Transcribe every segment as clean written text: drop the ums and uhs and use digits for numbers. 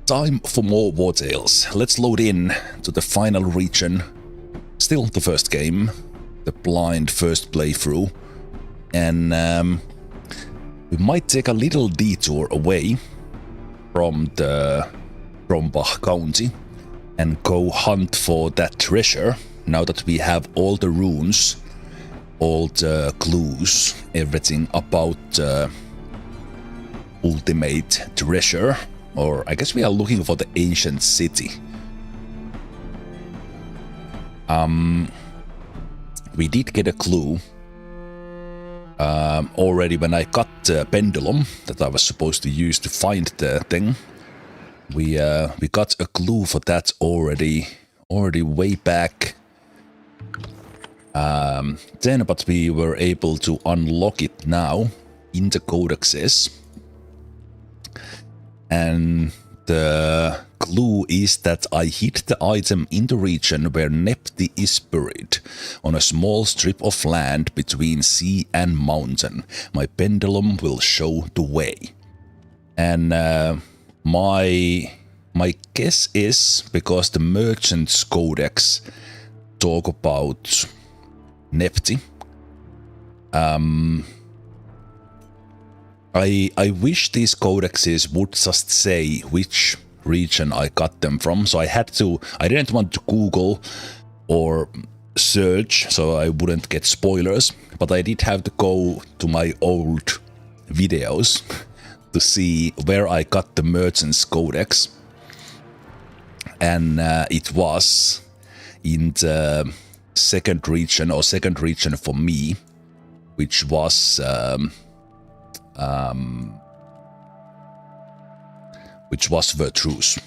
Time for more Wartales. Let's load in to the final region. Still the first game, the blind first playthrough. And we might take a little detour away from the Drombach county and go hunt for that treasure, now that we have all the runes, all the clues, everything about ultimate treasure. Or I guess we are looking for the ancient city. We did get a clue already when I got the pendulum that I was supposed to use to find the thing. We got a clue for that already way back then, but we were able to unlock it now in the codexes. And the clue is that I hid the item in the region where Nepti is buried, on a small strip of land between sea and mountain. My pendulum will show the way. And my guess is, because the Merchant's Codex talk about Nepti, I wish these codexes would just say which region I got them from, so I didn't want to Google or search so I wouldn't get spoilers, but I did have to go to my old videos to see where I got the Merchant's Codex. And it was in the second region for me, which was Wartales.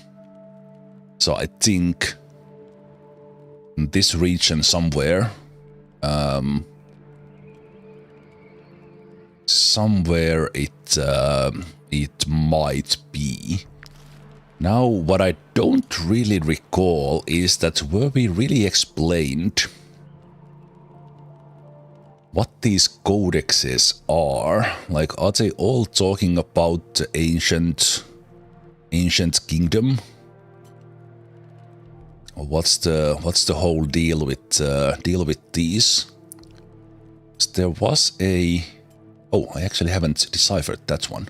So I think in this region somewhere, it might be. Now, what I don't really recall is that were we really explained what these codexes are? Like, are they all talking about the ancient kingdom? Or what's the whole deal with these? There was a... Oh, I actually haven't deciphered that one.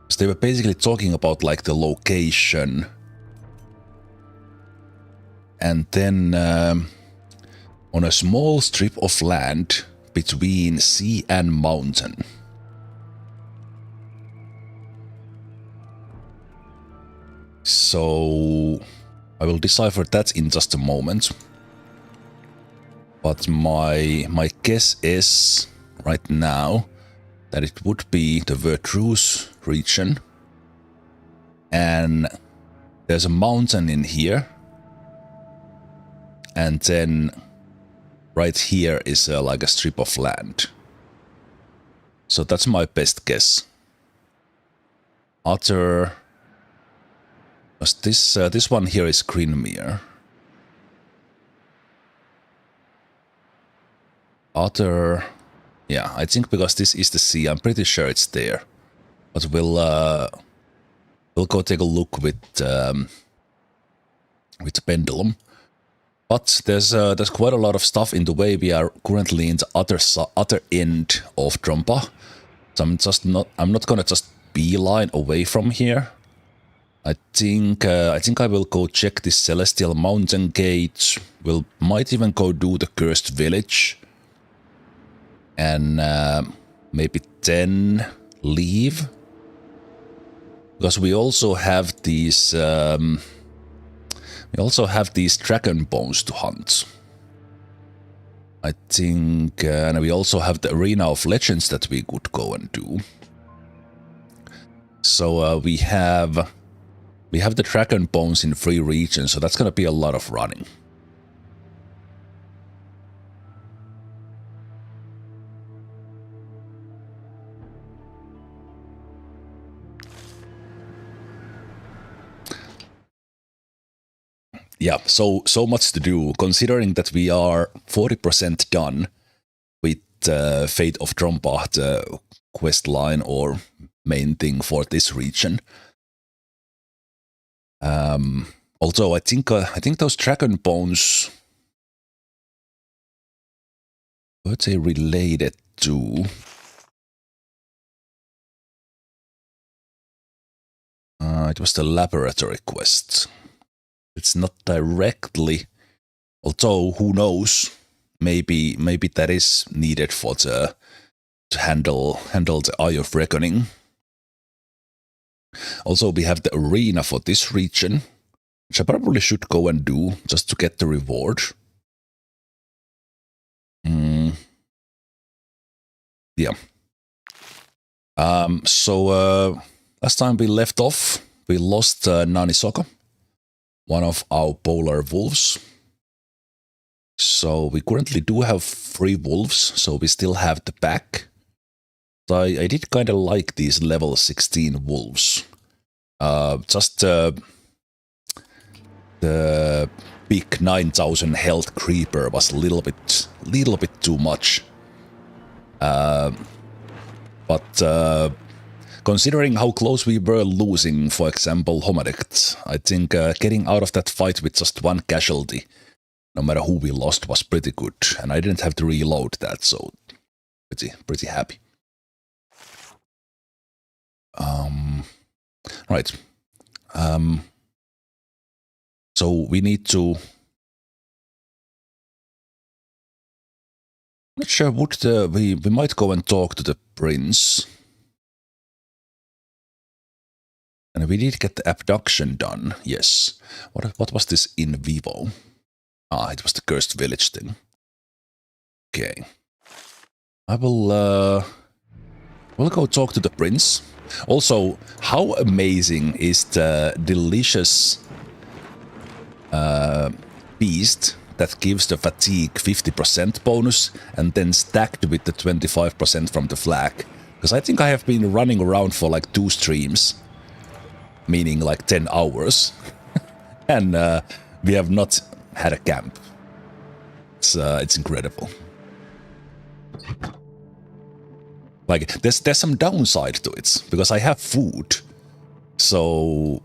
So they were basically talking about like the location, and then on a small strip of land between sea and mountain. So I will decipher that in just a moment. But my guess is right now that it would be the Wartales region. And there's a mountain in here. And then right here is like a strip of land. So that's my best guess. This one here is Greenmere. Yeah, I think because this is the sea, I'm pretty sure it's there. But we'll go take a look with the pendulum. But there's quite a lot of stuff in the way. We are currently in the other end of Drombach. So I'm not gonna just beeline away from here. I think I will go check this Celestial Mountain Gate. Might even go do the Cursed Village. And maybe then leave. Because we also have these dragon bones to hunt. I think, and we also have the Arena of Legends that we could go and do. So we have the dragon bones in 3 regions, so that's gonna be a lot of running. Yeah, so much to do, considering that we are 40% done with Fate of Drombach, the quest line or main thing for this region. Although I think those dragon bones, were they related to? It was the laboratory quest. It's not directly, although who knows? Maybe that is needed for to handle the Eye of Reckoning. Also, we have the arena for this region, which I probably should go and do just to get the reward. Yeah. So last time we left off, we lost Nanisoko, one of our polar wolves. So we currently do have 3 wolves, so we still have the pack. So I did kind of like these level 16 wolves. Just the big 9,000 health creeper was a little bit too much. But considering how close we were losing, for example, Homadect, I think getting out of that fight with just 1 casualty, no matter who we lost, was pretty good. And I didn't have to reload that, so pretty happy. Right. So we need to... Not sure, we might go and talk to the prince. And we did get the abduction done, yes. What was this in vivo? Ah, it was the cursed village thing. Okay. I will we'll go talk to the prince. Also, how amazing is the delicious beast that gives the fatigue 50% bonus and then stacked with the 25% from the flag? Because I think I have been running around for like 2 streams, meaning like 10 hours, and we have not had a camp. It's incredible. Like, there's some downside to it, because I have food, so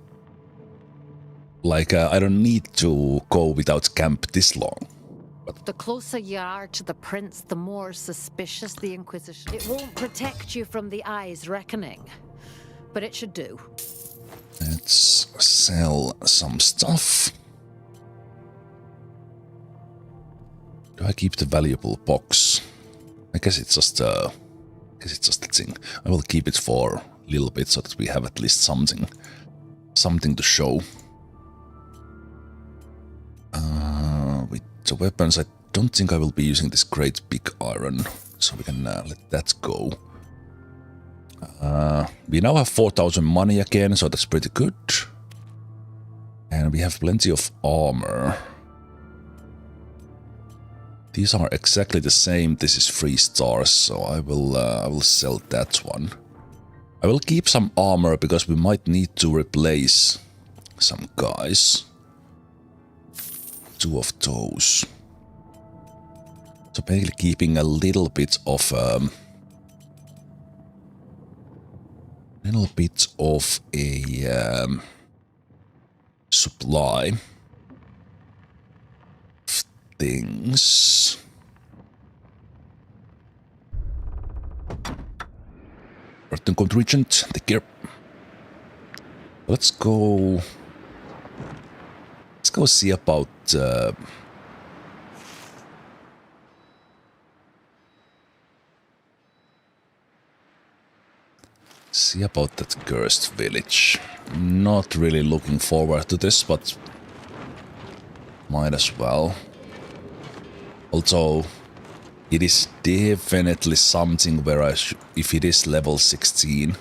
like I don't need to go without camp this long. But the closer you are to the prince, the more suspicious the Inquisition. It won't protect you from the Eye's reckoning, but it should do. Let's sell some stuff. Do I keep the valuable box? I guess it's just a thing. I will keep it for a little bit so that we have at least something to show. With the weapons, I don't think I will be using this great big iron, so we can let that go. We now have 4,000 money again, so that's pretty good. And we have plenty of armor. These are exactly the same. This is 3 stars, so I will sell that one. I will keep some armor because we might need to replace some guys. 2 of those. So basically keeping a little bit of a supply of things. Return code regent, take care. Let's go see about that cursed village. Not really looking forward to this, but might as well. Although it is definitely something where if it is level 16,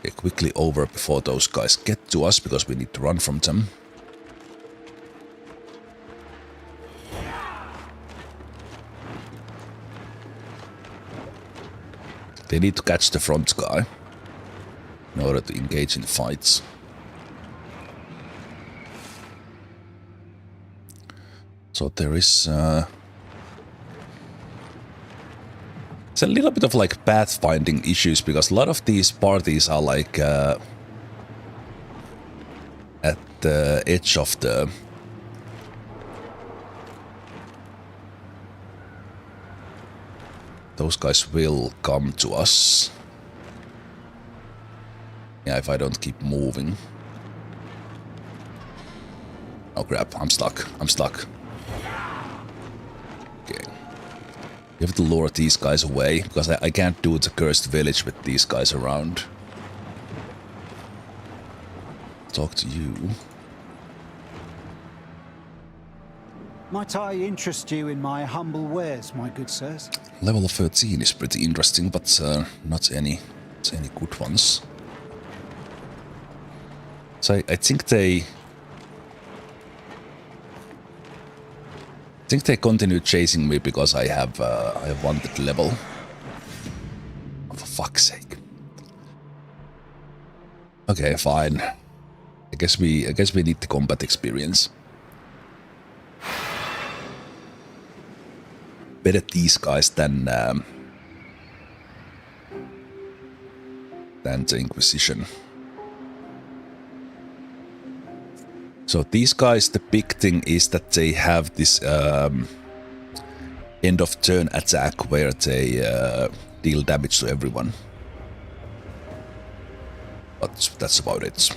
get quickly over before those guys get to us, because we need to run from them. They need to catch the front guy in order to engage in fights. So there is it's a little bit of like pathfinding issues, because a lot of these parties are like at at the edge of the... Those guys will come to us. Yeah, if I don't keep moving. Oh crap, I'm stuck. I'm stuck. Okay. You have to lure these guys away, because I can't do the cursed village with these guys around. Talk to you. Might I interest you in my humble wares, my good sirs? Level 13 is pretty interesting, but not any good ones. So I think they continue chasing me because I have wanted level. Oh, for fuck's sake. Okay, fine. I guess we need the combat experience. Better these guys than the Inquisition. So these guys, the big thing is that they have this end of turn attack where they deal damage to everyone. But that's about it.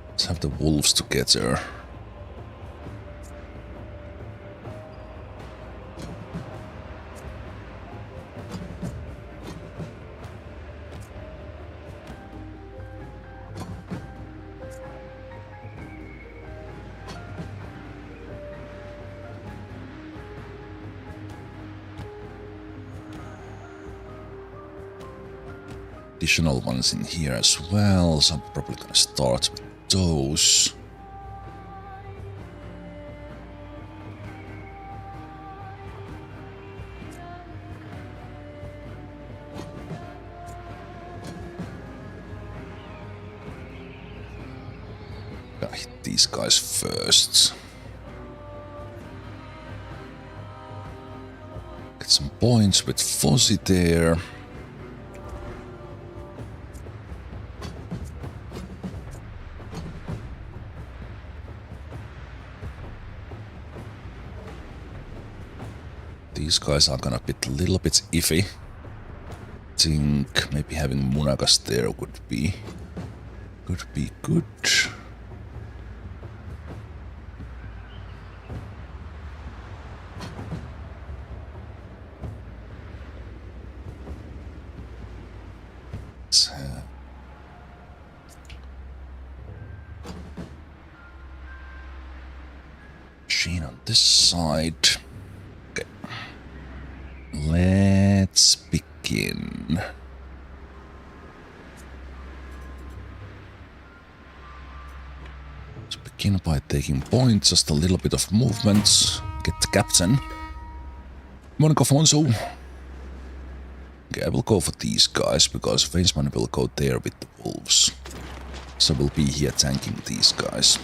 Let's have the wolves together. Additional ones in here as well, so I'm probably gonna start with those. Gotta hit these guys first. Get some points with Fuzzy there. These guys are gonna be a little bit iffy. Think maybe having Munagas there would be good. Machine on this side. Let's begin. Let's begin by taking points, just a little bit of movement. Get the captain. Morning, Alfonso. Okay, I will go for these guys because Vanesman will go there with the wolves. So we'll be here tanking these guys.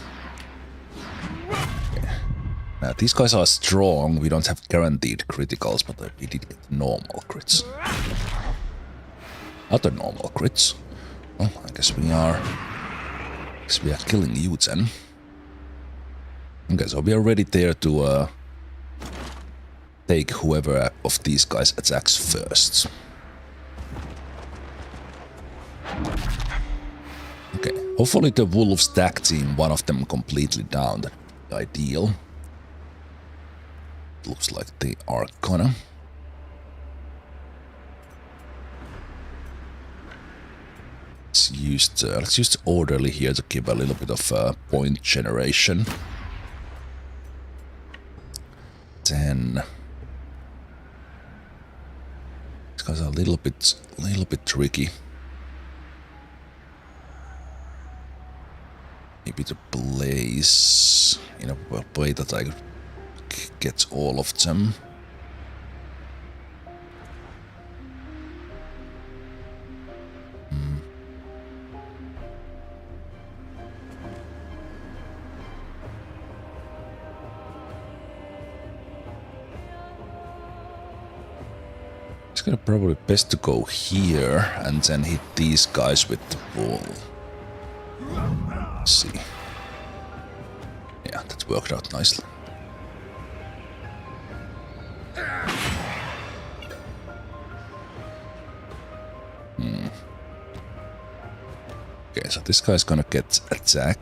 Okay. Now, these guys are strong. We don't have guaranteed criticals, but we did get normal crits. Other normal crits. Well, I guess we are killing you then. Okay, so we are ready there to take whoever of these guys attacks first. Okay, hopefully the wolves tag team one of them completely down. That'd be ideal. Looks like they are gonna. Let's use the orderly here to give a little bit of point generation. Then these guys are a little bit tricky. Maybe the blaze in a way that I get all of them. It's gonna probably best to go here and then hit these guys with the bull. Let's see. Yeah, that worked out nicely. Okay, so this guy's gonna get attack.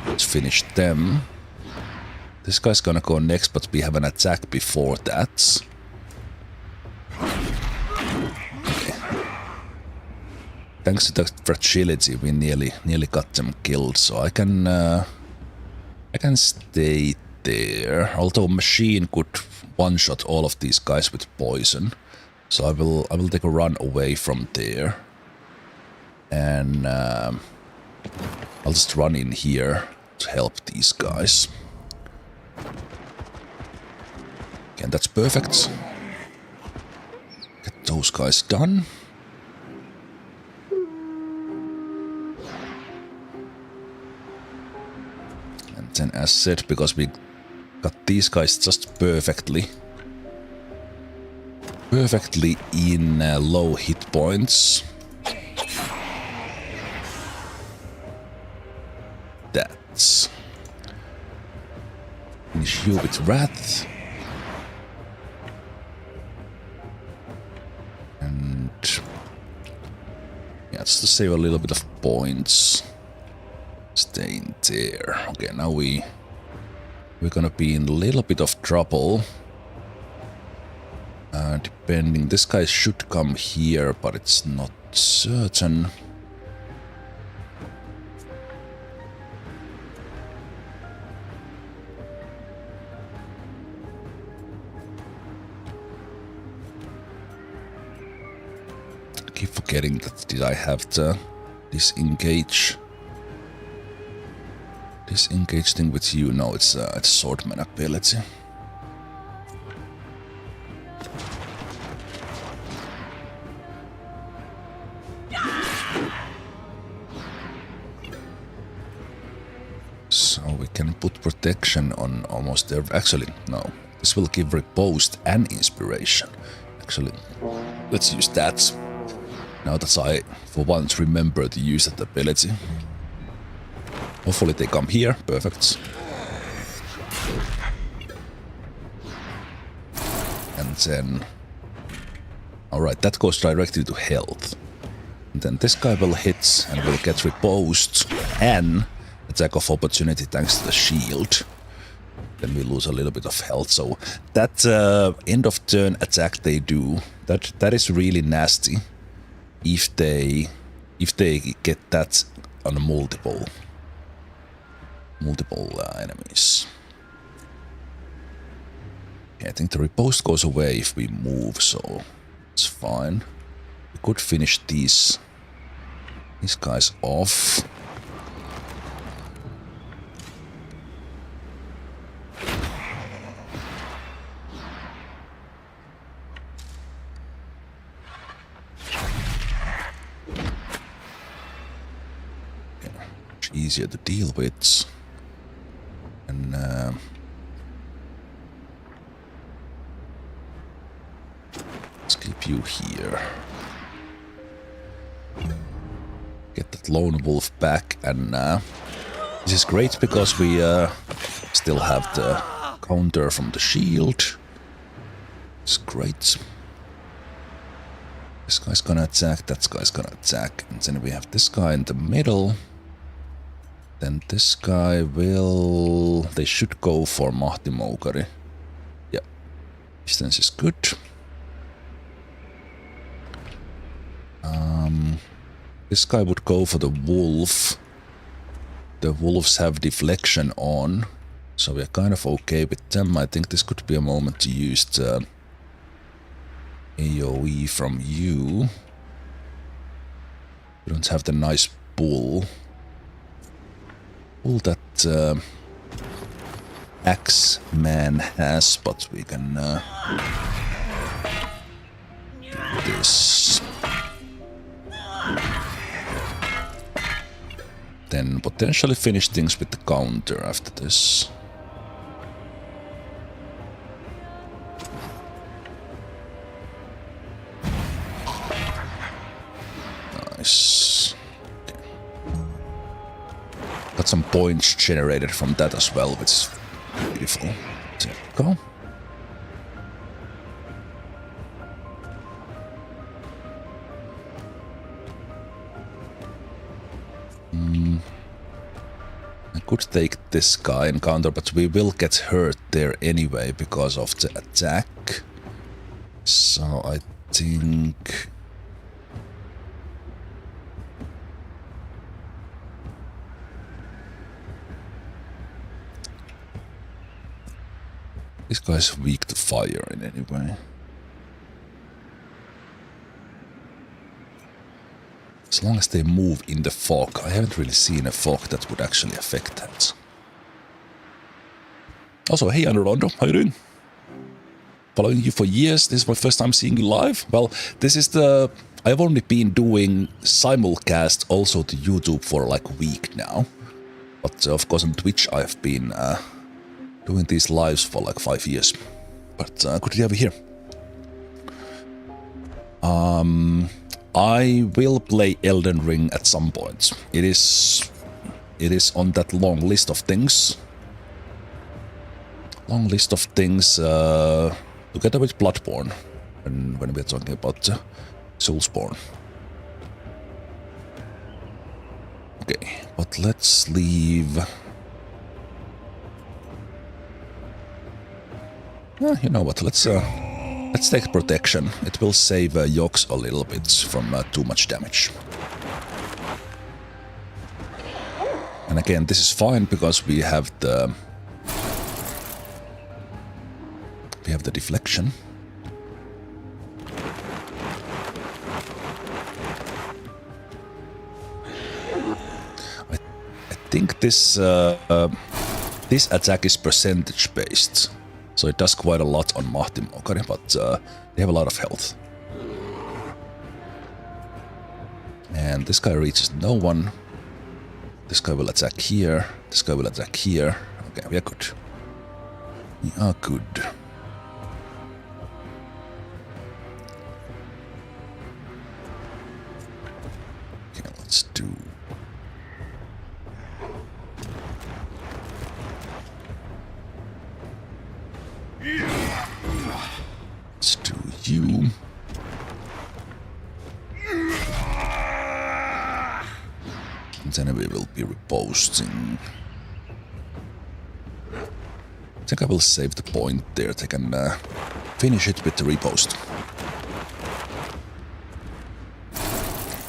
Let's finish them. This guy's gonna go next, but we have an attack before that. Okay. Thanks to the fragility, we nearly got them killed, so I can stay there. Although machine could one-shot all of these guys with poison, so I will take a run away from there. And I'll just run in here to help these guys. Okay, and that's perfect. Get those guys done. And then as said, because we got these guys just perfectly in low hit points. That's finish you with Wrath. And yeah, just to save a little bit of points. Stay in there. Okay, now we're gonna be in a little bit of trouble. Depending, this guy should come here, but it's not certain. Keep forgetting that did I have the disengage thing with you? No, it's swordman ability. So we can put protection on almost there. Actually, no. This will give riposte and inspiration. Actually, let's use that. Now that I, for once, remember to use that ability. Hopefully they come here. Perfect. And then... Alright, that goes directly to health. And then this guy will hit and will get riposte and attack of opportunity thanks to the shield. Then we lose a little bit of health. So that end of turn attack they do, that is really nasty. If they get that on multiple enemies. Okay, I think the riposte goes away if we move, so it's fine. We could finish these guys off. Easier to deal with, and let's keep you here. Get that lone wolf back, and this is great because we still have the counter from the shield. It's great. This guy's gonna attack, that guy's gonna attack, and then we have this guy in the middle. Then this guy will... They should go for Mahti Moukari. Yeah. Distance is good. This guy would go for the wolf. The wolves have deflection on, so we're kind of okay with them. I think this could be a moment to use the AoE from you. We don't have the nice bull. All that Axe-Man has, but we can do this. Then potentially finish things with the counter after this. Got some points generated from that as well, which is beautiful. There we go. I could take this guy in counter, but we will get hurt there anyway because of the attack. So I think... this guy's weak to fire in any way. As long as they move in the fog. I haven't really seen a fog that would actually affect that. Also, hey Anorondo, how you doing? Following you for years, this is my first time seeing you live. Well, this is the... I've only been doing simulcast also to YouTube for like a week now. But of course on Twitch I've been doing these lives for like 5 years. But good to have you here. I will play Elden Ring at some point. It is on that long list of things. Long list of things together with Bloodborne when we're talking about Soulsborne. Okay, but let's leave... you know what, let's take protection. It will save Yox a little bit from too much damage. And again, this is fine because we have the deflection. I think this this attack is percentage based. So it does quite a lot on Mahtimokari, but they have a lot of health. And this guy reaches no one. This guy will attack here. This guy will attack here. Okay, we are good. We are good. Okay, let's do... let's do you. And then we will be reposting. I think I will save the point there. They can finish it with the repost.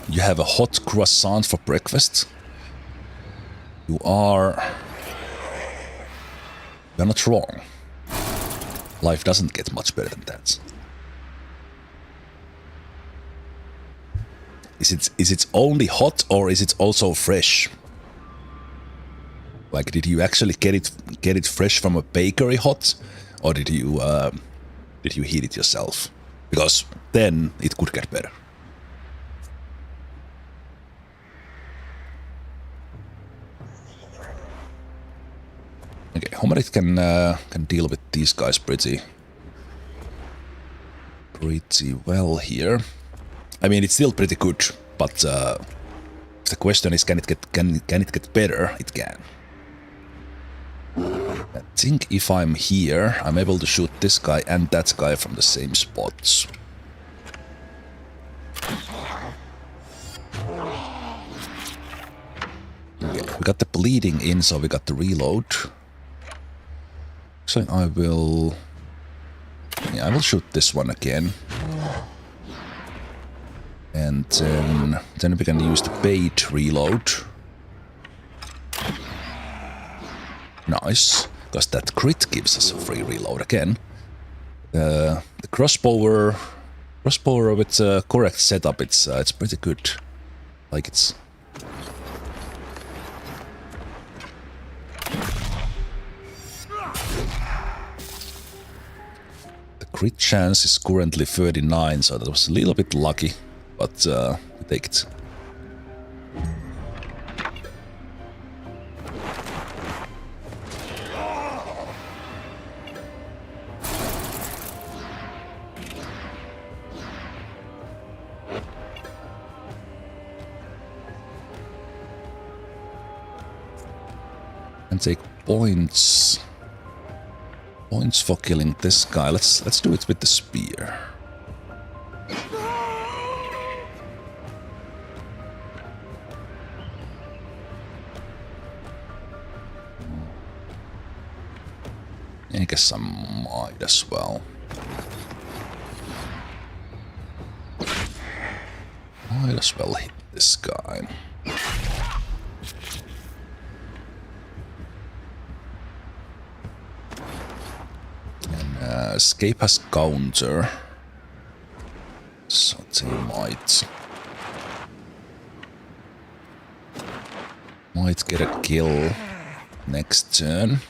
You have a hot croissant for breakfast. You're not wrong. Life doesn't get much better than that. Is it only hot or is it also fresh? Like, did you actually get it fresh from a bakery hot, or did you heat it yourself? Because then it could get better. Okay, Homerit can deal with these guys pretty well here. I mean, it's still pretty good, but the question is, can it get better? It can. I think if I'm here, I'm able to shoot this guy and that guy from the same spots. Okay, we got the bleeding in, so we got the reload. So I will shoot this one again. And then we can use the bait reload. Nice, because that crit gives us a free reload again. The crossbow with correct setup, it's pretty good. Like it's. The crit chance is currently 39, so that was a little bit lucky. But we take it. And take points. Points for killing this guy. Let's do it with the spear. I guess I might as well. Might as well hit this guy. And escape has counter. So they might get a kill next turn.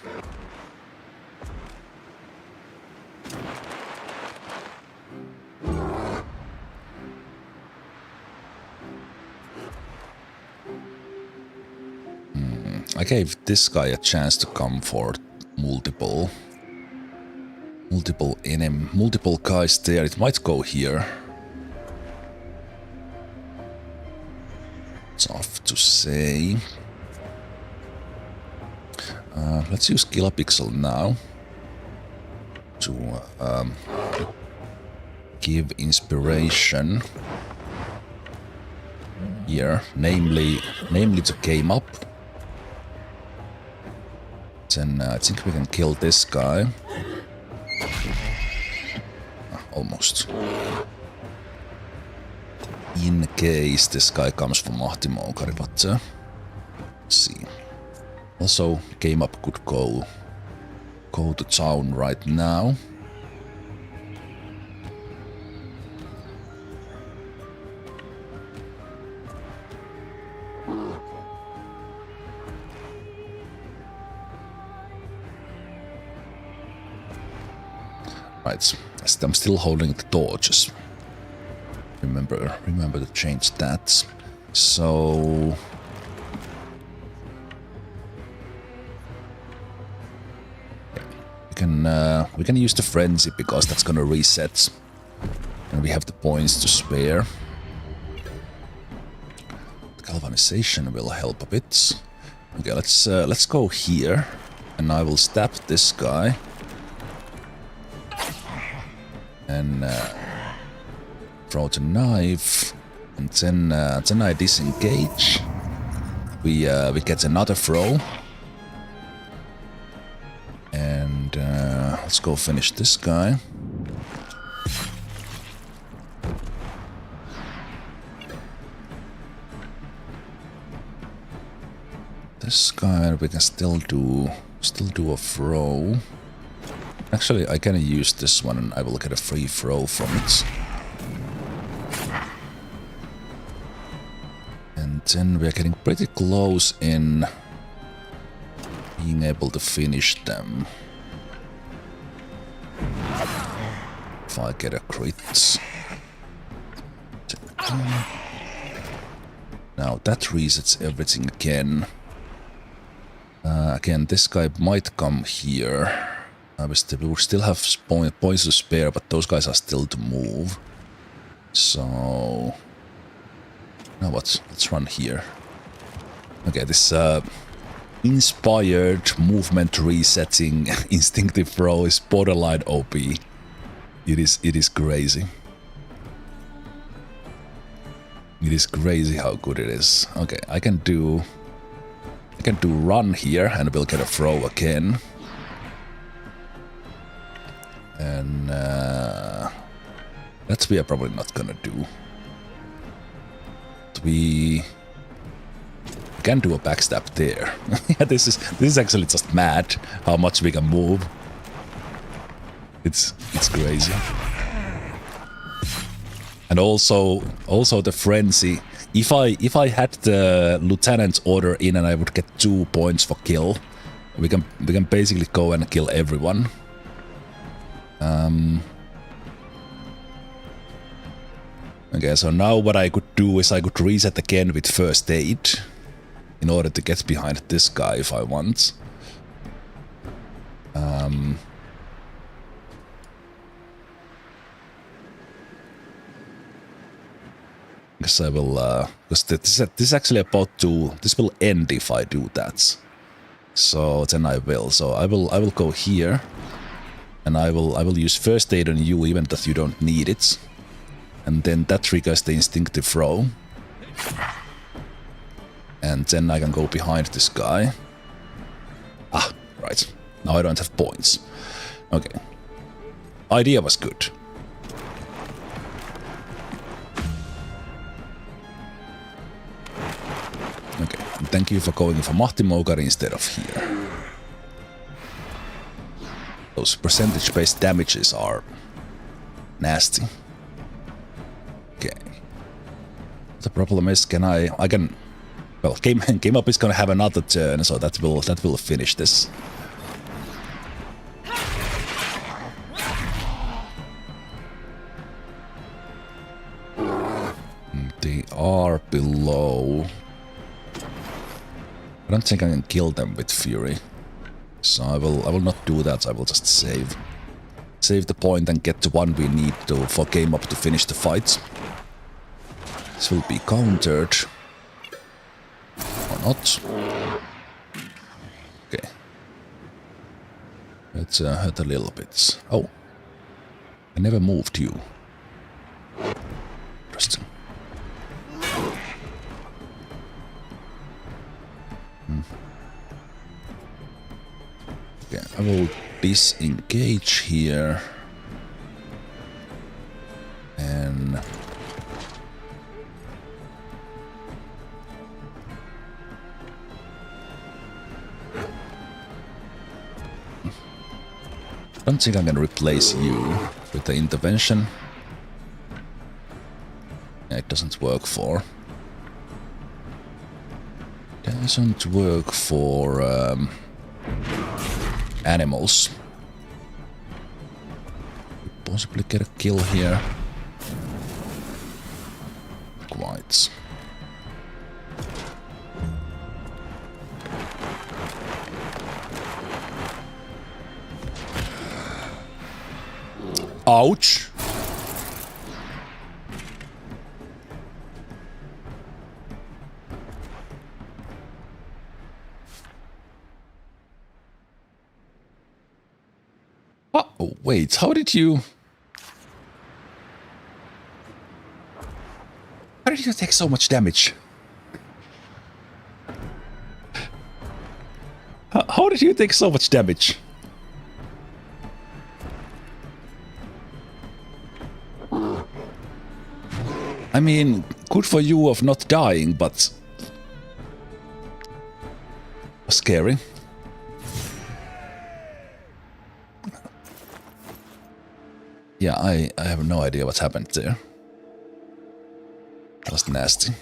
I gave this guy a chance to come for multiple guys there. It might go here. Tough to say. Let's use Kilopixel now to give inspiration here, namely to game up. Then I think we can kill this guy. Almost. In case this guy comes from Mahtimokari, but let's see. Also, game up could go to town right now. Right, I'm still holding the torches. Remember to change that. So we can use the frenzy because that's gonna reset, and we have the points to spare. The galvanization will help a bit. Okay, let's go here, and I will stab this guy. And throw the knife, and then I disengage. We get another throw, and let's go finish this guy. This guy we can still do a throw. Actually, I can use this one and I will get a free throw from it. And then we're getting pretty close in being able to finish them. If I get a crit. Now that resets everything again. Again, this guy might come here. We still have points to spare, but those guys are still to move. So now what? Let's run here. Okay, this inspired movement resetting instinctive throw is borderline OP. It is crazy. It is crazy how good it is. Okay, I can do run here and we'll get a throw again. And that we are probably not gonna do. We can do a backstab there. Yeah, this is actually just mad how much we can move. It's crazy. And also the frenzy. If I had the lieutenant's order in and I would get 2 points for kill, we can basically go and kill everyone. Okay, so now what I could do is I could reset again with first aid in order to get behind this guy if I want. Guess I will, because this is actually about to, this will end if I do that. So then I will. So I will go here, and I will use first aid on you, even that you don't need it, and then that triggers the instinctive throw, and then I can go behind this guy. Ah, right. Now I don't have points. Okay. Idea was good. Okay, thank you for going for Mahtimogari instead of here. Those percentage-based damages are nasty. Okay. The problem is, I can... Well, game up is gonna have another turn, so that will finish this. They are below. I don't think I can kill them with Fury. So I will not do that. I will just save the point and get to one we need for game up to finish the fight. This will be countered. Or not. Okay. Let's hurt a little bit. Oh. I never moved you. Interesting. Okay, I will disengage here. And... I don't think I can replace you with the intervention. Yeah, it doesn't work for... Doesn't work for animals. Possibly get a kill here. Quite. Ouch! Oh, wait, how did you... How did you take so much damage? How did you take so much damage? I mean, good for you of not dying, but... Scary. Yeah, I have no idea what happened there. That was nasty.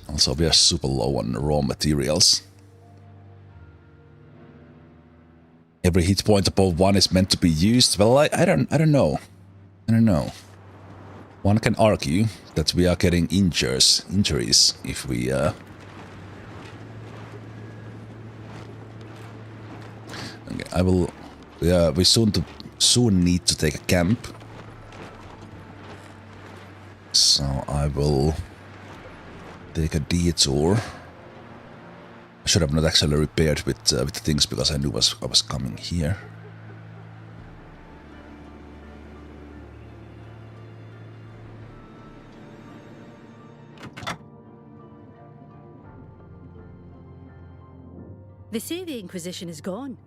Also, we are super low on raw materials. Every hit point above 1 is meant to be used. Well, I don't know. I don't know. One can argue that we are getting injuries if we Okay, I will. We soon need to take a camp. So I will take a detour. I should have not actually repaired with the things because I knew I was coming here. They say the Inquisition is gone.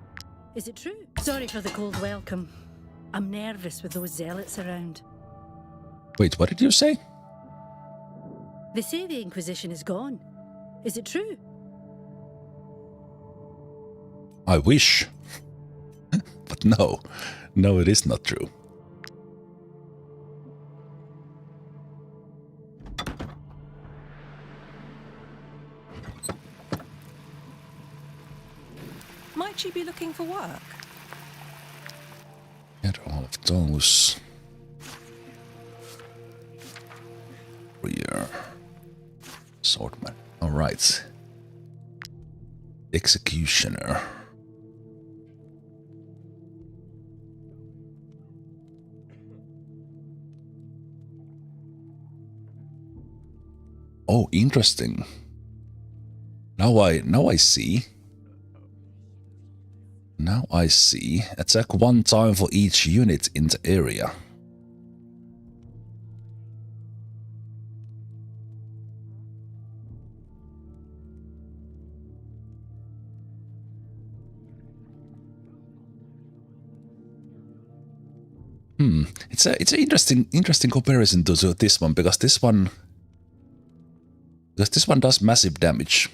Is it true? Sorry for the cold welcome. I'm nervous with those zealots around. Wait, what did you say? They say the Inquisition is gone. Is it true? I wish. But no. No, it is not true. Might you be looking for work? Get all of those. Rear. Swordman. Alright. Executioner. Oh, interesting. Now I see. Now I see. Attack one time for each unit in the area. It's an interesting comparison to this one because this one does massive damage.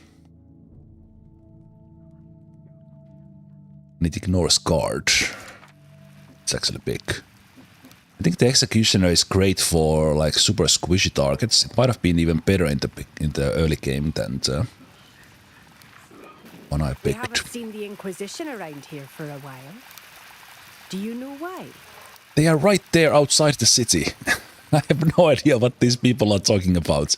And it ignores guard. It's actually big. I think the Executioner is great for like super squishy targets. It might have been even better in the early game than the one I We picked. haven't seen the Inquisition around here for a while. Do you know why? They are right there outside the city. I have no idea what these people are talking about.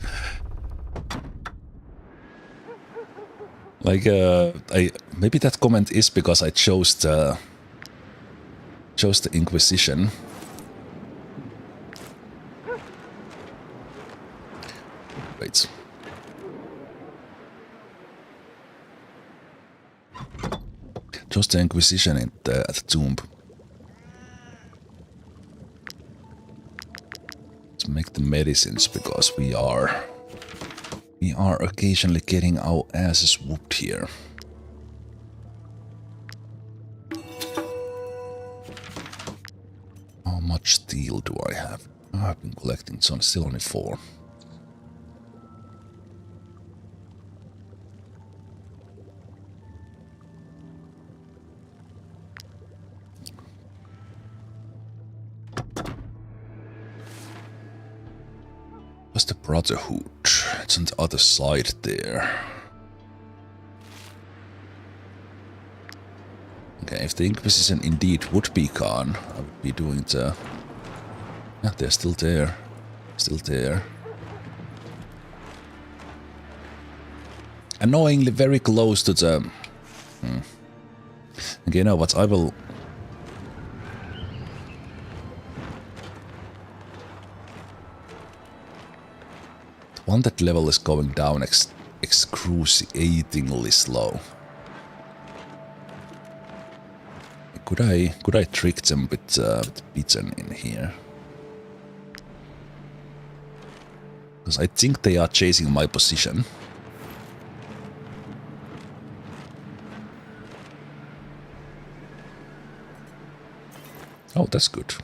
Like, maybe that comment is because I chose the Inquisition. Wait. Chose the Inquisition at the tomb. Let's make the medicines because we are occasionally getting our asses whooped here. How much steel do I have? I've been collecting, so still only 4. What's the Brotherhood? It's on the other side there. Okay, if the Inquisition indeed would be gone, I would be doing the... Yeah, they're still there. Still there. Annoyingly very close to the... Okay, you know what, I will... One that level is going down excruciatingly slow. Could I trick them with Pigeon in here? Because I think they are chasing my position. Oh, that's good.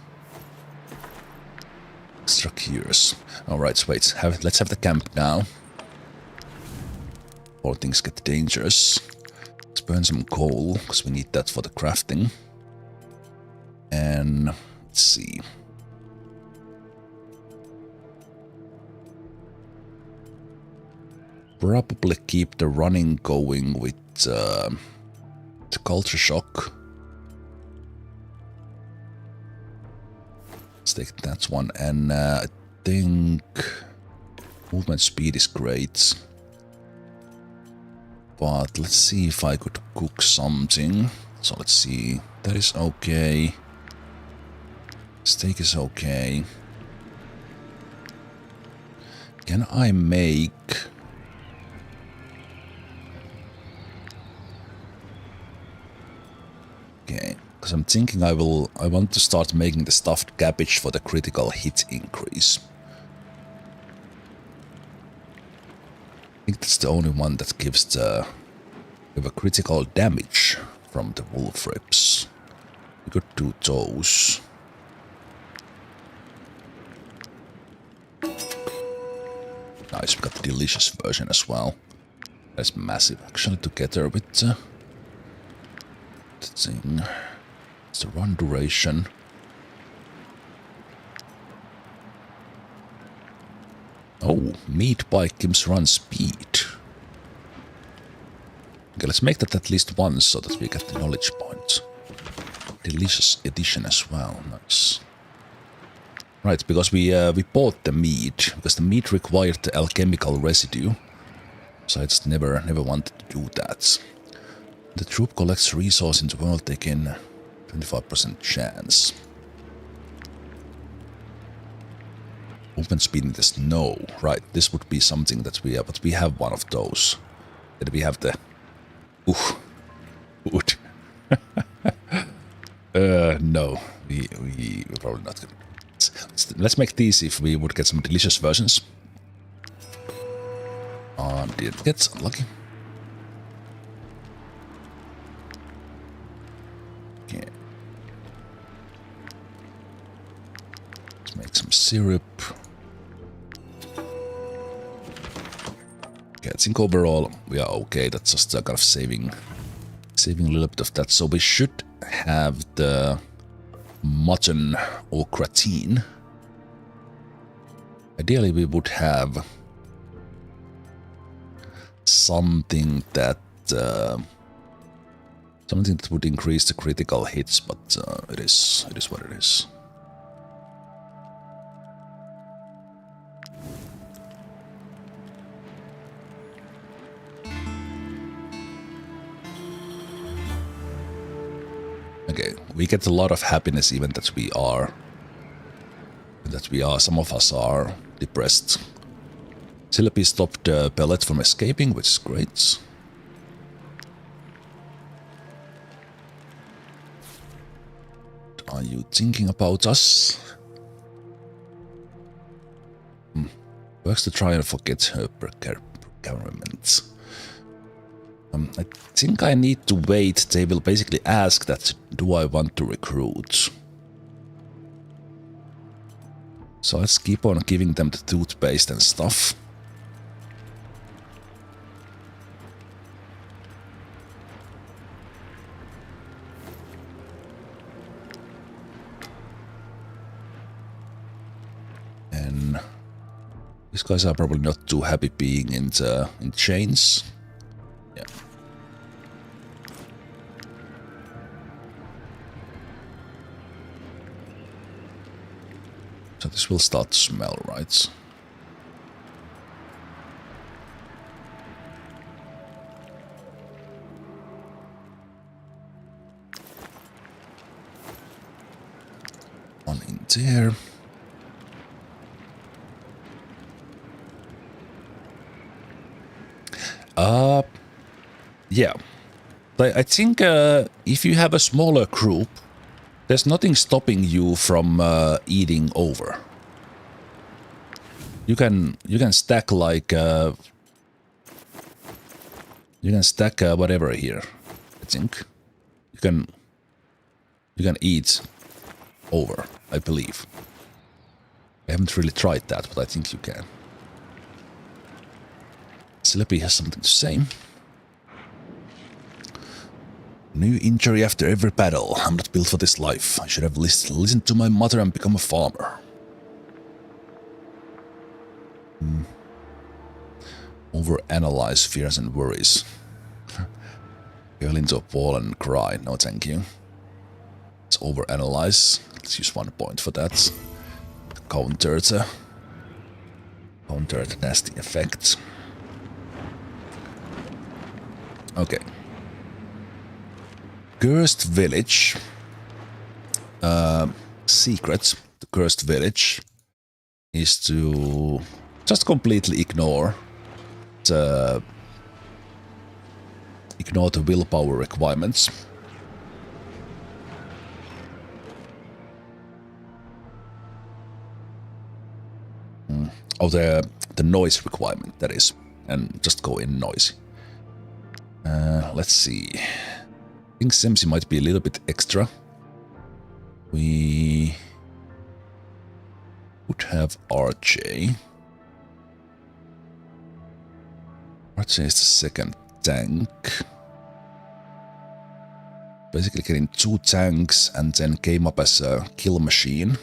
Extra cures. Alright, wait. Let's have the camp now. Before things get dangerous. Let's burn some coal, because we need that for the crafting. And let's see. Probably keep the running going with the culture shock. Let's take that one, and I think movement speed is great. But let's see if I could cook something. So let's see, that is okay. Steak is okay. Can I make... Okay, because I'm thinking I want to start making the stuffed cabbage for the critical hit increase. I think that's the only one that gives the critical damage from the wolf ribs. We could do those. Nice, we got the delicious version as well. That's massive actually together with the thing. It's the run duration. Oh, meat bike gives run speed. Okay, let's make that at least once so that we get the knowledge points. Delicious addition as well, nice. Right, because we bought the meat, because the meat required the alchemical residue. So I just never wanted to do that. The troop collects resource in the world, taking 25% chance. Movement speed in the snow. Right, this would be something that we have, but we have one of those. Then we have the... Wood. No, we're probably not gonna... Let's make these if we would get some delicious versions. Didn't get unlucky. Okay. Let's make some syrup. Okay, I think overall we are okay. That's just kind of saving a little bit of that. So we should have the mutton or gratine. Ideally, we would have something that would increase the critical hits, but it is what it is. Okay, we get a lot of happiness even that we are, some of us are depressed. Zemalf stopped the pellet from escaping, which is great. What are you thinking about us? Works to try and forget her procurement. I think I need to wait. They will basically ask that, do I want to recruit? So let's keep on giving them the toothpaste and stuff. And these guys are probably not too happy being in chains. Yeah. So this will start to smell, right? One in there. Yeah. I think if you have a smaller group, there's nothing stopping you from eating over. You can stack like whatever here. I think you can eat over. I believe. I haven't really tried that, but I think you can. Zemalf has something to say. New injury after every battle. I'm not built for this life. I should have listened to my mother and become a farmer. Overanalyze fears and worries. Girl into a ball and cry. No, thank you. Let's overanalyze. Let's use 1 point for that. Counter the nasty effect. Okay. Cursed village. Secret. The cursed village is to just completely ignore the willpower requirements. Oh, the noise requirement, that is, and just go in noisy. Let's see. I think Semsi might be a little bit extra. We would have RJ. RJ is the second tank. Basically getting 2 tanks and then came up as a kill machine.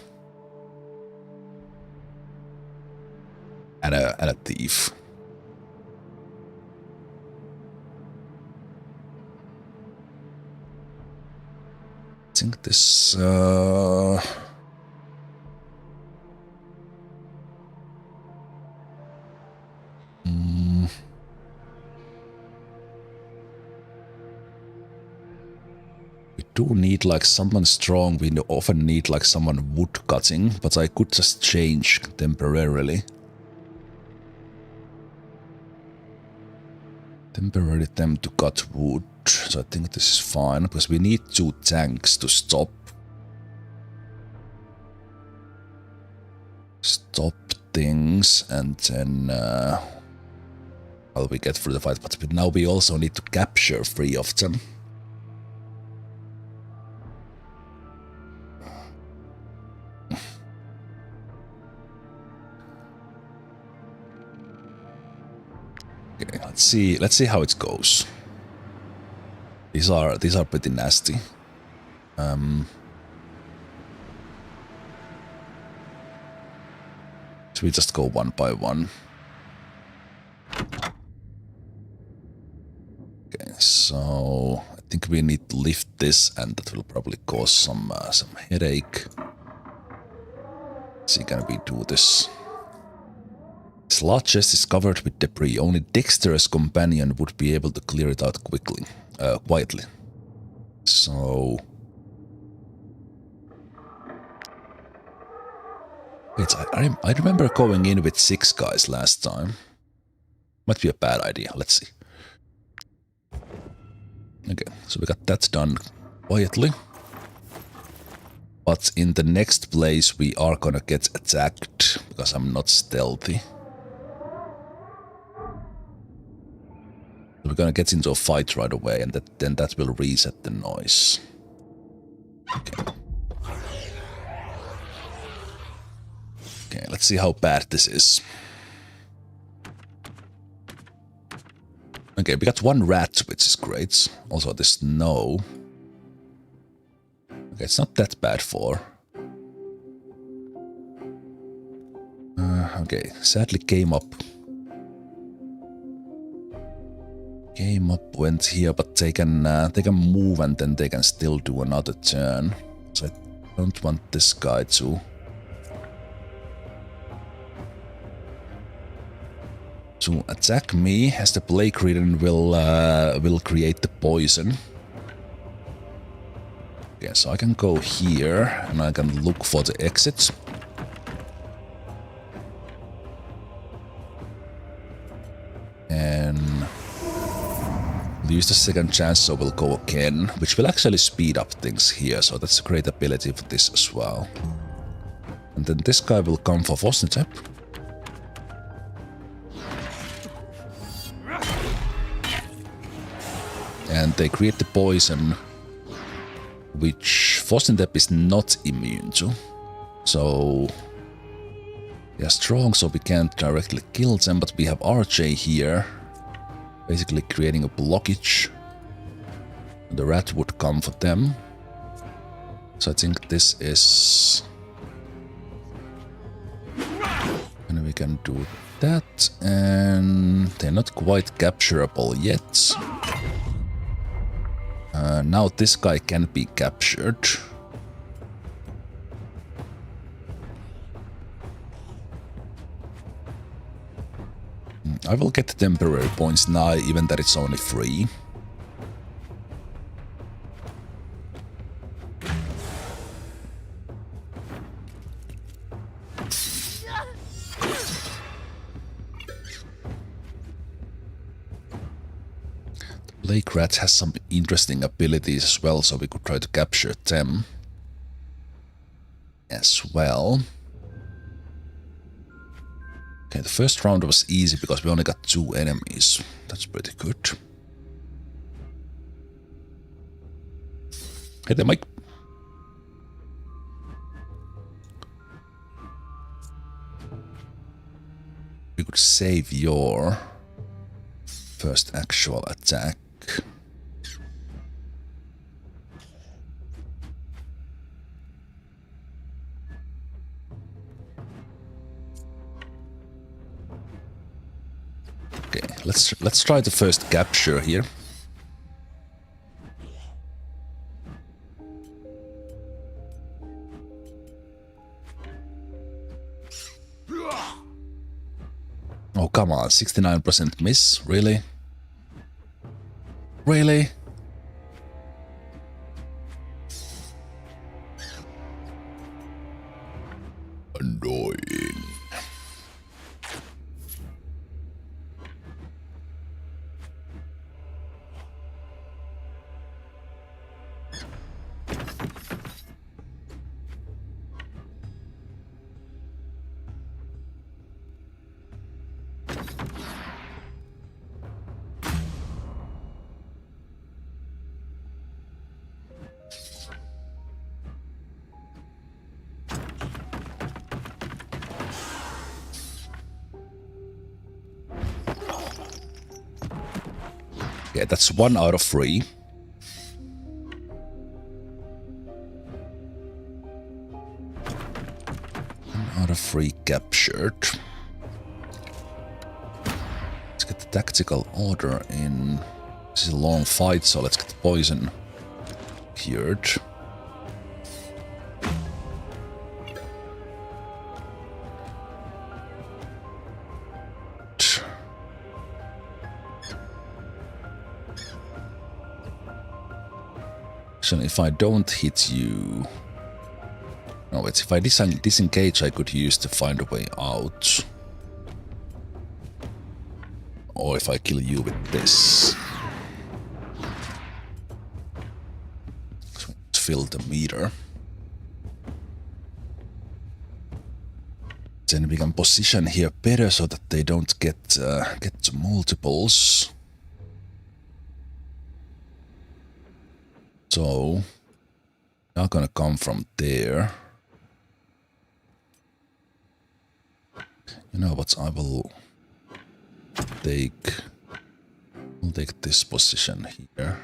And a thief. I think this we do need like someone strong. We often need like someone wood cutting, but I could just change temporarily. Temporarily them to cut wood. So I think this is fine, because we need 2 tanks to stop things, and then well, we get through the fight, but now we also need to capture 3 of them. Okay, let's see how it goes. These are pretty nasty. So we just go one by one. Okay, so I think we need to lift this, and that will probably cause some headache. So can we do this? This large chest is covered with debris. Only dexterous companion would be able to clear it out quietly. So wait, I remember going in with 6 guys last time. Might be a bad idea. Let's see. Okay, so we got that done quietly. But in the next place we are gonna get attacked, because I'm not stealthy. We're gonna get into a fight right away, and then that will reset the noise. Okay. Okay, let's see how bad this is. Okay, we got 1 rat, which is great. Also, the snow. Okay, it's not that bad for. Okay, sadly came up, went here, but they can move, and then they can still do another turn. So I don't want this guy to attack me, as the plague ridden will create the poison. Okay, so I can go here, and I can look for the exit. And use the second chance, so we'll go again, which will actually speed up things here, so that's a great ability for this as well. And then this guy will come for Vosnitep. And they create the poison, which Vosnitep is not immune to. So they are strong, so we can't directly kill them, but we have RJ here, basically creating a blockage. The rat would come for them. So I think this is... and we can do that, and they're not quite capturable yet. Now this guy can be captured. I will get the temporary points now, even that it's only 3. Plague Rat has some interesting abilities as well, so we could try to capture them as well. Okay, the first round was easy because we only got 2 enemies. That's pretty good. Hey there, Mike. We could save your first actual attack. Okay, let's try the first capture here. Oh, come on, 69% miss, really? Really? Annoying. Yeah, that's 1 out of 3. Out of 3 captured. Let's get the tactical order in. This is a long fight, so let's get the poison cured. If I don't hit you... No, it's if I disengage, I could use to find a way out. Or if I kill you with this. So fill the meter. Then we can position here better so that they don't get multiples. So, they're gonna come from there. You know what, I will take this position here.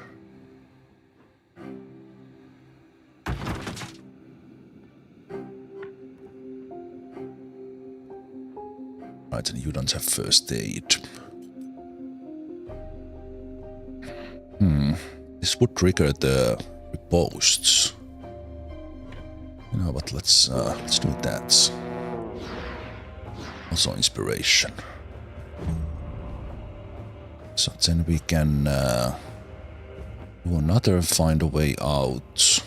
Right, and you don't have first aid. This would trigger the riposts. You know what? Let's do that. Also inspiration. So then we can do another find a way out.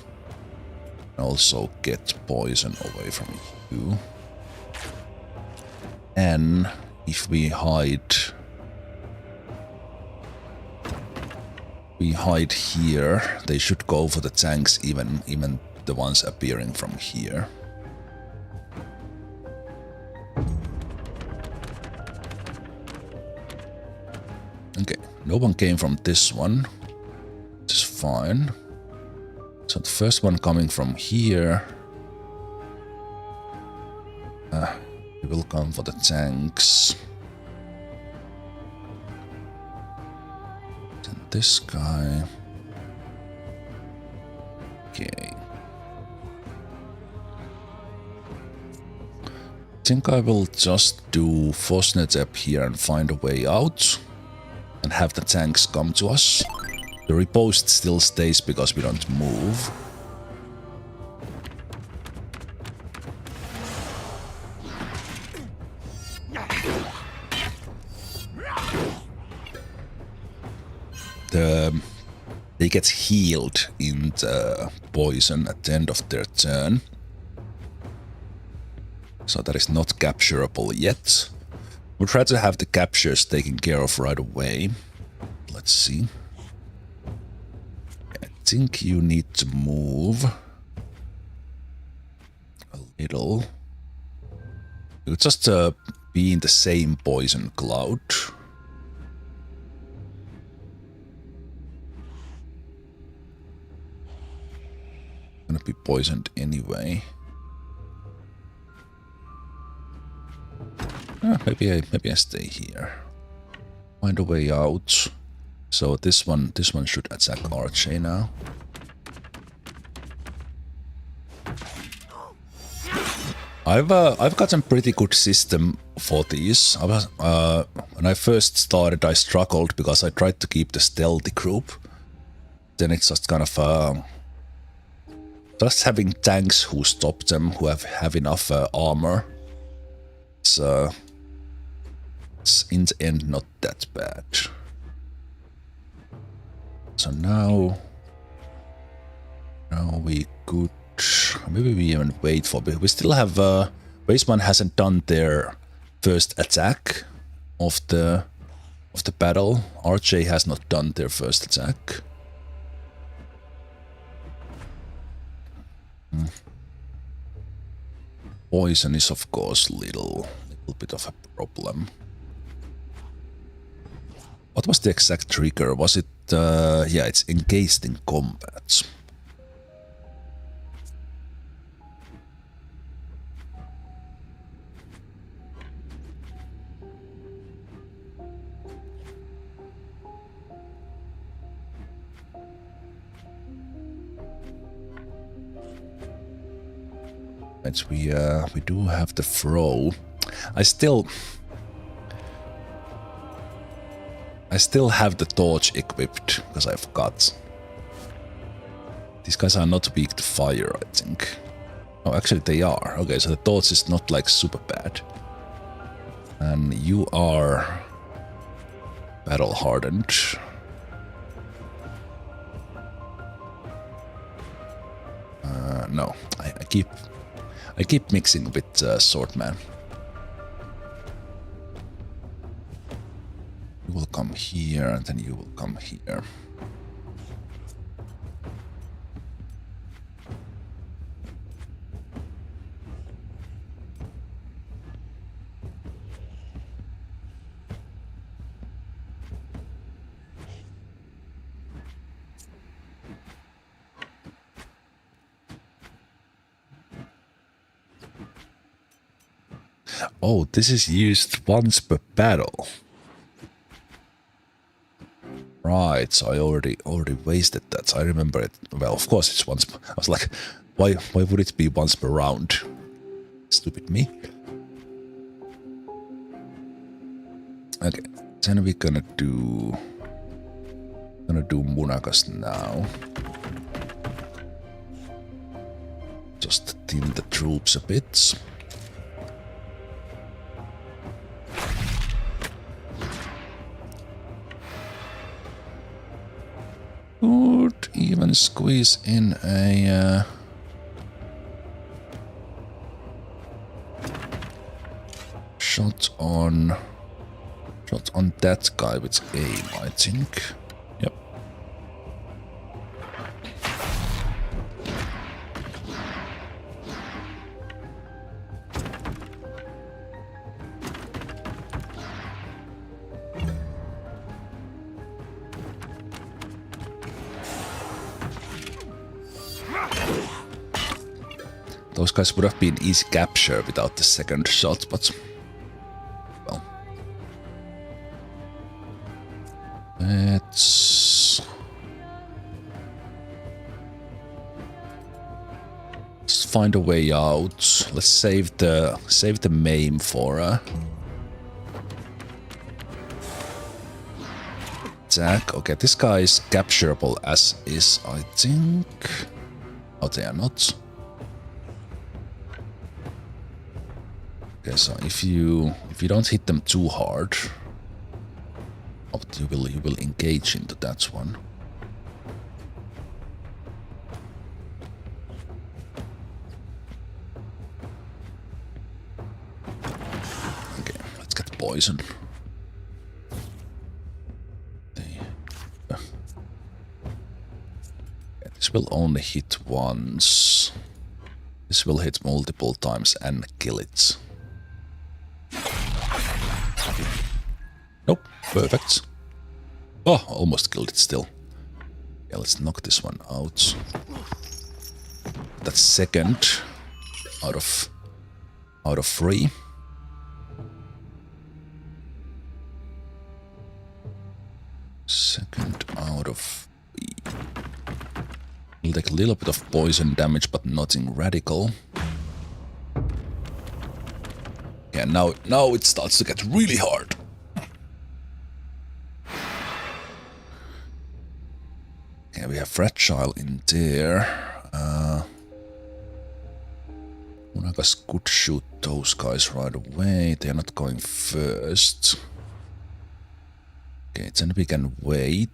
Also get poison away from you. And if we hide here, they should go for the tanks, even the ones appearing from here. Okay, no one came from this one, which is fine. So the first one coming from here, we will come for the tanks. This guy. Okay. I think I will just do Fosnet up here and find a way out. And have the tanks come to us. The riposte still stays because we don't move. They get healed in the poison at the end of their turn. So that is not capturable yet. We'll try to have the captures taken care of right away. Let's see. I think you need to move a little. You'll just be in the same poison cloud. Gonna be poisoned anyway. Maybe I stay here. Find a way out. So this one should attack Archie now. I've got a pretty good system for these. When I first started, I struggled because I tried to keep the stealthy group. Then it's just kind of just having tanks who stop them, who have enough armor. It's in the end not that bad. So now we could maybe we even wait for. We still have Baseman hasn't done their first attack of the battle. RJ has not done their first attack. Poison is of course little bit of a problem. What was the exact trigger? Was it yeah, it's engaged in combat. We do have the throw. I still have the torch equipped because I forgot. These guys are not weak to fire, I think. Oh, actually they are. Okay, so the torch is not like super bad. And you are battle hardened. No, I keep mixing with Swordman. You will come here, and then you will come here. Oh, this is used once per battle. Right, so I already wasted that. I remember it. Well, of course it's once. I was like, why would it be once per round? Stupid me. Okay, then we're gonna do Munakas now. Just thin the troops a bit. Could even squeeze in a shot on that guy with aim, I think. Yep. Those guys would have been easy capture without the second shot, but well. Let's find a way out. Let's save the maim for attack. Okay, this guy is capturable as is, I think. Oh, they are not. Okay, so if you don't hit them too hard, you will engage into that one. Okay, let's get poison. This will only hit once. This will hit multiple times and kill it. Nope, perfect. Oh, almost killed it still. Yeah, let's knock this one out. That's second out of 3. Second out of 3. We'll take a little bit of poison damage, but nothing radical. Yeah, now it starts to get really hard. Okay, we have fragile in there. Munakas could shoot those guys right away. They're not going first. Okay, then we can wait.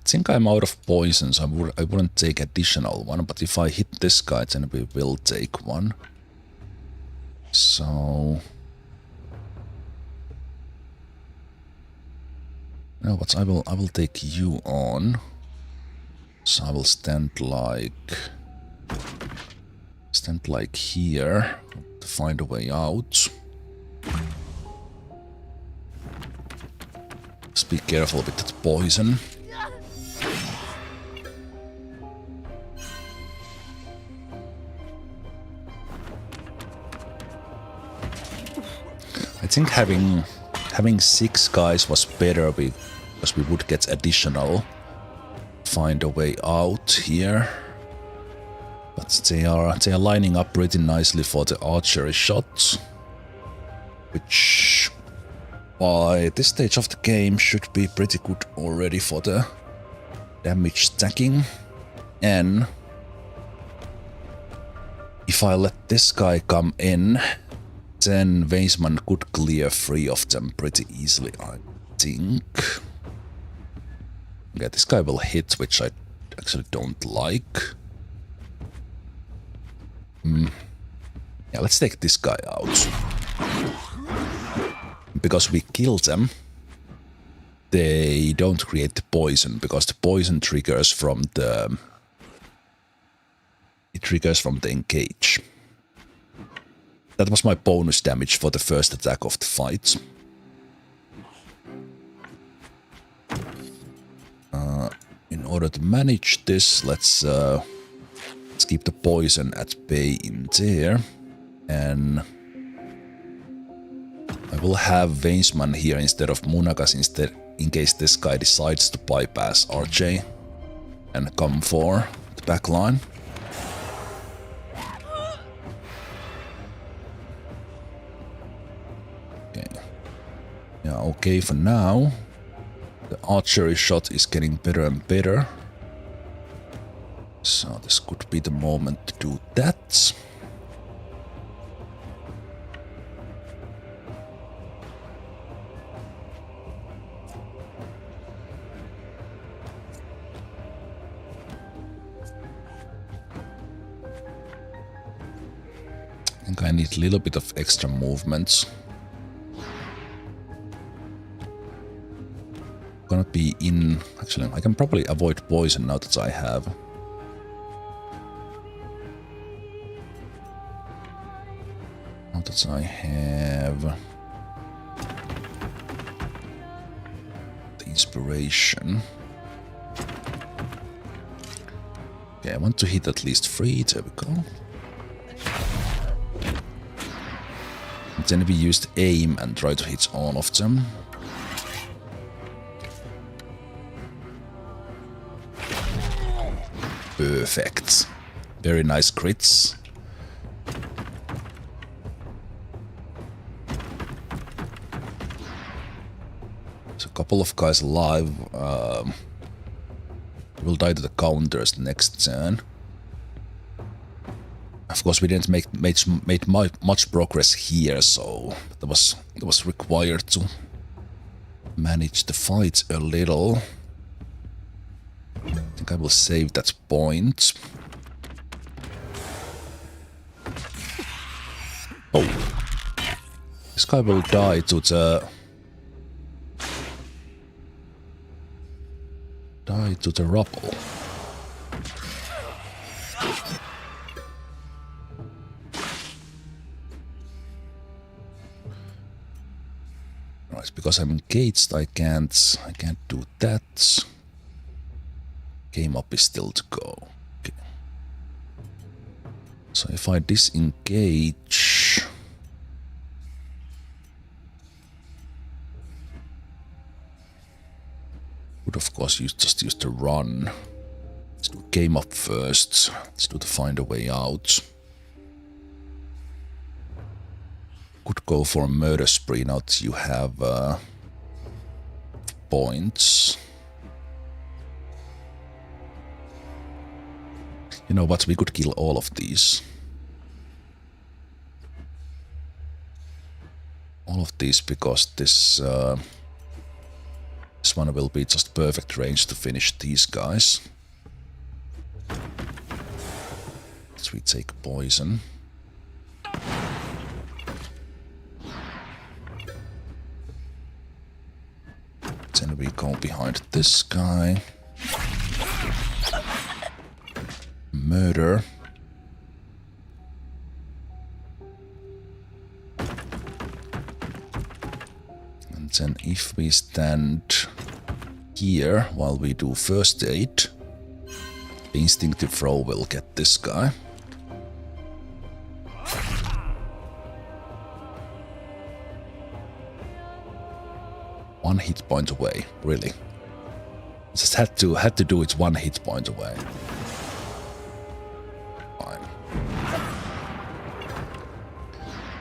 think I'm out of poison, so I wouldn't take additional one, but if I hit this guy, then we will take one. So... No, but I will take you on. So I will stand like here to find a way out. Just be careful with that poison. I think having 6 guys was better because we would get additional. Find a way out here. But they are lining up pretty nicely for the archery shots, which by this stage of the game should be pretty good already for the damage stacking. And if I let this guy come in, then Weisman could clear 3 of them pretty easily, I think. Yeah, this guy will hit, which I actually don't like. Yeah, let's take this guy out. Because we kill them, they don't create the poison, because the poison triggers from the... It triggers from the engage. That was my bonus damage for the first attack of the fight. In order to manage this, let's keep the poison at bay in there. And I will have Weisman here instead of Munagas in case this guy decides to bypass RJ and come for the backline. Okay. Yeah, okay for now. The archery shot is getting better and better. So this could be the moment to do that. I think I need a little bit of extra movements. Gonna be in... Actually, I can probably avoid poison now that I have. Now that I have... the inspiration. Okay, I want to hit at least 3, there we go. And then we used aim and try to hit all of them. Perfect. Very nice crits. There's a couple of guys alive. Will die to the counters next turn. Of course, we didn't make much progress here, so that was required to manage the fight a little. I think I will save that point. Oh. This guy will die to the... rubble. Right, because I'm engaged, I can't do that. Game up is still to go. Okay. So if I disengage, would of course just use the run. Let's do game up first. Let's do the find a way out. Could go for a murder spree now that you have points. You know what, we could kill all of these. All of these because this This one will be just perfect range to finish these guys. So we take poison. Then we go behind this guy. Murder. And then if we stand here while we do first aid, the instinctive throw will get this guy. One hit point away, really. Just had to do it one hit point away. Fine.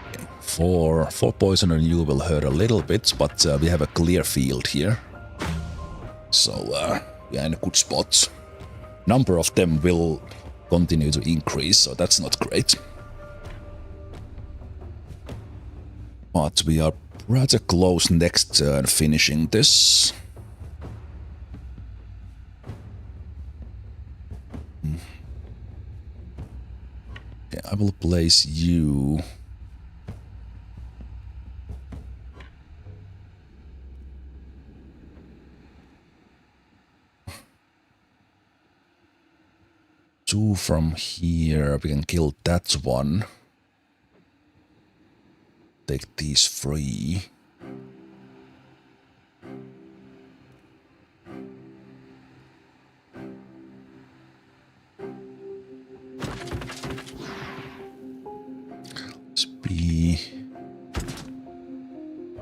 Okay. For poison on you will hurt a little bit, but we have a clear field here. So we are in a good spot. Number of them will continue to increase, so that's not great. But we are rather close next turn finishing this. Okay, I will place you. Two from here, we can kill that one. Take these 3.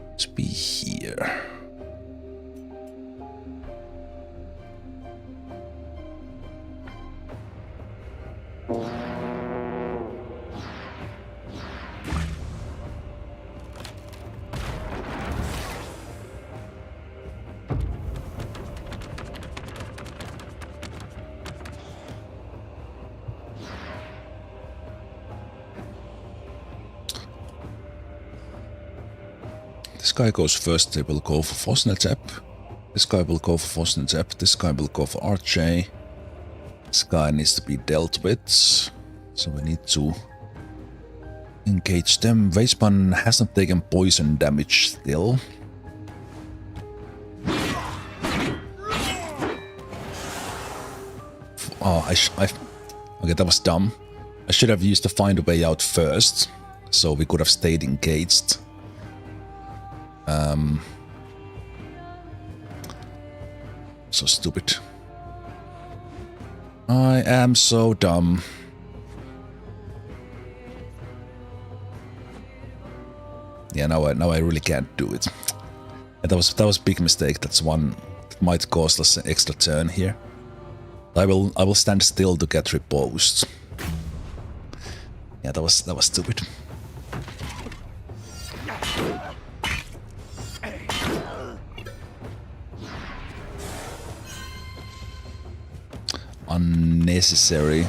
Let's be here. This guy goes first, they will go for Fosnetep. This guy will go for Fosnetep. This guy will go for Archie. This guy needs to be dealt with. So we need to engage them. Weisman hasn't taken poison damage still. Oh, okay, that was dumb. I should have used the find a way out first, so we could have stayed engaged. So stupid. I am so dumb. Yeah, now I really can't do it. Yeah, that was a big mistake. That's one that might cost us an extra turn here. I will stand still to get reposed. Yeah, that was stupid. Unnecessary.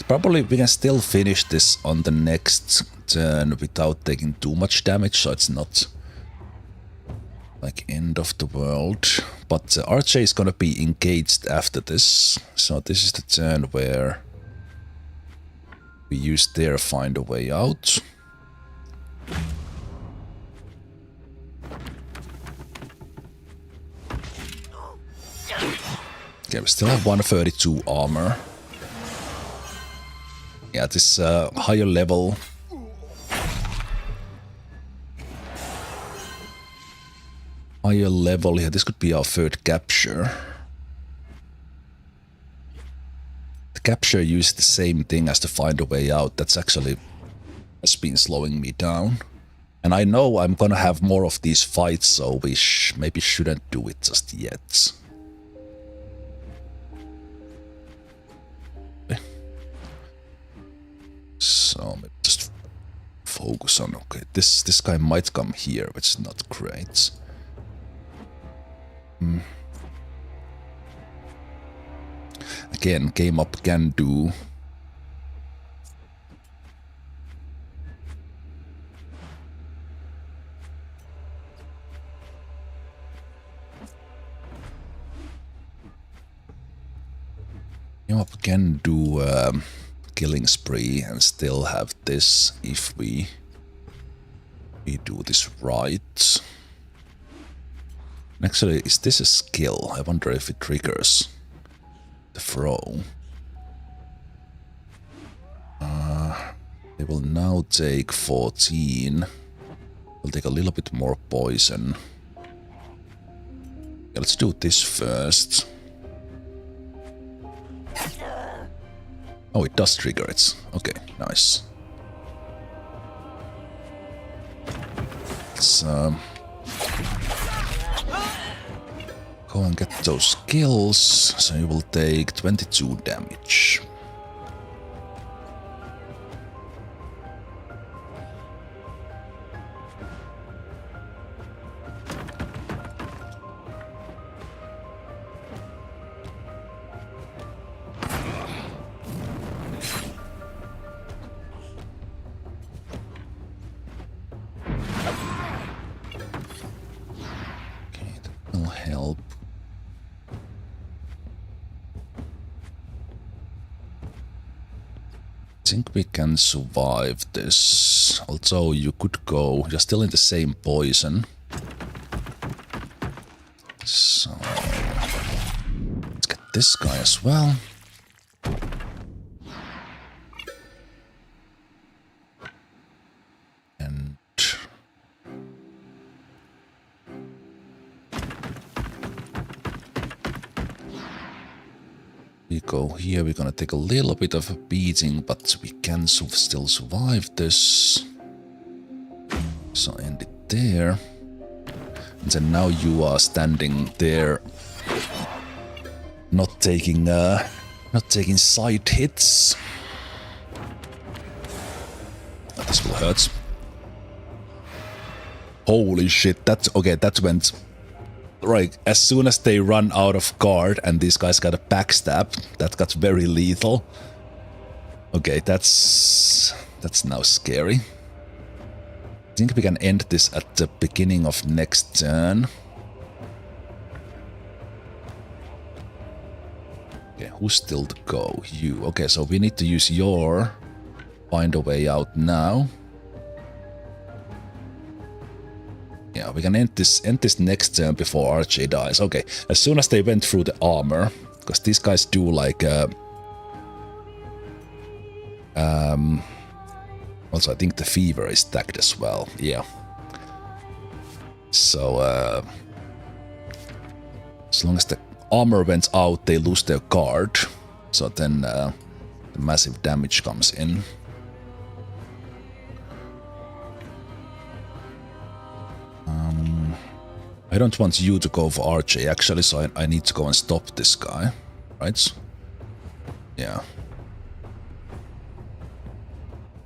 Probably we can still finish this on the next turn without taking too much damage, so it's not like end of the world. But Archie is gonna be engaged after this, so this is the turn where we use their find a way out. Okay, we still have 132 armor. Yeah, this higher level. Higher level, yeah, this could be our third capture. The capture uses the same thing as the find a way out. That's actually has been slowing me down. And I know I'm gonna have more of these fights, so we maybe shouldn't do it just yet. So maybe just focus on, okay, this guy might come here, which is not great. Again, game up can do. You know, we can do killing spree and still have this if we do this right. Actually, is this a skill? I wonder if it triggers the throw. They will now take 14. We'll take a little bit more poison. Yeah, let's do this first. Oh, it does trigger it. Okay, nice. Let's go and get those skills. So you will take 22 damage. Help. I think we can survive this. Although you could go, you're still in the same poison. So let's get this guy as well. And we go here, we're gonna take a little bit of a beating, but we can still survive this. So end it there. And then now you are standing there, not taking side hits. This will hurt. Holy shit, that went. Right, as soon as they run out of guard and these guys got a backstab, that got very lethal. Okay, that's now scary. I think we can end this at the beginning of next turn. Okay, who's still to go? You. Okay, so we need to use your find a way out now. Yeah, we can end this next turn before RJ dies. Okay, as soon as they went through the armor, because these guys do like also I think the fever is tagged as well. Yeah. So as long as the armor went out, they lose their guard. So then the massive damage comes in. I don't want you to go for RJ actually, so I need to go and stop this guy, right? Yeah.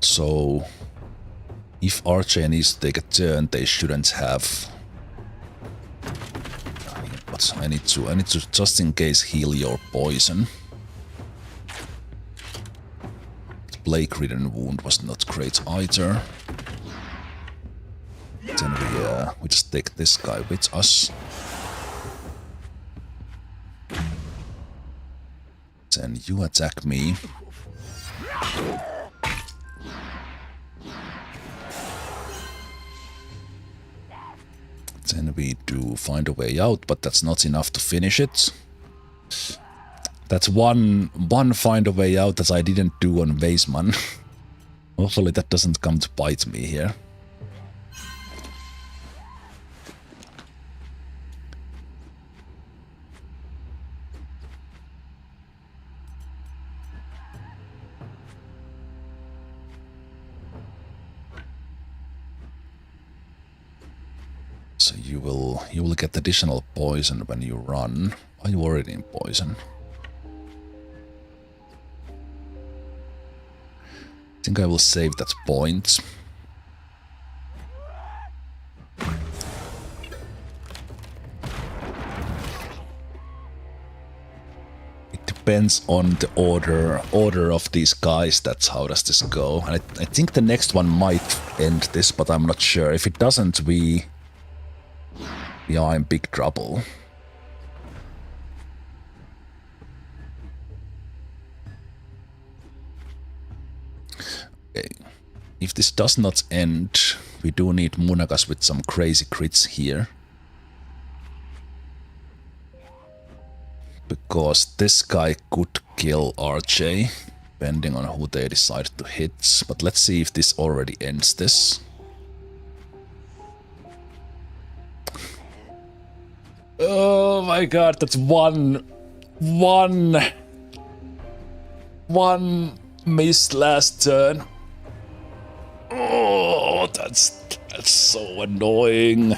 So if RJ needs to take a turn, they shouldn't have. But I need to just in case heal your poison. Plague-ridden wound was not great either. Then we just take this guy with us. Then you attack me. Then we do find a way out, but that's not enough to finish it. That's one find a way out that I didn't do on Weisman. Hopefully that doesn't come to bite me here. So you will get additional poison when you run. Are you already in poison? I think I will save that point. It depends on the order of these guys. That's how does this go. And I think the next one might end this, but I'm not sure. If it doesn't, we are in big trouble. Okay. If this does not end, we do need Munagas with some crazy crits here. Because this guy could kill RJ, depending on who they decide to hit. But let's see if this already ends this. Oh my god, that's one missed last turn. Oh, that's so annoying.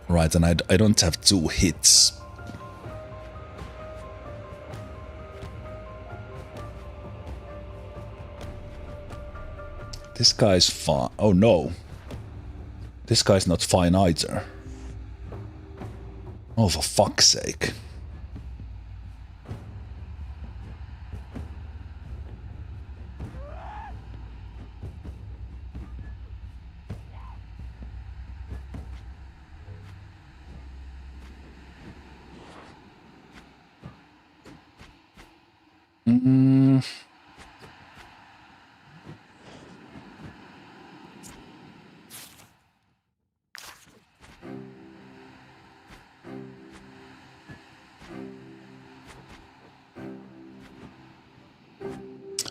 Right, and I don't have 2 hits. This guy's fine. Oh no. This guy's not fine either. Oh, for fuck's sake.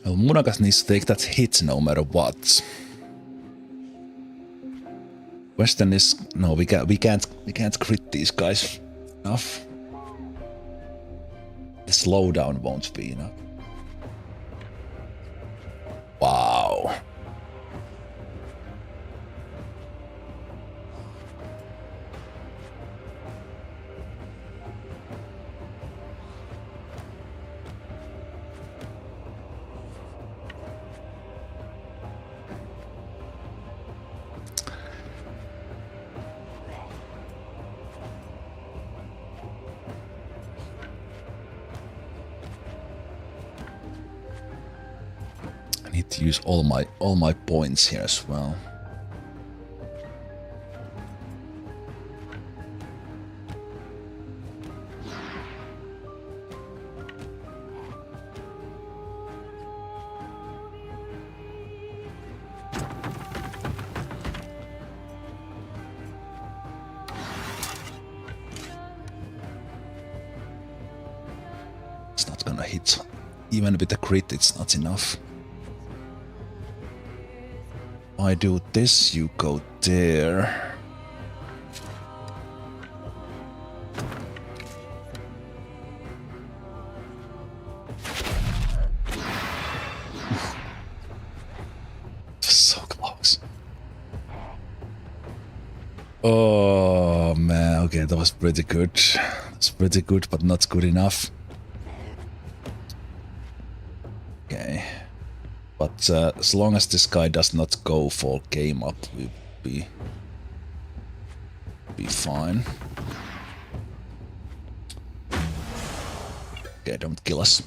Well, Munagas needs to take that hit no matter what. Question is, no, we can't crit these guys enough. The slowdown won't be enough. Wow. I need to use all my points here as well. It's not gonna hit. Even with a crit, it's not enough. I do this, you go there. So close. Oh man, okay, that was pretty good. That's pretty good, but not good enough. Okay. But as long as this guy does not go for game up, we'll be fine. Okay, don't kill us.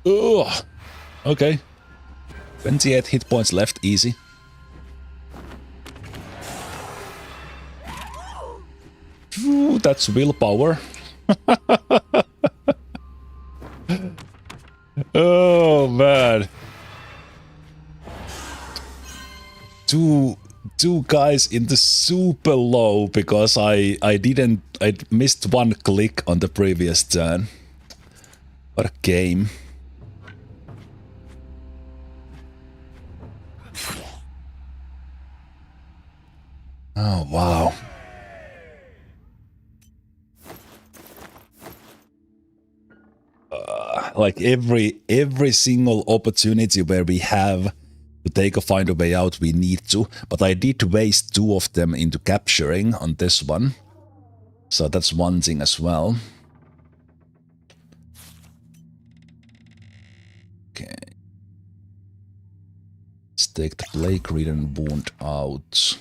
Ugh. Okay. 28 hit points left, easy. Ooh, that's willpower. Oh man. Two guys in the super low because I missed one click on the previous turn. What a game. Oh wow. Like every single opportunity where we have to take a find a way out, we need to. But I did waste 2 of them into capturing on this one. So that's one thing as well. Okay. Let's take the plague-ridden wound out.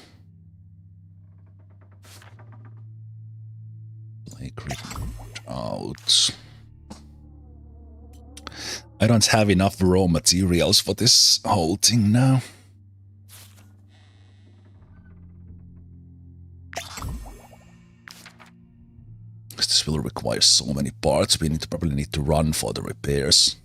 Plague-ridden wound out. I don't have enough raw materials for this whole thing now. This will require so many parts, we probably need to run for the repairs.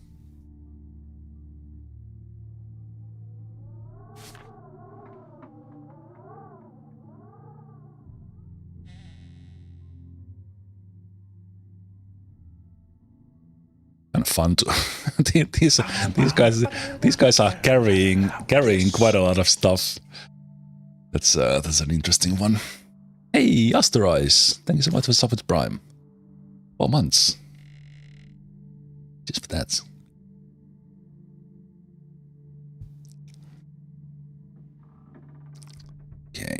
Kind of fun to these guys are carrying quite a lot of stuff. That's an interesting one. Hey, Asteroids! Thank you so much for sub with Prime. 4 months. Just for that. Okay.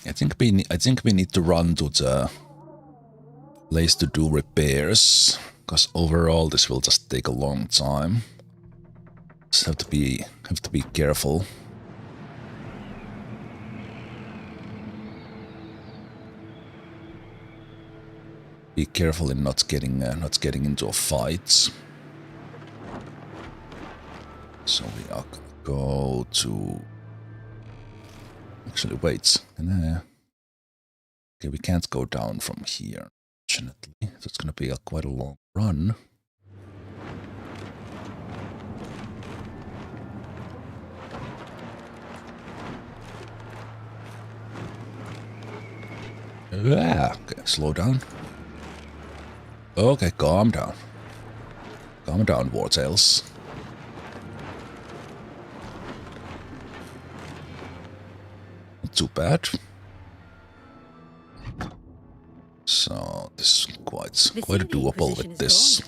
I think we need to run to the place to do repairs, because overall this will just take a long time. Just have to be careful. Be careful in not getting into a fight. So we are gonna go to. Actually, wait. Okay, we can't go down from here, unfortunately. So it's gonna be quite a long run. Okay, slow down. Okay, calm down. Calm down, Wartales. Not too bad. So this is quite doable with this.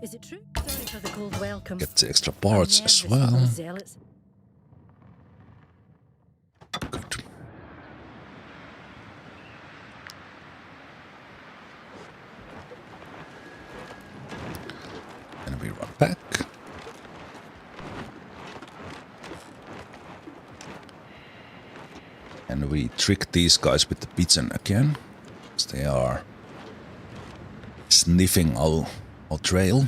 Is it true? Sorry for the cold welcome. Get the extra parts as well. Good. And we run back. And we trick these guys with the pigeon again. Because they are sniffing our trail.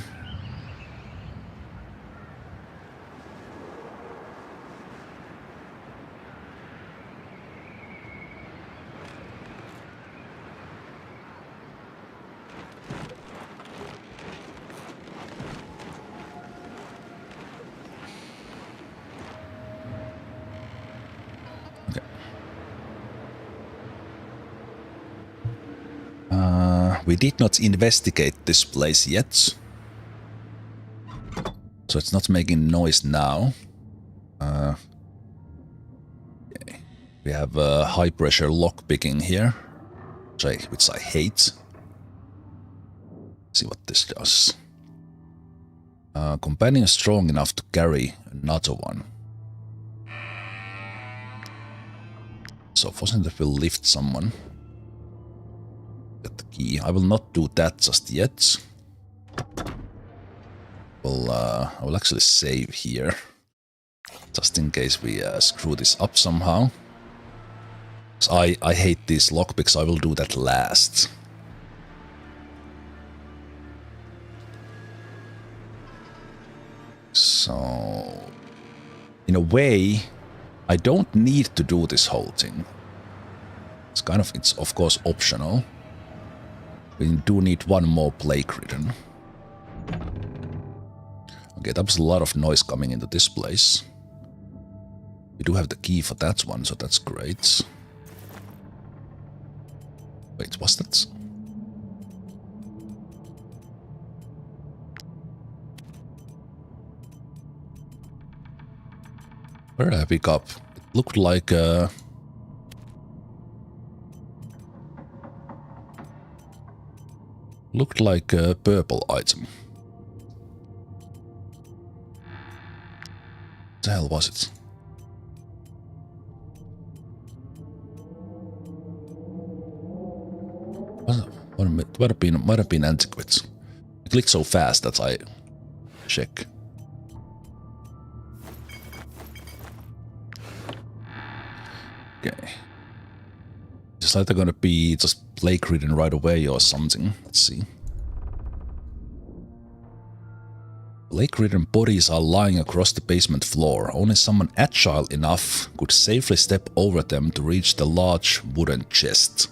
We did not investigate this place yet, so it's not making noise now. Okay. We have high pressure lockpicking here, which I hate. Let's see what this does. Companion is strong enough to carry another one. So fortunately will lift someone. Get the key. I will not do that just yet. Well, I will actually save here, just in case we screw this up somehow. So I hate these lockpicks. I will do that last. So, in a way, I don't need to do this whole thing. It's of course optional. We do need one more plague ridden. Okay, that was a lot of noise coming into this place. We do have the key for that one, so that's great. Wait, what's that? Where did I pick up? It looked like a purple item. What the hell was it? Might have been antiquate. I clicked so fast that I check. Okay. It's either gonna be just plague-ridden right away or something. Let's see. Plague-ridden bodies are lying across the basement floor. Only someone agile enough could safely step over them to reach the large wooden chest.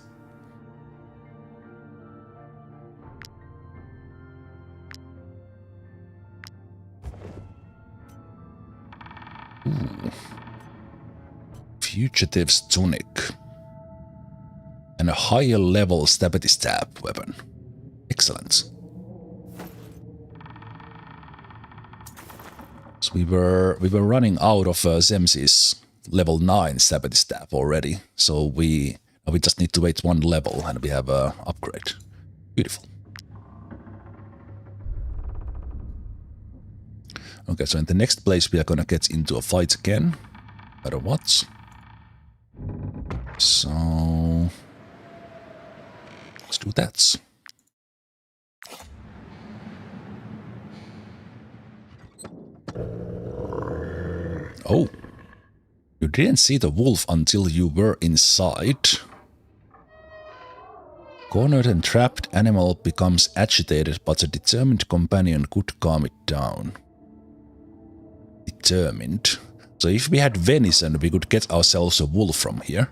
Ooh. Fugitive's tunic. And a higher level stabby stab weapon. Excellent. So we were running out of Zems's level 9 stabby stab already. So we just need to wait one level and we have a upgrade. Beautiful. Okay, so in the next place we are gonna get into a fight again. No matter what. So let's do that. Oh. You didn't see the wolf until you were inside. Cornered and trapped animal becomes agitated, but a determined companion could calm it down. Determined. So if we had venison, we could get ourselves a wolf from here.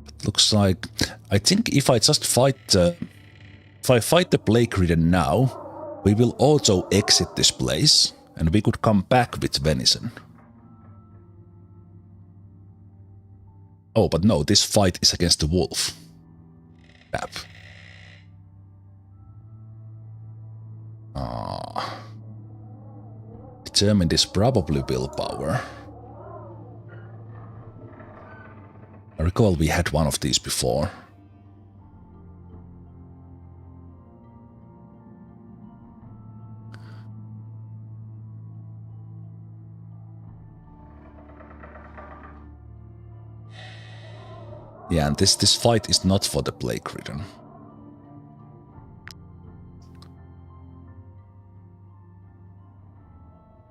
It looks like... I think if I just fight... if I fight the plague-ridden now, we will also exit this place, and we could come back with venison. Oh, but no, this fight is against the wolf. Crap. Ah... Determined is probably willpower. I recall we had one of these before. Yeah, and this fight is not for the plague-ridden.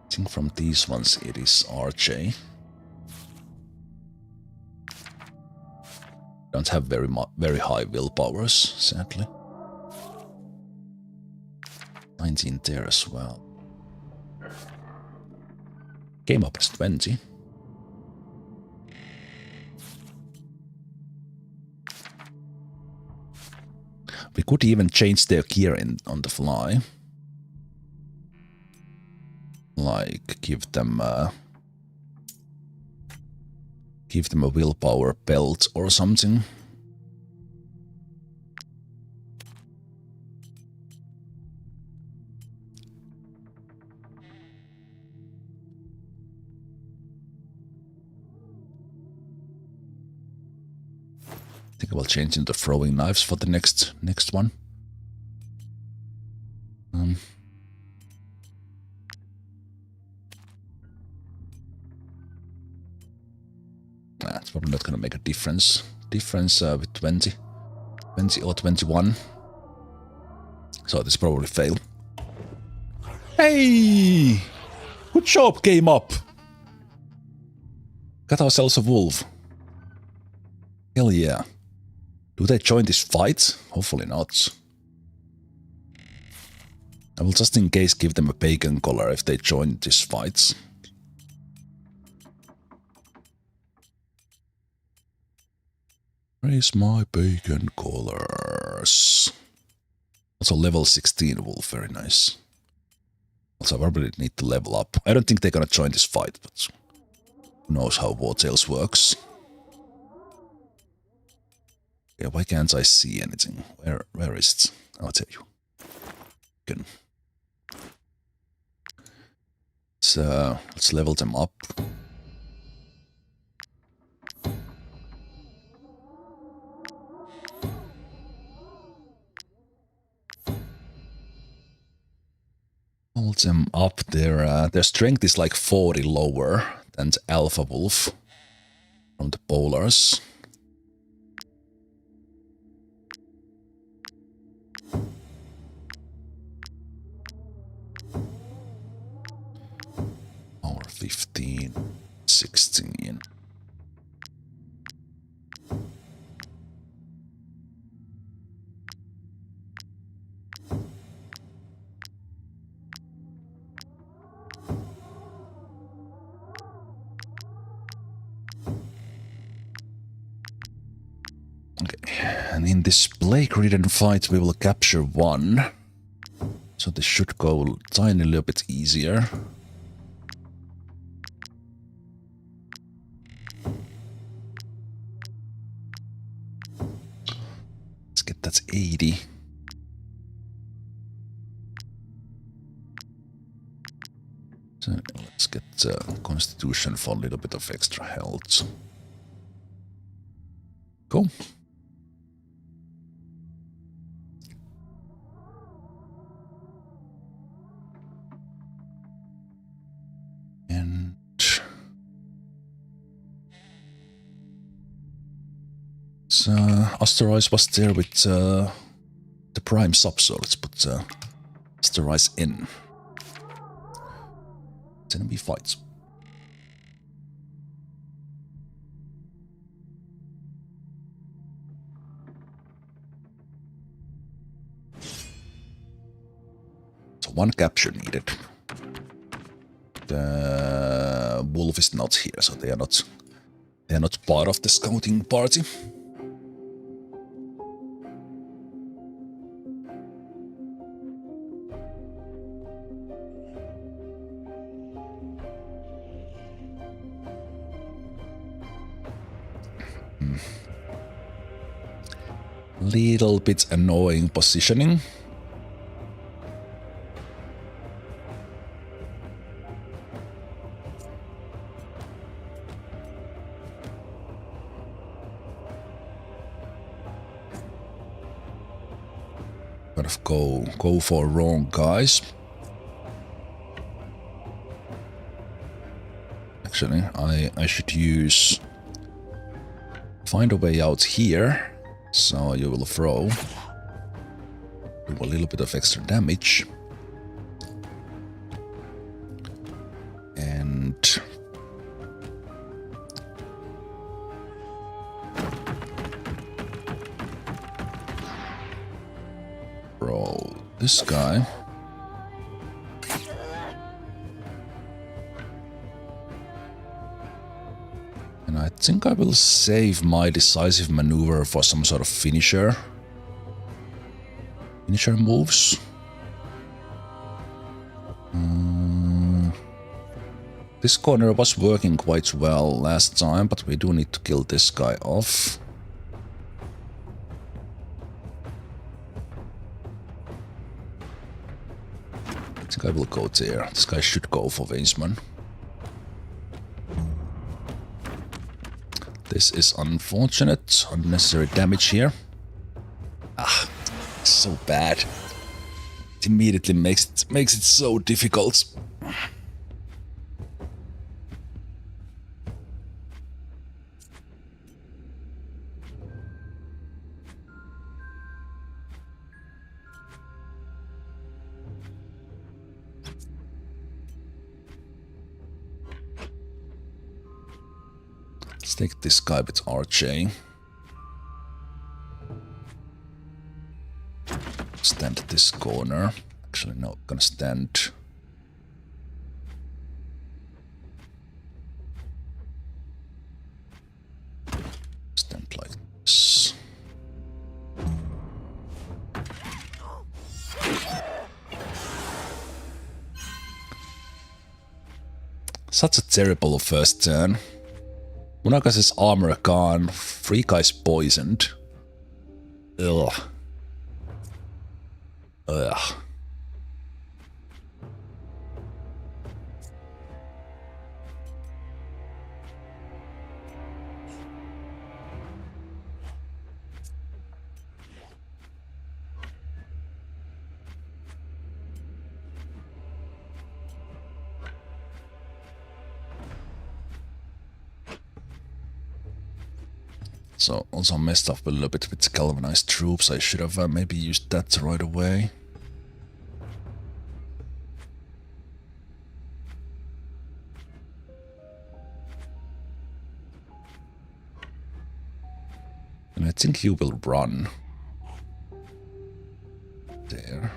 I think from these ones it is RJ. Don't have very high willpowers, sadly. 19 there as well. Came up as 20. We could even change their gear on the fly. Like, give them a willpower belt or something. I think I will change into throwing knives for the next one. It's probably not gonna make a difference. With 20 or 21. So this probably fail. Hey! Good job, Game Up! Got ourselves a wolf. Hell yeah. Do they join this fight? Hopefully not. I will just in case give them a bacon collar if they join this fight. Where is my bacon collars? Also level 16 wolf, very nice. Also I probably need to level up. I don't think they're gonna join this fight, but who knows how Wartales works. Yeah, why can't I see anything? Where is it? I'll tell you. Good. Let's level them up. Hold them up. Their strength is like 40 lower than the Alpha Wolf from the Polars. Power 15, 16. And in this plague-ridden fight, we will capture one. So this should go a tiny little bit easier. Let's get that 80. So let's get Constitution for a little bit of extra health. Cool. And Asteroids was there with the prime sub, so let's put Asteroids in. Enemy fights. So one capture needed. The wolf is not here, so they are not part of the scouting party. Little bit annoying positioning. Kind of go for wrong guys. Actually, I should find a way out here. So you will throw. Do a little bit of extra damage. And throw this guy. And I think I will save my decisive maneuver for some sort of finisher moves. This corner was working quite well last time, but we do need to kill this guy off. I think I will go there. This guy should go for Weisman. This is unfortunate. Unnecessary damage here. Ah, so bad. It immediately makes it so difficult. Let's take this guy with RJ. Stand at this corner. Actually, no, gonna stand. Stand like this. Such a terrible first turn. Munakas's armor gone, 3 guys poisoned. Ugh. Ugh. So also messed up a little bit with galvanized troops. I should have maybe used that right away. And I think you will run. There.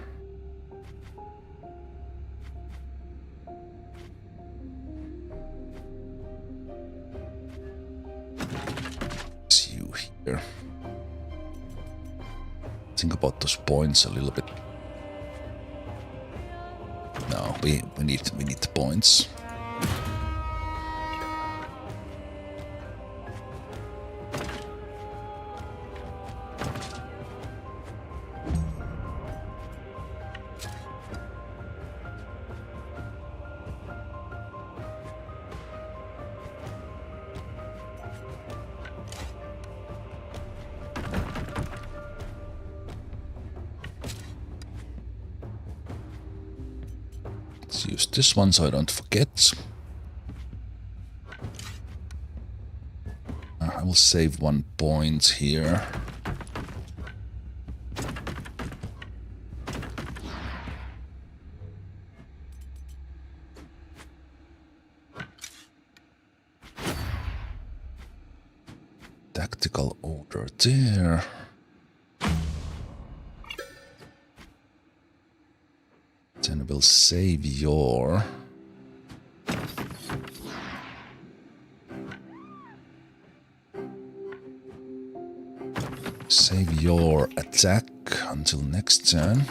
It's you here. Think about those points a little bit. No, we need the points. Let's use this one so I don't forget. I will save 1 point here. Tactical order there. Then we'll save your... Save your attack until next turn.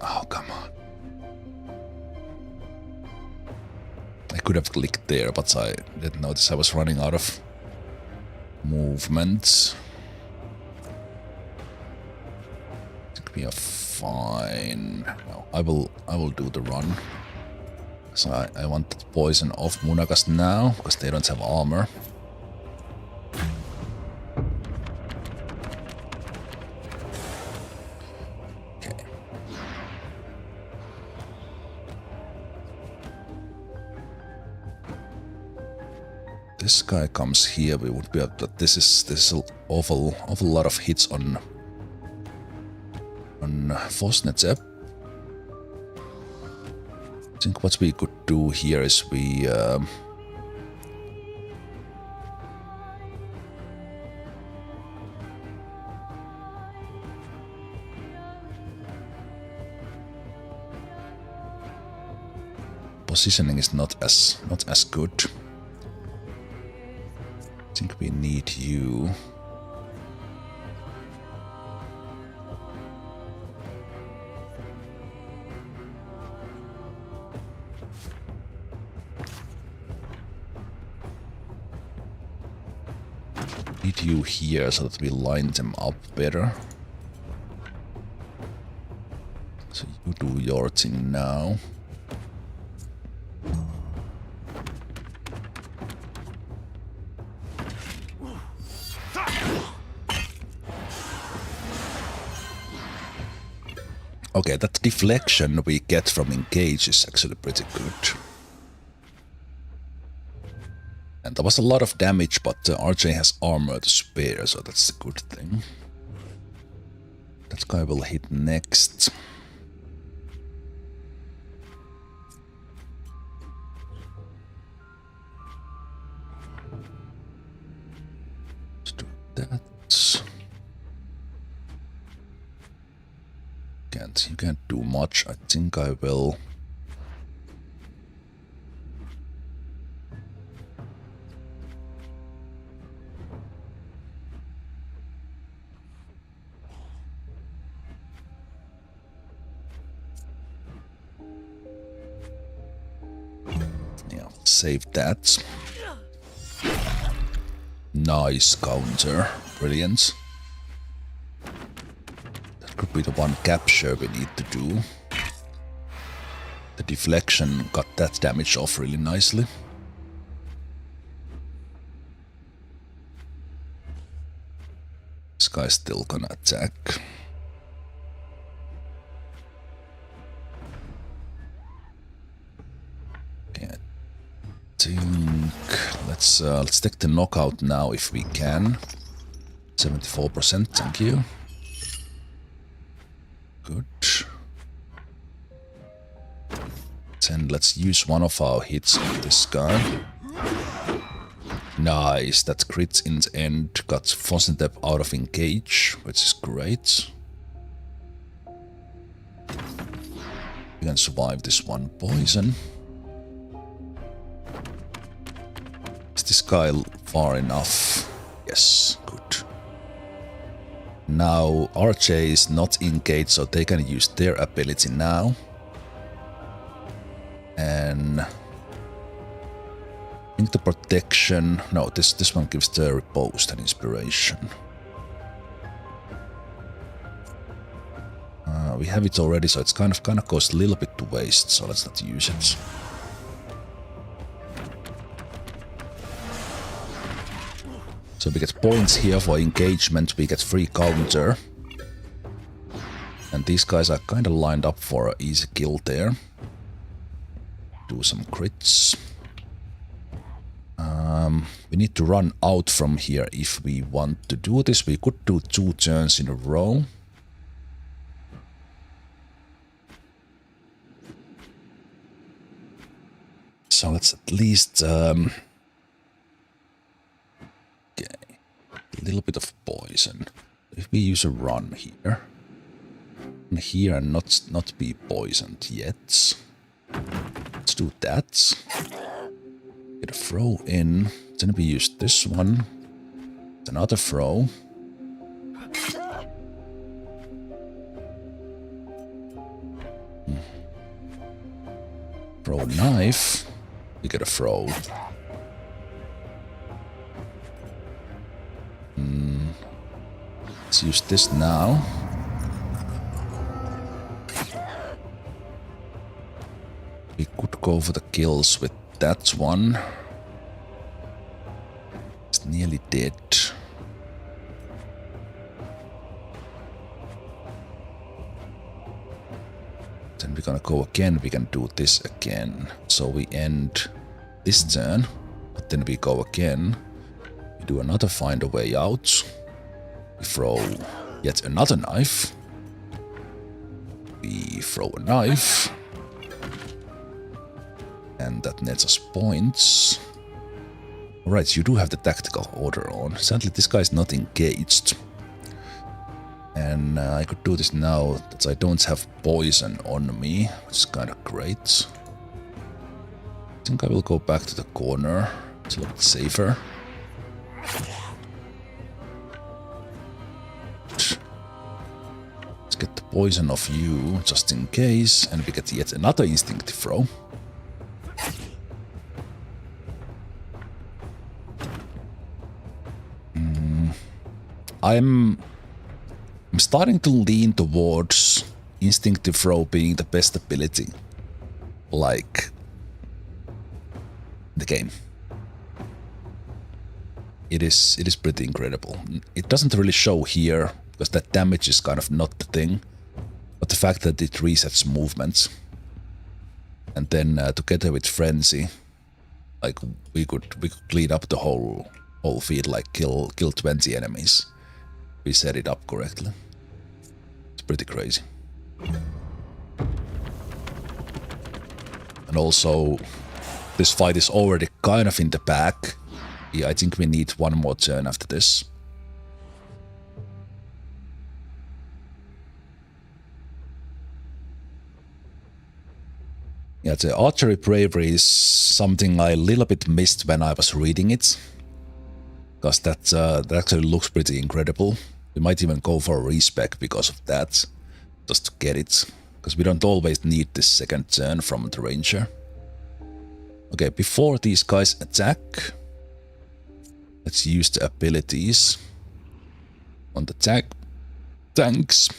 Oh, come on. I could have clicked there, but I didn't notice I was running out of movement. We are fine. No, I will do the run. So I want the poison off Munagas now, because they don't have armor. Okay. This guy comes here, we would be able to, this is an awful lot of hits on Fosnet's. I think what we could do here is we positioning is not as good. I think we need you. Need you here so that we line them up better. So you do your thing now. Okay, that deflection we get from engage is actually pretty good. And there was a lot of damage, but RJ has armor to spare, so that's a good thing. That guy will hit next. Let's do that. You can't do much. I think I will. Yeah, save that. Nice counter. Brilliant. Could be the one capture we need to do. The deflection got that damage off really nicely. This guy's still gonna attack. Okay, I think let's take the knockout now if we can. 74%, thank you. Good. Then let's use one of our hits on this guy. Nice, that crits in the end got Fosnetep out of engage, which is great. We can survive this one poison. Is this guy far enough. Yes, good. Now RJ is not engaged, so they can use their ability now. And I think the protection... No, this one gives the riposte and inspiration. We have it already, so it's kind of goes a little bit to waste, so let's not use it. So we get points here for engagement, we get free counter. And these guys are kind of lined up for an easy kill there. Do some crits. We need to run out from here if we want to do this. We could do 2 turns in a row. So let's at least... okay. A little bit of poison. If we use a run here. And here and not be poisoned yet. Let's do that. Get a throw in. Then we use this one. Another throw. Throw a knife. We get a throw. Let's use this now. We could go for the kills with that one. It's nearly dead. Then we're gonna go again. We can do this again. So we end this turn, but then we go again. We do another find a way out. We throw yet another knife. We throw a knife. And that nets us points. Alright, you do have the tactical order on. Sadly, this guy is not engaged. And I could do this now that I don't have poison on me, which is kind of great. I think I will go back to the corner. It's a little bit safer. Let's get the poison off you, just in case. And we get yet another instinctive throw. I'm starting to lean towards instinctive throw being the best ability, like the game. It is pretty incredible. It doesn't really show here because that damage is kind of not the thing, but the fact that it resets movements, and then together with frenzy, like we could clean up the whole field, like kill 20 enemies. We set it up correctly. It's pretty crazy. And also, this fight is already kind of in the back. Yeah, I think we need one more turn after this. Yeah, the archery bravery is something I a little bit missed when I was reading it. Because that actually looks pretty incredible. We might even go for a respec because of that. Just to get it. Because we don't always need this second turn from the ranger. Okay, before these guys attack, let's use the abilities on the tanks.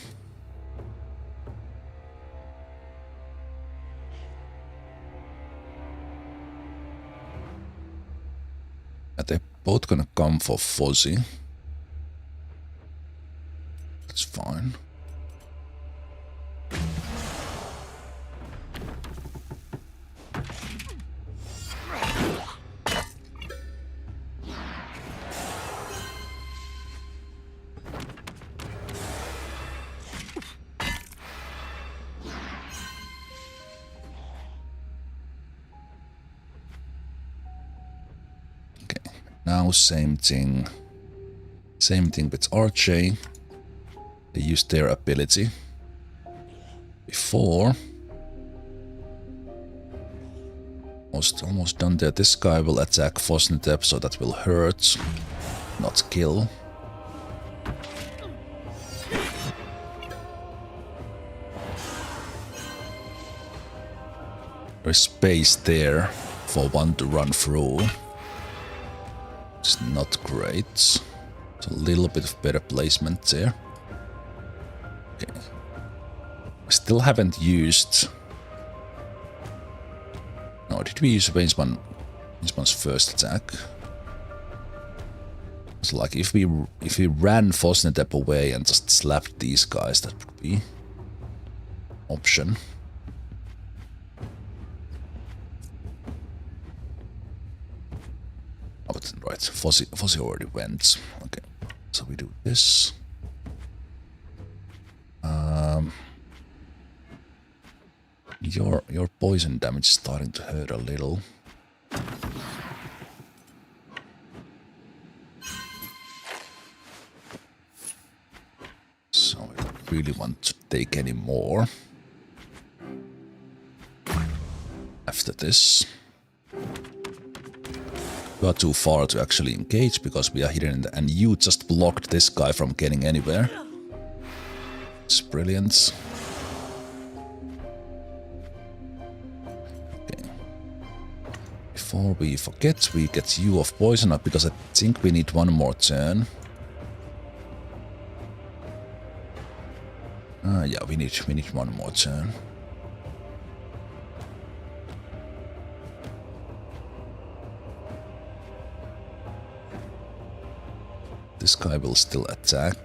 And they're both gonna come for Fuzzy. That's fine. Now same thing with RJ. They use their ability. Before Almost done there. This guy will attack Fosnitep, so that will hurt, not kill. There's space there for one to run through. It's not great. It's a little bit of better placement there. Okay. I still haven't used... No, did we use Winsman's first attack? It's like if we ran Fosnitep away and just slapped these guys, that would be option. Oh, but right, Fossi already went. Okay, so we do this. Your poison damage is starting to hurt a little. So I don't really want to take any more after this. We are too far to actually engage because we are hidden, and you just blocked this guy from getting anywhere. It's brilliant. Okay. Before we forget, we get you off poison up because I think we need one more turn. Yeah, we need one more turn. This guy will still attack.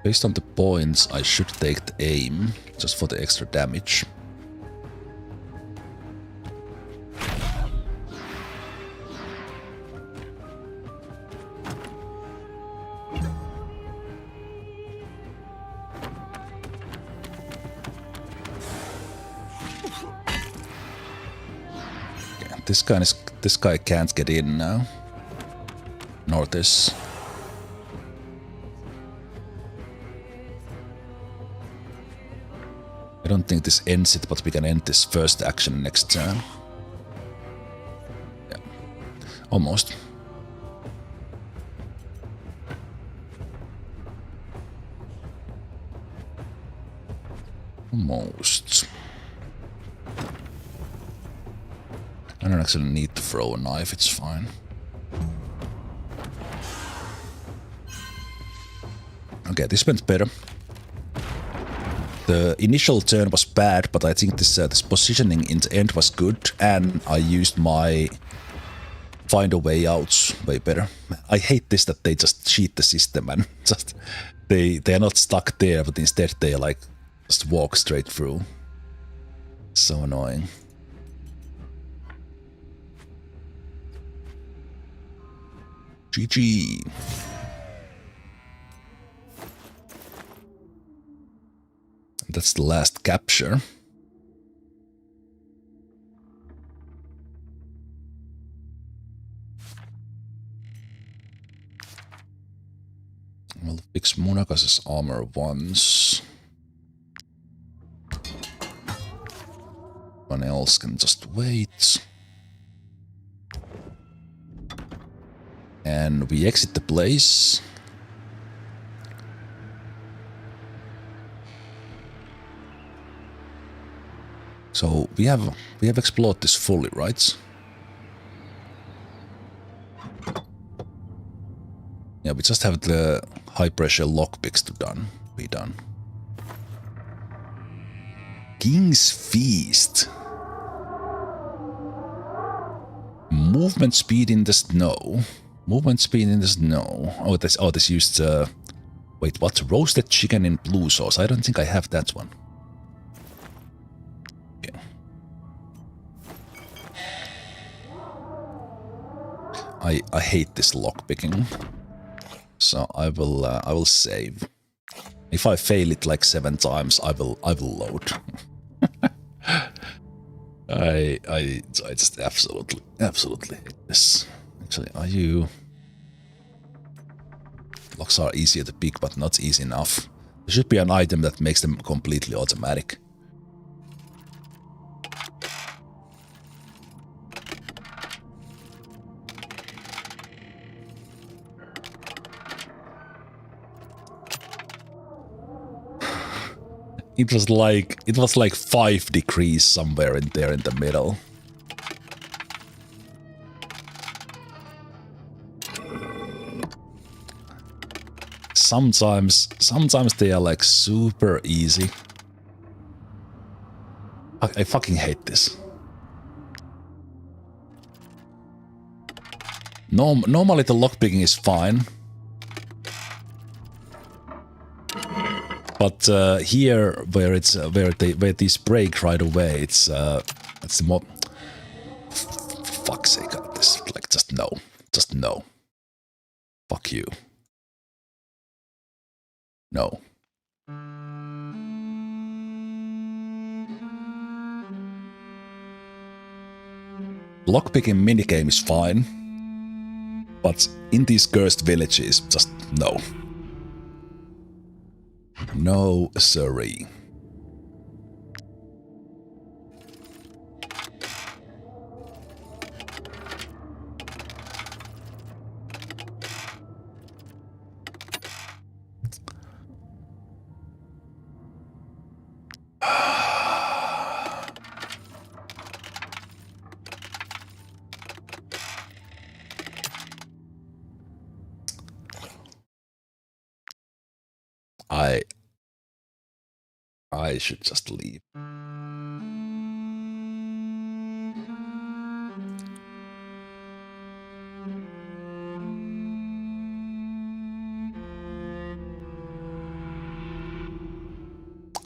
Based on the points, I should take the aim, just for the extra damage. This guy can't get in now. Nor this. I don't think this ends it, but we can end this first action next turn. Yeah. Almost. Almost. I don't actually need to throw a knife, it's fine. Okay, this went better. The initial turn was bad, but I think this positioning in the end was good, and I used my find a way out way better. I hate this that they just cheat the system and just they are not stuck there, but instead they like just walk straight through. So annoying. GG. That's the last capture. We'll fix Munakas's armor once. One else can just wait. And we exit the place. So we have explored this fully, right? Yeah, we just have the high pressure lockpicks to be done. King's Feast. Movement speed in the snow. Movement speed in the snow. Oh, this used wait, what? Roasted chicken in blue sauce. I don't think I have that one. Okay. I hate this lockpicking. So I will save. If I fail it like 7 times, I will load. I just absolutely hate this. Actually, are you... Locks are easier to pick, but not easy enough. There should be an item that makes them completely automatic. It was like 5 degrees somewhere in there in the middle. Sometimes they are like super easy. I fucking hate this. Normally the lockpicking is fine. But here, where these break right away, it's more. For fuck's sake, this like just no. Fuck you. No. Lockpicking minigame is fine, but in these cursed villages, just no. No, siree. I should just leave.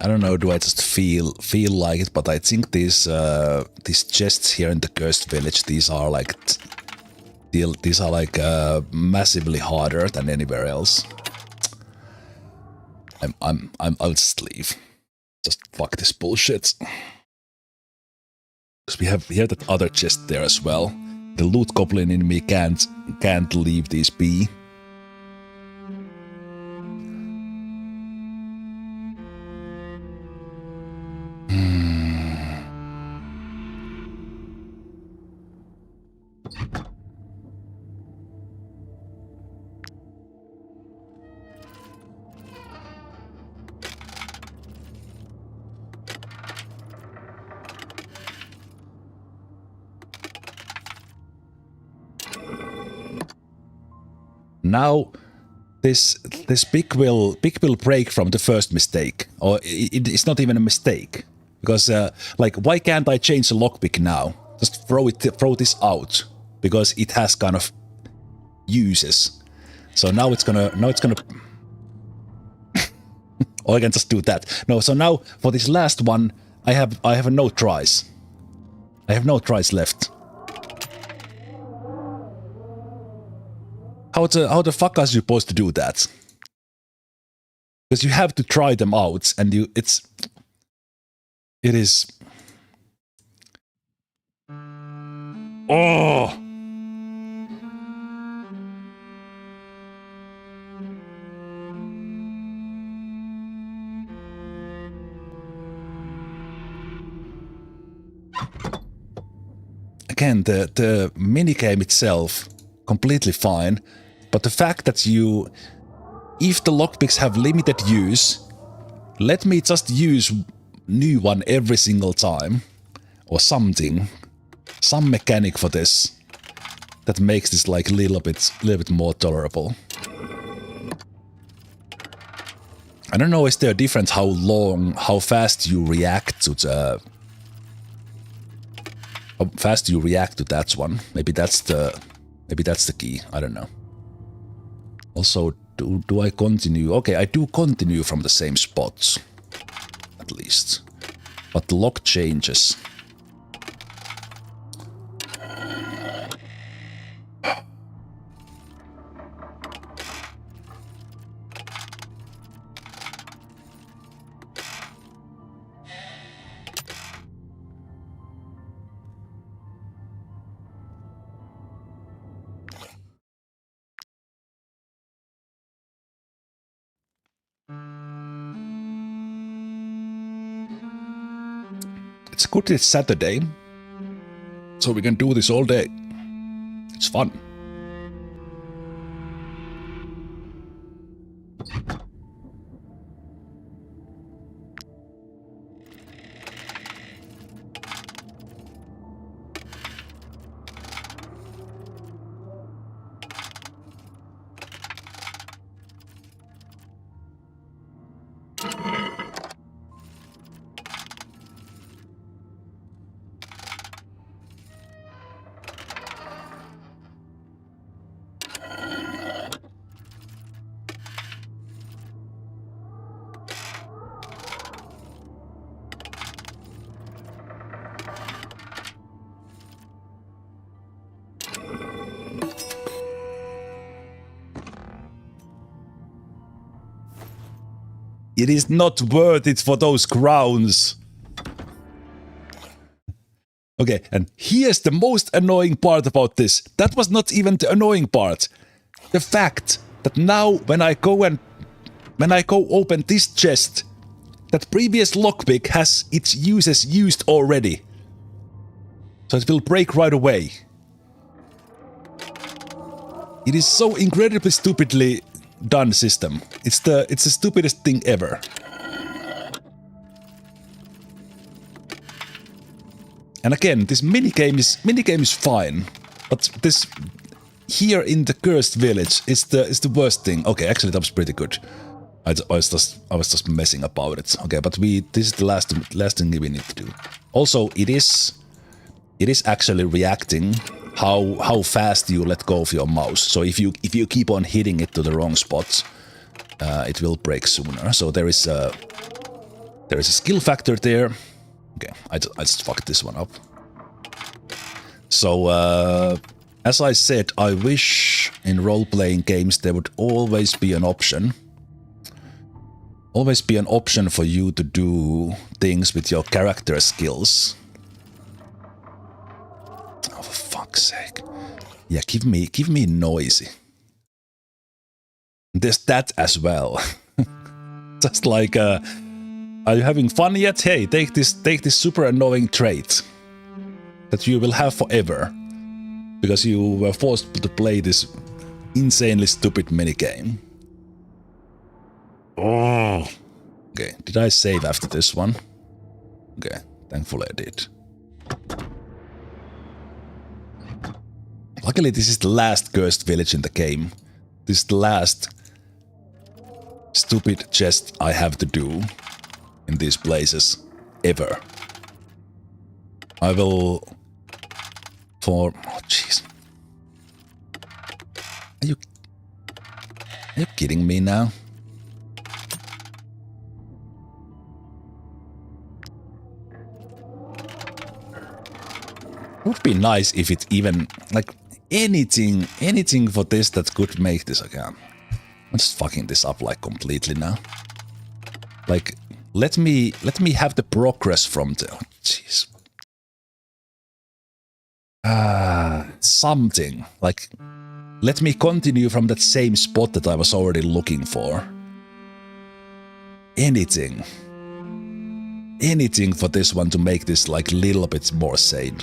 I don't know, do I just feel like it, but I think these chests here in the cursed village, these are like massively harder than anywhere else. I'll just leave. Just fuck this bullshit. Because we have that other chest there as well. The loot goblin in me can't leave these be. Now, this pick will break from the first mistake, or it's not even a mistake, because like why can't I change the lockpick now? Just throw this out, because it has kind of uses. So now it's gonna or I can just do that. No, so now for this last one, I have no tries. I have no tries left. How the fuck are you supposed to do that? Because you have to try them out, and it is. Oh. Again, the minigame itself, completely fine, but the fact that if the lockpicks have limited use, let me just use new one every single time, or something, some mechanic for this that makes this like a little bit more tolerable. I don't know, is there a difference how fast you react to that one? Maybe that's the key. I don't know. Also, do I continue? Okay, I do continue from the same spots, at least. But the lock changes. good it's Saturday, so we can do this all day. It's fun. It is not worth it for those crowns. Okay, and here's the most annoying part about this. That was not even the annoying part. The fact that now when I go open this chest, that previous lockpick has its uses used already. So it will break right away. It is so incredibly stupidly done system. It's the stupidest thing ever. And again, this minigame is fine, but this here in the cursed village is the worst thing. Okay, actually that was pretty good. I was just messing about it. Okay, but this is the last thing we need to do. Also, it is actually reacting how fast you let go of your mouse. So if you keep on hitting it to the wrong spots, it will break sooner. So there is a skill factor there. Okay, I just fucked this one up. So as I said, I wish in role-playing games there would always be an option. Always be an option for you to do things with your character skills. Oh, for fuck's sake. Yeah, give me noisy. There's that as well. Just like, are you having fun yet? Hey, take this super annoying trait that you will have forever because you were forced to play this insanely stupid minigame. Oh. Okay, did I save after this one? Okay, thankfully I did. Luckily, this is the last cursed village in the game. This is the last stupid chest I have to do in these places ever. I will oh jeez. Are you kidding me now? It would be nice if it even like anything for this that could make this again. I'm just fucking this up like completely now. Like let me have the progress from the jeez. Something like let me continue from that same spot that I was already looking for. Anything for this one to make this like a little bit more sane.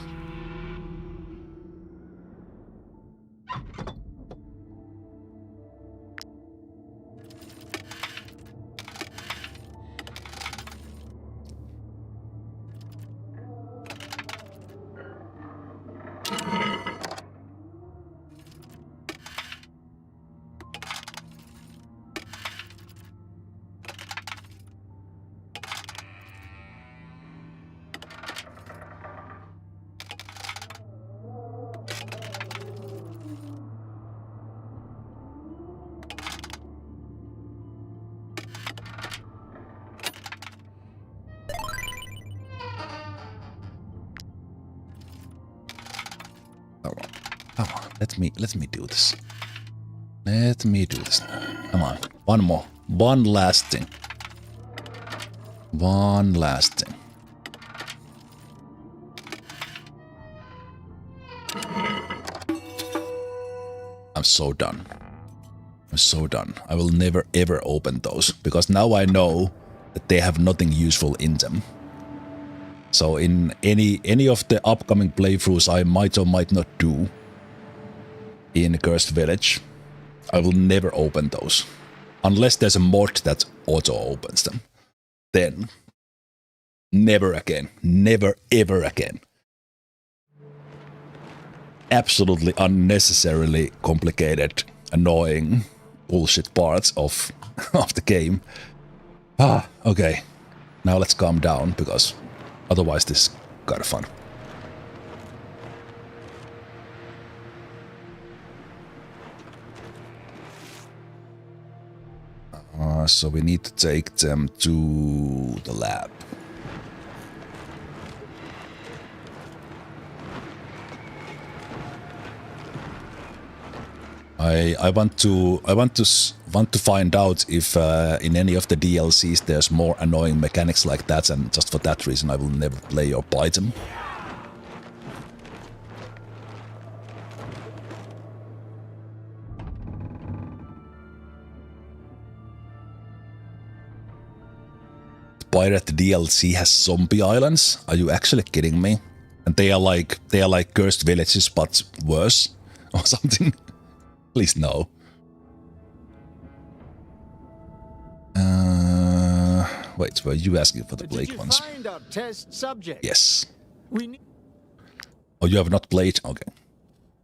Let me do this. Let me do this now. Come on. One more. One last thing. One last thing. I'm so done. I'm so done. I will never ever open those because now I know that they have nothing useful in them. So in any of the upcoming playthroughs I might or might not do in Cursed Village, I will never open those. Unless there's a mod that auto-opens them. Then, never again. Never ever again. Absolutely unnecessarily complicated, annoying bullshit parts of the game. Okay. Now let's calm down, because otherwise this is kind of fun. So we need to take them to the lab. I want to find out if in any of the DLCs there's more annoying mechanics like that, and just for that reason I will never play or buy them. Pirate DLC has zombie islands? Are you actually kidding me? And they are like cursed villages but worse or something? Please no. Wait, were you asking for the Blake ones? Find our test subject? Yes. We Oh, you have not played? Okay.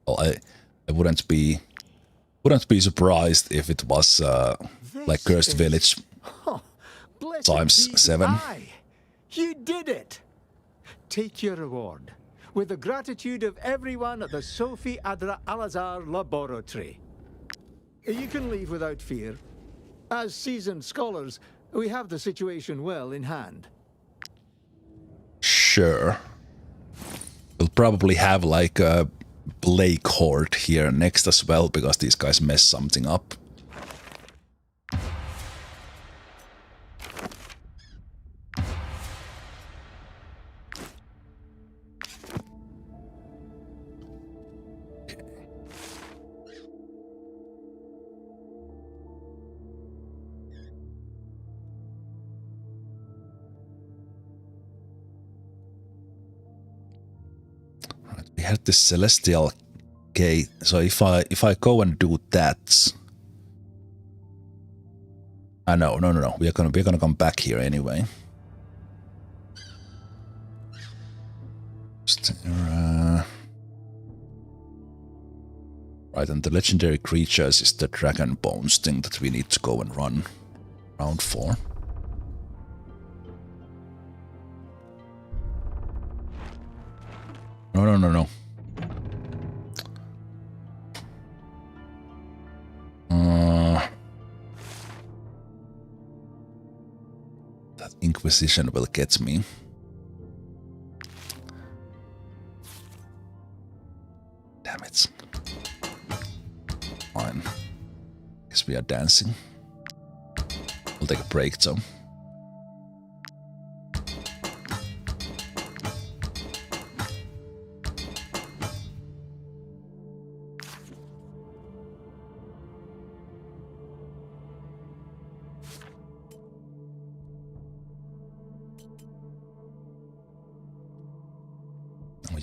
Well, I wouldn't be surprised if it was like Cursed Village times 7. You did it! Take your reward, with the gratitude of everyone at the Sophie Adra Alazar Laboratory. You can leave without fear. As seasoned scholars, we have the situation well in hand. Sure. We'll probably have like a Blake horde here next as well, because these guys mess something up. We had this celestial gate, so if I go and do that, no, we're gonna come back here anyway. Right, and the legendary creatures is the dragon bones thing that we need to go and run round for. No. That Inquisition will get me. Damn it. Fine. Guess we are dancing. We'll take a break though.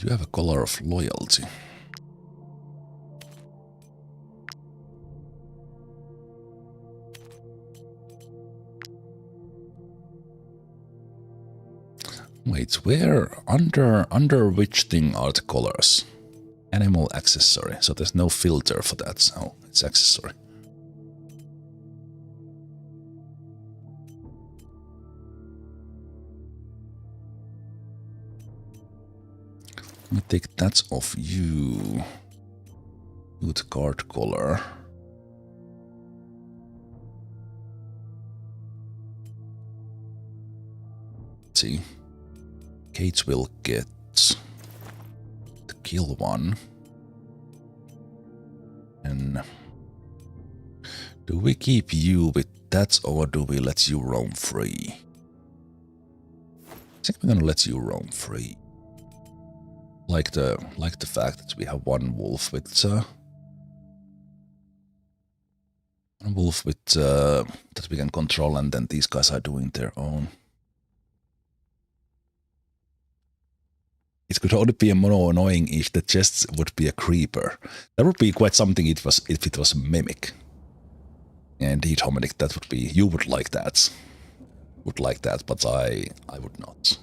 You have a color of loyalty. Wait, where under which thing are the colors? Animal accessory. So there's no filter for that. So it's accessory. Let me take that off you. Good card color. Let's see. Kate will get the kill one. And do we keep you with that, or do we let you roam free? I think we're gonna let you roam free. Like the fact that we have one wolf with that we can control, and then these guys are doing their own. It could only be more annoying if the chests would be a creeper. That would be quite something if it was a mimic. Yeah, indeed, Hominic, that would be... You would like that. Would like that, but I would not.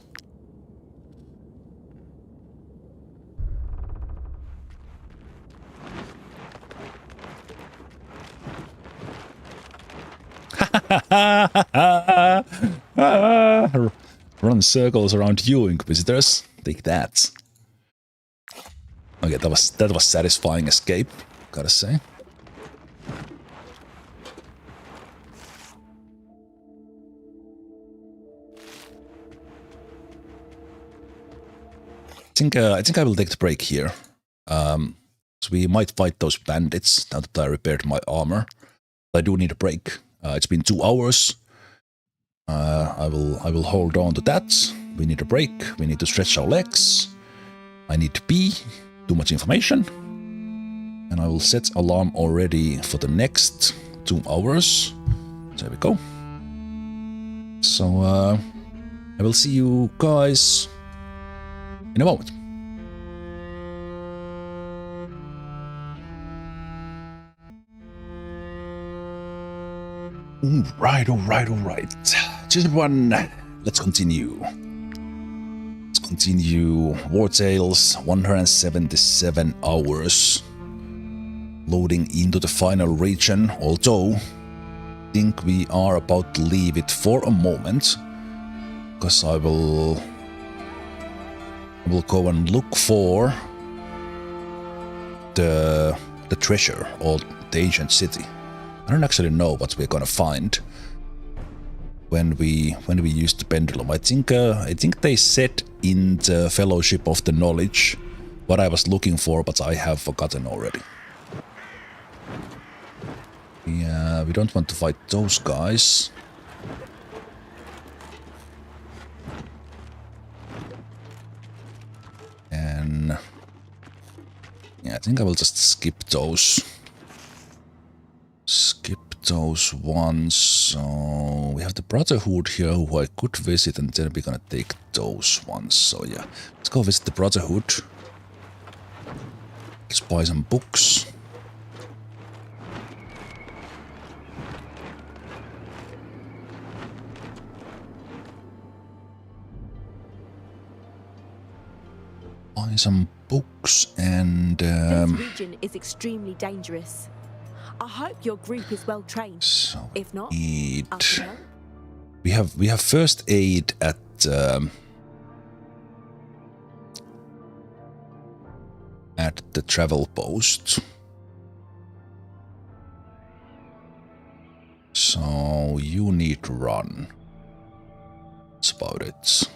Run circles around you, Inquisitors. Take that. Okay, that was satisfying escape, gotta say. I think I will take the break here. So we might fight those bandits now that I repaired my armor. I do need a break. It's been 2 hours. I will hold on to that. We need a break. We need to stretch our legs. I need to pee. Too much information. And I will set alarm already for the next 2 hours. There we go. So I will see you guys in a moment. Alright. Just one. Let's continue. Wartales, 177 hours. Loading into the final region, although I think we are about to leave it for a moment. Because I will go and look for the treasure or the ancient city. I don't actually know what we're gonna find when we use the pendulum. I think they said in the Fellowship of the Knowledge what I was looking for, but I have forgotten already. Yeah, we don't want to fight those guys. And yeah, I think I will just skip those. Those ones. So we have the Brotherhood here who I could visit, and then we're gonna take those ones. So yeah, let's go visit the Brotherhood. Let's buy some books. Buy some books and this region is extremely dangerous. I hope your group is well trained. So if not, we have first aid at the travel post. So you need to run. That's about it.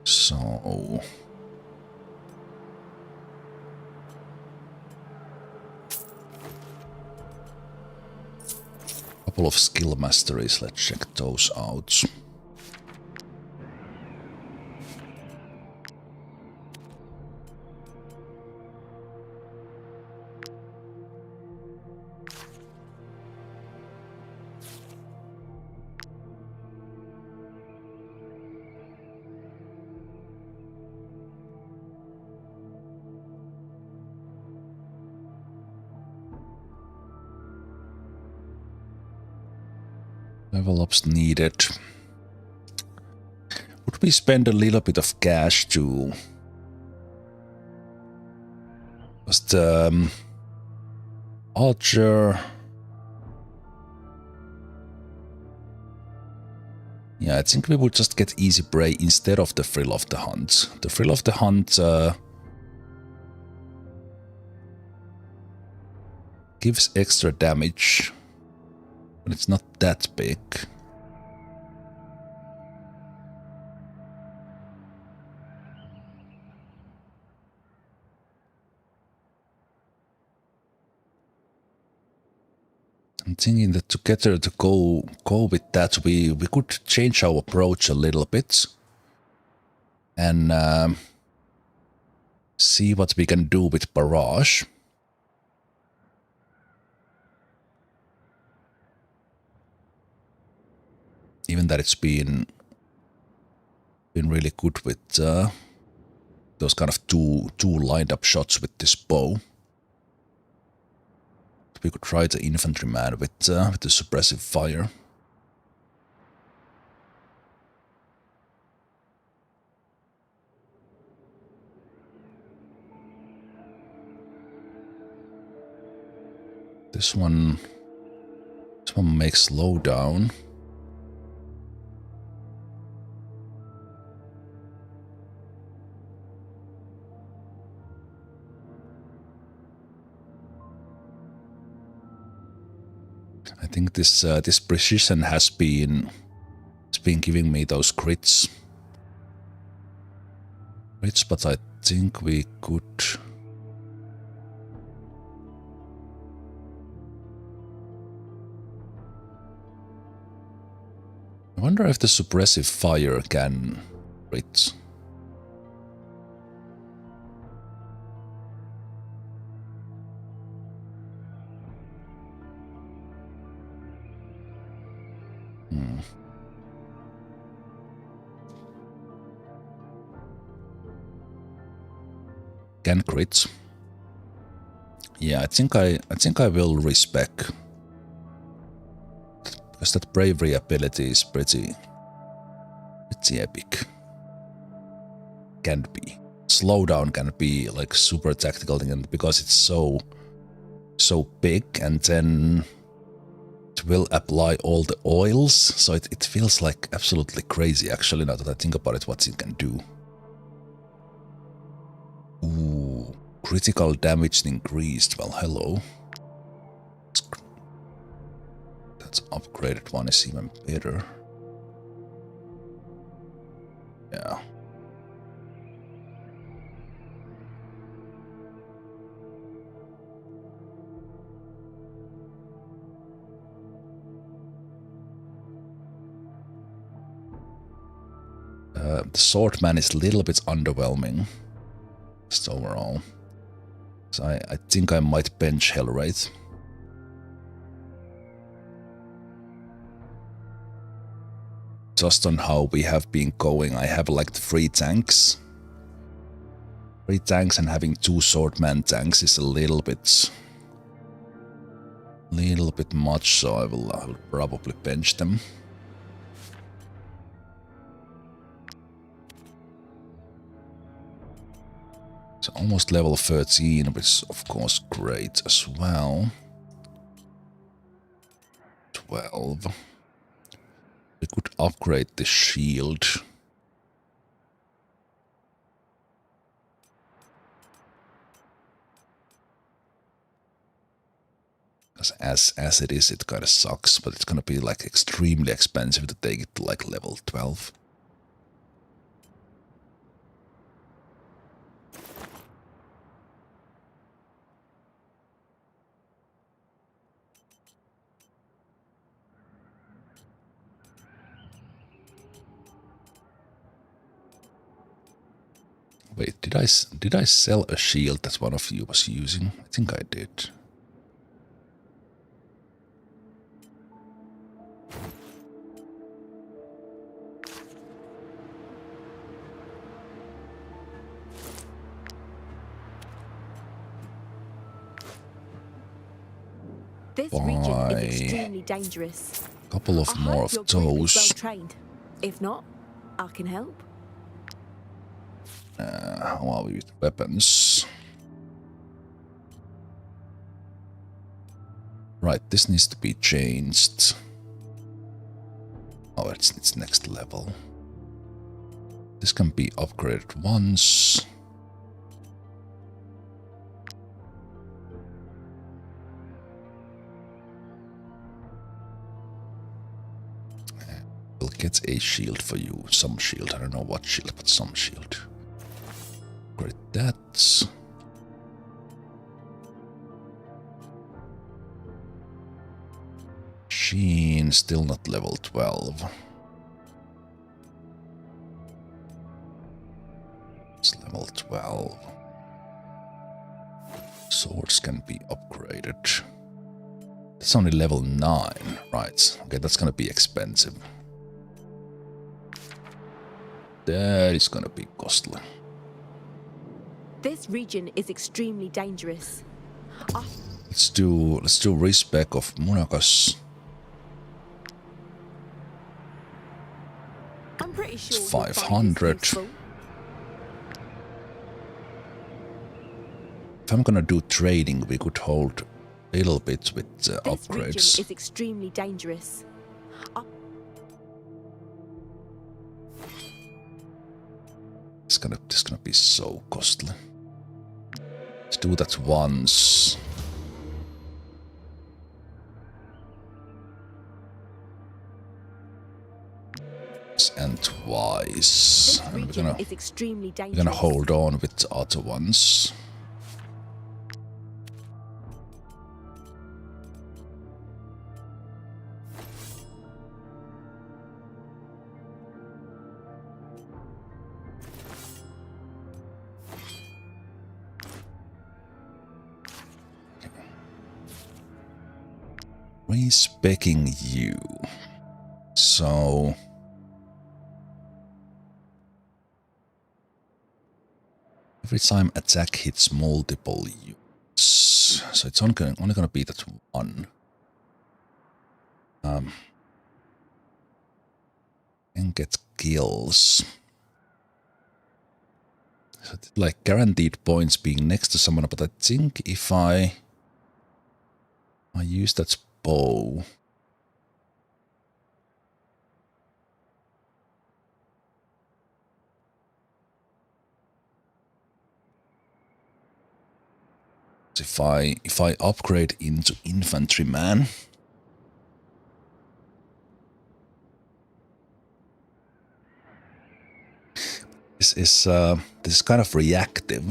So couple of skill masteries, let's check those out. Level ups needed. Would we spend a little bit of cash to just archer? Yeah, I think we would just get easy prey instead of the Thrill of the Hunt. The Thrill of the Hunt gives extra damage, but it's not that big. I'm thinking that together to go with that, we could change our approach a little bit and see what we can do with Barrage. Even that it's been really good with those kind of two lined up shots with this bow. We could try the infantryman with the suppressive fire. This one makes slow down. I think this precision has been giving me those crits. But I think we could. I wonder if the suppressive fire can crit. Can crit. Yeah, I think I will respec. Because that bravery ability is pretty epic. Can be. Slowdown can be like super tactical thing, and because it's so big, and then it will apply all the oils, so it feels like absolutely crazy actually now that I think about it, what it can do. Ooh, critical damage increased. Well, hello. That's upgraded one is even better. Yeah. The swordman is a little bit underwhelming. Just overall. So I think I might bench Hellwraith. Just on how we have been going, I have like 3 tanks. 3 tanks and having 2 swordman tanks is a little bit much, so I will probably bench them. It's almost level 13, which is of course great as well. 12. We could upgrade the shield. As it is, it kind of sucks, but it's gonna be like extremely expensive to take it to like level 12. Wait, did I sell a shield that one of you was using? I think I did. This region is extremely dangerous. Couple of more of your group is those. well trained. If not, I can help. How are we with weapons? Right, this needs to be changed. Oh, it's next level. This can be upgraded once. We'll get a shield for you. Some shield. I don't know what shield, but some shield. Upgrade that. Sheen, still not level 12. It's level 12. Swords can be upgraded. It's only level 9, right? Okay, that's gonna be expensive. That is gonna be costly. This region is extremely dangerous. Let's do respec of Munakas. I'm pretty sure It's you'll find this 500. useful. If I'm gonna do trading, we could hold a little bit with This upgrades. region is extremely dangerous. This gonna be so costly. Let's do that once. And twice. This And we're region gonna, is extremely we're dangerous. gonna hold on with the other ones. Respecking you. So every time attack hits multiple units, so it's only gonna be that one. And get kills. So like guaranteed points being next to someone, but I think if I use that bow. If I upgrade into infantryman, this is kind of reactive.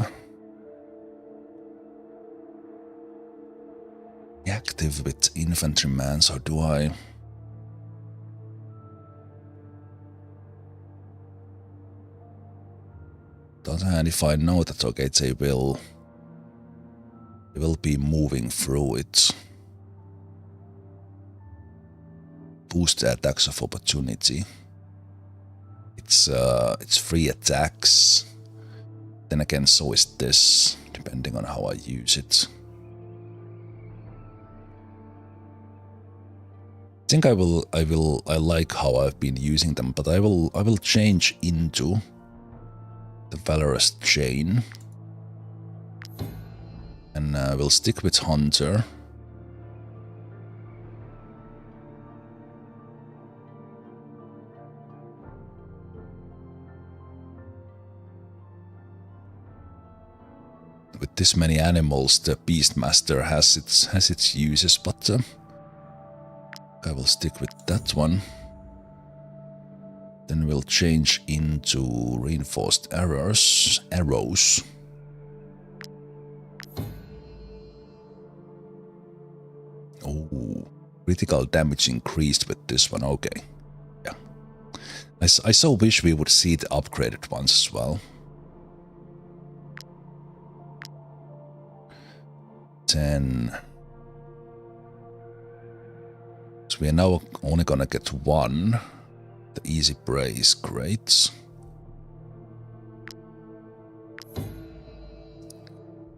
Reactive with infantryman, so do I? And if I know that okay, they will be moving through it. Boost the attacks of opportunity. It's free attacks. Then again, so is this, depending on how I use it. I think I like how I've been using them, but I will change into the Valorous Chain. And we'll stick with Hunter. With this many animals, the Beastmaster has its uses, but I will stick with that one. Then we'll change into Reinforced Arrows. Oh, critical damage increased with this one, okay. Yeah. I so wish we would see the upgraded ones as well. 10. So we are now only gonna get one. The easy prey is great.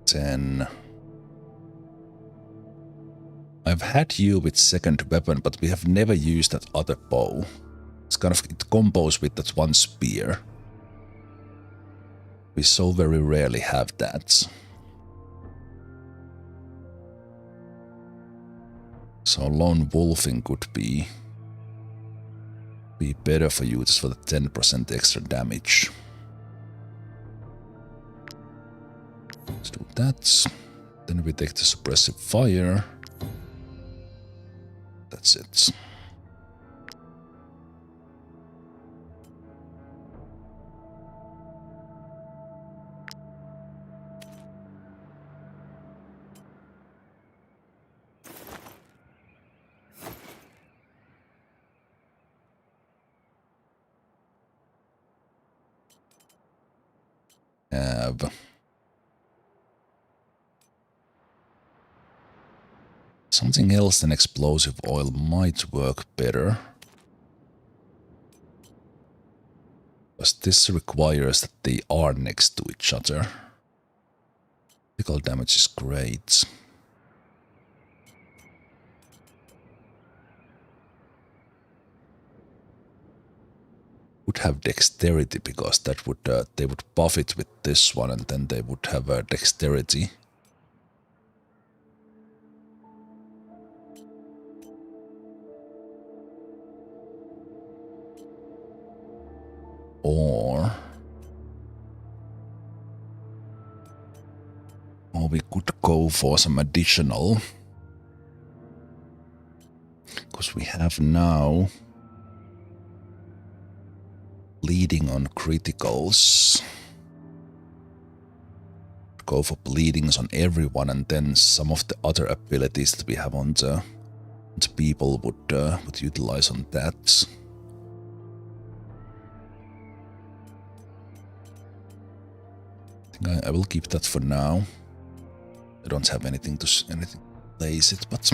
10. I've had you with second weapon, but we have never used that other bow. It's kind of, it combos with that one spear. We so very rarely have that. So lone wolfing could be better for you just for the 10% extra damage. Let's do that. Then we take the suppressive fire. That's it. Have something else than explosive oil might work better. Because this requires that they are next to each other. Critical damage is great. Would have dexterity because that would they would buff it with this one and then they would have dexterity. Or we could go for some additional, because we have now bleeding on criticals. Go for bleedings on everyone, and then some of the other abilities that we have on the people would utilize on that. I think I will keep that for now. I don't have anything to place it, but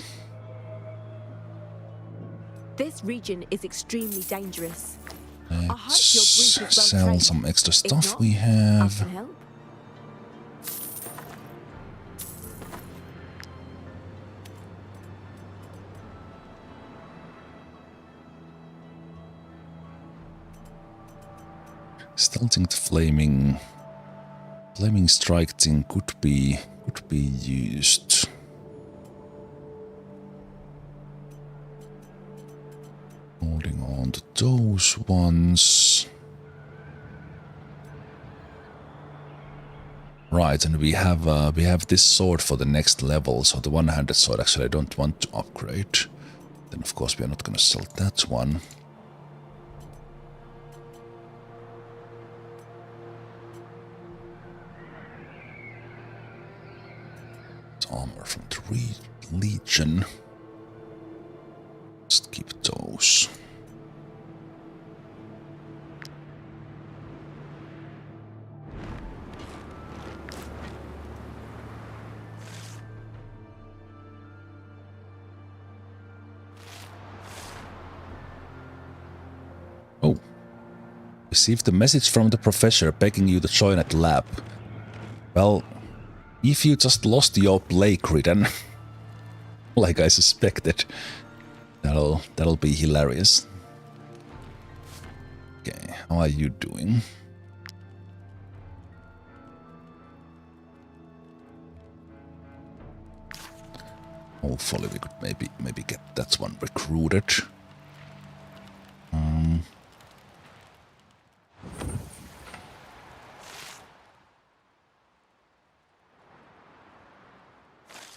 This region is extremely dangerous. let's group is well sell trained. some extra If stuff not, we I have. can help. Still think the flaming strike thing could be used. Holding on to those ones. Right, and we have this sword for the next level, so the one-handed sword actually I don't want to upgrade. Then of course we are not gonna sell that one. Armor from the Legion. Just keep those. Oh. Received a message from the professor begging you to join at the lab. Well, if you just lost your plague ridden, like I suspected, that'll be hilarious. Okay, how are you doing? Hopefully we could maybe get that one recruited.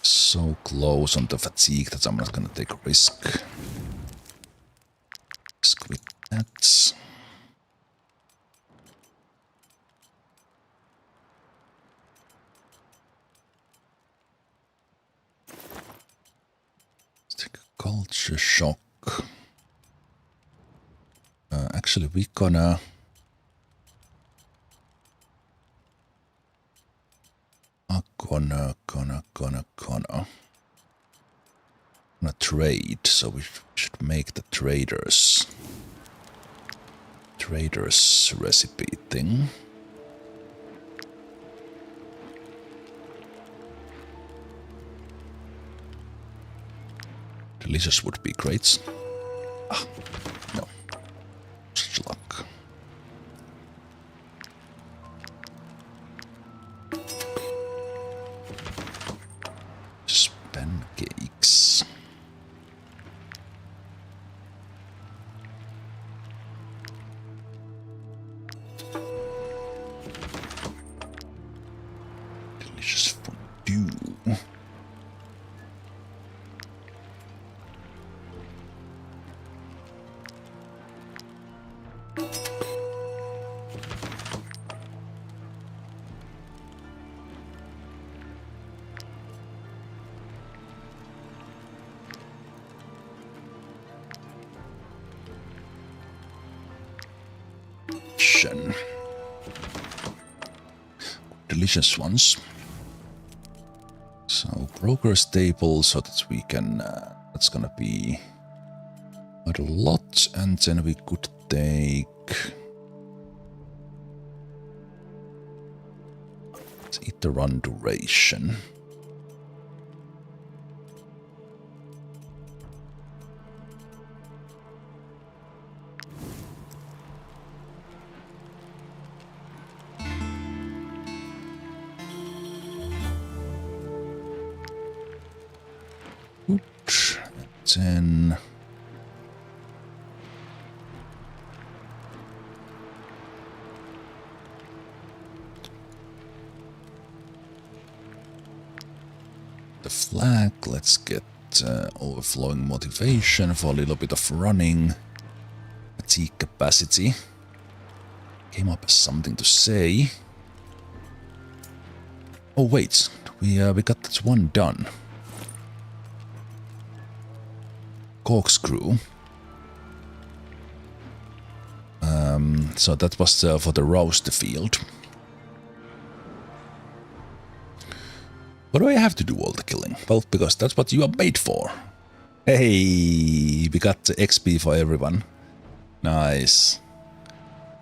So close on the fatigue that I'm not gonna take a risk. Risk with that. Let's take a culture shock. Actually, we're gonna trade, so we should make the traders recipe thing. Delicious would be great. Ah, no. Such luck. Just pancakes. Delicious fondue. Delicious ones. So broker stable, so that we can. That's gonna be quite a lot, and then we could take Eat the run duration. Oops. And then the flag, let's get overflowing motivation for a little bit of running. Fatigue capacity. Came up as something to say. Oh wait, we got this one done. Corkscrew. So that was for the roast field. Why do I have to do all the killing? Well, because that's what you are made for. Hey, we got the XP for everyone. Nice.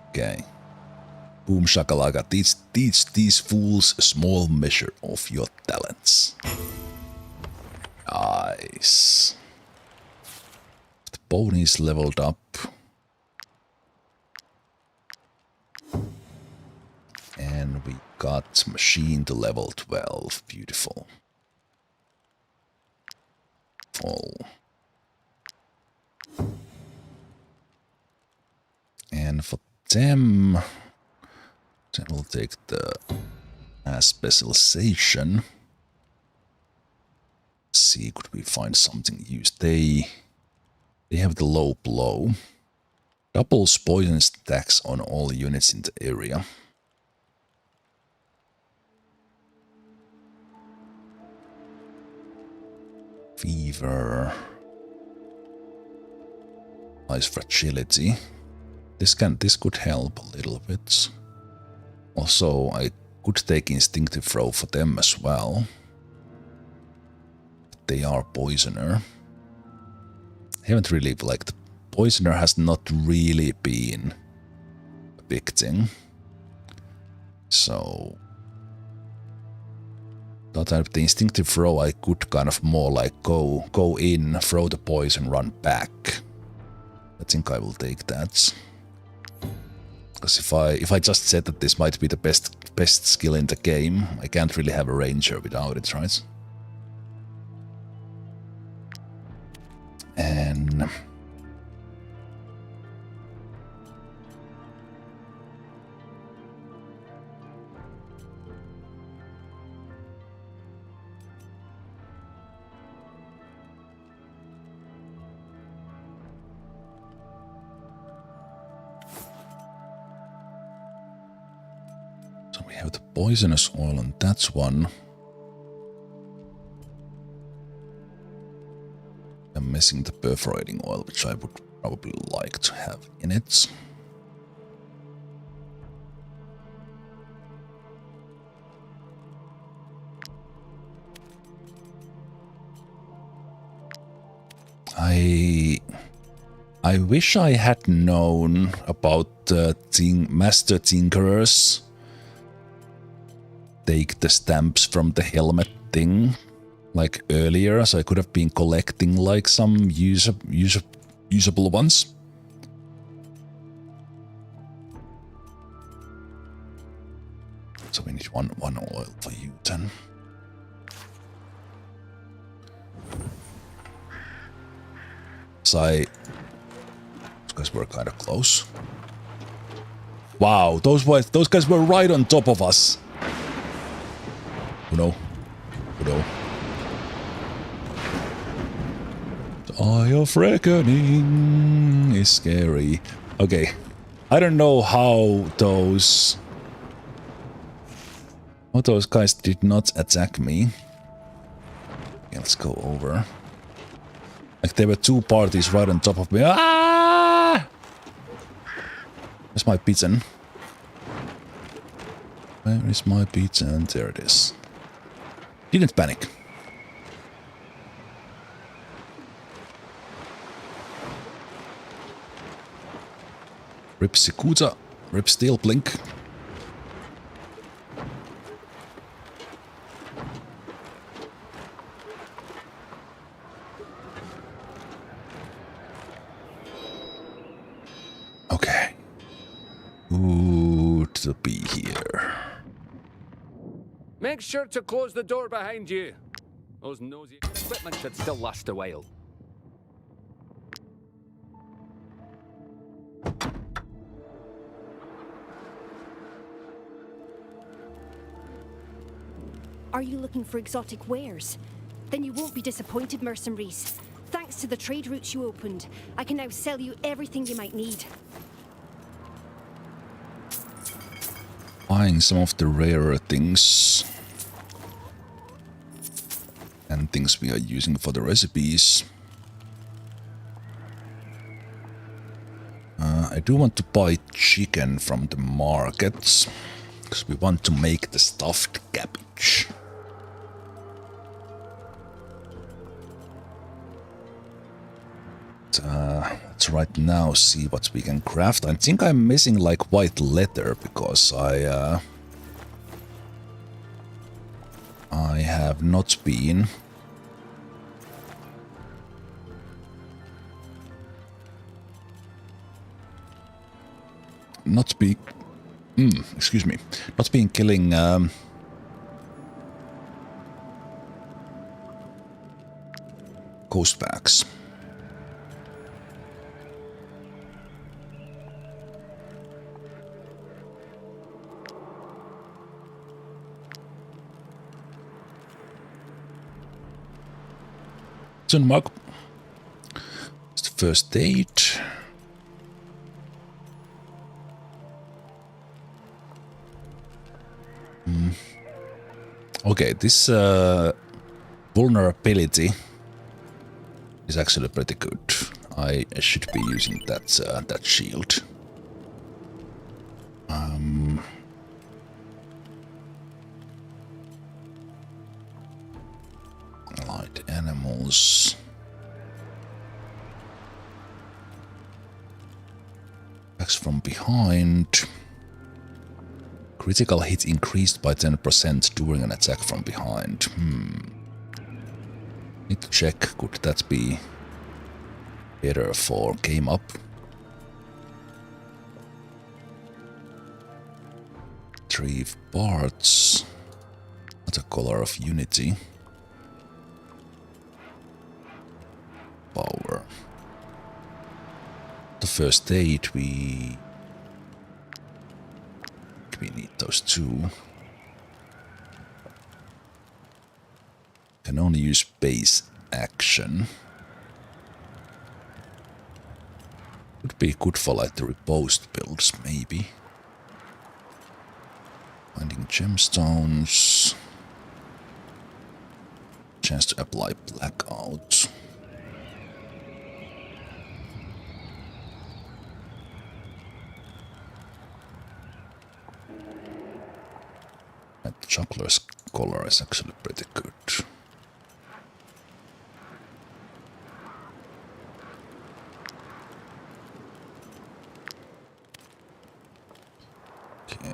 Okay. Boom shakalaka. Teach these fools a small measure of your talents. Nice. The pony is leveled up. And we got machine to level 12. Beautiful. Full. And for them, then we'll take the specialization. Let's see, could we find something used? They have the low blow. Doubles poison stacks on all units in the area. Fever. Nice fragility. This could help a little bit. Also, I could take instinctive throw for them as well. They are poisoner. I haven't really like the poisoner has not really been a big thing. So that the instinctive throw I could kind of more like go in, throw the poison, run back. I think I will take that. Because if I just said that this might be the best skill in the game, I can't really have a ranger without it, right? And so we have the poisonous oil on that one. I'm missing the perforating oil, which I would probably like to have in it. I wish I had known about Master Tinkerers. Take the stamps from the helmet thing. Like earlier, so I could have been collecting like some usable ones. So we need one oil for you then. So those guys were kind of close. Wow, those guys were right on top of us. Oh no. Oh no. Eye of Reckoning is scary. Okay. I don't know how those guys did not attack me. Okay, let's go over. Like there were two parties right on top of me. Ah! Where's my pizza? Where is my pizza? And there it is. Didn't panic. Rip Sikuta, Rip Steel Blink. Okay. Good to be here. Make sure to close the door behind you. Those nosy equipment should still last a while. Are you looking for exotic wares? Then you won't be disappointed, mercenaries. Thanks to the trade routes you opened, I can now sell you everything you might need. Buying some of the rarer things. And things we are using for the recipes. I do want to buy chicken from the markets. Because we want to make the stuffed cabbage. Let's right now see what we can craft. I think I'm missing like white leather because I have not been excuse me, not been killing ghost bags. Mark. It's the first aid. Okay, this vulnerability is actually pretty good. I should be using that that shield. Light animals. Attacks from behind. Critical hit increased by 10% during an attack from behind. Need to check, could that be better for game up? Retrieve parts. Not a color of unity. Power. The first aid we need those two. Can only use base action. Would be good for like the reposed builds, maybe. Finding gemstones. Chance to apply blackout. That juggler's collar is actually pretty good. Okay.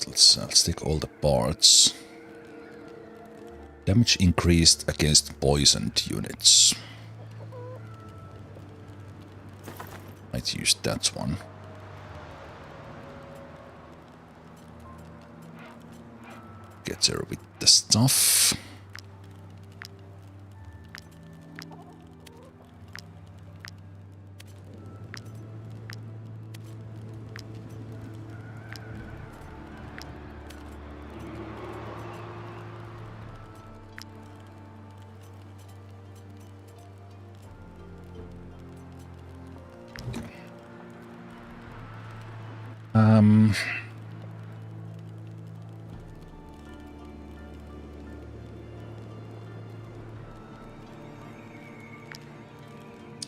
Let's take all the parts. Damage increased against poisoned units. Might use that one. Get there with the stuff.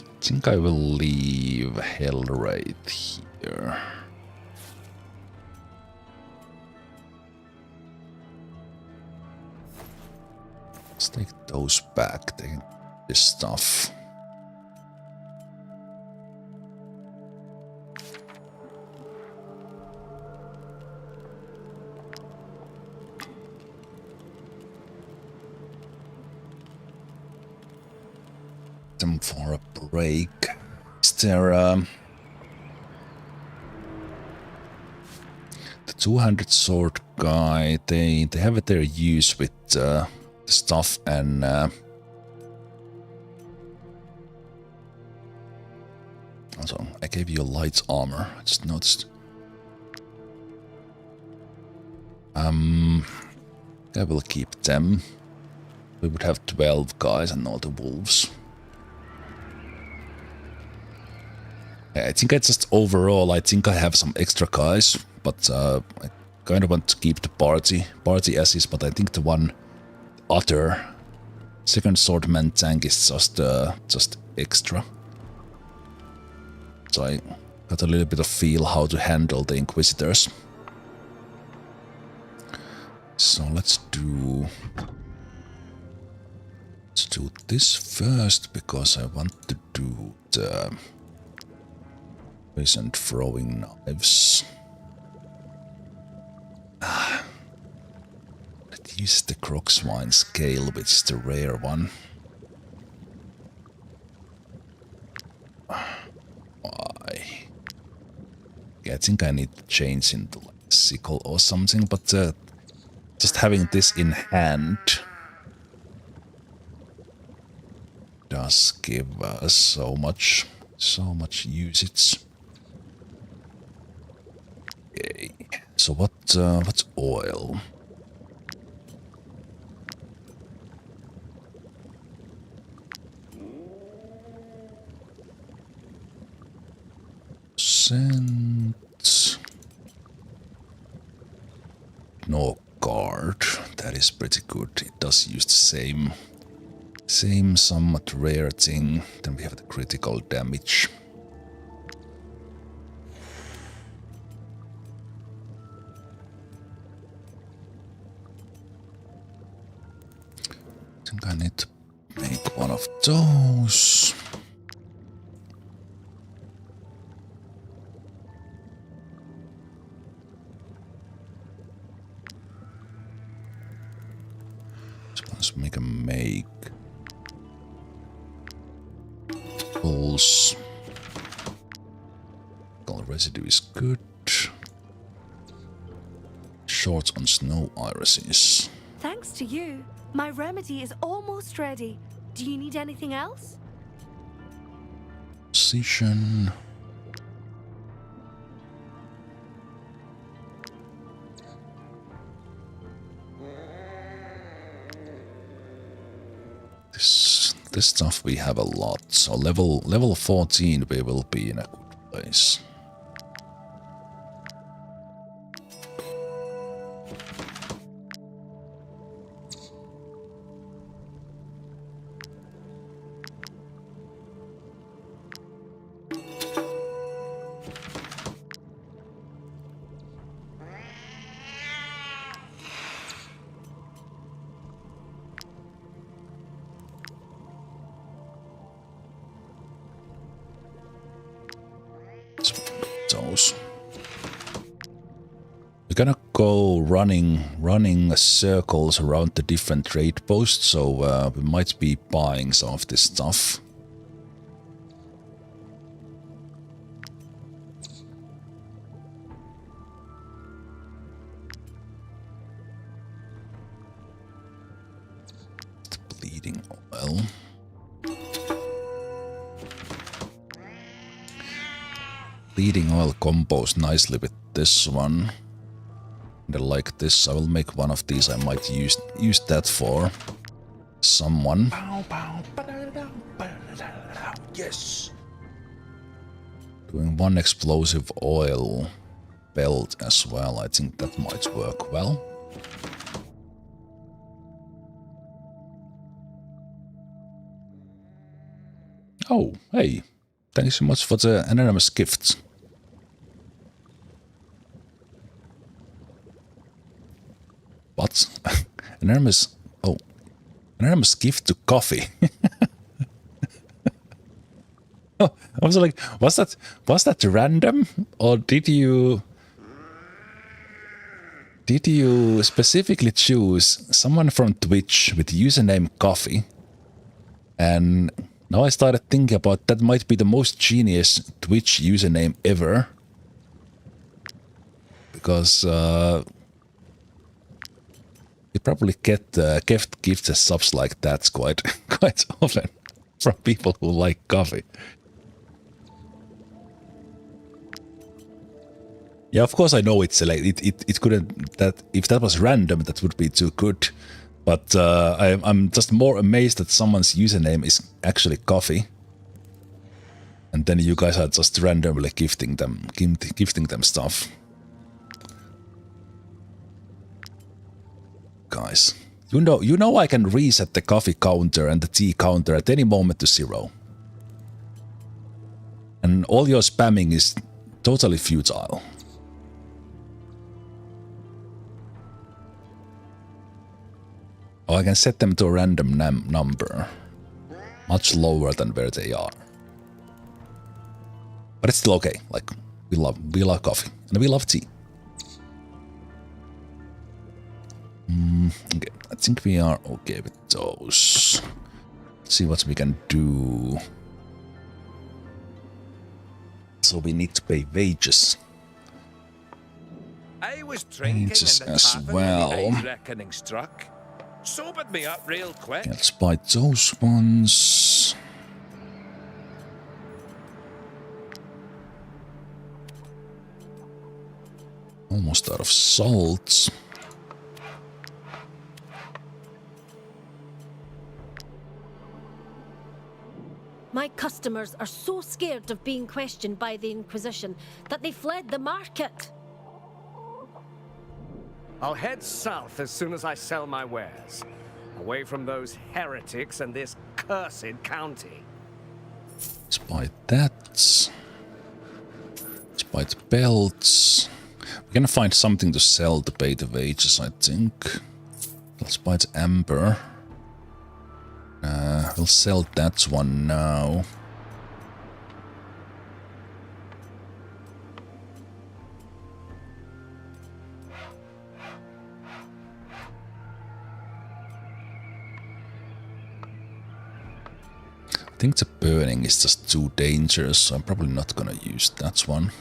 I think I will leave Hell right here. Let's take those back, take this stuff. them for a break. Is there the 200 sword guy? They have their use with the stuff and also I gave you a light armor. I just noticed. I will keep them. We would have 12 guys and all the wolves. I think I just overall, I think I have some extra guys, but I kind of want to keep the party as is, but I think the one other second swordman tank is just extra. So I got a little bit of feel how to handle the inquisitors. So let's do this first because I want to do the poison throwing knives. Let's use the Crocswine scale, which is the rare one. Why? Yeah, I think I need to change into like a sickle or something, but just having this in hand does give us so much usage. Okay. So what's oil? Scent. No guard. That is pretty good. It does use the same somewhat rare thing. Then we have the critical damage. I think I need to make one of those. So we can make pulse. Color residue is good. Shorts on snow irises. Thanks to you, my remedy is almost ready. Do you need anything else? Position. This stuff we have a lot, so level 14 we will be in a good place. We're gonna go running circles around the different trade posts, so we might be buying some of this stuff. The bleeding oil. Bleeding oil combos nicely with this one. And I like this. I will make one of these. I might use that for someone. Yes. Doing one explosive oil belt as well. I think that might work well. Oh, hey. Thanks so much for the anonymous gifts. What? Anonymous gift to coffee. Oh, I was like, was that random, or did you specifically choose someone from Twitch with username coffee and Now I started thinking about that might be the most genius Twitch username ever. Because you probably get gifts and subs like that quite quite often from people who like coffee. Yeah, of course I know it's like it couldn't, that if that was random that would be too good. But I'm just more amazed that someone's username is actually coffee. And then you guys are just randomly gifting them stuff. Guys, you know I can reset the coffee counter and the tea counter at any moment to 0. And all your spamming is totally futile. Oh, I can set them to a random number. Much lower than where they are. But it's still okay. Like, we love coffee. And we love tea. Okay, I think we are okay with those. Let's see what we can do. So we need to pay wages. I was drinking Wages in the as tavern well. when the reckoning struck. Sobered me up real quick. Okay, let's buy those ones. Almost out of salt. My customers are so scared of being questioned by the Inquisition that they fled the market. I'll head south as soon as I sell my wares. Away from those heretics and this cursed county. Let's buy that. Let's buy the belts. We're gonna find something to sell to pay the wages, I think. Let's buy the amber. We'll sell that one now. I think the burning is just too dangerous, so I'm probably not gonna use that one.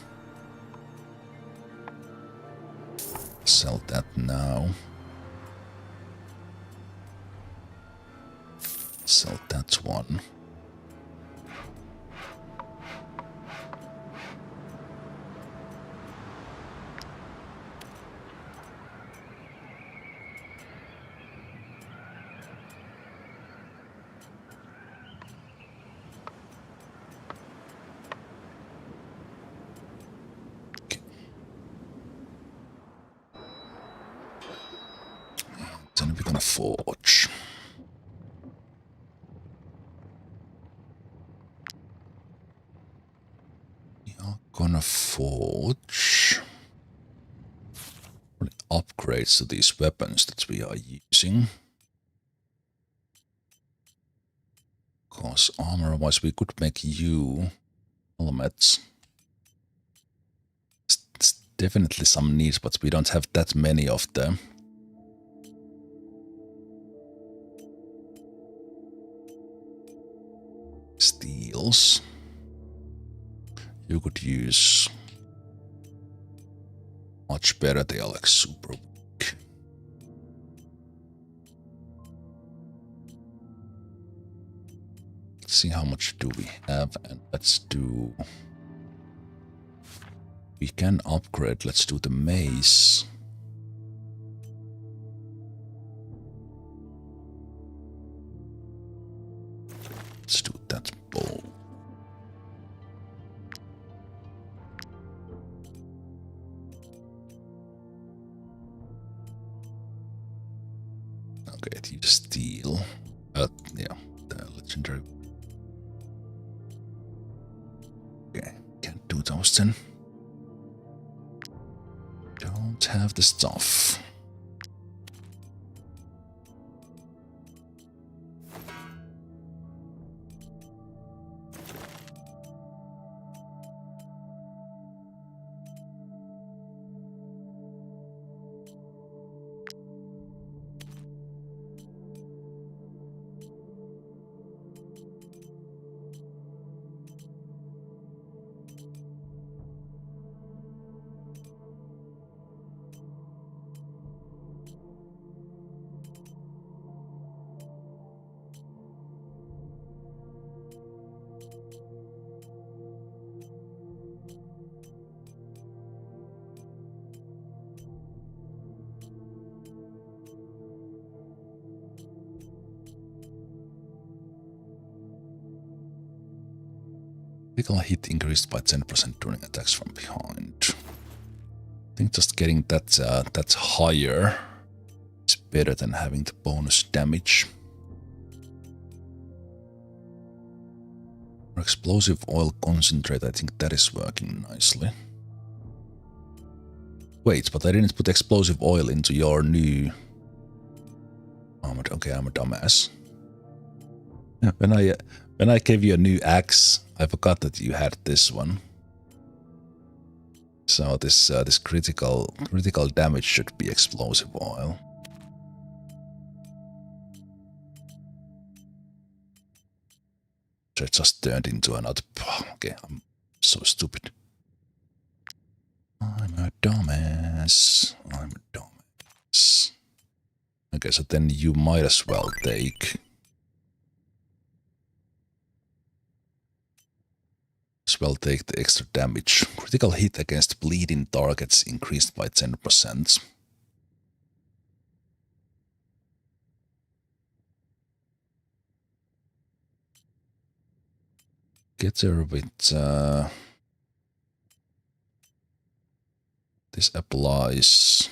Sell that now. Sell that one. Okay. Then we're gonna forge. Gonna forge upgrades to these weapons that we are using. Because armor-wise, we could make you helmets. It's definitely some needs, but we don't have that many of them. Steels. You could use much better, they are like super weak. Let's see how much do we have, and let's do... We can upgrade, let's do the mace. Let's do that bow. Okay, you steal. Yeah, the legendary. Okay, can't do those then. Don't have the stuff. Critical hit increased by 10% during attacks from behind. I think just getting that higher is better than having the bonus damage. For explosive oil concentrate, I think that is working nicely. Wait, but I didn't put explosive oil into your new armored. Okay, I'm a dumbass. When I gave you a new axe, I forgot that you had this one. So this critical damage should be explosive oil. So it just turned into another. Okay, I'm so stupid. I'm a dumbass. I'm a dumbass. Okay, so then you might as well take. As well take the extra damage. Critical hit against bleeding targets increased by 10%. Get her with this applies.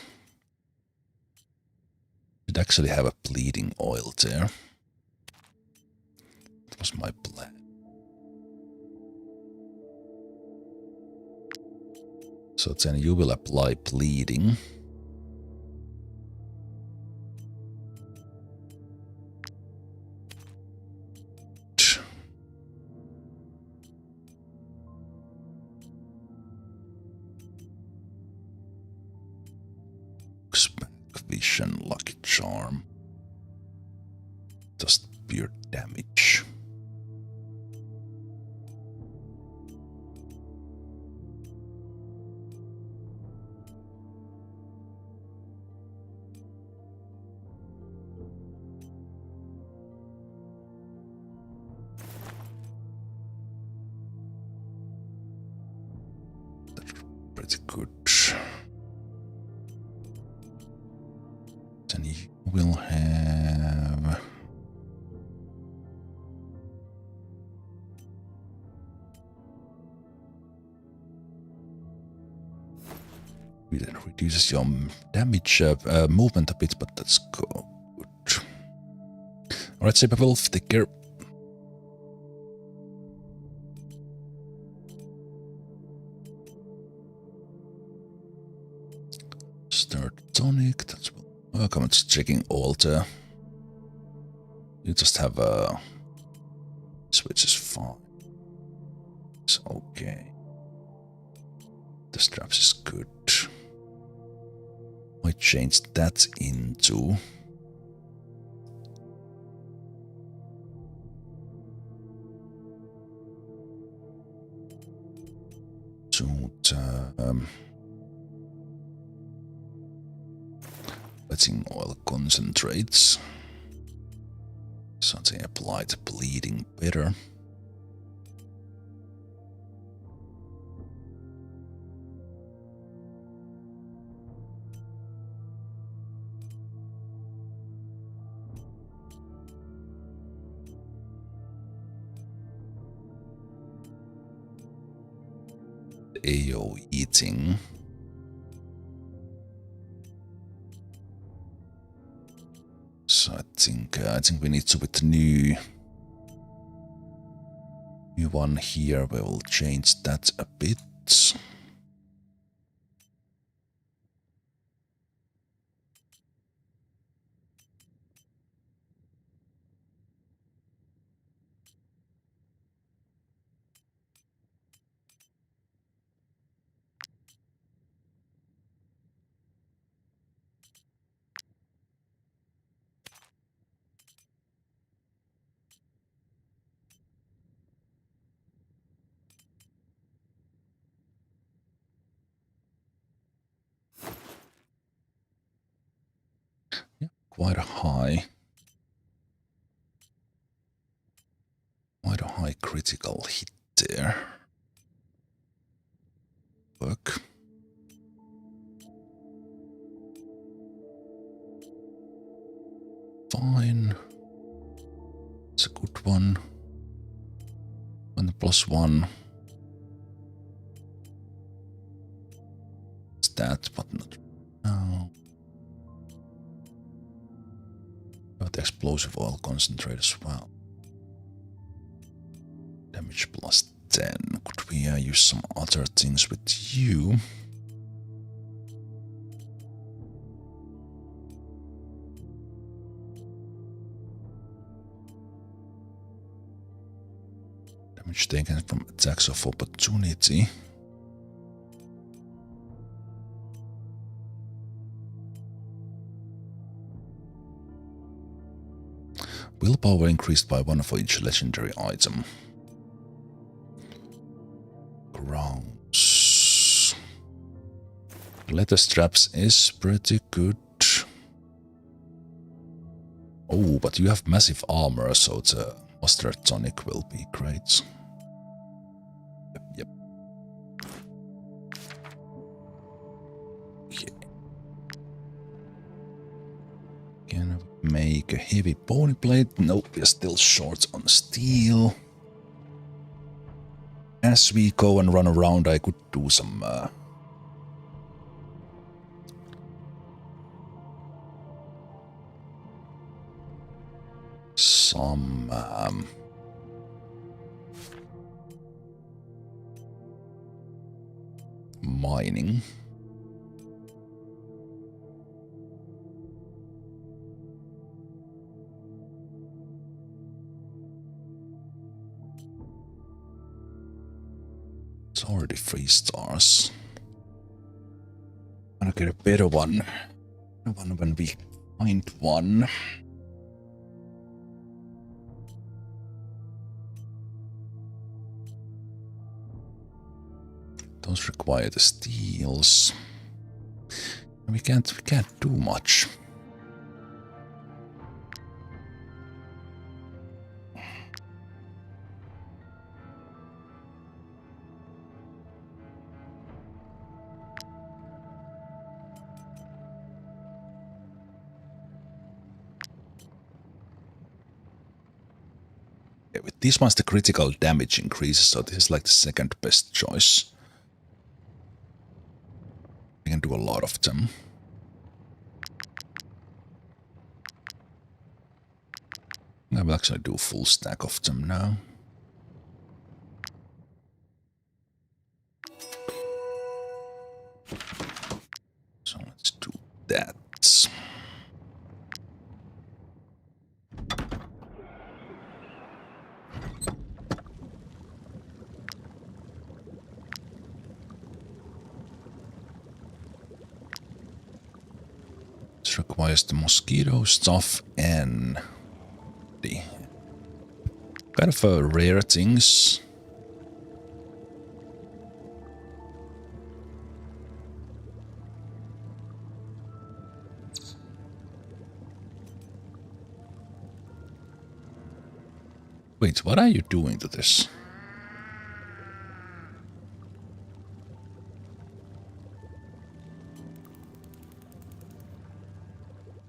Should actually have a bleeding oil there. That was my plan. So then you will apply bleeding. Vision, lucky charm. Just pure damage. That's pretty good. Then you will have it reduces your damage movement a bit, but that's good. Alright, Zemalf, take care. Start tonic, that's welcome. I'm just checking altar. You just have a switch is fine. It's okay. The straps is good. I changed that into letting oil concentrates. So they apply the bleeding better. AO eating. So I think we need to with the new one here. We will change that a bit. Quite a high critical hit there. Work. Fine. It's a good one. And +1. that, but not now. Got the explosive oil concentrate as well. Damage plus 10. Could we use some other things with you? Damage taken from attacks of opportunity. Willpower increased by 1 for each legendary item. Grounds. Leather straps is pretty good. Oh, but you have massive armor, so the mustard tonic will be great. Yep. Okay. Can we make a heavy bony plate? Nope, we're still short on steel. As we go and run around, I could do some mining. It's already 3 stars. I'm gonna get a better one. When we find one. Those require the steels. We can't do much. Yeah, with these ones the critical damage increases, so this is like the second best choice. We can do a lot of them. I will actually do a full stack of them now. So let's do that. This requires the mosquito stuff and the kind of rare things. Wait, what are you doing to this?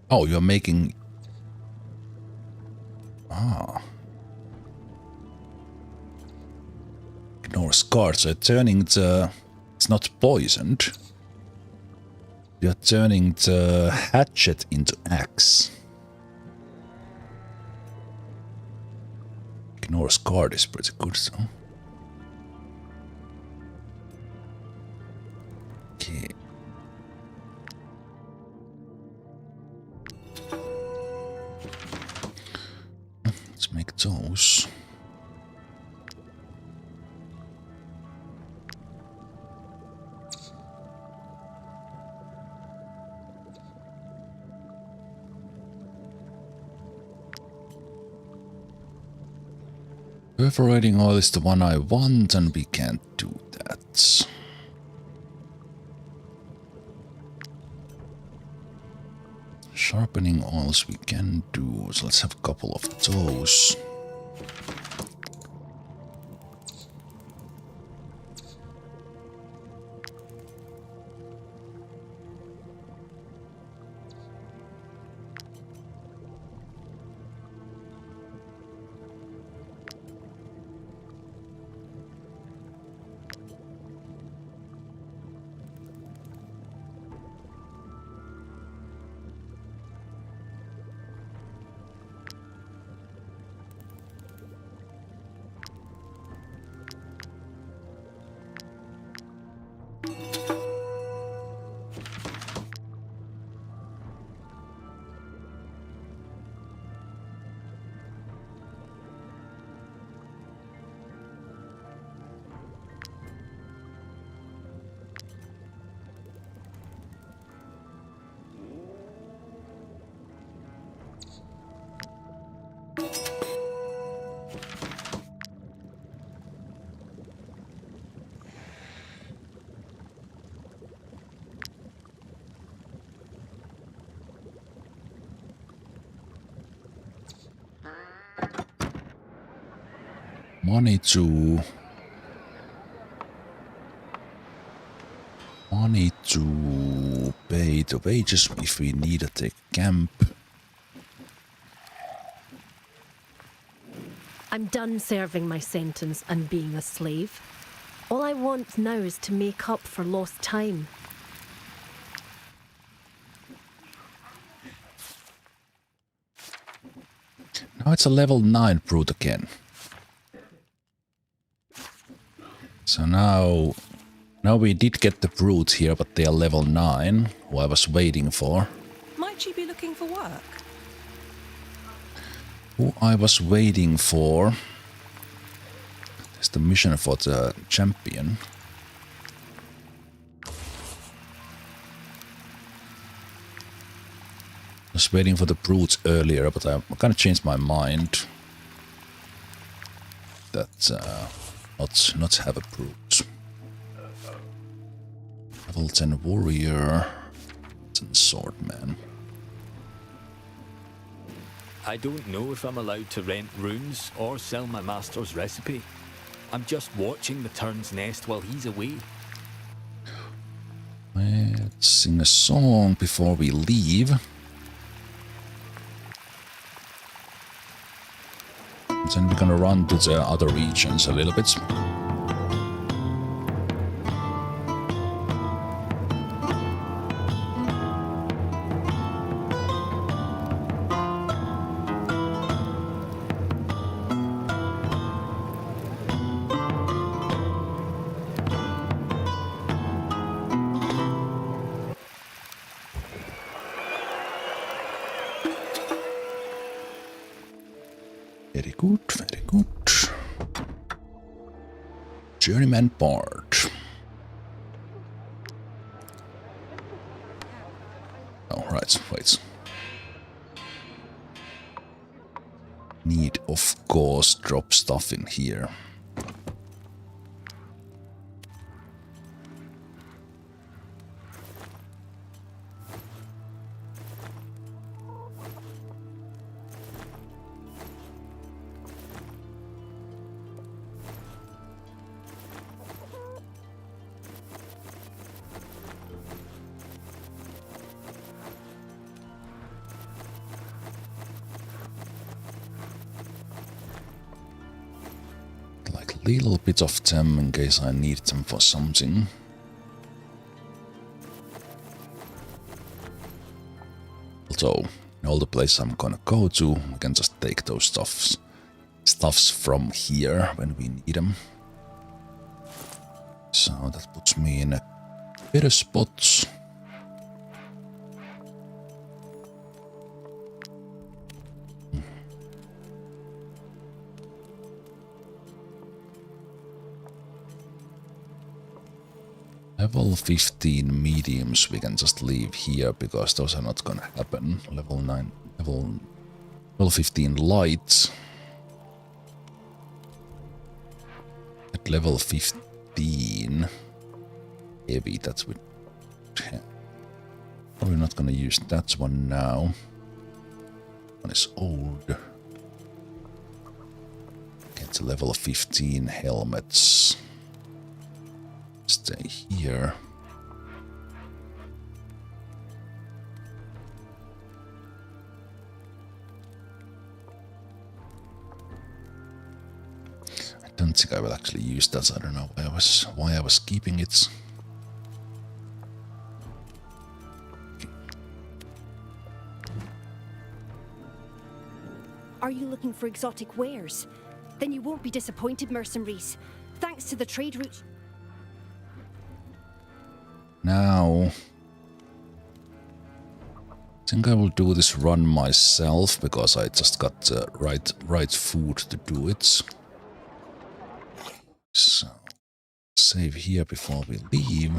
Oh, you're making... Ah. Ignore scarred, so you're turning the... It's not poisoned. You're turning the hatchet into axe. Ignore scarred is pretty good, though. Okay. Let's make those. Perforating oil is the one I want, and we can't do that. Sharpening oils we can do, so let's have a couple of those. money to pay the wages if we need to take camp. I'm done serving my sentence and being a slave. All I want now is to make up for lost time. Now it's a level 9 brute again. So now we did get the brute here, but they are level 9, who I was waiting for. Might you be looking for work? Who I was waiting for. There's the mission for the champion. I was waiting for the brutes earlier, but I kind of changed my mind. That not have a brute. Level 10 warrior and swordman. I don't know if I'm allowed to rent runes or sell my master's recipe. I'm just watching the Turn's Nest while he's away. Let's sing a song before we leave. And then we're gonna run to the other regions a little bit. Very good, very good. Journeyman Bard. Oh, right, wait. Need, of course, drop stuff in here. Little bit of them in case I need them for something. Also, in all the places I'm gonna go to, we can just take those stuffs from here when we need them. So that puts me in a better spot. Level 15 mediums we can just leave here because those are not gonna happen. Level 9, level 15 lights. At level 15 heavy, that's with probably not gonna use that one now. One is old. Get to level 15 helmets. Stay here. I don't think I will actually use that. I don't know why I was keeping it. Are you looking for exotic wares? Then you won't be disappointed, mercenaries. Thanks to the trade route. Now, I think I will do this run myself because I just got the right food to do it. So, save here before we leave.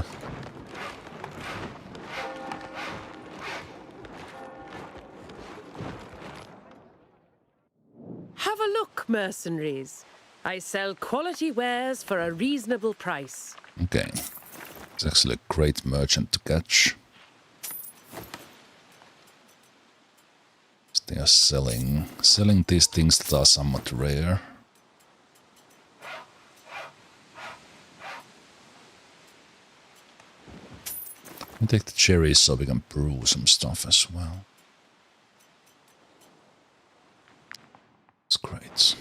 Have a look, mercenaries. I sell quality wares for a reasonable price. Okay. It's actually a great merchant to catch. They are selling these things that are somewhat rare. We'll take the cherries so we can brew some stuff as well. That's great.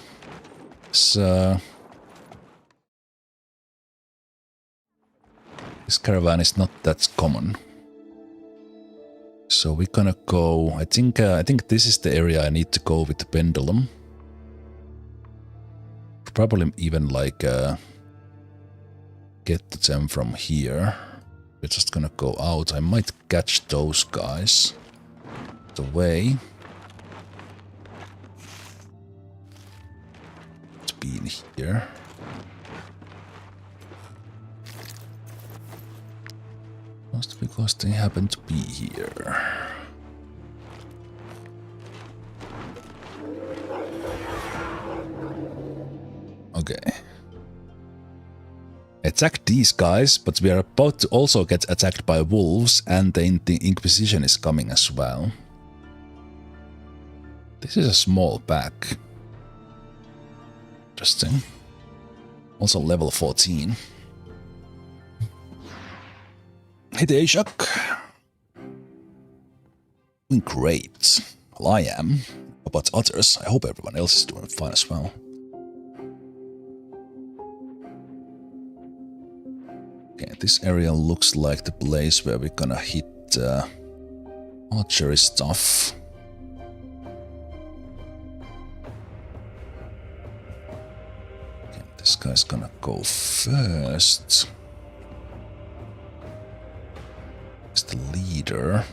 This caravan is not that common. So we're gonna go. I think this is the area I need to go with the pendulum. Probably even like get the gem from here. We're just gonna go out. I might catch those guys the way. To be in here. Just because they happen to be here. Okay. Attack these guys, but we are about to also get attacked by wolves, and the Inquisition is coming as well. This is a small pack. Interesting. Also level 14. Hey there, Ishak. Doing great. Well, I am. About others, I hope everyone else is doing fine as well. Okay, this area looks like the place where we're gonna hit archery stuff. Okay, this guy's gonna go first. He's the leader.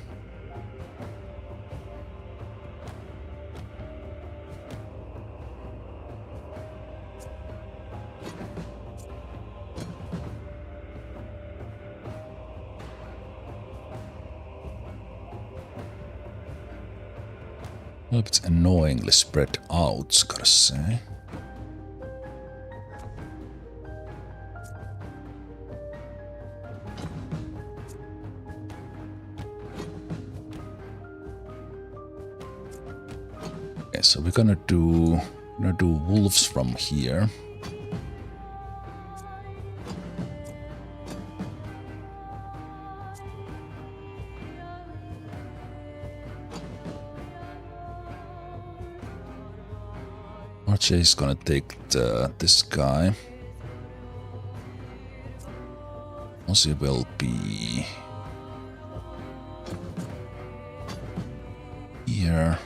A little bit annoyingly spread out, gotta say. Okay, so we're gonna do wolves from here. Archer is gonna take this guy. Ozzy will be here.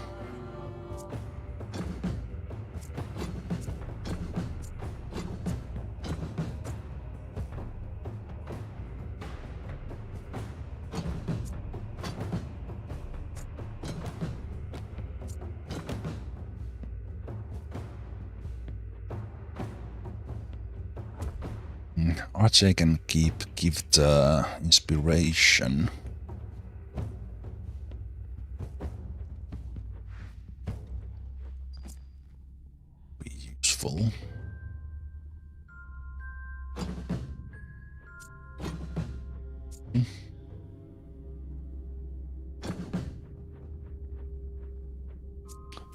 Archer can give the inspiration. Be useful.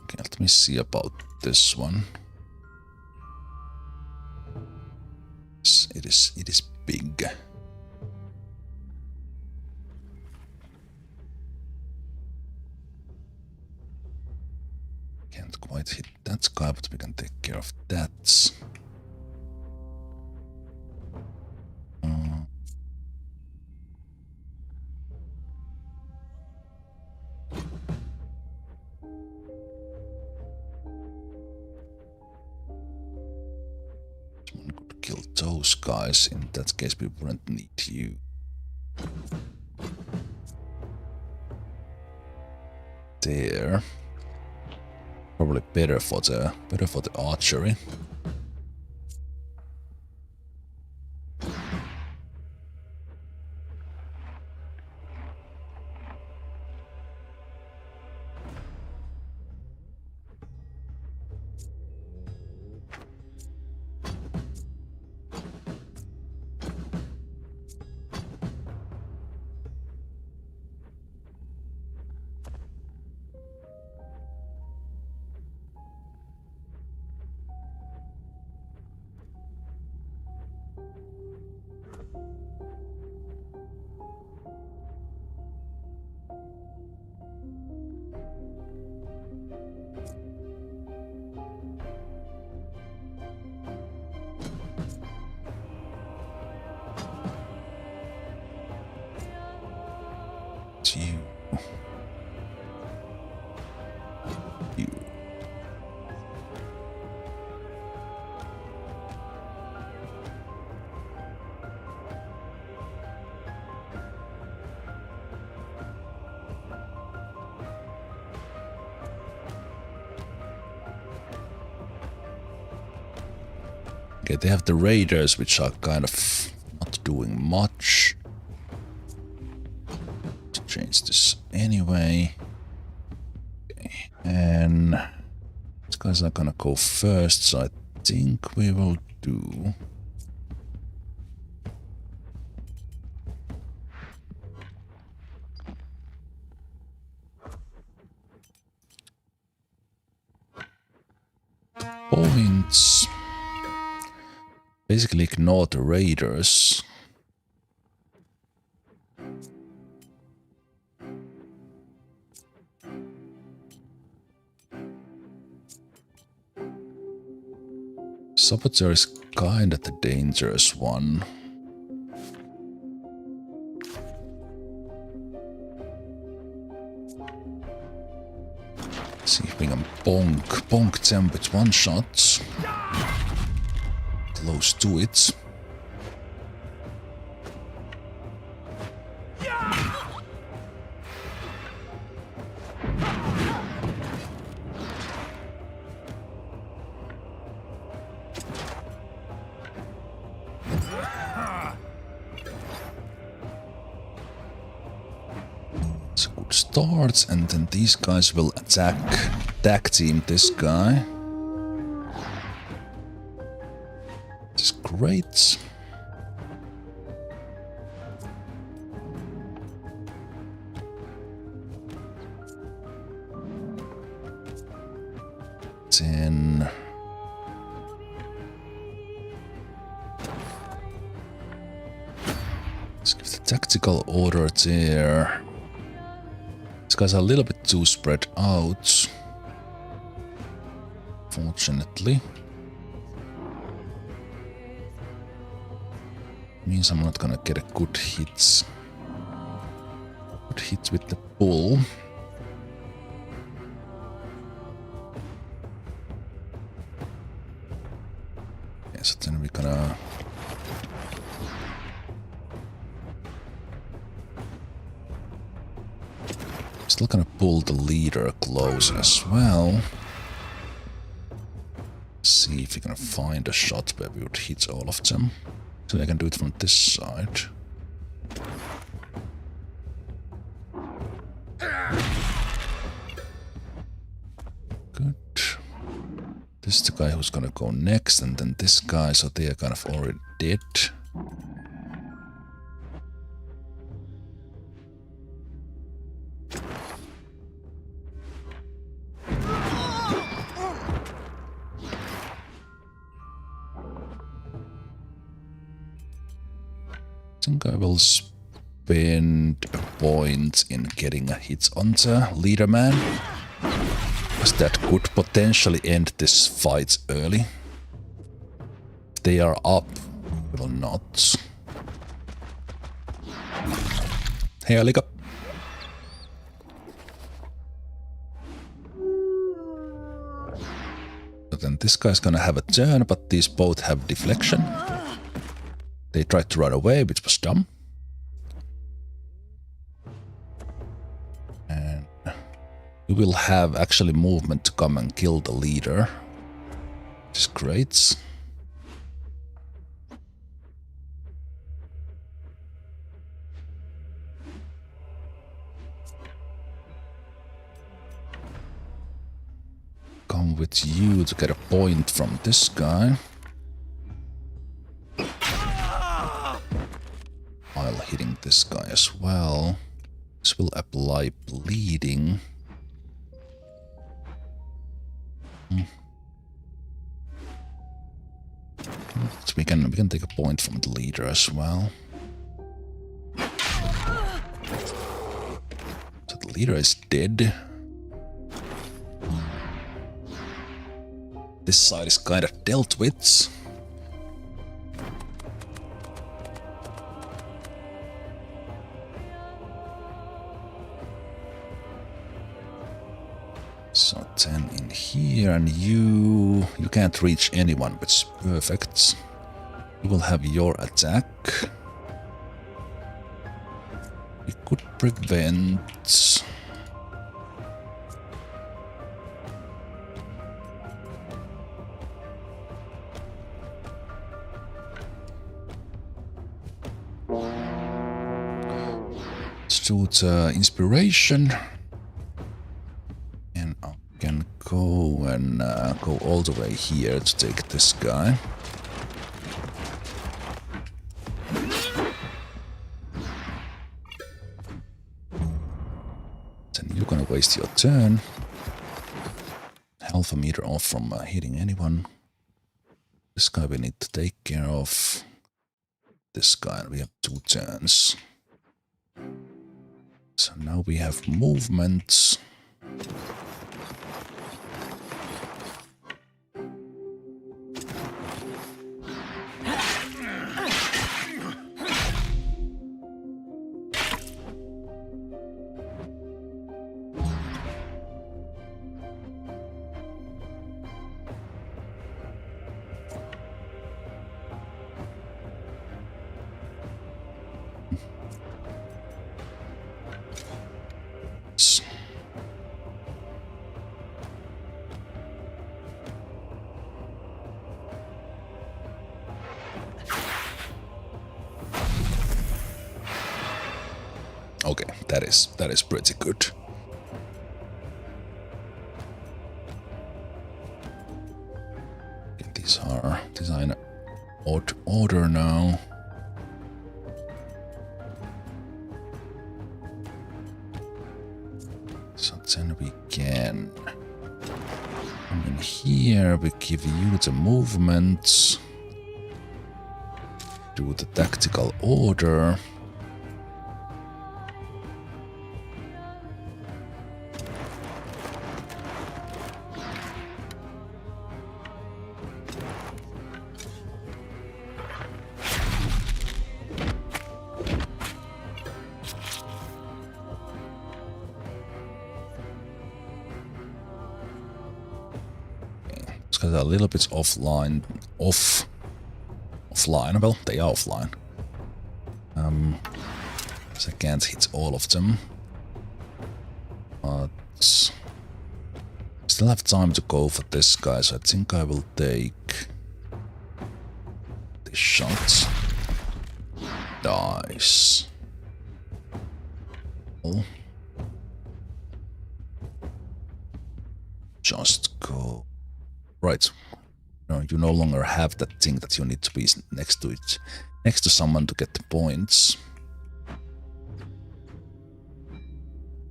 Okay, let me see about this one. It is big. Can't quite hit that guy, but we can take care of that. Kill those guys. In that case, we wouldn't need you. There. Probably better for the archery. It's you. You. Okay, they have the raiders, which are kind of not doing much. To change this anyway. Okay, and these guys are gonna go first, so I think we will do. Points. Basically ignore the raiders. Saboteur is kinda the dangerous one. See if we can bonk them with one shot. Close to it. It's a good start, and then these guys will tag team this guy. This is great. Then let's give the tactical order there. These guys are a little bit too spread out, fortunately. Means I'm not gonna get a good hit with the bull. Yeah, so then we're gonna still gonna pull the leader close as well. See if we can find a shot where we would hit all of them. So I can do it from this side. Good. This is the guy who's gonna go next, and then this guy, so they are kind of already dead. I think I will spend a point in getting a hit on the leader man, because that could potentially end this fight early. If they are up, we will not. Hey, Alika. So then this guy's gonna have a turn, but these both have deflection. They tried to run away, which was dumb. And we will have actually movement to come and kill the leader, which is great. Come with you to get a point from this guy. While hitting this guy as well. This will apply bleeding. So we can take a point from the leader as well. So the leader is dead. This side is kind of dealt with. So 10 in here, and you can't reach anyone, which is perfect. You will have your attack. We could prevent... Let's do the inspiration. And I can go and go all the way here to take this guy. Then you're gonna waste your turn. Half a meter off from hitting anyone. This guy we need to take care of. This guy, we have 2 turns. So now we have movement. Okay, that is pretty good. Okay, these are design order now. So then we can come in here, we give you the movements, do the tactical order. A little bit offline. Well, they are offline. So I can't hit all of them. But still have time to go for this guy, so I think I will take this shot. Nice. Oh. Just go. Right. No, you no longer have that thing that you need to be next to it, next to someone to get the points.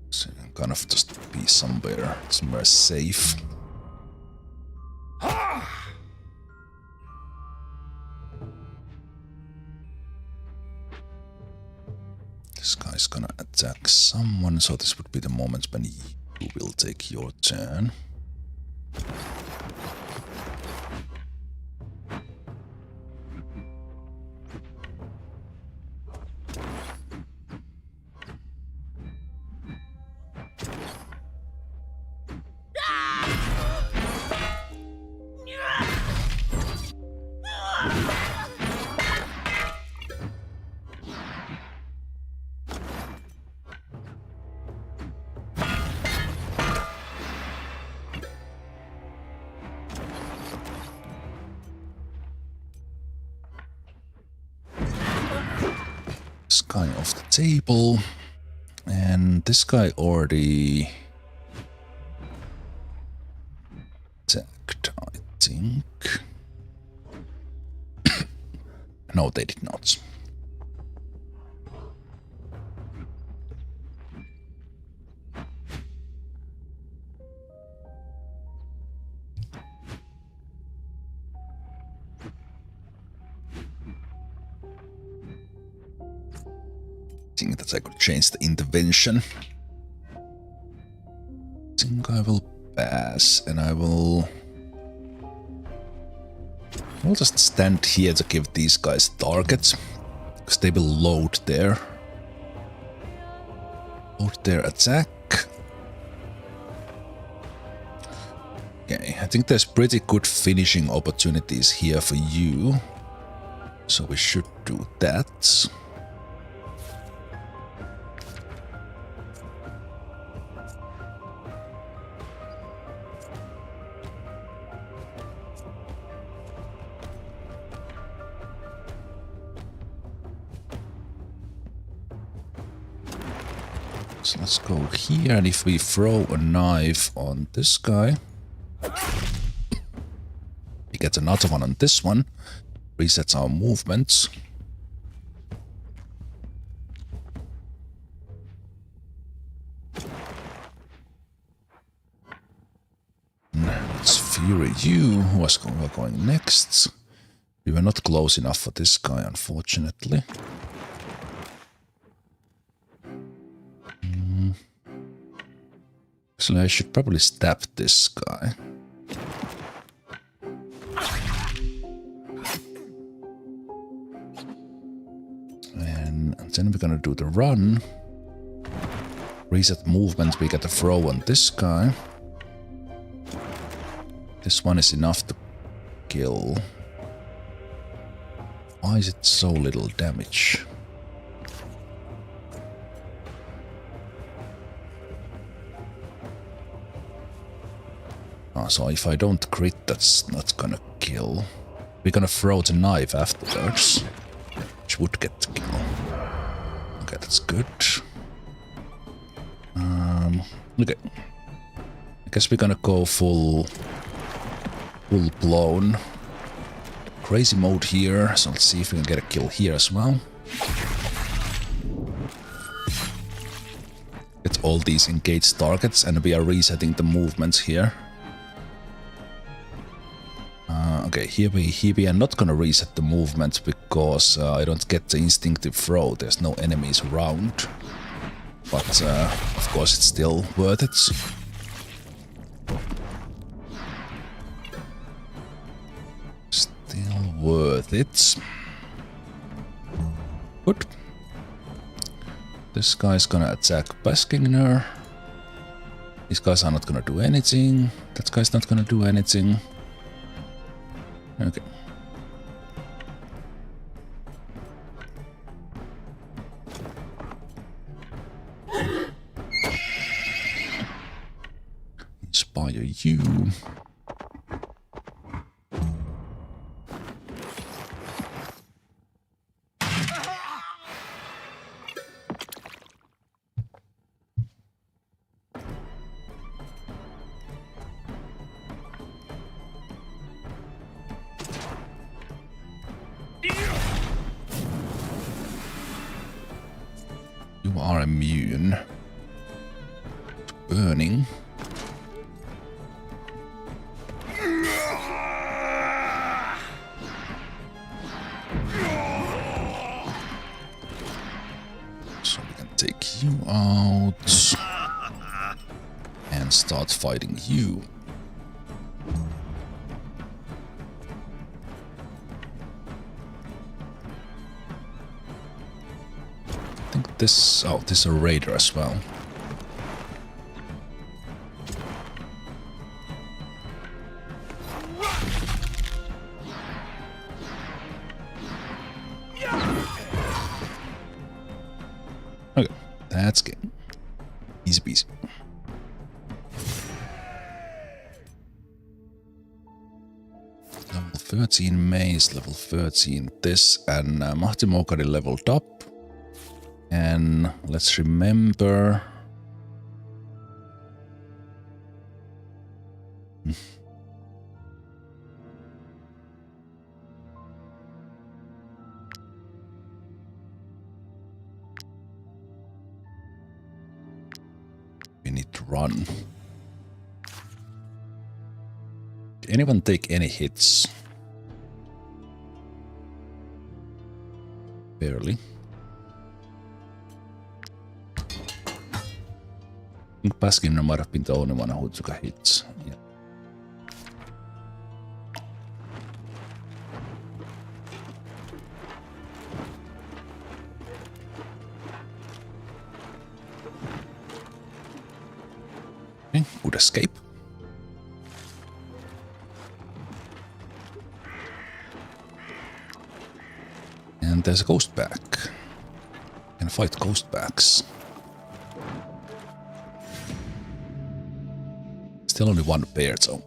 So you can kind of just be somewhere safe. This guy's gonna attack someone, so this would be the moment when you will take your turn. Guy off the table, and this guy already attacked, I think. No, they did not. That I could change the intervention. I think I will pass, and I'll just stand here to give these guys targets, because they will load their attack. think there's pretty good finishing opportunities here for you. So we should do that. So let's go here, and if we throw a knife on this guy, we get another one on this one, resets our movements. Let's fury you, who was going next. We were not close enough for this guy, unfortunately. Actually, I should probably stab this guy. And then we're gonna do the run. Reset movement, we get a throw on this guy. This one is enough to kill. Why is it so little damage? So if I don't crit, that's not gonna kill. We're gonna throw the knife afterwards, which would get the kill. Okay, that's good. Okay. I guess we're gonna go full blown crazy mode here. So let's see if we can get a kill here as well. Get all these engaged targets, and we are resetting the movements here. Okay, here we are not gonna reset the movements because I don't get the instinctive throw. There's no enemies around. But of course it's still worth it. Still worth it. Good. This guy's gonna attack Baskingner. These guys are not gonna do anything. That guy's not gonna do anything. Okay. Inspire you. You are immune to burning. So we can take you out and start fighting you. This is a raider as well. Okay, that's good. Easy peasy. Level 13 mace, level 13 this, and Mahti Mokari leveled up. And let's remember... We need to run. Did anyone take any hits? Barely. I think Baskingner might have been the only one who took a hit. Yeah. Okay, good escape. there's a ghost bag. Can fight ghost bags. Still only one pair, so.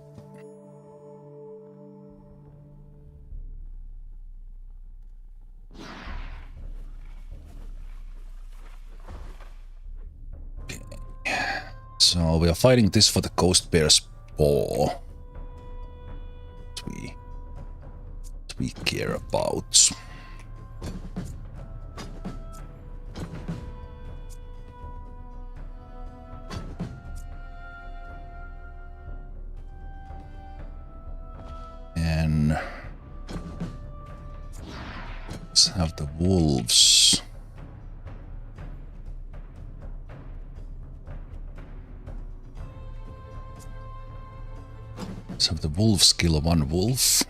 Okay. So we are fighting this for the ghost bear's paw. What we care about. And let's have the wolves. Let's have the wolves kill one wolf.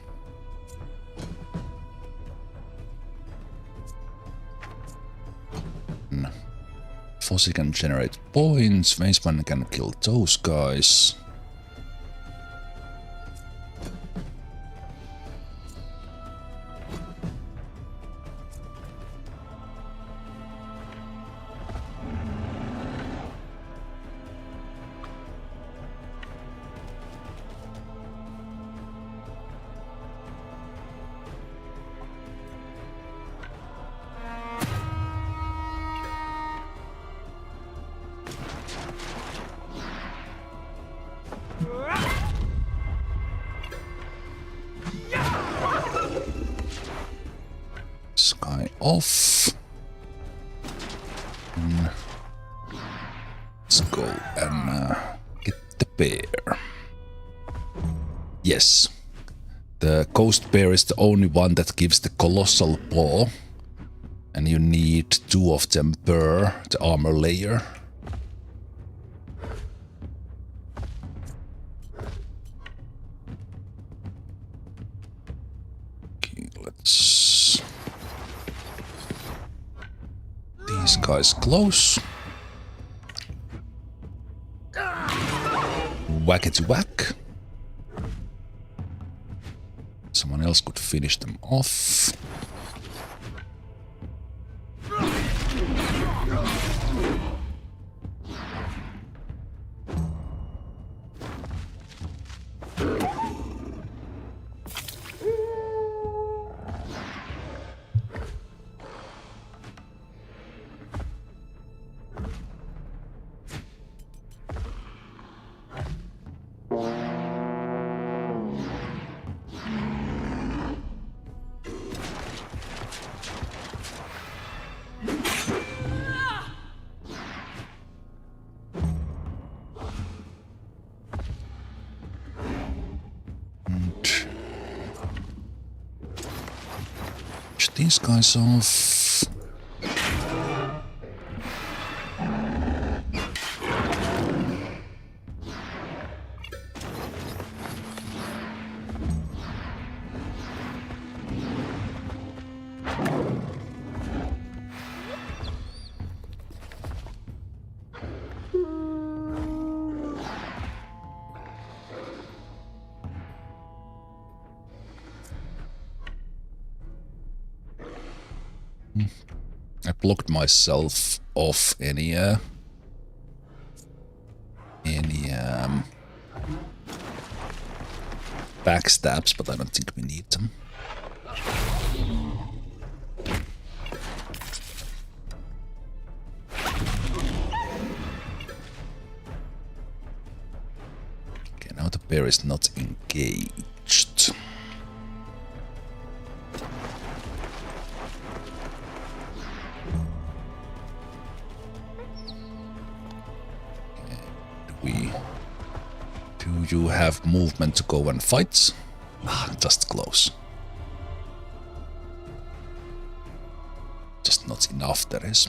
Fossi can generate points. Maceman can kill those guys. Sky off. Let's go and get the bear. Yes. The ghost bear is the only one that gives the colossal paw. And you need 2 of them per the armor layer. Okay, let's... These guys close. Whackety whack. Someone else could finish them off. These guys off. I blocked myself off any backstabs, but I don't think we need them. Okay, now the bear is not engaged. Do you have movement to go and fight? Ah, just close. Just not enough, that is.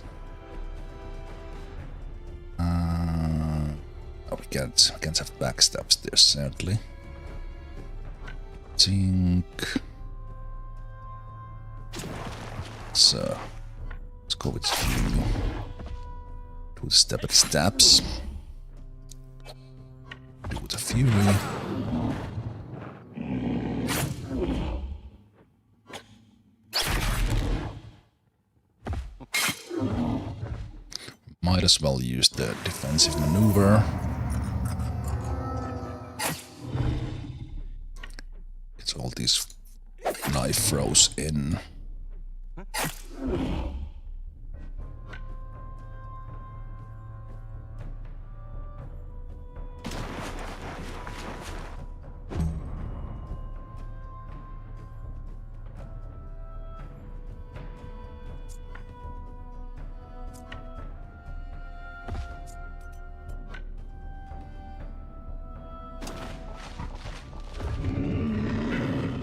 Oh, we can't have backstabs there, certainly. Think. So, let's go with you. Do the step at stabs. Do the fury. Might as well use the defensive maneuver. It's all these knife throws in.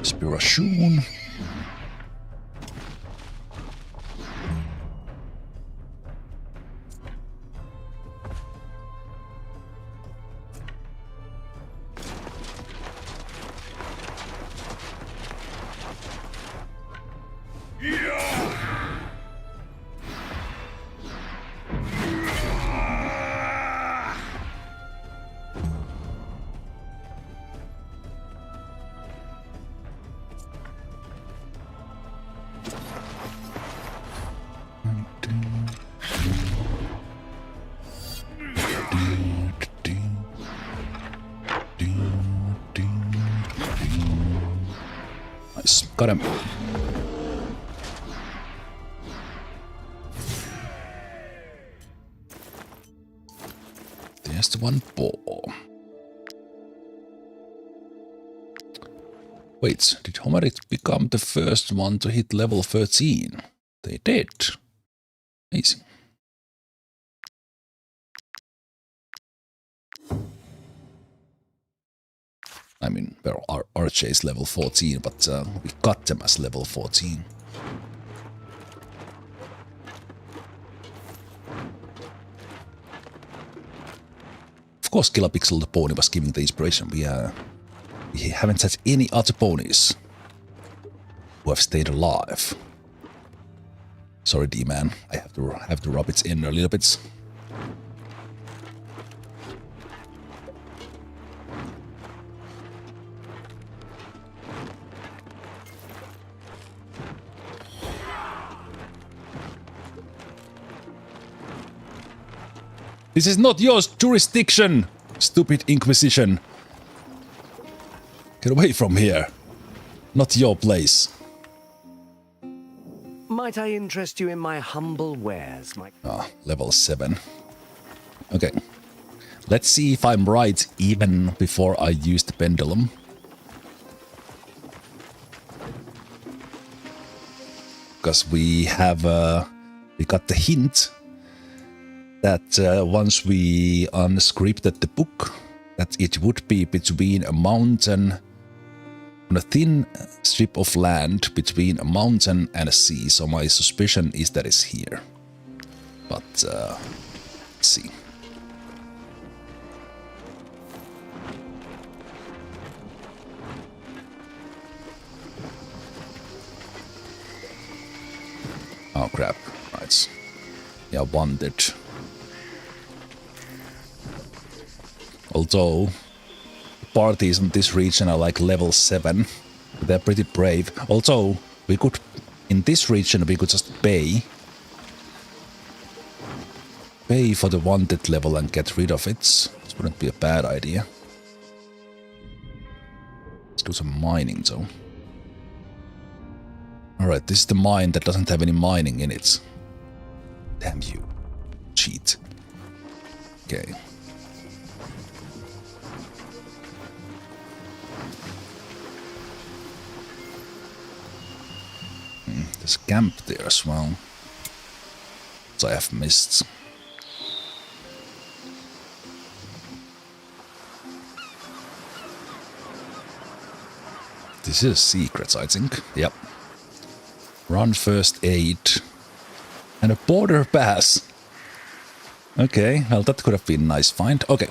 Spiration. Nice. Got him. There's the one ball. Wait, did Homeric become the first one to hit level 13? They did. Amazing. I mean, well, our archer is level 14, but we got them as level 14. Of course, Kilopixel the pony was giving the inspiration. We haven't had any other ponies who have stayed alive. Sorry, D-Man. I have to rub it in a little bit. This is not your jurisdiction, stupid Inquisition. Get away from here. Not your place. Might I interest you in my humble wares, my... Ah, level 7. Okay. Let's see if I'm right even before I use the pendulum. Because we have... we got the hint that once we unscripted the book, that it would be between a mountain, on a thin strip of land between a mountain and a sea. So my suspicion is that it's here. But let's see. Oh crap! Right. Yeah, wanted. Although parties in this region are like level 7, they're pretty brave. Although we could, in this region, we could just pay for the wanted level and get rid of it. This wouldn't be a bad idea. Let's do some mining though. Alright, this is the mine that doesn't have any mining in it. Damn you. Cheat. Okay. There's a camp there as well. So I have missed. This is secrets, I think. Yep. Run first aid. And a border pass. Okay, well that could have been a nice find. Okay.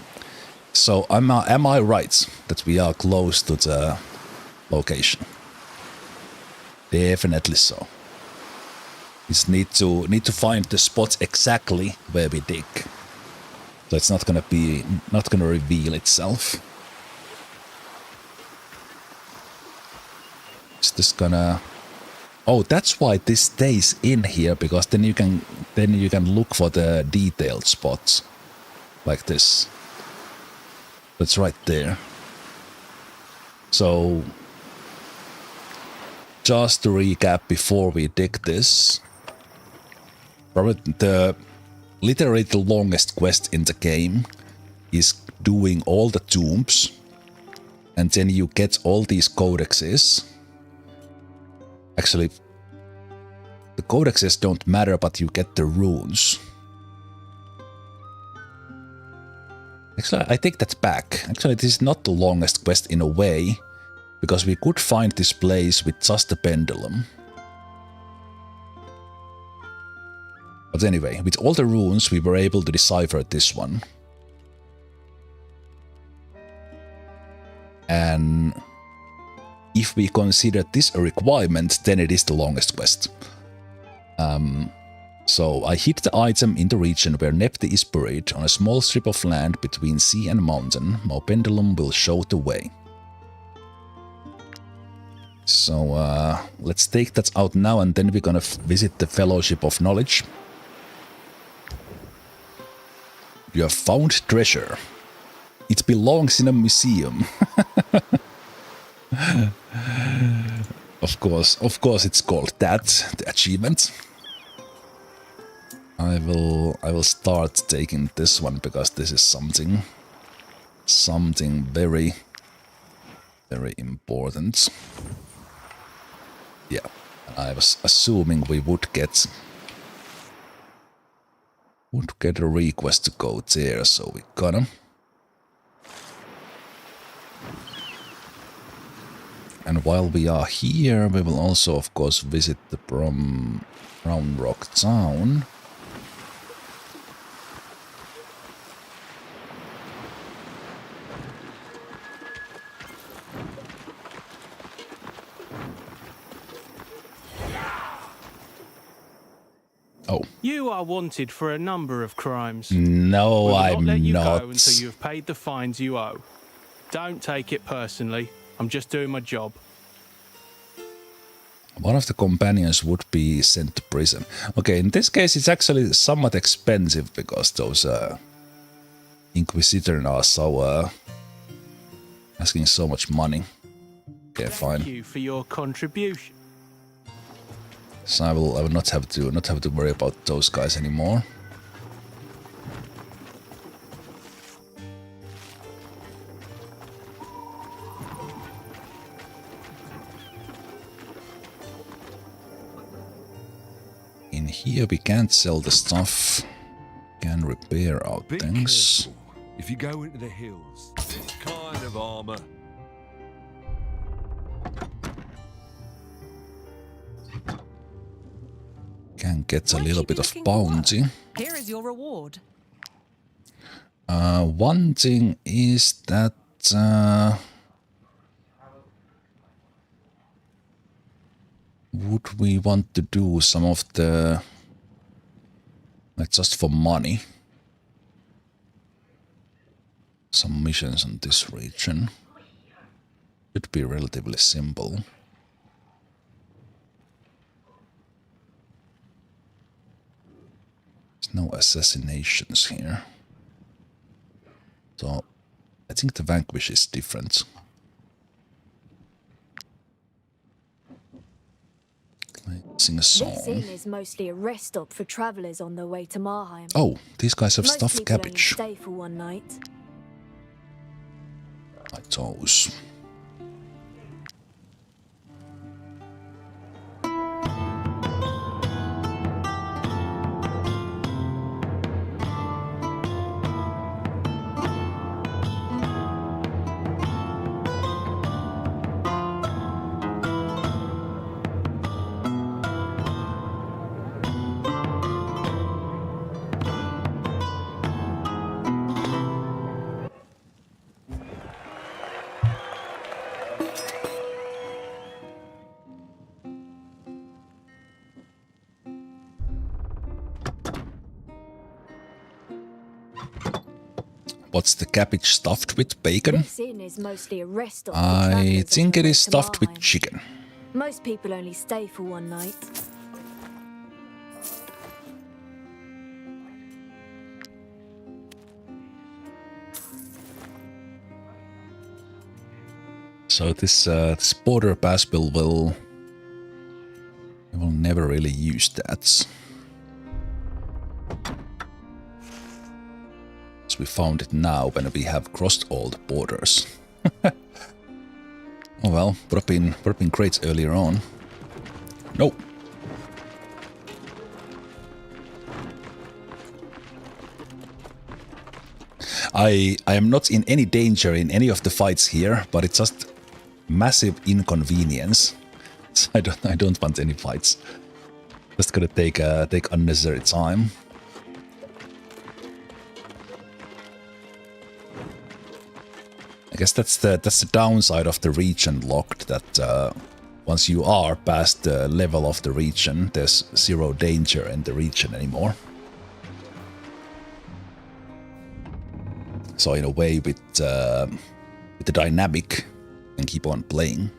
So am I right that we are close to the location? Definitely so. Just need to find the spot exactly where we dig. So it's not gonna reveal itself. Is this gonna... Oh, that's why this stays in here, because then you can then you can look for the detailed spots, like this. That's right there. So, just to recap before we dig this, probably literally the longest quest in the game is doing all the tombs, and then you get all these codexes. Actually, the codexes don't matter, but you get the runes. Actually, I take that back. Actually, this is not the longest quest in a way, because we could find this place with just a pendulum. But anyway, with all the runes, we were able to decipher this one. And if we consider this a requirement, then it is the longest quest. So I hid the item in the region where Nepti is buried on a small strip of land between sea and mountain. My pendulum will show the way. So let's take that out now, and then we're gonna visit the Fellowship of Knowledge. You have found treasure. It belongs in a museum. Of course it's called that, the achievement. I will start taking this one because this is something very important. Yeah, I was assuming we would get a request to go there, so we gotta. And while we are here, we will also, of course, visit the Brown Rock town. Oh. You are wanted for a number of crimes. No, I'm let you not. Go until you have paid the fines you owe. Don't take it personally. I'm just doing my job. One of the companions would be sent to prison. Okay, in this case it's actually somewhat expensive because those Inquisitors are so asking so much money. Okay, fine. Thank you for your contribution. So I will not have to worry about those guys anymore. In here we can't sell the stuff. Can repair our things. Careful. If you go into the hills, this kind of armor. Can get a little bit of bounty. Here is your reward. One thing is that would we want to do some of the, like, just for money, some missions in this region? Should be relatively simple. There's no assassinations here. So I think the Vanquish is different. Sing a song. This inn is mostly a rest stop for travellers on their way to Marheim. Oh, these guys have Most stuffed people only cabbage. stay for one night. My toes. What's the cabbage stuffed with? Bacon? This inn is mostly a rest stop for I travellers think on it their is way to stuffed with Marheim. So this border pass will never really use that. So we found it now when we have crossed all the borders. Oh well, would have been great earlier on. No. I am not in any danger in any of the fights here, but it's just massive inconvenience. So I don't want any fights. Just gonna take unnecessary time. I guess that's the downside of the region locked, that once you are past the level of the region, there's zero danger in the region anymore. So in a way, with the dynamic, and keep on playing.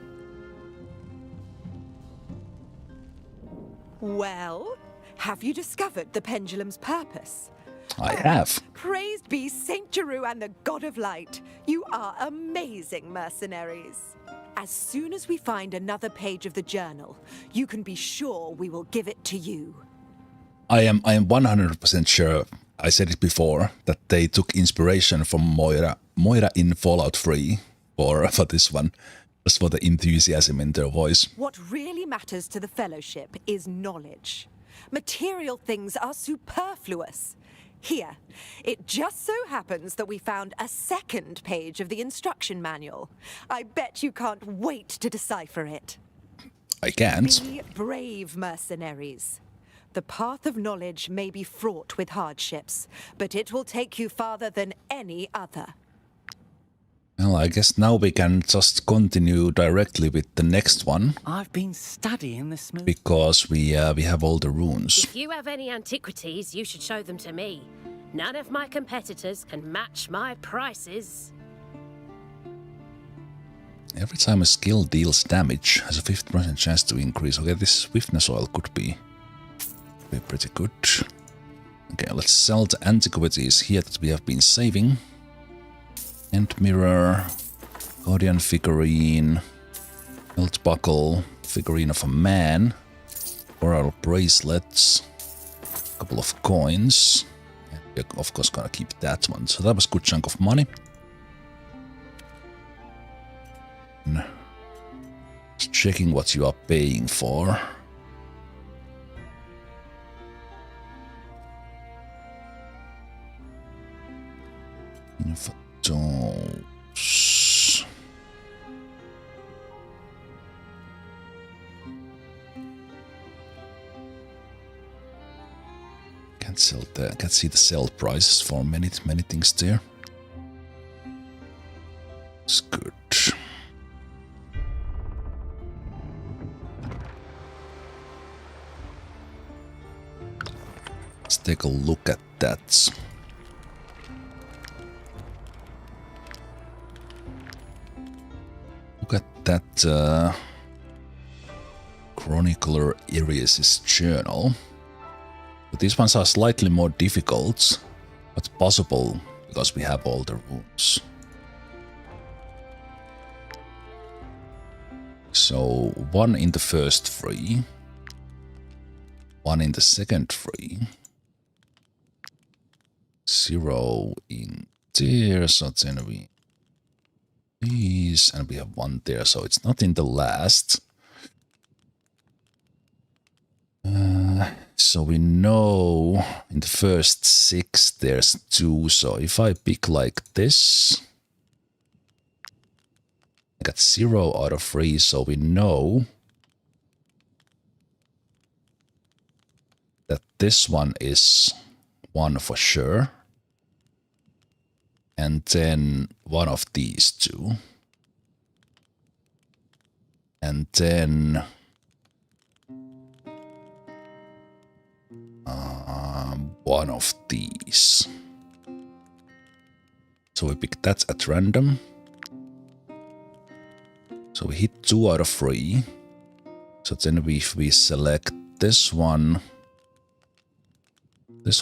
Well, have you discovered the pendulum's purpose? I have. Praised be Saint Jeru and the God of Light. You are amazing mercenaries. As soon as we find another page of the journal, you can be sure we will give it to you. I am 100% sure. I said it before that they took inspiration from Moira in Fallout 3 for this one, just for the enthusiasm in their voice. What really matters to the Fellowship is knowledge. Material things are superfluous. Here, it just so happens that we found a second page of the instruction manual. I bet you can't wait to decipher it. I can't. Be brave, mercenaries. The path of knowledge may be fraught with hardships, but it will take you farther than any other. Well, I guess now we can just continue directly with the next one. I've been studying the smooth. Because we have all the runes. If you have any antiquities, you should show them to me. None of my competitors can match my prices. Every time a skill deals damage, has a 50% chance to increase. Okay, this swiftness oil could be pretty good. Okay, let's sell the antiquities here that we have been saving. End mirror, guardian figurine, belt buckle, figurine of a man, coral bracelets, a couple of coins. And we're of course gonna keep that one. So that was a good chunk of money. Just checking what you are paying for. Those. Can't see the sell prices for many things there. It's good. Let's take a look at that. Look at that Chronicler Arius' journal. But these ones are slightly more difficult, but possible because we have all the runes. So 1 in the first 3, 1 in the second 3, 0 in there, so then we these, and we have 1 there, so it's not in the last. So we know in the first 6 there's 2, so if I pick like this, I got 0 out of 3, so we know that this one is 1 for sure. And then 1 of these 2. And then one of these. So we pick that at random. So we hit 2 out of 3. So then if we select this one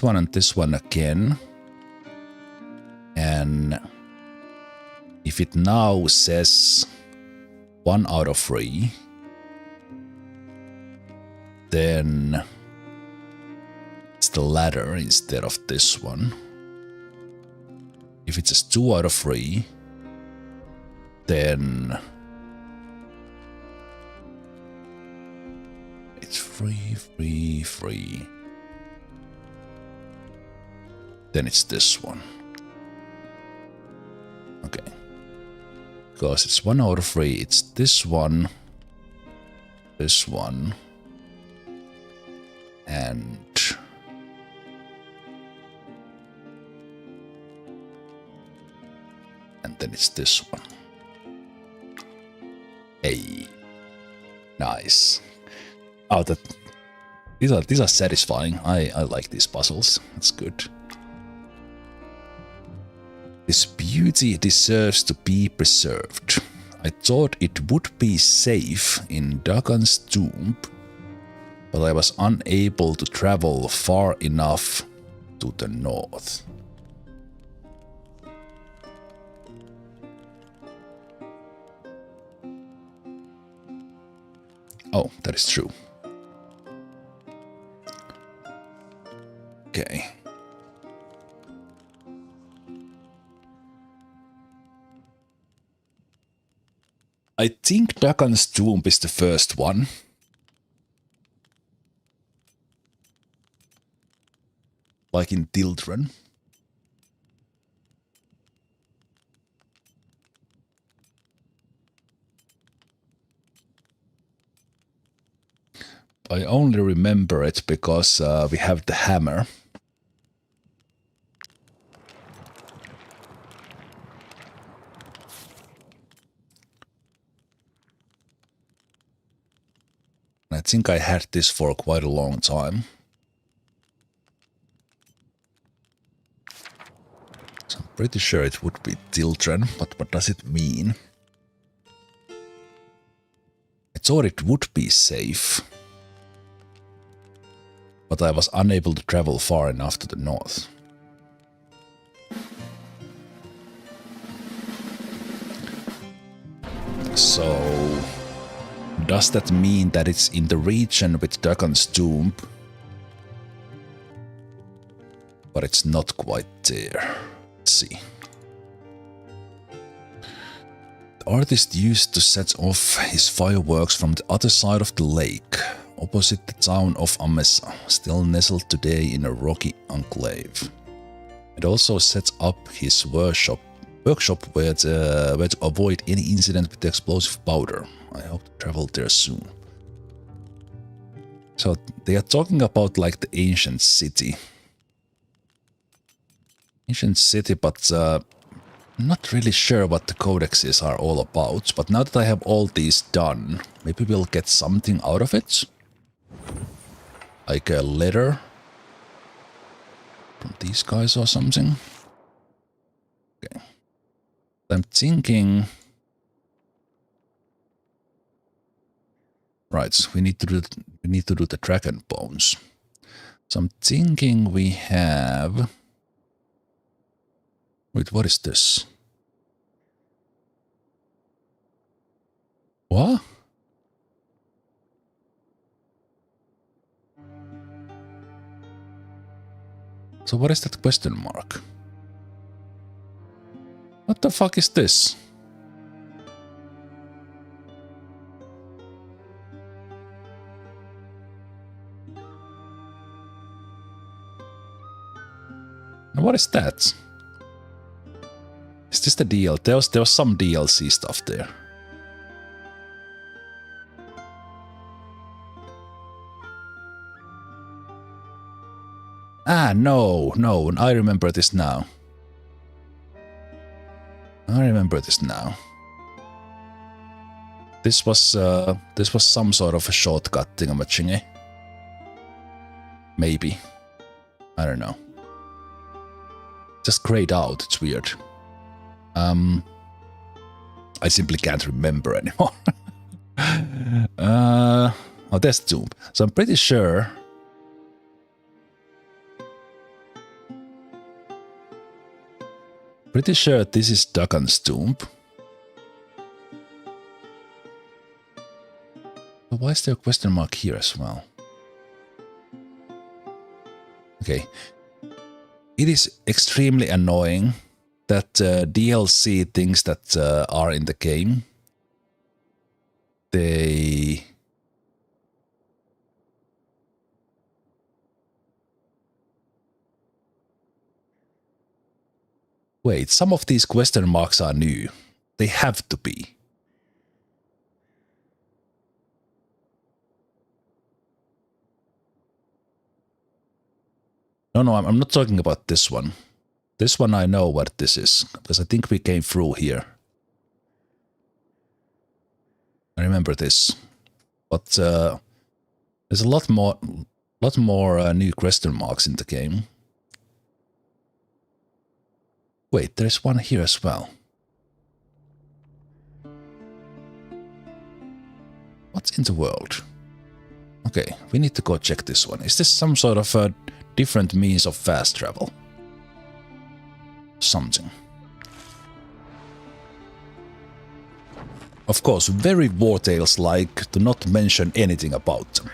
and this one again, and if it now says 1 out of 3. Then it's the ladder instead of this one. If it's just 2 out of 3, then it's 3, 3, 3. Then it's this one. Okay. Because it's 1 out of 3, it's this one, and then it's this one. Hey, nice. Oh, these are satisfying. I like these puzzles. That's good. This beauty deserves to be preserved. I thought it would be safe in Dagon's tomb, but I was unable to travel far enough to the north. Oh, that is true. Okay. I think Dagon's tomb is the first one. Like in Dildren. I only remember it because we have the hammer. I think I had this for quite a long time. So I'm pretty sure it would be Dildren, but what does it mean? I thought it would be safe, but I was unable to travel far enough to the north. So, does that mean that it's in the region with Dagon's tomb? But it's not quite there. Let's see. The artist used to set off his fireworks from the other side of the lake, opposite the town of Amessa, still nestled today in a rocky enclave. It also sets up his workshop where to avoid any incident with the explosive powder. I hope to travel there soon. So they are talking about like the ancient city. But I'm not really sure what the codexes are all about. But now that I have all these done, maybe we'll get something out of it. Like a letter from these guys or something. Okay. I'm thinking... Right, we need to do the dragon bones. So I'm thinking we have... Wait, what is this? What? So what is that question mark? What the fuck is this? What is that? Is this the deal? There was some DLC stuff there. Ah, no, I remember this now. This was some sort of a shortcut thingamajiggy. Maybe. I don't know. Just grayed out, it's weird. I simply can't remember anymore. Oh, there's Tomb. So I'm pretty sure... this is Dagon's tomb. why is there a question mark here as well? Okay. It is extremely annoying that DLC things that are in the game, they... Wait, some of these question marks are new. They have to be. No, I'm not talking about this one. This one I know what this is, because I think we came through here. I remember this. But there's a lot more new question marks in the game. Wait, there's one here as well. What's in the world? Okay, we need to go check this one. Is this some sort of a different means of fast travel? Something. Of course, very Wartales-like, to not mention anything about them.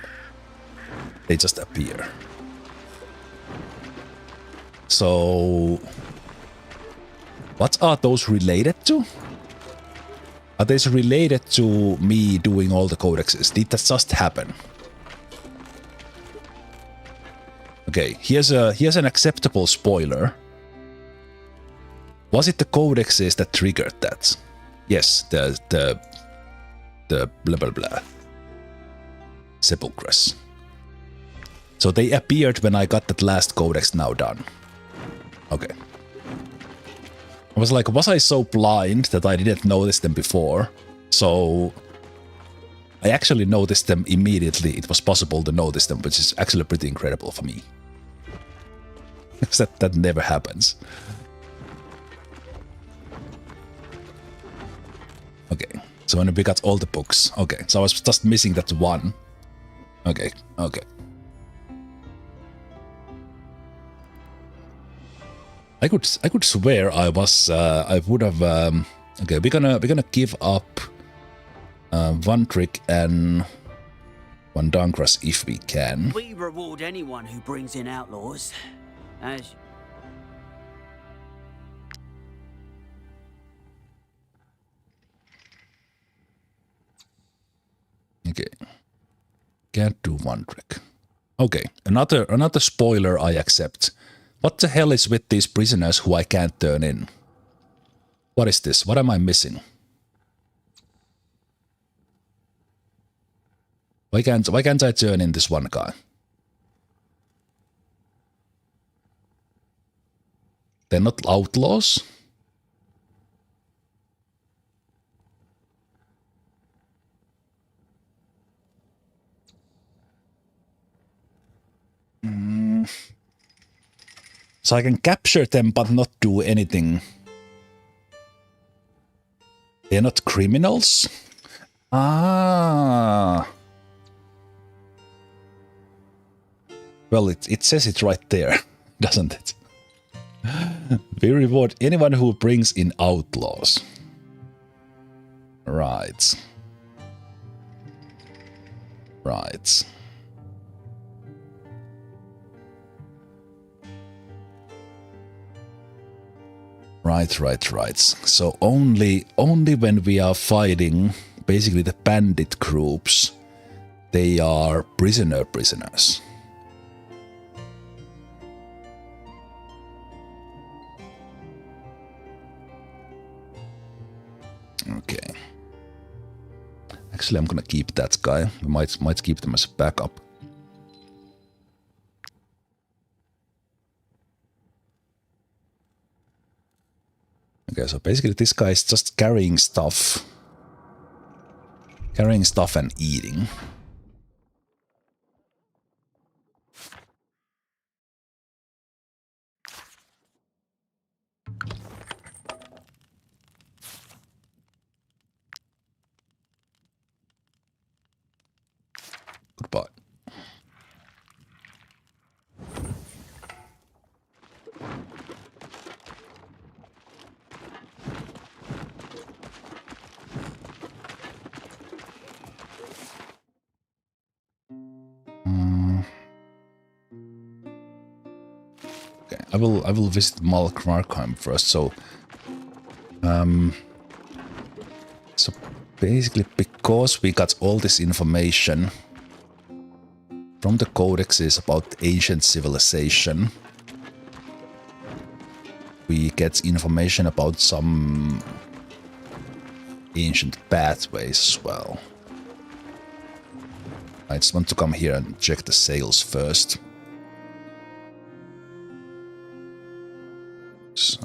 They just appear. So... what are those related to? Are they related to me doing all the codexes? Did that just happen? Okay, here's an acceptable spoiler. Was it the codexes that triggered that? Yes, the blah blah blah. Sepulchres. So they appeared when I got that last codex now done. Okay. I was like, was I so blind that I didn't notice them before? So I actually noticed them immediately. It was possible to notice them, which is actually pretty incredible for me. That never happens. Okay, so when we got all the books. Okay, so I was just missing that one. Okay. I could swear I was I would have okay, we're gonna give up one trick and one Dankras if we can. We reward anyone who brings in outlaws. As okay. Can't do one trick. Okay, another spoiler I accept. What the hell is with these prisoners who I can't turn in? What is this? What am I missing? Why can't I turn in this one guy? They're not outlaws? So I can capture them but not do anything. They're not criminals? Ah. Well, it says it right there, doesn't it? We reward anyone who brings in outlaws. Right. Right. Right. So only when we are fighting basically the bandit groups, they are prisoners. Okay. Actually, I'm gonna keep that guy. We might keep them as a backup. Okay, so basically this guy is just carrying stuff. Carrying stuff and eating. Goodbye. Okay, I will visit Markheim first. So basically, because we got all this information from the codexes about ancient civilization, we get information about some ancient pathways as well. I just want to come here and check the sails first. So,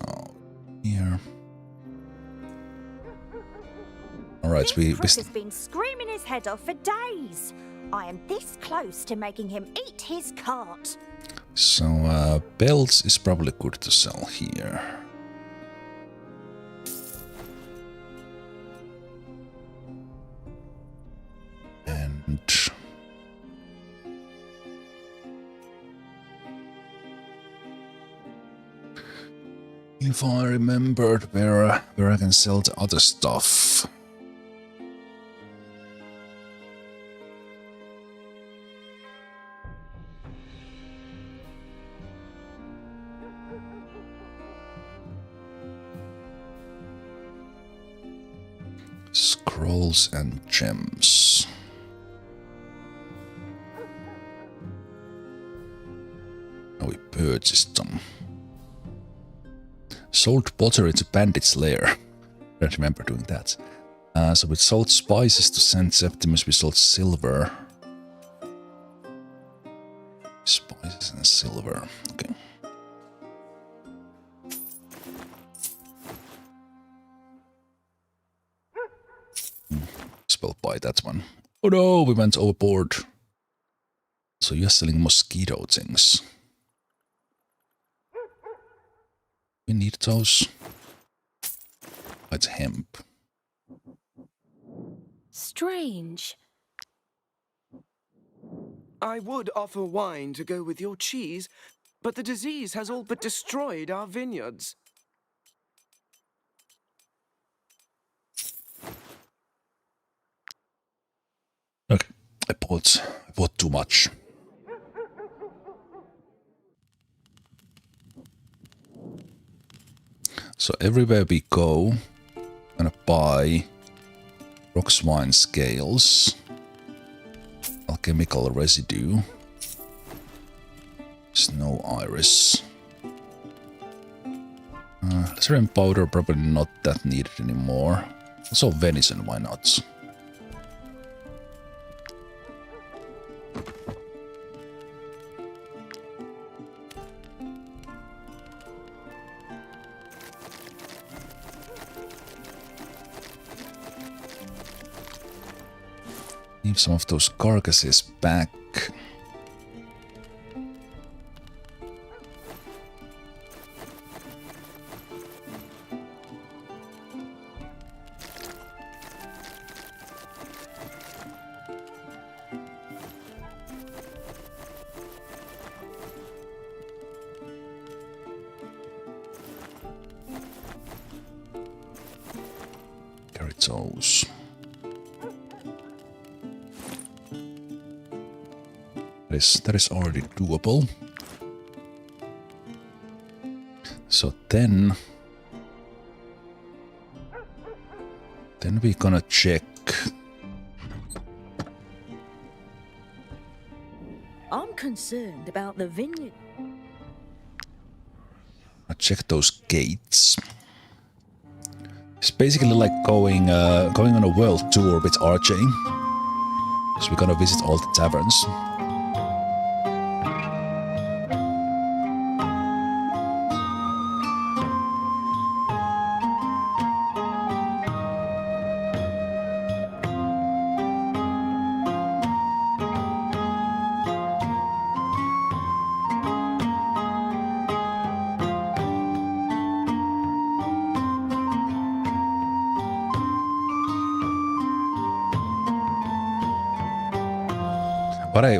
here. Alright, we Chris has been screaming his head off for days. I am this close to making him eat his cart. So, belts is probably good to sell here. And if I remembered where I can sell the other stuff. Scrolls and gems. Oh, we purchased some. Sold pottery to Bandit's Lair. I don't remember doing that. So we sold spices to Saint Septimus, we sold silver. Spices and silver, okay. Spell buy that one. Oh no, we went overboard. So you're selling mosquito things. We need those. It's hemp. Strange. I would offer wine to go with your cheese, but the disease has all but destroyed our vineyards. Okay, I bought too much. So everywhere we go, I'm gonna buy rock swine scales, alchemical residue, snow iris. Serum powder, probably not that needed anymore. Also venison, why not? Leave some of those carcasses back. Carry those. That is already doable. So then we're gonna check. I'm concerned about the vineyard. I check those gates. It's basically like going on a world tour with RJ. So we're gonna visit all the taverns.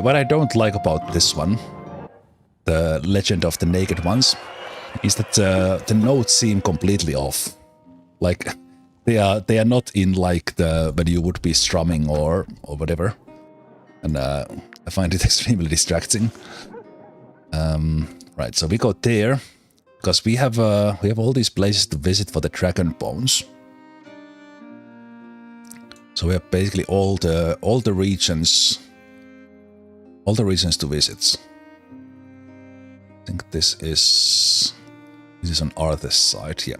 What I don't like about this one, the Legend of the Naked Ones, is that the notes seem completely off. Like they are not in like the when you would be strumming or whatever, and I find it extremely distracting. Right, so we go there because we have all these places to visit for the dragon bones. So we have basically all the regions to visit. I think this is on Arthur's side, yeah.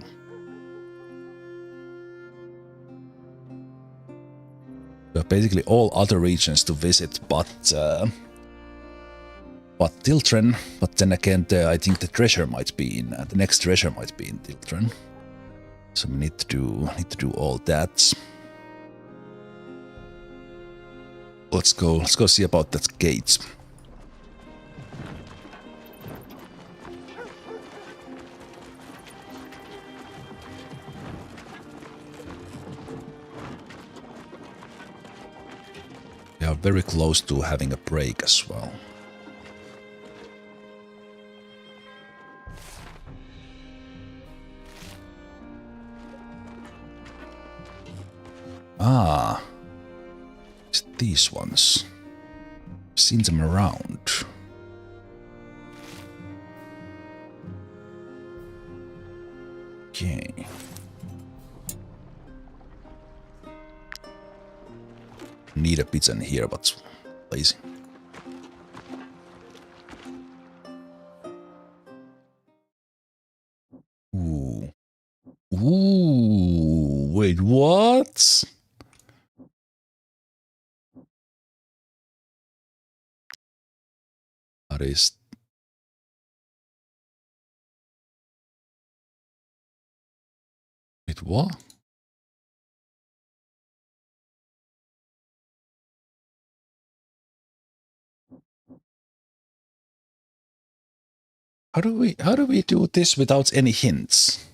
We have basically all other regions to visit, but Tiltren. But then again, I think the treasure might be in the next treasure might be in Tiltren. So we need to do all that. Let's go see about that gate. We are very close to having a break as well. Ah, it's these ones. I've seen them around. Okay. Need a pizza in here, but lazy. Ooh. Ooh. Wait, what? What is... Wait, what? How do we do this without any hints?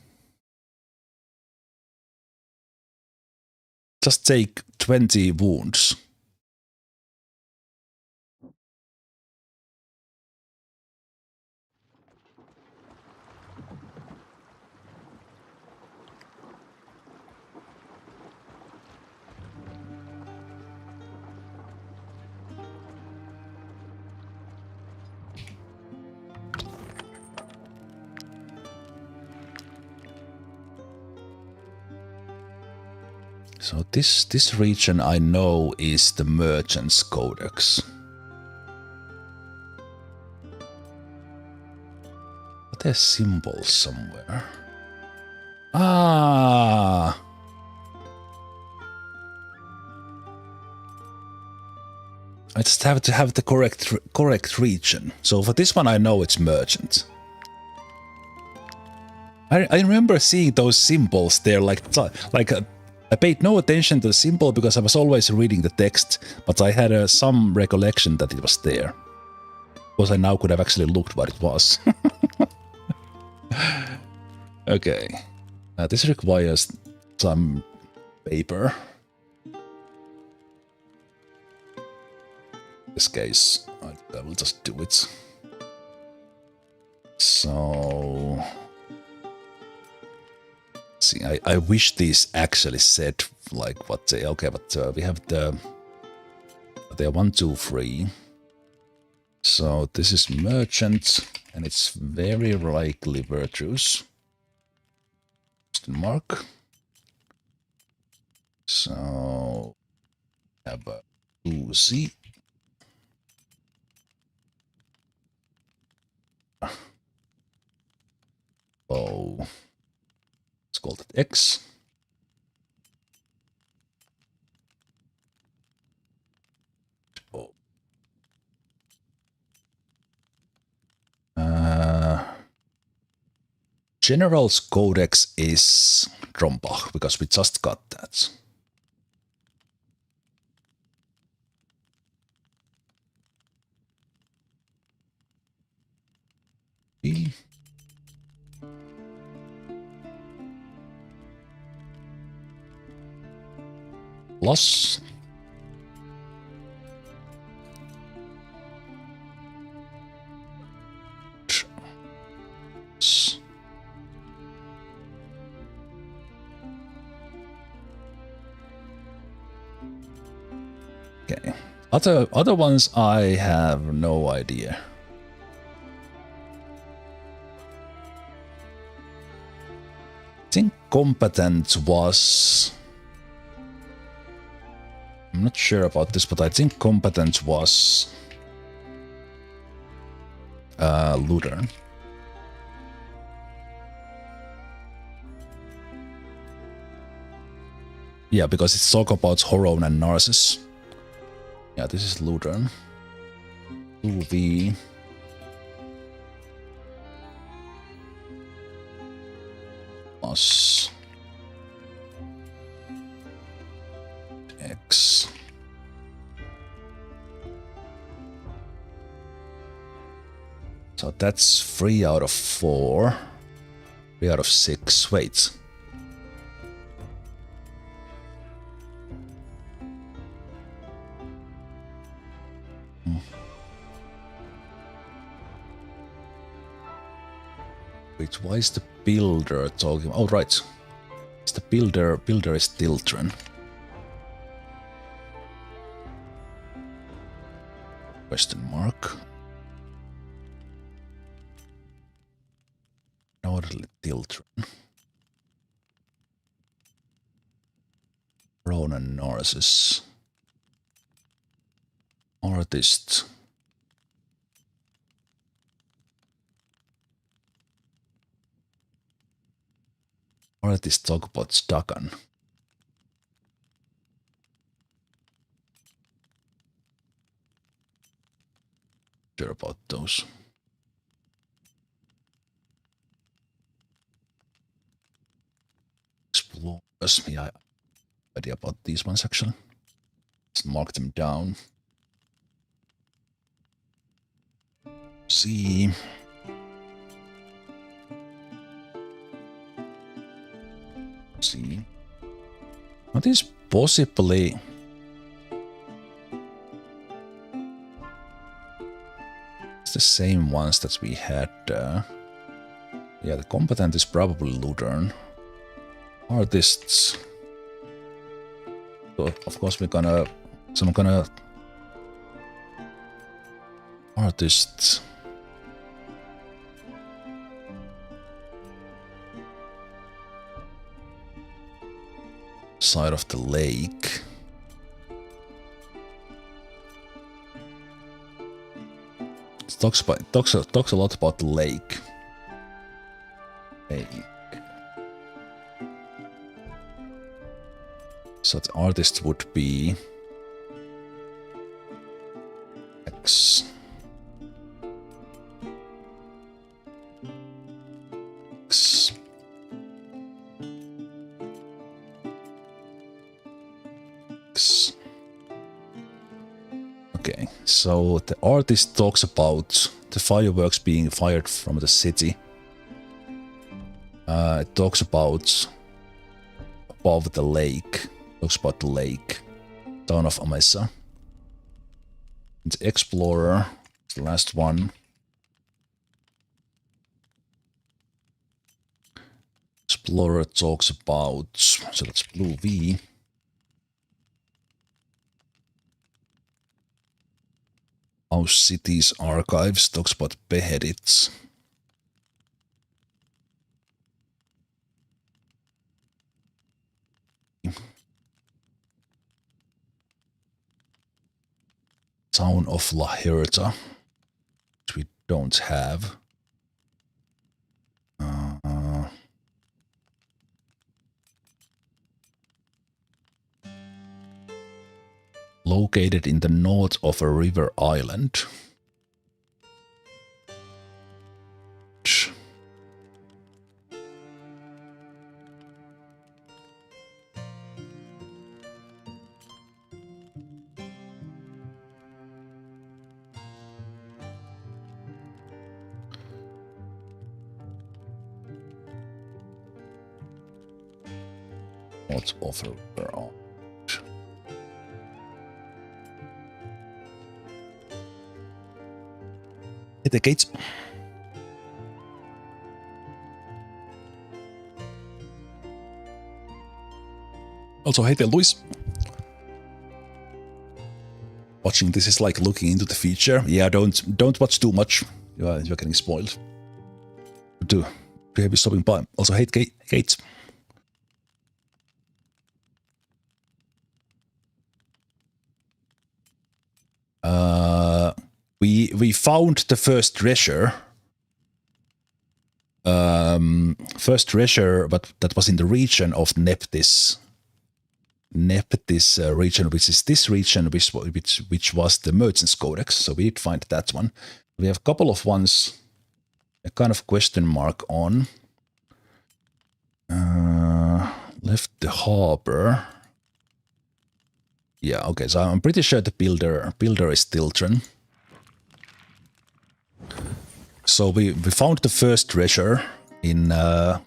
Just take 20 wounds. So this region I know is the Merchant's Codex. But there's symbols somewhere. Ah! I just have to have the correct region. So for this one I know it's Merchant. I remember seeing those symbols there I paid no attention to the symbol because I was always reading the text, but I had some recollection that it was there. Because I now could have actually looked what it was. Okay. This requires some paper. In this case, I will just do it. So... See, I wish these actually said like what they... Okay, but we have the... They're 1, 2, 3. So this is Merchant, and it's very likely Virtues. Question mark. So... have a Uzi. Oh... Let's call it X. Oh. General's Codex is Drombach, because we just got that. E. Plus. Okay. Other ones I have no idea. think competent was... I'm not sure about this, but I think competent was Lutheran. Yeah, because it's talk about Horon and Narcissus. Yeah, this is Lutheran. UV. Plus X. So that's 3 out of 4. 3 out of 6. Wait. Wait, why is the builder talking? Oh, right. It's the builder. Builder is Tiltran. Question mark. Northerly Tiltran. Ronan Narcissus. Artist. Artist talk about Stakan. Sure about those. Explorers. Yeah, I have idea about these ones actually. Let's mark them down. See. See. What is possibly... It's the same ones that we had. Yeah, the competent is probably Lutheran. Artists. So of course we're gonna... So I'm gonna... Artists... Side of the lake. It talks a lot about the lake. Lake. So the artist would be X. X. Okay, so the artist talks about the fireworks being fired from the city. It talks about above the lake. Talks about the lake. Town of Amesa. And the explorer, the last one. Explorer talks about, so that's blue V. House Cities Archives talks about beheadeds. Town of La Huerta, which we don't have. Located in the north of a river island. North of a river island. Hit the gates. Also, hey there, Luis. Watching this is like looking into the future. Yeah, don't watch too much. You're getting spoiled. Do to have you stopping by. Also, hate Gates. We found the first treasure. First treasure, but that was in the region of Neptis. Neptis region, which is this region, which was the Merchant's Codex. So we did find that one. We have a couple of ones, a kind of question mark on. Left the harbor. Yeah, okay, so I'm pretty sure the builder is Tiltron. So we found the first treasure in,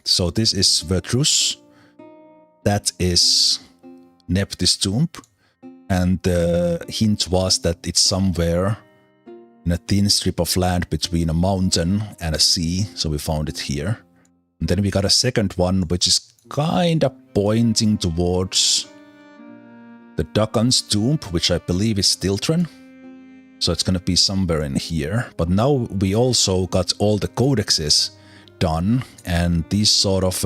so this is Vertrus. That is Neptis' tomb. And the hint was that it's somewhere in a thin strip of land between a mountain and a sea. So we found it here. And then we got a second one, which is kind of pointing towards the Dakan's tomb, which I believe is Tiltron. So it's going to be somewhere in here. But now we also got all the codexes done, and these sort of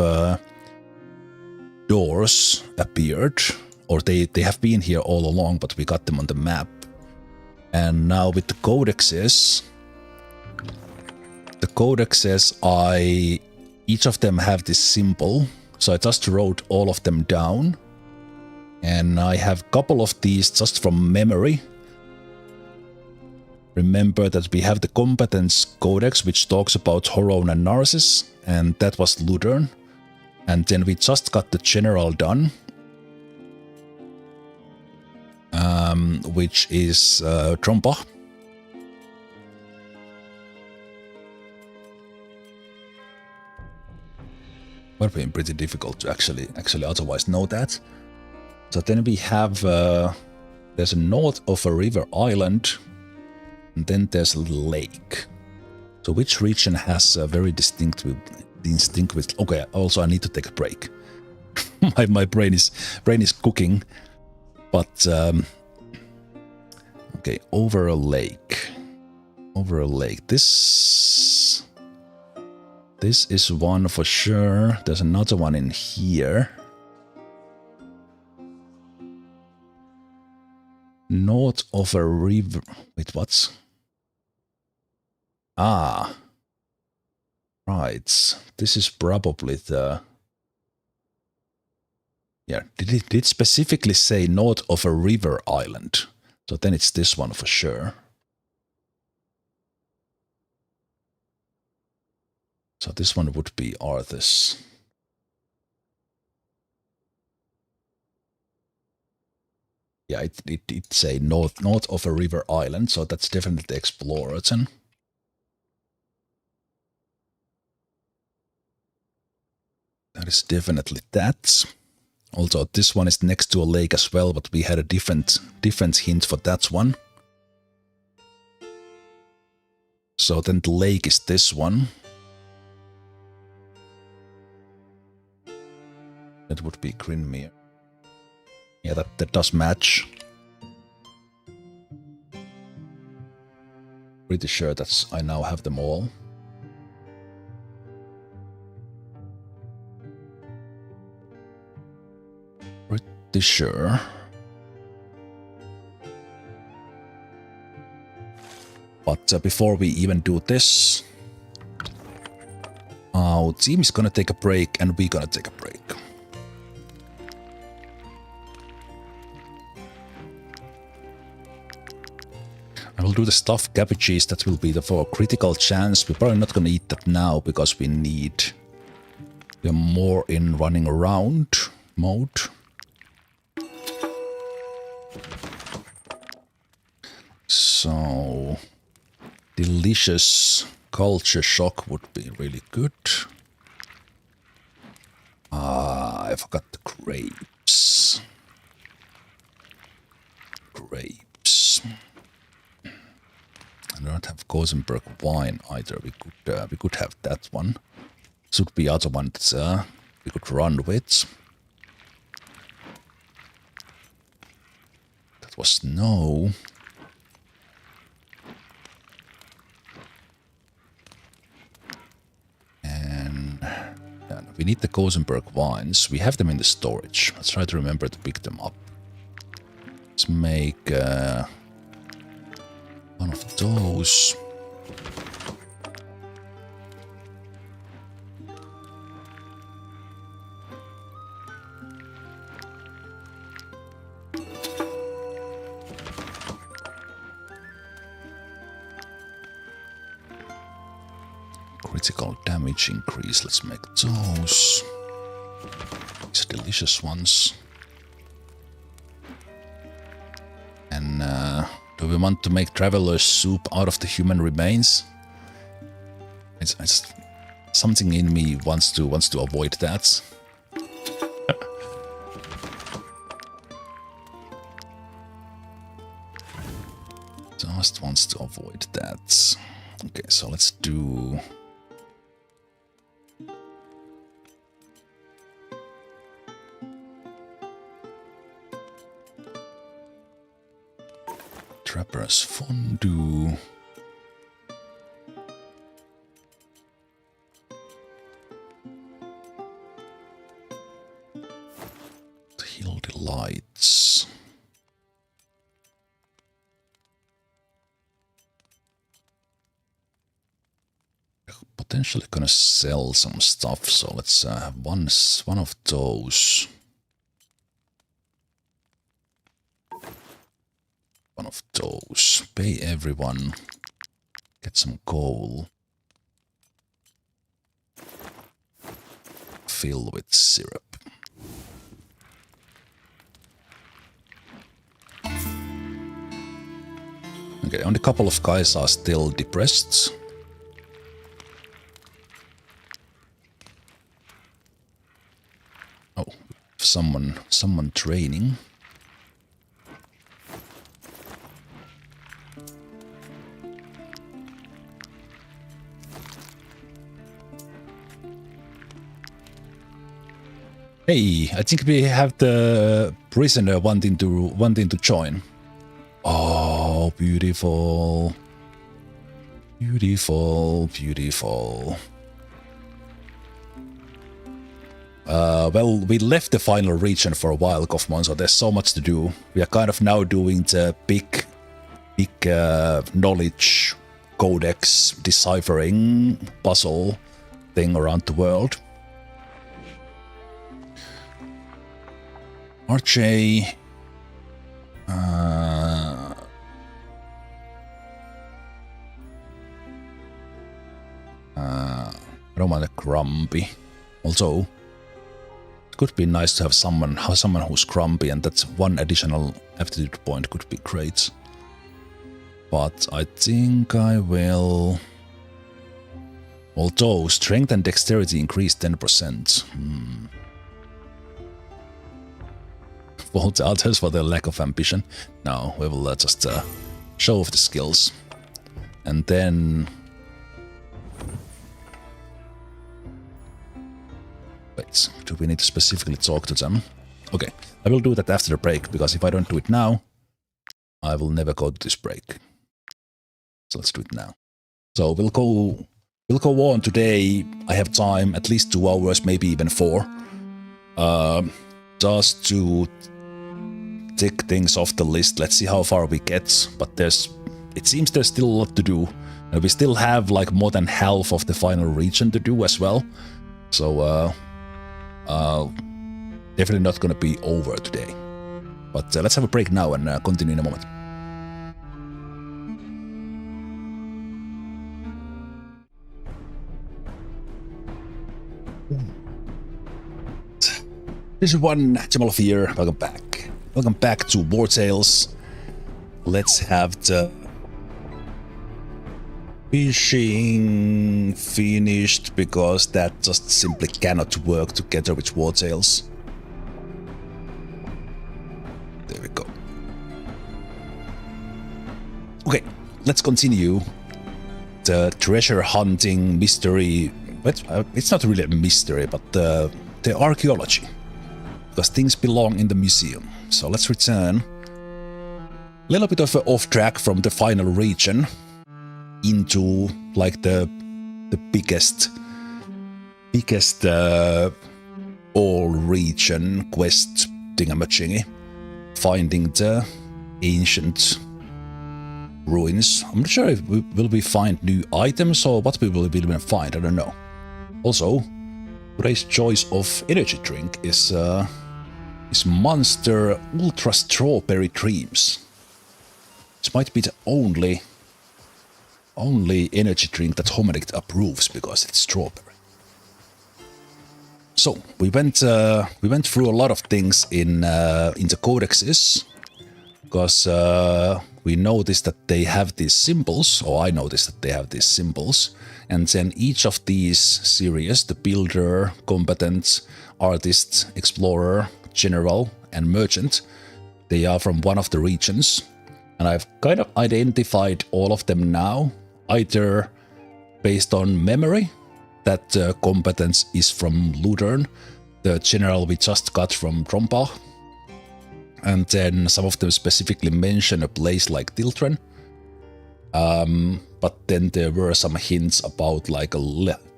doors appeared, or they have been here all along, but we got them on the map. And now with the codexes, each of them have this symbol. So I just wrote all of them down. And I have a couple of these just from memory. Remember that we have the Competence Codex, which talks about Horon and Narcissus, and that was Luthern. And then we just got the General done, which is Drombach. Would have been pretty difficult to actually otherwise know that. So then we have, there's a north of a river island, and then there's a lake. So which region has a very distinct with, okay, also I need to take a break. my brain is cooking, but, okay, over a lake. This is one for sure. There's another one in here. North of a river. Wait, what's? Ah. Right. This is probably the... Yeah, did it specifically say north of a river island? So then it's this one for sure. So this one would be Arthas. Yeah, it say north of a river island, so that's definitely the Explorer then. That is definitely that. Also, this one is next to a lake as well, but we had a different hint for that one. So then the lake is this one. That would be Grinmere. Yeah, that does match. Pretty sure that's I now have them all. Pretty sure. But before we even do this, our team is gonna take a break and we're gonna take a break. I will do the stuffed cabbages, that will be for critical chance. We're probably not going to eat that now because we're more in running around mode. So, delicious culture shock would be really good. I forgot the grapes. I don't have Gosenberg wine either. We could have that one. Should be other ones we could run with. That was no. And We need the Gosenberg wines. We have them in the storage. Let's try to remember to pick them up. Let's make one of those. Critical damage increase, let's make those. These delicious ones. And do we want to make traveler's soup out of the human remains? It's something in me wants to avoid that. Just wants to avoid that. Okay, so let's do. Trapper's fondue. Hill delights. Potentially gonna sell some stuff, so let's have one of those. One of those. Pay everyone. Get some coal. Fill with syrup. Okay, only a couple of guys are still depressed. Oh, someone training. Hey, I think we have the prisoner wanting to join. Oh, beautiful. Beautiful, beautiful. Well, we left the final region for a while, Kaufman, so there's so much to do. We are kind of now doing the big knowledge codex deciphering puzzle thing around the world. RJ. I don't want a grumpy. Also, it could be nice to have someone who's grumpy, and that's one additional aptitude point could be great. But I think I will. Although strength and dexterity increase 10%. Fault others for their lack of ambition. No, we will just show off the skills. And then. Wait, do we need to specifically talk to them? Okay, I will do that after the break, because if I don't do it now, I will never go to this break. So let's do it now. So we'll go on today. I have time, at least 2 hours, maybe even 4. Just to tick things off the list. Let's see how far we get. But it seems there's still a lot to do. And we still have like more than half of the final region to do as well. So definitely not gonna be over today. But let's have a break now and continue in a moment. This is one Zemalf here. Welcome back. Welcome back to Wartales. Let's have the fishing finished, because that just simply cannot work together with Wartales. There we go. Okay, let's continue the treasure hunting mystery. But it's not really a mystery, but the archaeology, because things belong in the museum. So let's return. A little bit of an off track from the final region into like the biggest biggest all-region quest thingamajiggy, finding the ancient ruins. I'm not sure if will we find new items or what we will find, I don't know. Also, today's choice of energy drink is Monster Ultra Strawberry Dreams. This might be the only energy drink that Homeric approves because it's strawberry. So we went through a lot of things in the codexes because we noticed that they have these symbols, or I noticed that they have these symbols, and then each of these series, the Builder, Combatant, Artist, Explorer, General, and Merchant, they are from one of the regions, and I've kind of identified all of them now, either based on memory, that Competence is from Ludern, the General we just got from Drombach, and then some of them specifically mention a place like Tiltren. But then there were some hints about like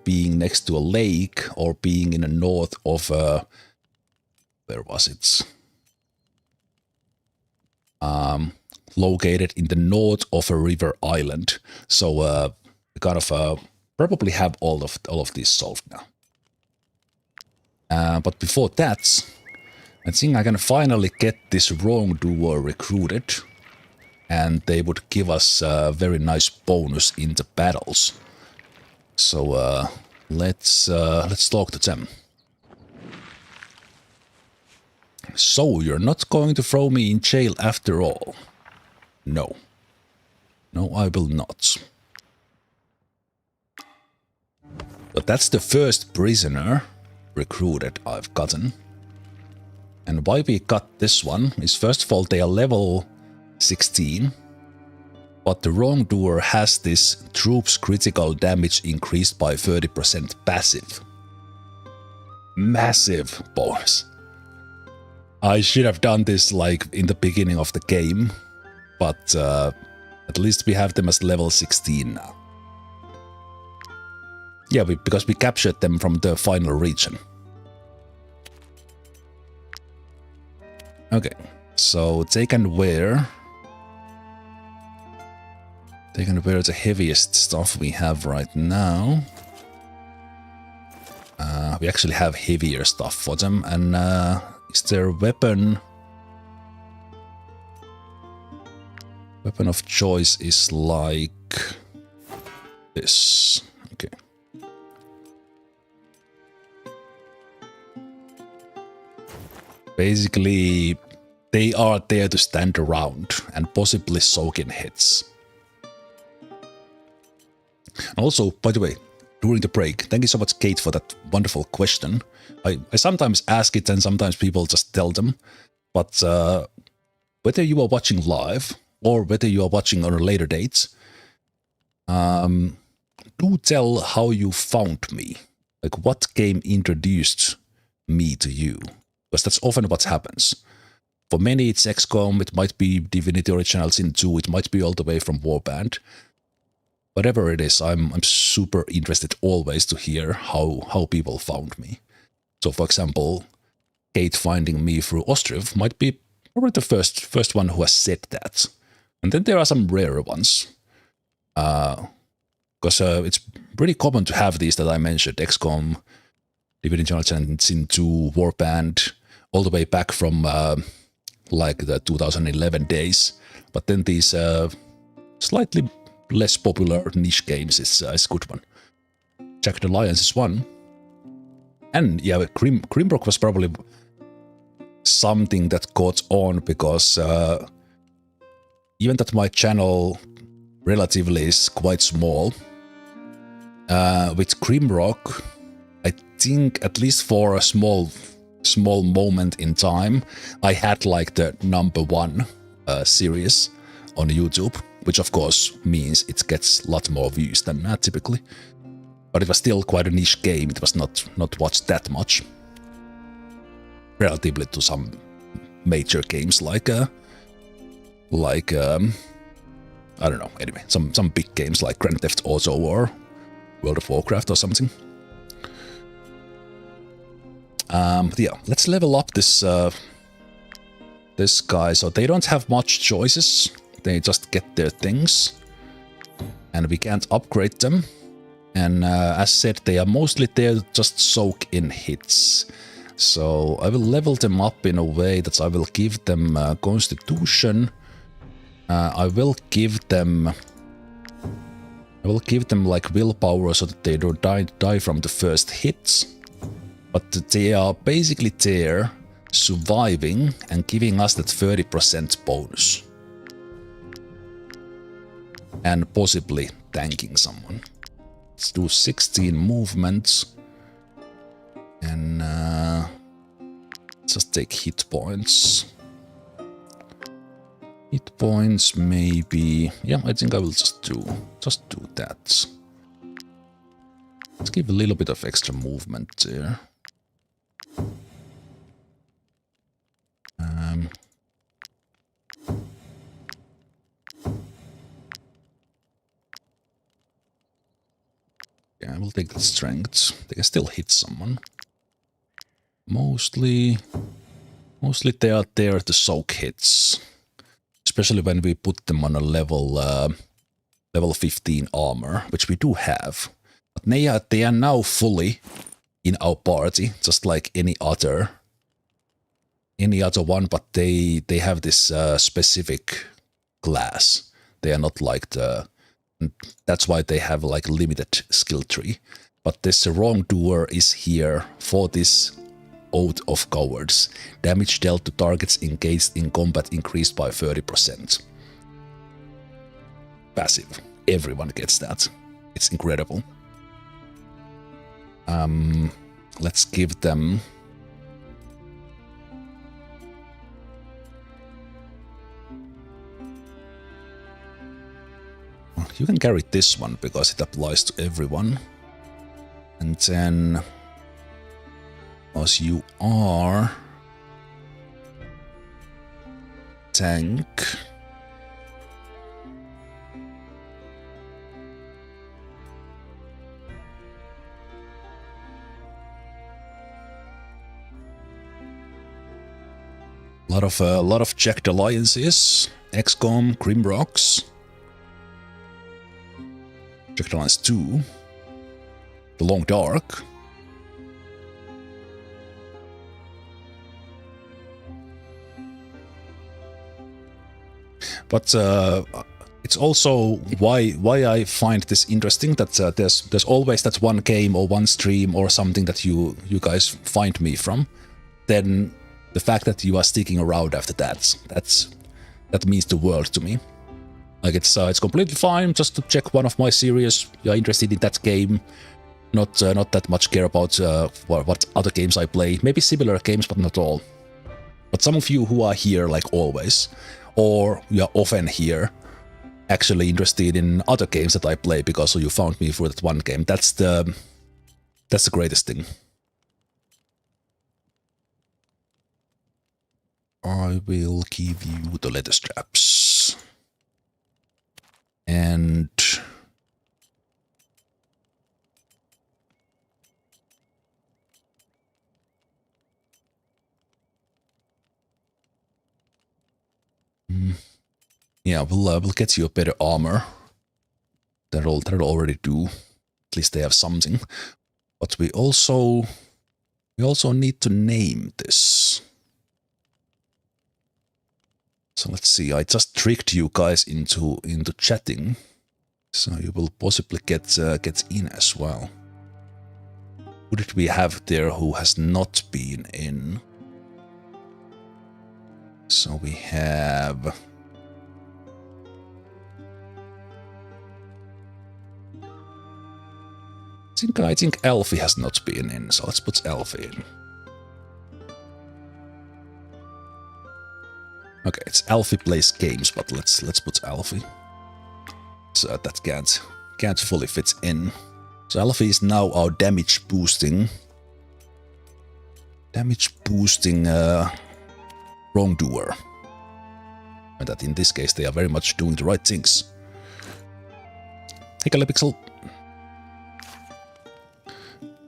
being next to a lake or being in the north of where was it? Located in the north of a river island. So we kind of probably have all of these solved now. But before that, I think I can finally get this wrongdoer recruited, and they would give us a very nice bonus in the battles. So let's talk to them. So you're not going to throw me in jail after all? No. No, I will not. But that's the first prisoner recruited I've gotten. And why we got this one is, first of all, they are level 16, but the wrongdoer has this troops critical damage increased by 30% passive. Massive bonus. I should have done this like in the beginning of the game, but at least we have them as level 16 now. Yeah, because we captured them from the final region. Okay, so they can wear the heaviest stuff we have right now. We actually have heavier stuff for them, and is their weapon of choice is like this. Okay. Basically, they are there to stand around and possibly soak in hits. Also, by the way, during the break, thank you so much, Kate, for that wonderful question. I sometimes ask it and sometimes people just tell them, but whether you are watching live or whether you are watching on a later date, do tell how you found me. Like, what game introduced me to you? Because that's often what happens. For many, it's XCOM, it might be Divinity Original Sin 2, it might be all the way from Warband. Whatever it is, I'm super interested always to hear how people found me. So, for example, Kate finding me through Ostriv might be probably the first one who has said that. And then there are some rarer ones. Because it's pretty common to have these that I mentioned, XCOM, Divinity Original Sin 2, Warband, all the way back from like the 2011 days. But then these slightly less popular niche games is a good one. Jack the Lions is one. And yeah, Grimrock was probably something that caught on because even that my channel relatively is quite small, with Grimrock, I think at least for a small moment in time, I had like the #1 series on YouTube, which of course means it gets a lot more views than typically. But it was still quite a niche game, it was not watched that much. Relatively to some major games like I don't know, anyway, some big games like Grand Theft Auto or World of Warcraft or something. But yeah, let's level up this this guy. So they don't have much choices. They just get their things. And we can't upgrade them. And as said, they are mostly there to just soak in hits. So I will level them up in a way that I will give them Constitution. I will give them like willpower so that they don't die from the first hits. But they are basically there surviving and giving us that 30% bonus. And possibly tanking someone. Let's do 16 movements. And just take hit points. Hit points, maybe. Yeah, I think I will just do that. Let's give a little bit of extra movement there. Yeah, I will take the strength. They can still hit someone. Mostly they are there to soak hits. Especially when we put them on a level 15 armor, which we do have. But they are now fully in our party, just like any other one, but they have this specific class. They are not like that's why they have like limited skill tree. But this wrongdoer is here for this Oath of Cowards. Damage dealt to targets engaged in combat increased by 30%. Passive. Everyone gets that. It's incredible. Let's give them... You can carry this one because it applies to everyone. And then... Because you are... tank... A lot of checked alliances. XCOM, Grimrocks. Checked Alliance 2. The Long Dark. But it's also why I find this interesting that there's always that one game or one stream or something that you guys find me from. Then the fact that you are sticking around after that means the world to me. Like it's completely fine just to check one of my series. You're interested in that game. Not that much care about what other games I play. Maybe similar games, but not all. But some of you who are here like always, or you are often here, actually interested in other games that I play because you found me for that one game. That's the greatest thing. I will give you the leather straps. And... yeah, we'll get you a better armor. That'll already do. At least they have something. But we also need to name this. So let's see. I just tricked you guys into chatting, so you will possibly get in as well. Who did we have there who has not been in? So we have... I think Elfie has not been in, so let's put Elfie in. Okay, it's Elfie plays games, but let's put Elfie. So that can't fully fit in. So Elfie is now our damage boosting wrongdoer. And that in this case they are very much doing the right things. Hey Calypixel.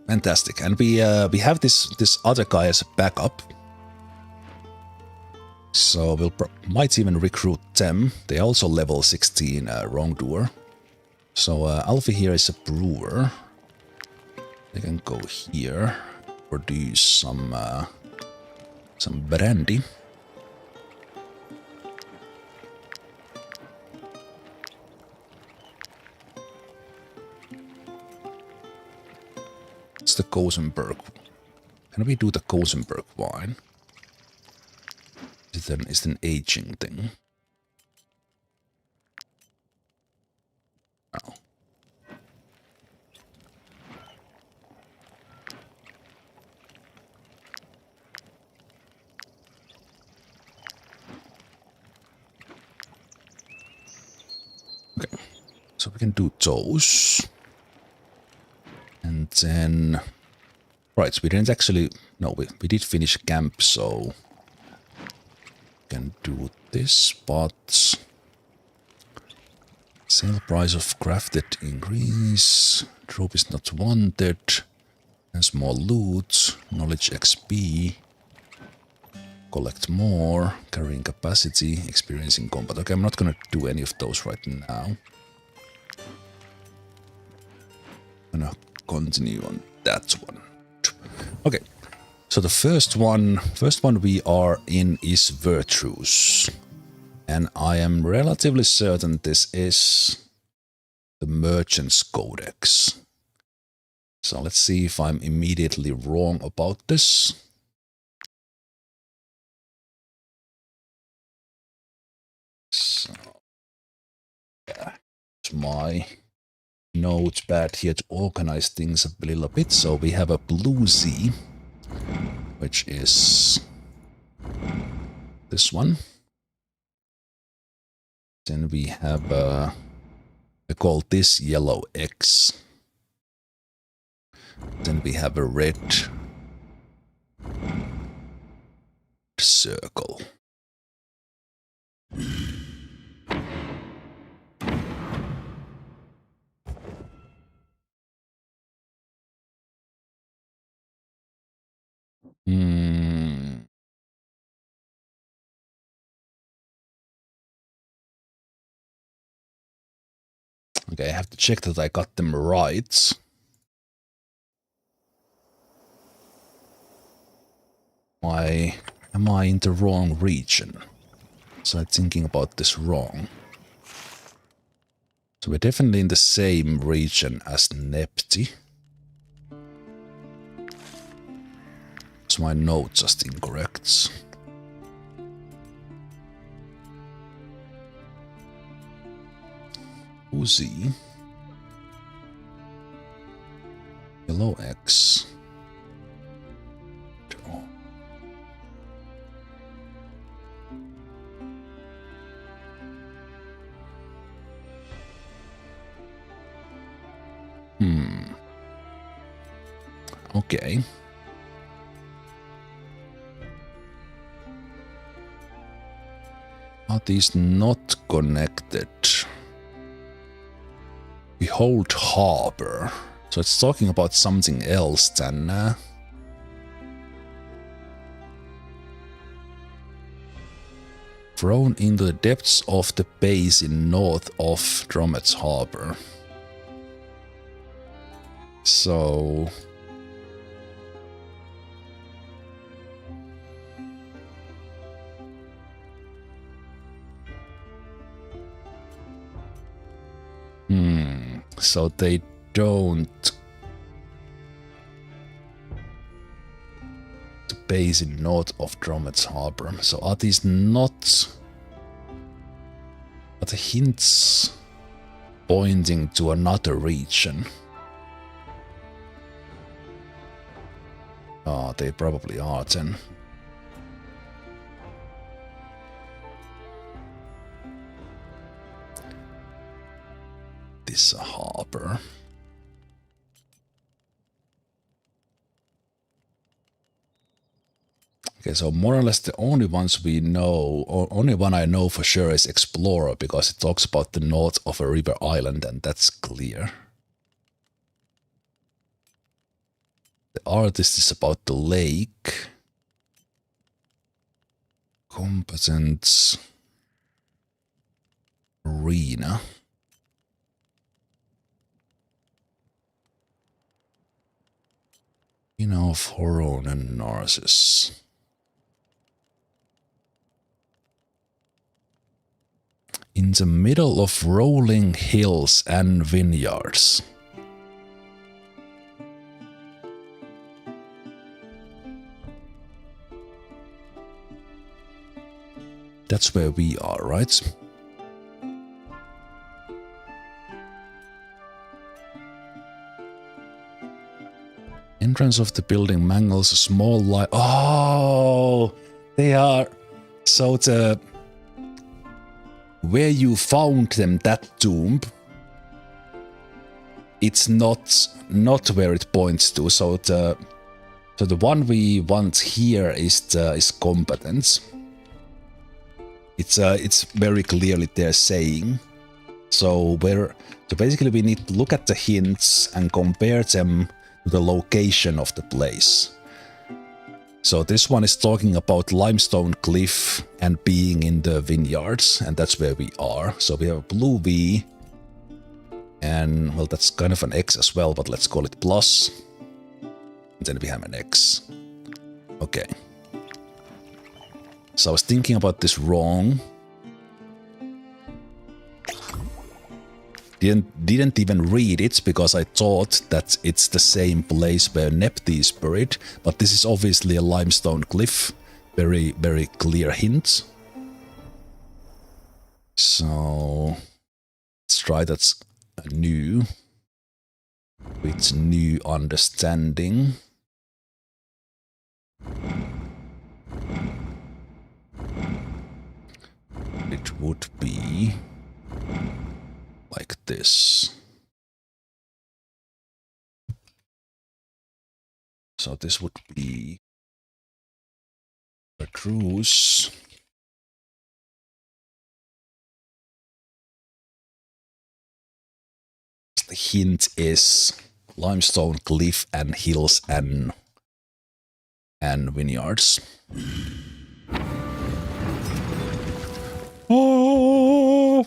Fantastic. And we have this other guy as a backup. So we'll might even recruit them. They also level 16 wrongdoer. So Alfie here is a brewer. They can go here, produce some brandy. It's the Kosenberg. Can we do the Kosenberg wine? Is it an aging thing? No. Okay, so we can do those. And then... Right, so we didn't actually... No, we did finish camp, so... We can do this, but... Sale price of crafted increase. Trope is not wanted. And small loot. Knowledge XP. Collect more. Carrying capacity. Experience in combat. Okay, I'm not gonna do any of those right now. I'm gonna continue on that one. Okay, so the first one we are in is Virtues. And I am relatively certain this is the Merchant's Codex. So let's see if I'm immediately wrong about this. So, yeah, it's my notepad here to organize things a little bit. So we have a Blue Z, which is this one. Then we have, I call this Yellow X. Then we have a red circle. Okay, I have to check that I got them right. Why am I in the wrong region? So I'm thinking about this wrong. So we're definitely in the same region as Nepti. So my note just incorrect. Uzi. Yellow X. Okay. Are these not connected? Behold harbor. So it's talking about something else than... thrown into the depths of the basin north of Drombach harbor. So... So they don't... The basin north of Drombach harbor. So are these not... Are the hints pointing to another region? Oh, they probably are then. This harbor. Okay, so more or less the only ones we know, or only one I know for sure is Explorer, because it talks about the north of a river island, and that's clear. The artist is about the lake. Competence. Arena. Of Horon and Narcissus. In the middle of rolling hills and vineyards. That's where we are, right? Entrance of the building mangles a small light. Oh, they are. So the where you found them, that tomb, it's not where it points to. So the one we want here is competence. It's very clearly there saying. So basically we need to look at the hints and compare them to the location of the place. So this one is talking about limestone cliff and being in the vineyards, and that's where we are. So we have a blue V, and well, that's kind of an X as well, but let's call it plus. And then we have an X. Okay. So I was thinking about this wrong. Didn't even read it because I thought that it's the same place where Nepti is buried, but this is obviously a limestone cliff. Very, very clear hint. So let's try that new with new understanding. It would be like this. So this would be a cruise. The hint is limestone cliff and hills and vineyards. Oh!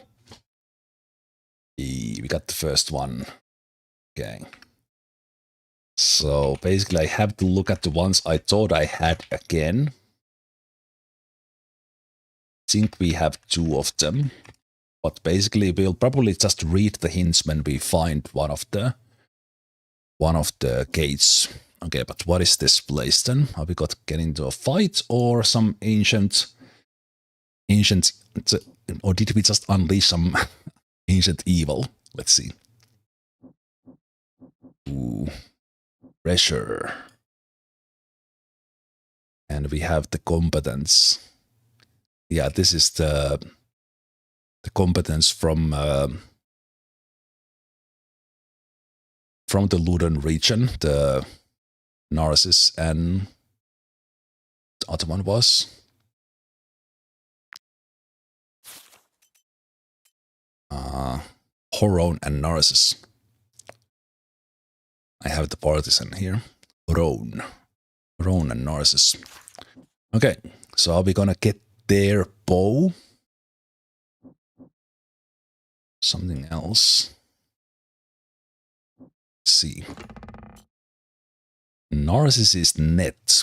We got the first one. Okay. So basically I have to look at the ones I thought I had again. I think we have two of them. But basically we'll probably just read the hints when we find one of the gates. Okay, but what is this place then? Are we got get into a fight or some ancient, or did we just unleash some ancient evil? Let's see. Ooh, pressure. And we have the competence. Yeah, this is the competence from the Ludon region, the Narcissus, and the other one was Horon and Narcissus. I have the partisan here. Horon and Narcissus. Okay, so are we gonna get their bow? Something else. Let's see. Narcissus' net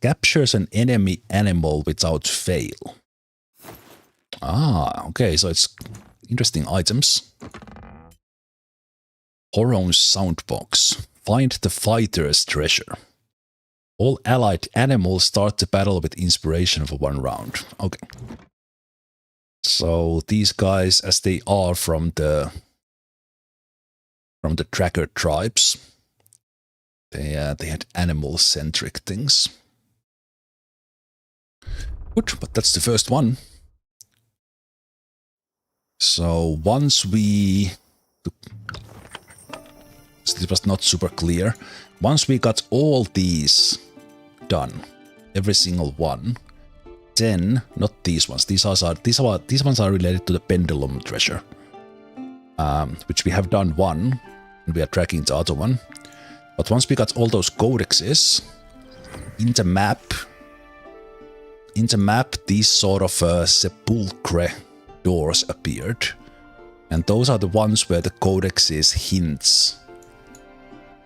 captures an enemy animal without fail. Ah, okay, so it's interesting items. Horon's soundbox. Find the fighter's treasure. All allied animals start the battle with inspiration for 1 round. Okay. So these guys, as they are from the tracker tribes, they had animal-centric things. Good, but that's the first one. So once we... This was not super clear. Once we got all these done, every single one, then not these ones. These ones are related to the pendulum treasure, which we have done one, and we are tracking the other one. But once we got all those codexes, in the map, these sort of sepulchre doors appeared. And those are the ones where the codexes hints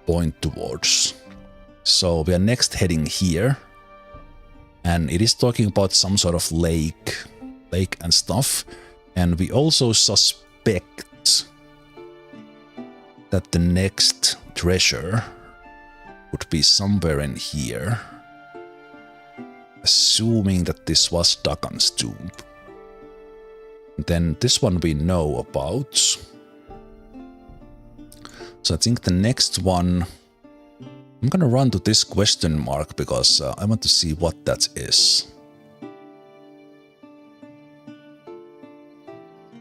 point towards. So we are next heading here. And it is talking about some sort of lake and stuff. And we also suspect that the next treasure would be somewhere in here. Assuming that this was Dagon's tomb. Then this one we know about. So I think the next one, I'm gonna run to this question mark because I want to see what that is.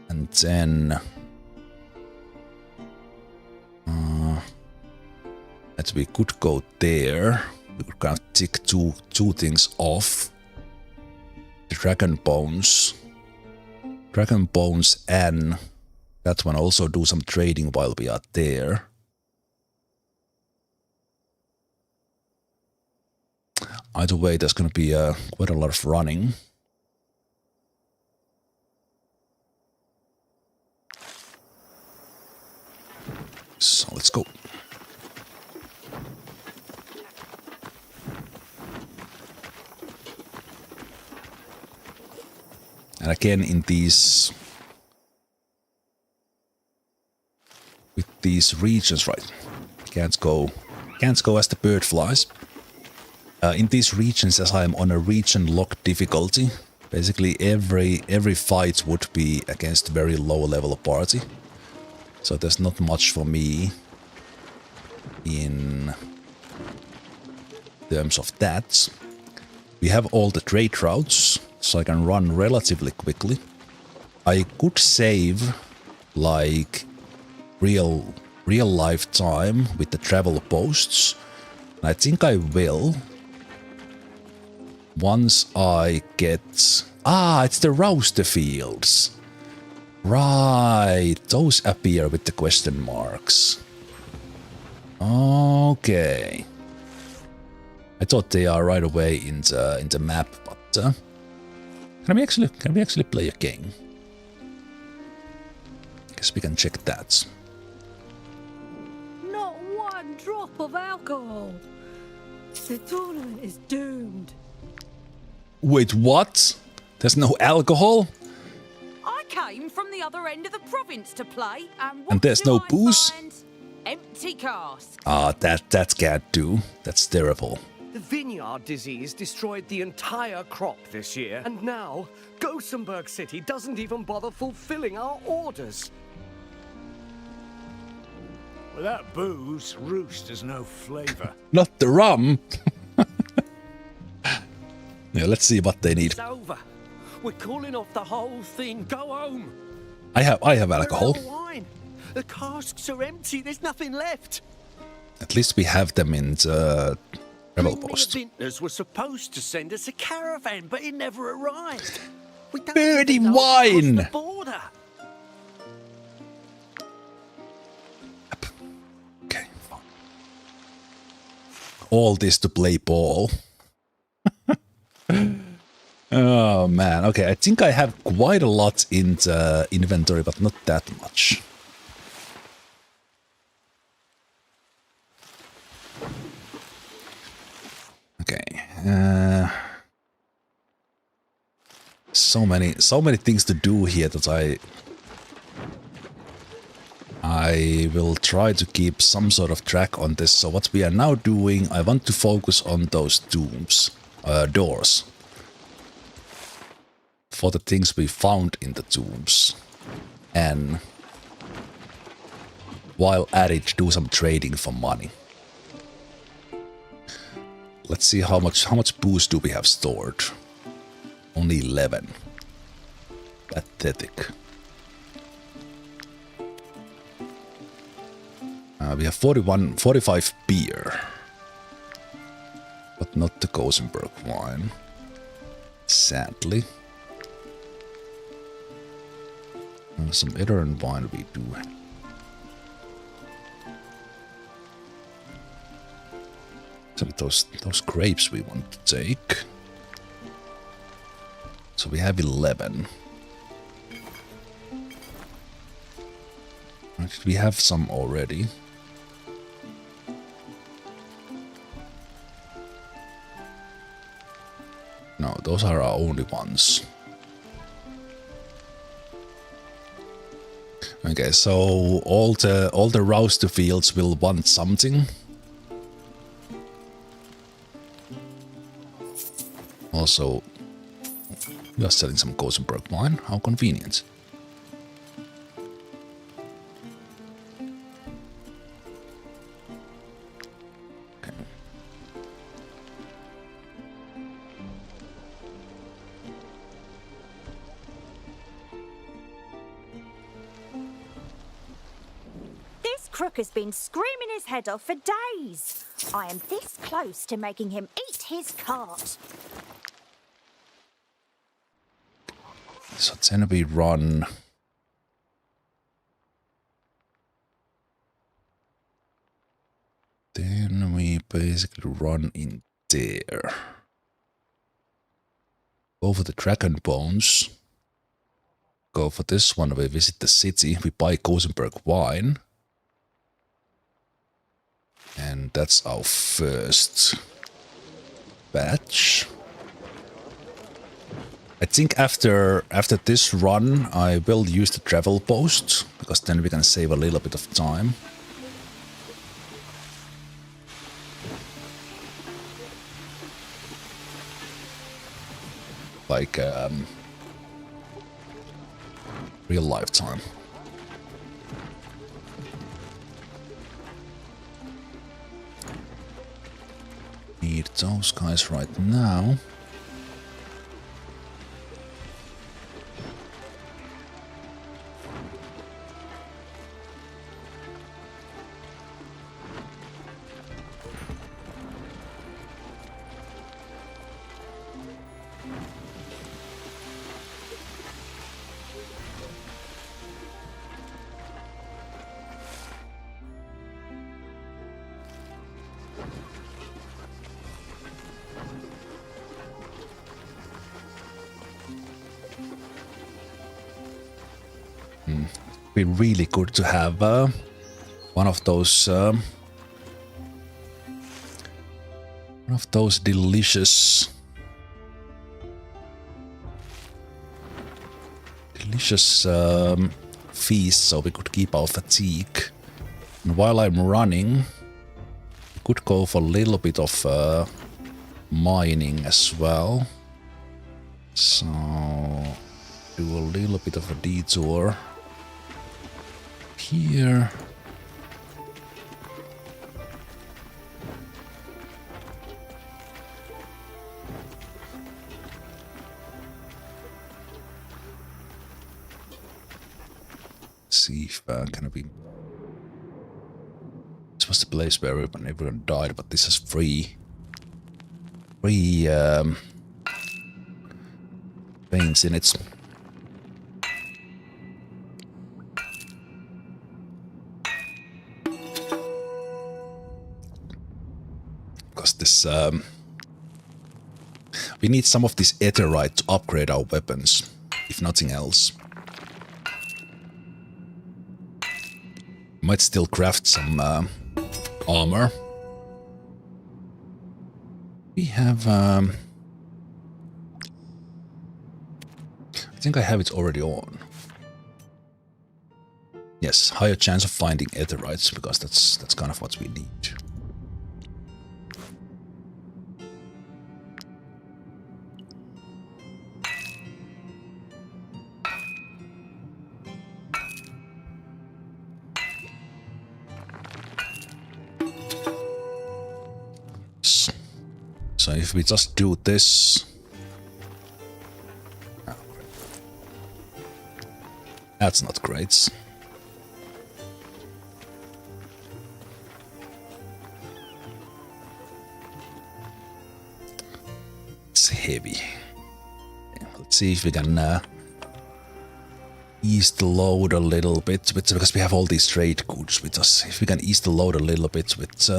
And then that we could go there. We could kind of tick two things off. The dragon bones, and that one also do some trading while we are there. Either way, there's going to be quite a lot of running. So let's go. And again, with these regions, right? Can't go as the bird flies. In these regions, as I am on a region lock difficulty, basically every fight would be against very low level party. So there's not much for me in terms of that. We have all the trade routes, so I can run relatively quickly. I could save like real life time with the travel posts. I think I will. Once I get... it's the roaster fields. Right, those appear with the question marks. Okay. I thought they are right away in the map, but can we actually play a game? Guess we can check that. Not one drop of alcohol. The tournament is doomed. Wait, what? There's no alcohol? I came from the other end of the province to play, And there's no booze? Empty casks. That can't do. That's terrible. The vineyard disease destroyed the entire crop this year, and now Gothenburg City doesn't even bother fulfilling our orders. Well, that booze roost has no flavor. Not the rum. Yeah, let's see what they need. It's over. We're calling off the whole thing. Go home. I have alcohol. We're out of wine. The casks are empty. There's nothing left. At least we have them in the travel post. The vintners were supposed to send us a caravan, but it never arrived. We don't Dirty even know it's wine. across the border. Okay, fine. All this to play ball. Oh man, okay, I think I have quite a lot in the inventory, but not that much. Okay, so many things to do here that I will try to keep some sort of track on this. So what we are now doing, I want to focus on those doors. For the things we found in the tombs. And while at it, do some trading for money. Let's see how much booze do we have stored. Only 11. Pathetic. We have 45 beer. But not the Gothenburg wine. Sadly. Some Eddern wine we do have. Some of those grapes we want to take. So we have 11. Actually, we have some already. No, those are our only ones. Okay, so all the routes to fields will want something. Also, we are selling some Gothenburg wine. How convenient. Okay. This crook has been screaming his head off for days. I am this close to making him eat his cart. So then we run. Then we basically run in there. Go for the dragon bones. Go for this one. We visit the city. We buy Gothenburg wine. And that's our first batch. I think after this run, I will use the travel post, because then we can save a little bit of time. Like, real life time. Need those guys right now. Be really good to have one of those delicious feasts, so we could keep our fatigue. And while I'm running, we could go for a little bit of mining as well. So do a little bit of a detour here. See if can be. This was the place where everyone died, but this is free veins in it. Because this we need some of this etherite to upgrade our weapons, if nothing else. Might still craft some armor. We have I think I have it already on. Yes, higher chance of finding aetherites, because that's kind of what we need. So if we just do this. That's not great. It's heavy. Let's see if we can ease the load a little bit, because we have all these trade goods with us. If we can ease the load a little bit with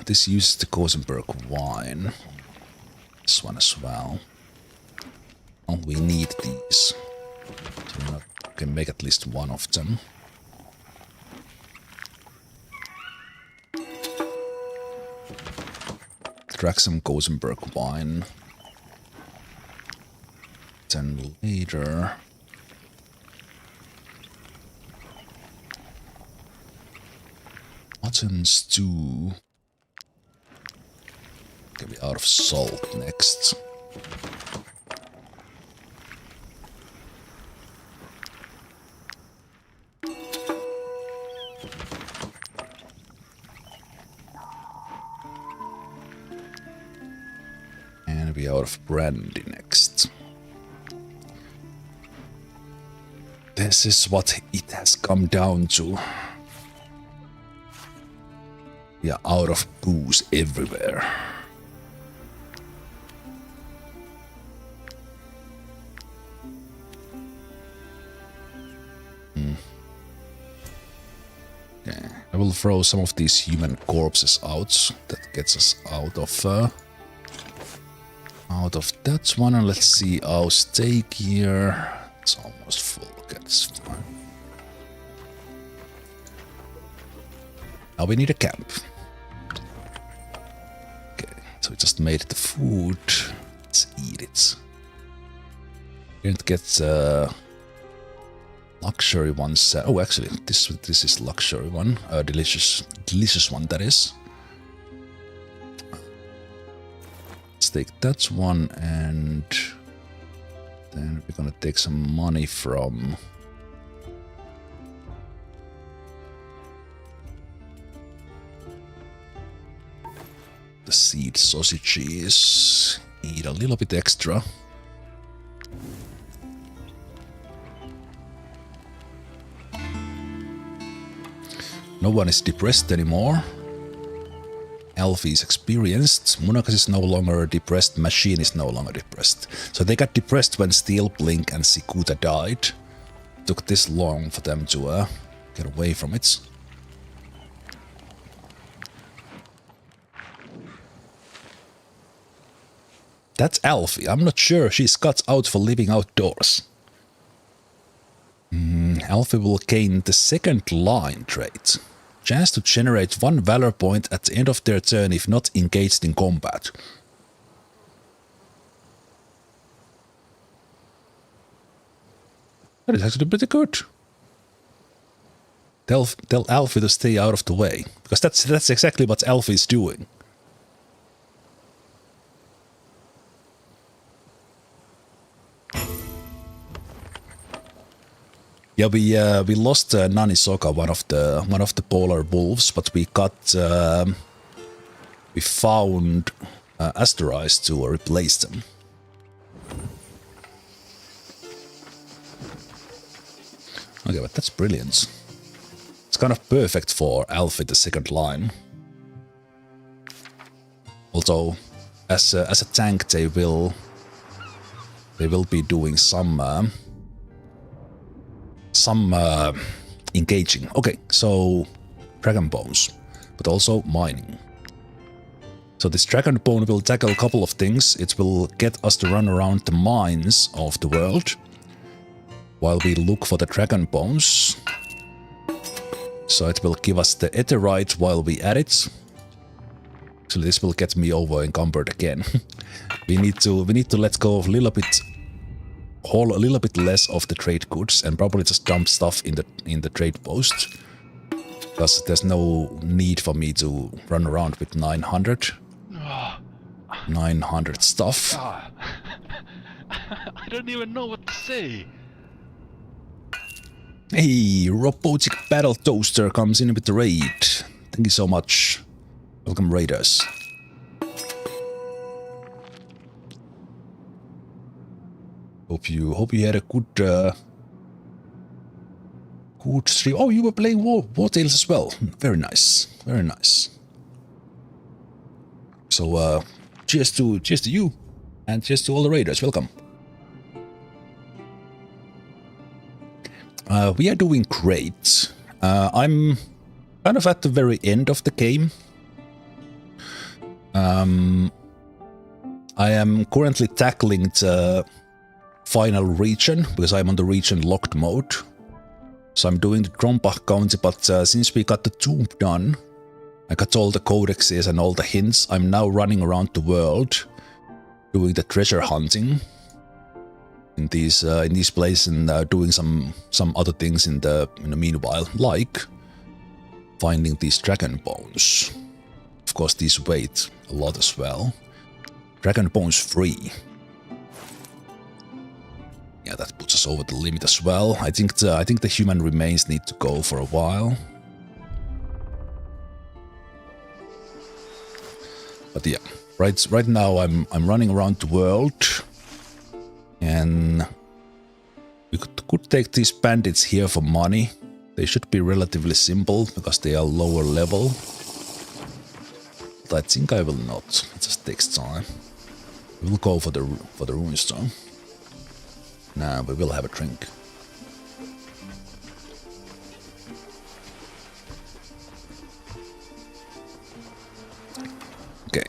This uses the Gothenburg wine. This one as well. Oh, we need these. So we can make at least one of them. Drag some Gothenburg wine. Then later... mutton stew. Get me out of salt next. And be out of brandy next. This is what it has come down to. We are out of booze everywhere. Okay, I will throw some of these human corpses out. That gets us out of that one. And let's see our steak here. It's almost full. Okay, that's fine. Now we need a camp. Okay, so we just made the food. Let's eat it. We didn't get luxury ones. Oh, actually, this is luxury one. Delicious one that is. Let's take that one, and then we're gonna take some money from. The seed sausages. Eat a little bit extra. No one is depressed anymore. Alfie is experienced. Monakas is no longer depressed. Machine is no longer depressed. So they got depressed when Steel Blink and Sikuta died. It took this long for them to get away from it. That's Alfie. I'm not sure she's cut out for living outdoors. Alfie will gain the second line trait. Chance to generate 1 valor point at the end of their turn if not engaged in combat. That is actually pretty good. Tell Alfie to stay out of the way, because that's exactly what Alfie is doing. Yeah, we lost Nanisoka, one of the polar wolves, but we found asteroids to replace them. Okay, but that's brilliant. It's kind of perfect for Alfie, the second line. Although, as a tank, they will be doing some engaging. Okay, so dragon bones, but also mining. So this dragon bone will tackle a couple of things. It will get us to run around the mines of the world while we look for the dragon bones. So it will give us the etherite while we add it. So this will get me over encumbered again. we need to let go of a little bit less of the trade goods and probably just dump stuff in the trade post. Because there's no need for me to run around with 900 stuff. I don't even know what to say. Hey, robotic battle toaster comes in with the raid. Thank you so much. Welcome, raiders. Hope you had a good stream. Oh, you were playing Wartales as well. Very nice, very nice. So cheers to you, and cheers to all the raiders. Welcome. We are doing great. I'm kind of at the very end of the game. I am currently tackling the final region because I'm on the region locked mode. So I'm doing the Drombach County, but since we got the tomb done, I got all the codexes and all the hints. I'm now running around the world doing the treasure hunting in these places and doing some other things in the meanwhile, like finding these dragon bones. Of course, these weight a lot as well. Dragon bones free. Yeah, that puts us over the limit as well. I think the human remains need to go for a while. But yeah, right now I'm running around the world, and we could take these bandits here for money. They should be relatively simple because they are lower level. But I think I will not. It just takes time. We will go for the runestone. Nah, we will have a drink. Okay.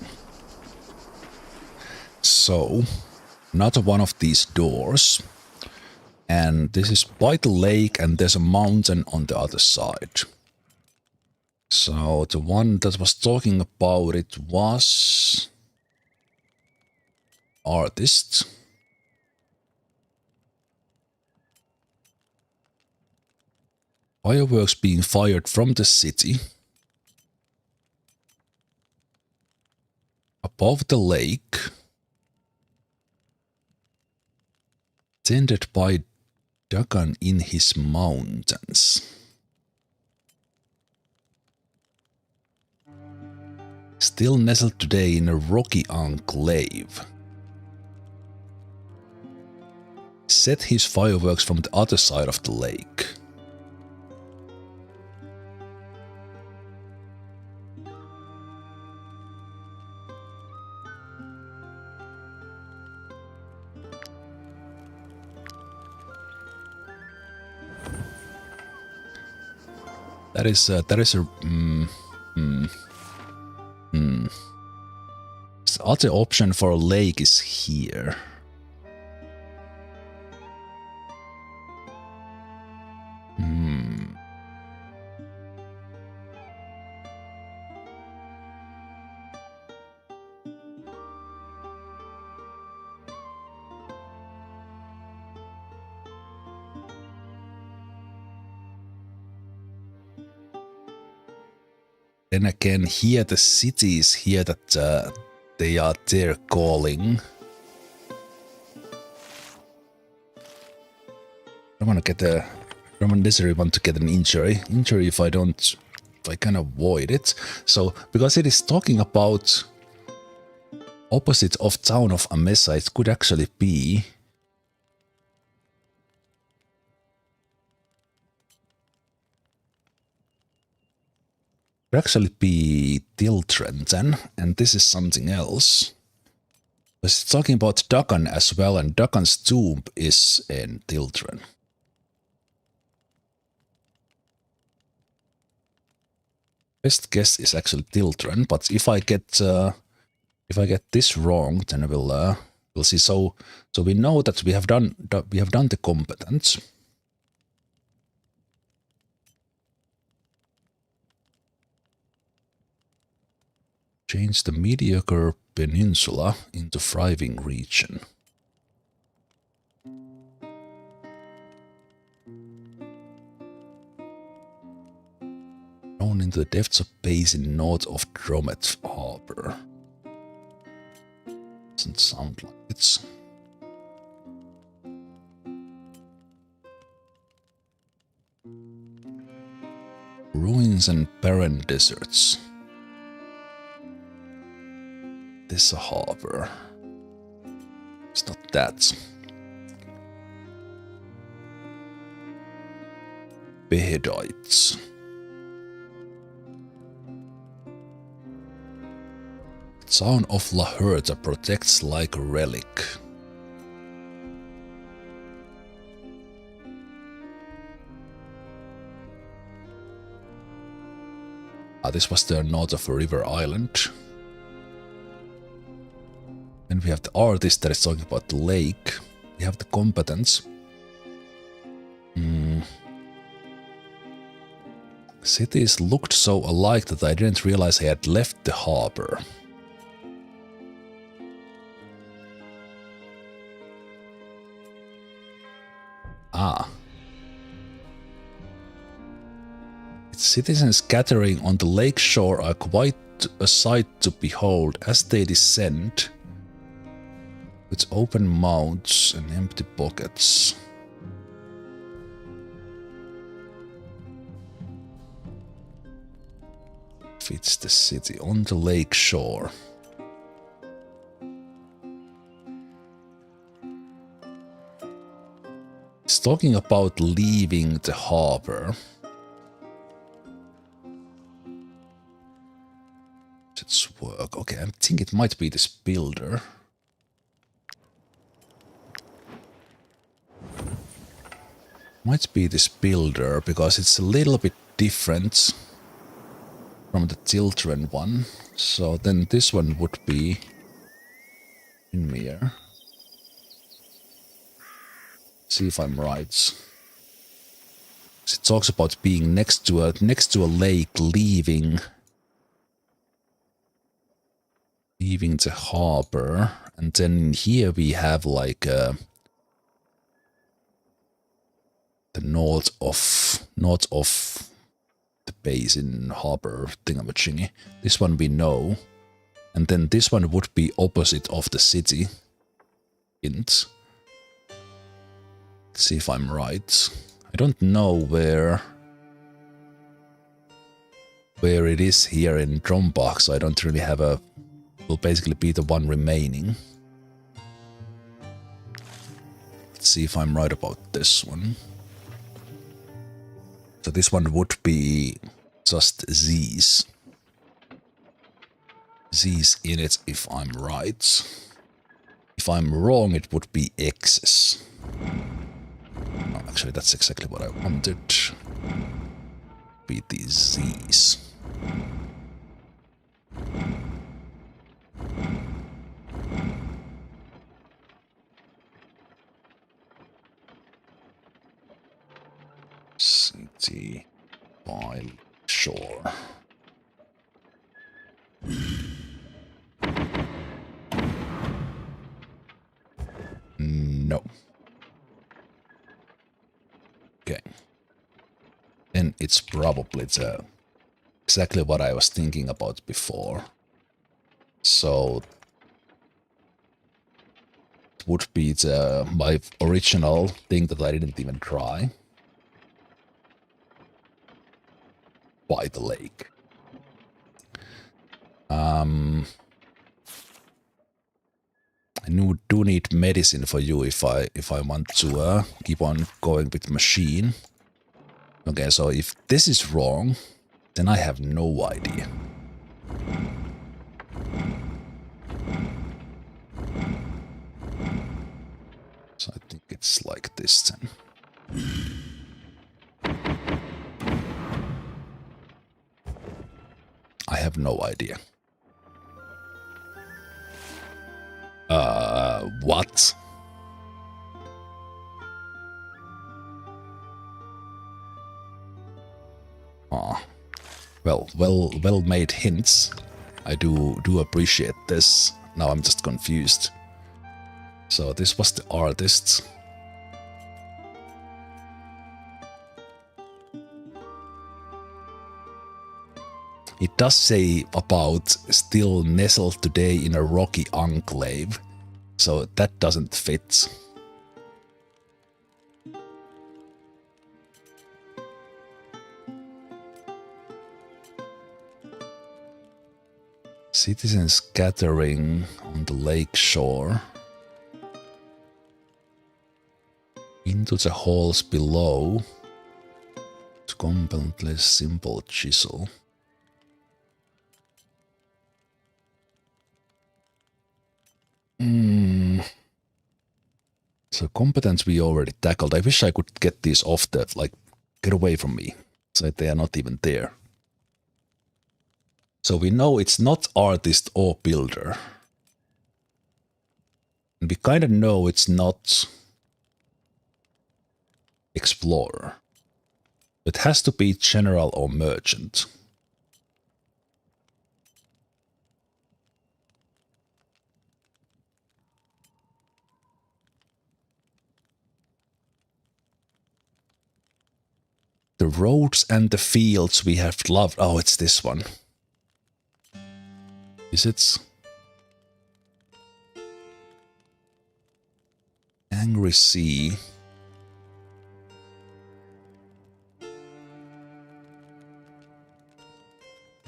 So, another one of these doors. And this is by the lake, and there's a mountain on the other side. So, the one that was talking about it was artist. Fireworks being fired from the city. Above the lake. Tended by Dagon in his mountains. Still nestled today in a rocky enclave. Set his fireworks from the other side of the lake. That is a The other option for a lake is here. Then again, here the city is here that they are there calling. I don't necessarily want to get an injury if I can avoid it. So, because it is talking about opposite of town of Amessa, it could actually be Tiltren then, and this is something else. It's talking about Dagon as well, and Dagon's tomb is in Tiltren. Best guess is actually Tiltren, but if I get this wrong, then we'll see. So we know that we have done the competence. Change the mediocre peninsula into thriving region. Down into the depths of basin north of Drombach harbor. Doesn't sound like it's. Ruins and barren deserts. This is a harbor. It's not that. Behedites. Town of La Herta protects like a relic. This was the north of a river island. Then we have the artist that is talking about the lake. We have the competence. Cities looked so alike that I didn't realize I had left the harbor. Ah. Its citizens gathering on the lake shore are quite a sight to behold as they descend with open mouths and empty pockets. Fits the city on the lake shore. It's talking about leaving the harbor. Let's work. Okay, I think it might be this builder. Might be this builder because it's a little bit different from the children one. So then this one would be in here. See if I'm right. It talks about being next to a lake, leaving the harbor, and then here we have like the north of the basin harbor thingamajiggy. This one we know, and then this one would be opposite of the city. Let's see if I'm right. I don't know where it is here in Drombach, so I don't really have a... Will basically be the one remaining. Let's see if I'm right about this one. So this one would be just Z's. Z's in it if I'm right. If I'm wrong, it would be X's. No, actually, that's exactly what I wanted. Be these Z's. City by shore. No. Okay. Then it's probably exactly what I was thinking about before. So it would be my original thing that I didn't even try. By the lake. I do need medicine for you if I want to keep on going with machine. Okay, so if this is wrong, then I have no idea. So I think it's like this then. I have no idea. What? Ah, well made hints. I do appreciate this. Now I'm just confused. So this was the artist. It does say about still nestled today in a rocky enclave, so that doesn't fit. Citizens gathering on the lake shore. Into the halls below. To completely simple chisel. So competence we already tackled. I wish I could get these off the, like, get away from me. So they are not even there. So we know it's not artist or builder. And we kind of know it's not explorer. It has to be general or merchant. The roads and the fields we have loved. Oh, it's this one. Is it? Angry Sea.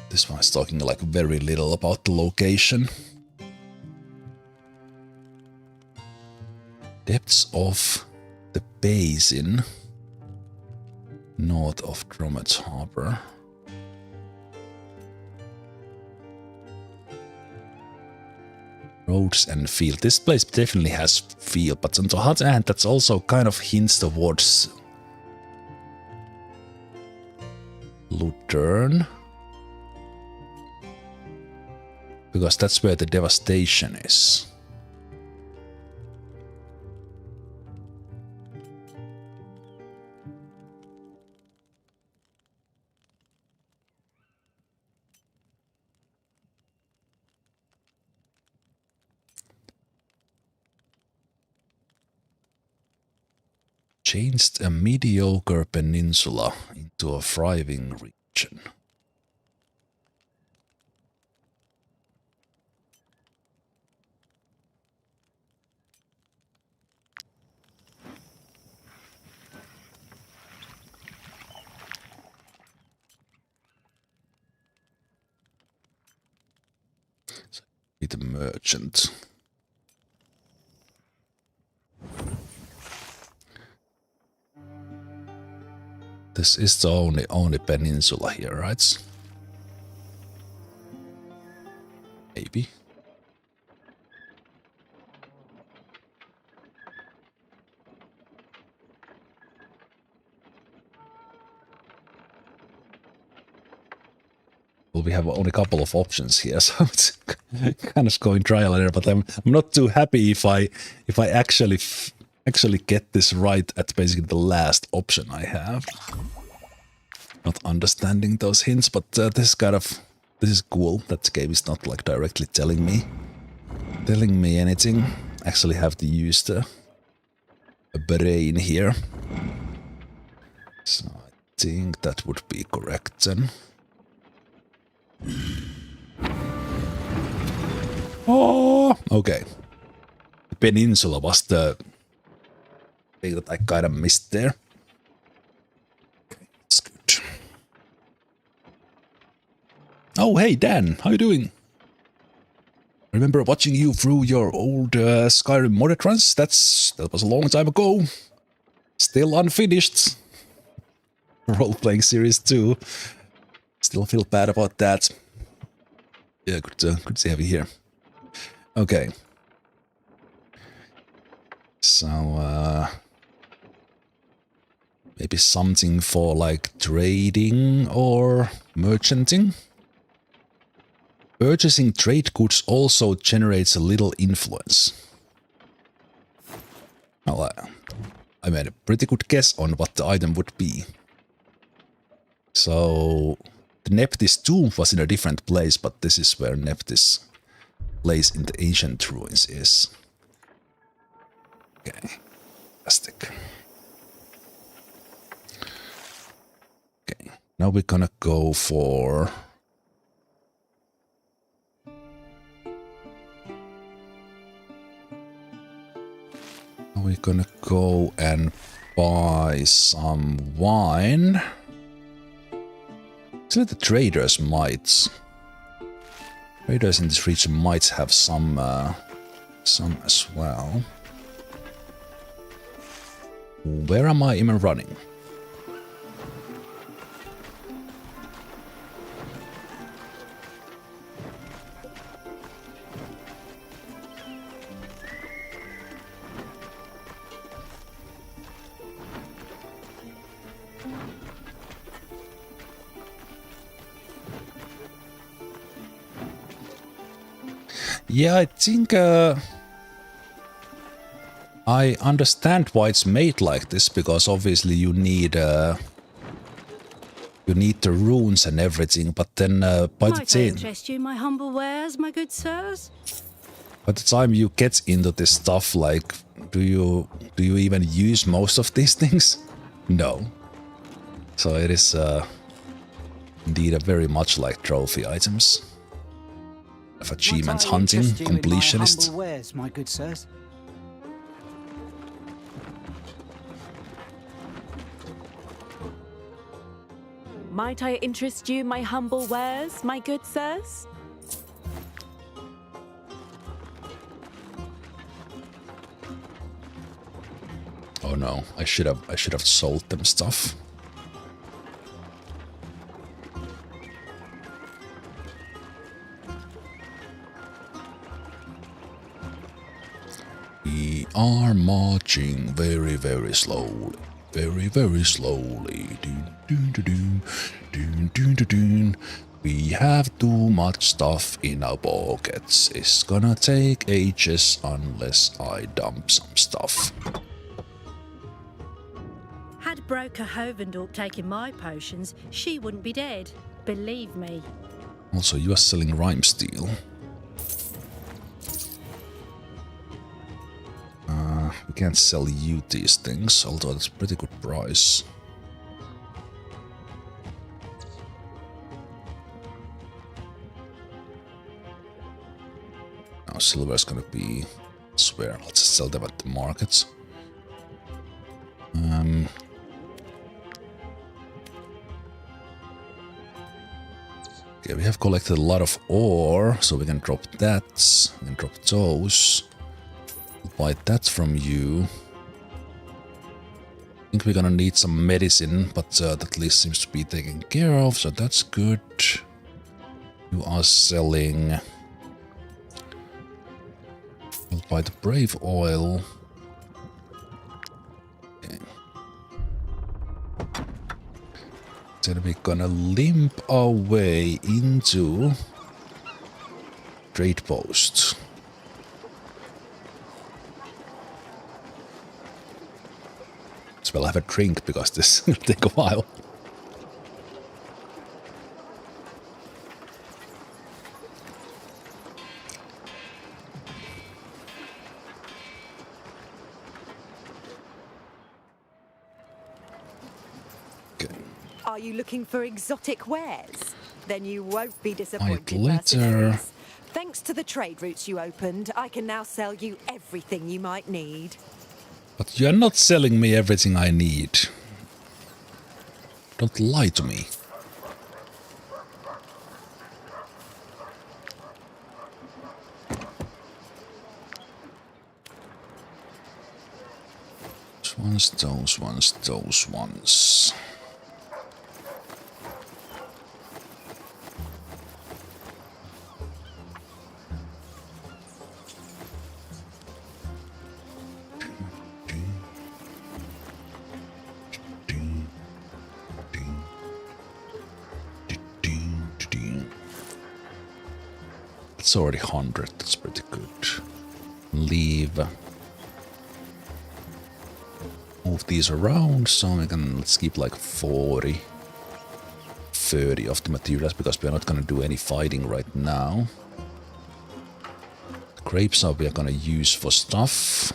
This one is talking like very little about the location. Depths of the basin north of Drombach Harbor. Roads and field. This place definitely has field, but on the other hand, that's also kind of hints towards Luthern. Because that's where the devastation is. Changed a mediocre peninsula into a thriving region. So, be the merchant. This is the only peninsula here, right? Maybe. Well, we have only a couple of options here, so it's kind of going trial and error. But I'm not too happy if I actually get this right at basically the last option I have. Not understanding those hints, but this is cool. That game is not like directly telling me anything. Actually have to use the brain here. So I think that would be correct then. Oh, okay. The peninsula was the thing that I kind of missed there. Okay, that's good. Oh, hey Dan, how you doing? I remember watching you through your old Skyrim modded runs. That was a long time ago. Still unfinished. Role-playing series 2. Still feel bad about that. Yeah, good to have you here. Okay. So, maybe something for like trading or merchanting. Purchasing trade goods also generates a little influence. Well, I made a pretty good guess on what the item would be. So, the Nephthys tomb was in a different place, but this is where Nephthys place in the ancient ruins is. Okay, fantastic. Okay, now we're gonna go for... We're gonna go and buy some wine. Actually, the traders might. Traders in this region might have some as well. Where am I even running? Yeah, I think I understand why it's made like this, because obviously you need the runes and everything, but then by the Might I interest you in my humble wares, my good sirs? by the time you get into this stuff, like, do you even use most of these things? No. So it is indeed a very much like trophy items. Of achievement Might I hunting, interest you in my completionist. humble wares, my good sirs? Might I interest you in my humble wares, my good sirs? Oh no, I should have sold them stuff. We are marching very, very slowly. Very, very slowly. Dun, dun, dun, dun, dun, dun, dun, dun. We have too much stuff in our pockets. It's gonna take ages unless I dump some stuff. Had Broker Hovendorp taken my potions, she wouldn't be dead. Believe me. Also, you are selling rhyme steel. We can't sell you these things, although that's a pretty good price. Now silver's gonna be, I swear, let's just sell them at the markets. Okay, we have collected a lot of ore, so we can drop that. We can drop those. We'll buy that from you. I think we're gonna need some medicine, but that at least seems to be taken care of, so that's good. You are selling. We'll buy the brave oil. Okay. Then we're gonna limp our way into trade post. So we'll have a drink because this will take a while. Are you looking for exotic wares? Then you won't be disappointed, later. mercenaries. Thanks to the trade routes you opened, I can now sell you everything you might need. But you're not selling me everything I need. Don't lie to me. Those ones. It's already 100, that's pretty good. Leave. Move these around so we can, let's keep like 40, 30 of the materials because we're not gonna do any fighting right now. The grapes are we are gonna use for stuff.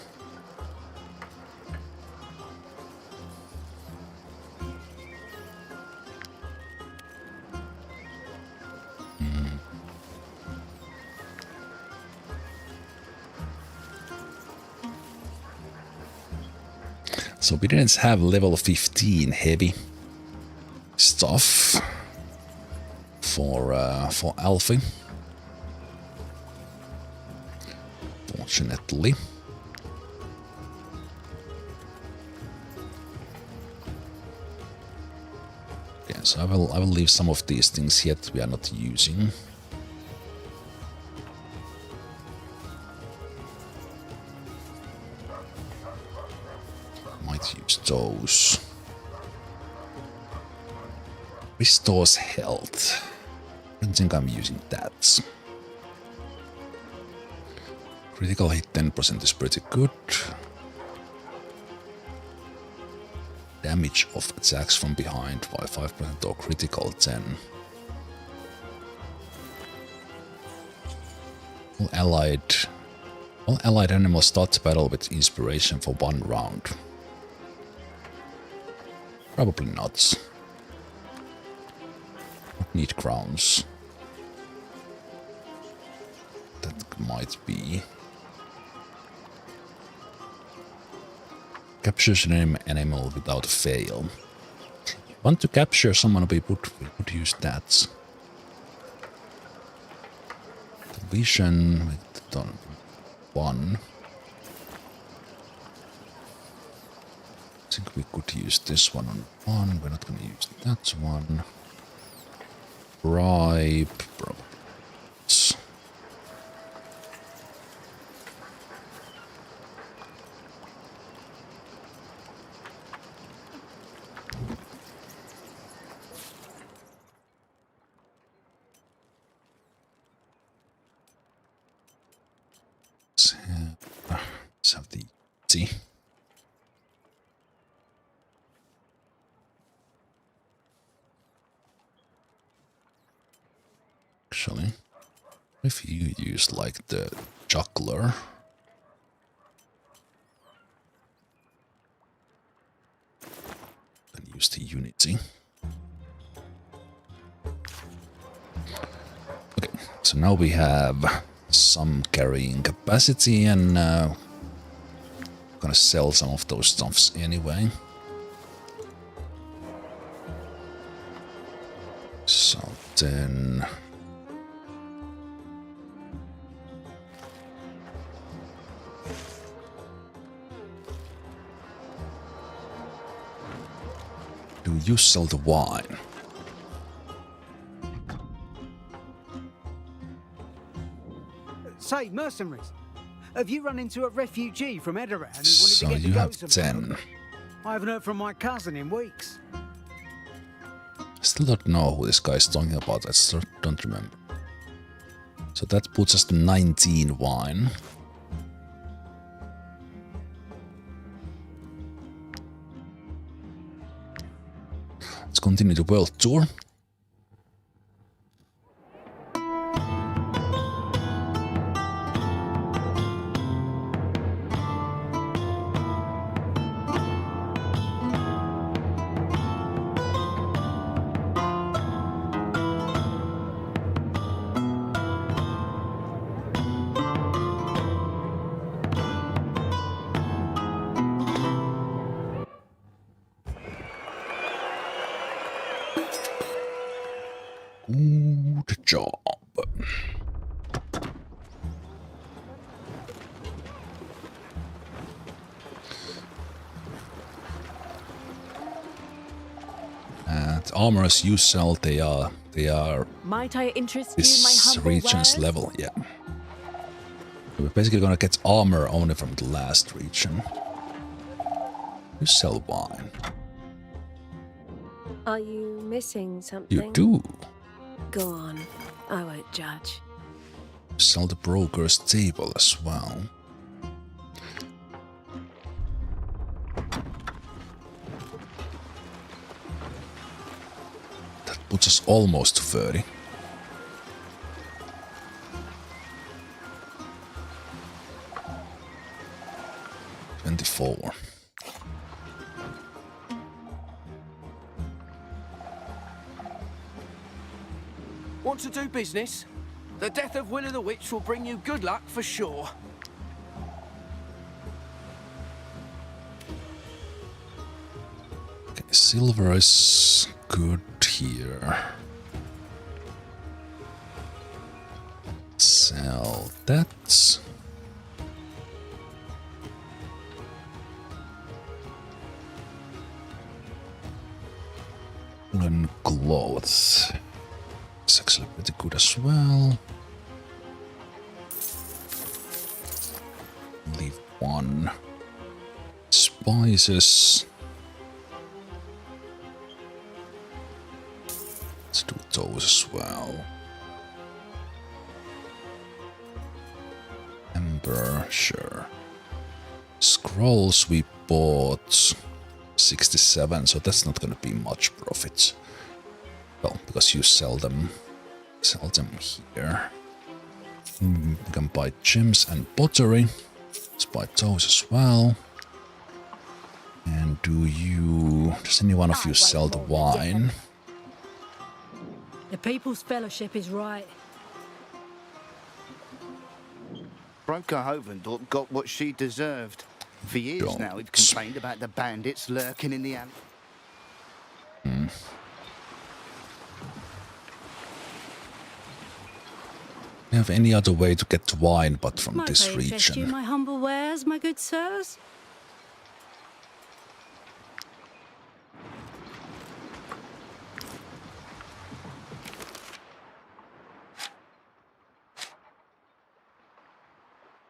So we didn't have level 15 heavy stuff for Alfie, fortunately. Okay, so I will leave some of these things here that we are not using. Use those. Restores health. I don't think I'm using that. Critical hit 10% is pretty good. damage of attacks from behind by 5% or critical 10. All allied animals start the battle with inspiration for 1 round. Probably not. Need crowns. That might be. Captures an animal without fail. Want to capture someone, we would use that. Vision with 1. I think we could use this one on 1. We're not going to use that one. Bribe. Let's have the tea. Actually, if you use like the juggler, then use the unity. Okay, so now we have some carrying capacity, and gonna sell some of those stuffs anyway. So then do you sell the wine? Say, mercenaries, have you run into a refugee from Edoran who wanted So to get you the have goats 10. I haven't heard from my cousin in weeks. Still don't know who this guy is talking about. I still don't remember. So that puts us to 19 wine. Let's continue the world tour. Good job. And armors you sell, they are Might I interest you in my this humble region's wares? level, yeah. We're basically gonna get armor only from the last region. You sell wine. Are you missing something? You do. Go on. I won't judge. Sell the broker's table as well. That puts us almost to 30. $24. Want to do business? The death of Will of the Witch will bring you good luck for sure. Okay, silver is good here. Sell that. Woolen clothes. It's actually pretty good as well. Leave 1. Spices. Let's do those as well. Ember, sure. Scrolls we bought. 67, so that's not gonna be much profit. Well, because you sell them here. You can buy gems and pottery. Let's buy those as well. And does any one of you sell the wine? The People's Fellowship is right. Broker Hovendorp got what she deserved. For years now, we've complained about the bandits lurking in the alley. Do you have any other way to get wine but from this Might I interest you in region? my humble wares, my good sirs?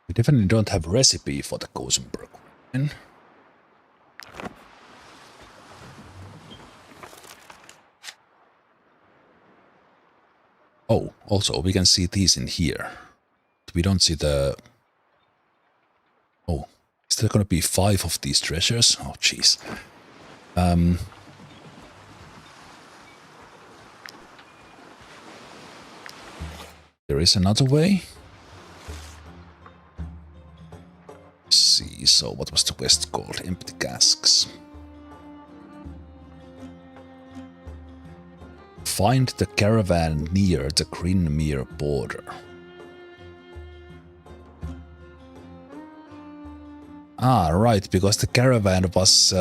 We definitely don't have a recipe for the Gosenberg wine. Oh, also we can see these in here. We don't see the... Oh, is there gonna be 5 of these treasures? Oh, jeez. There is another way. Let's see, so what was the quest called? Empty casks. Find the caravan near the Grinmere border. Ah, right, because the caravan was...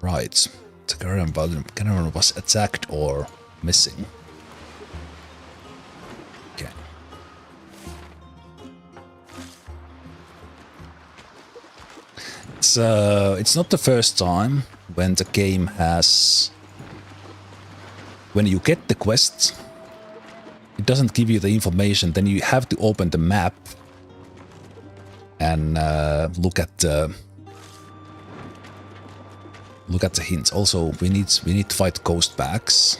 right, the caravan was attacked or missing. Okay. It's not the first time when the game has... When you get the quest, it doesn't give you the information, then you have to open the map and look at the hints. Also, we need to fight ghost bags.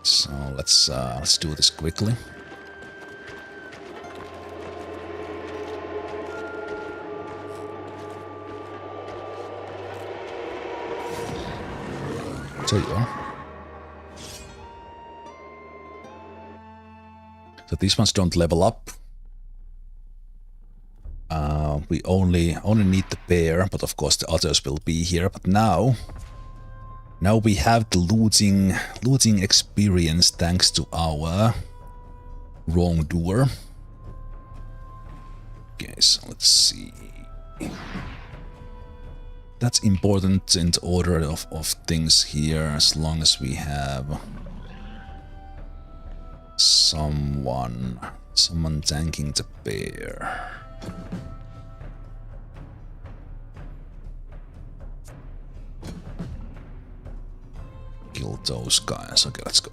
So let's do this quickly. So you are. So these ones don't level up. We only need the bear, but of course the others will be here. But now we have the looting experience thanks to our wrongdoer. Okay, so let's see. That's important in the order of things here, as long as we have someone tanking the bear. Kill those guys. Okay, let's go.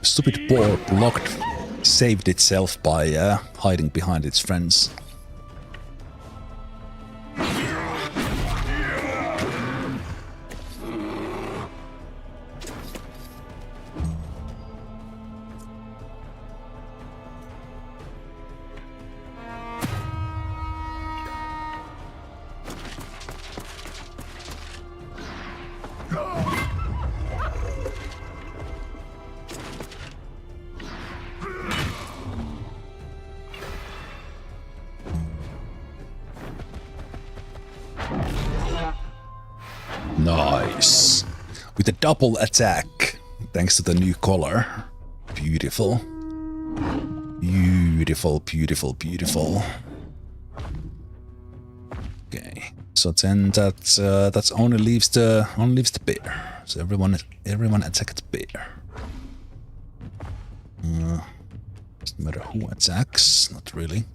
Stupid boar saved itself by hiding behind its friends. Nice. With a double attack, thanks to the new color. Beautiful. Beautiful, beautiful, beautiful. Okay, so then that only leaves the bear. So everyone attack the bear. Doesn't matter who attacks, not really.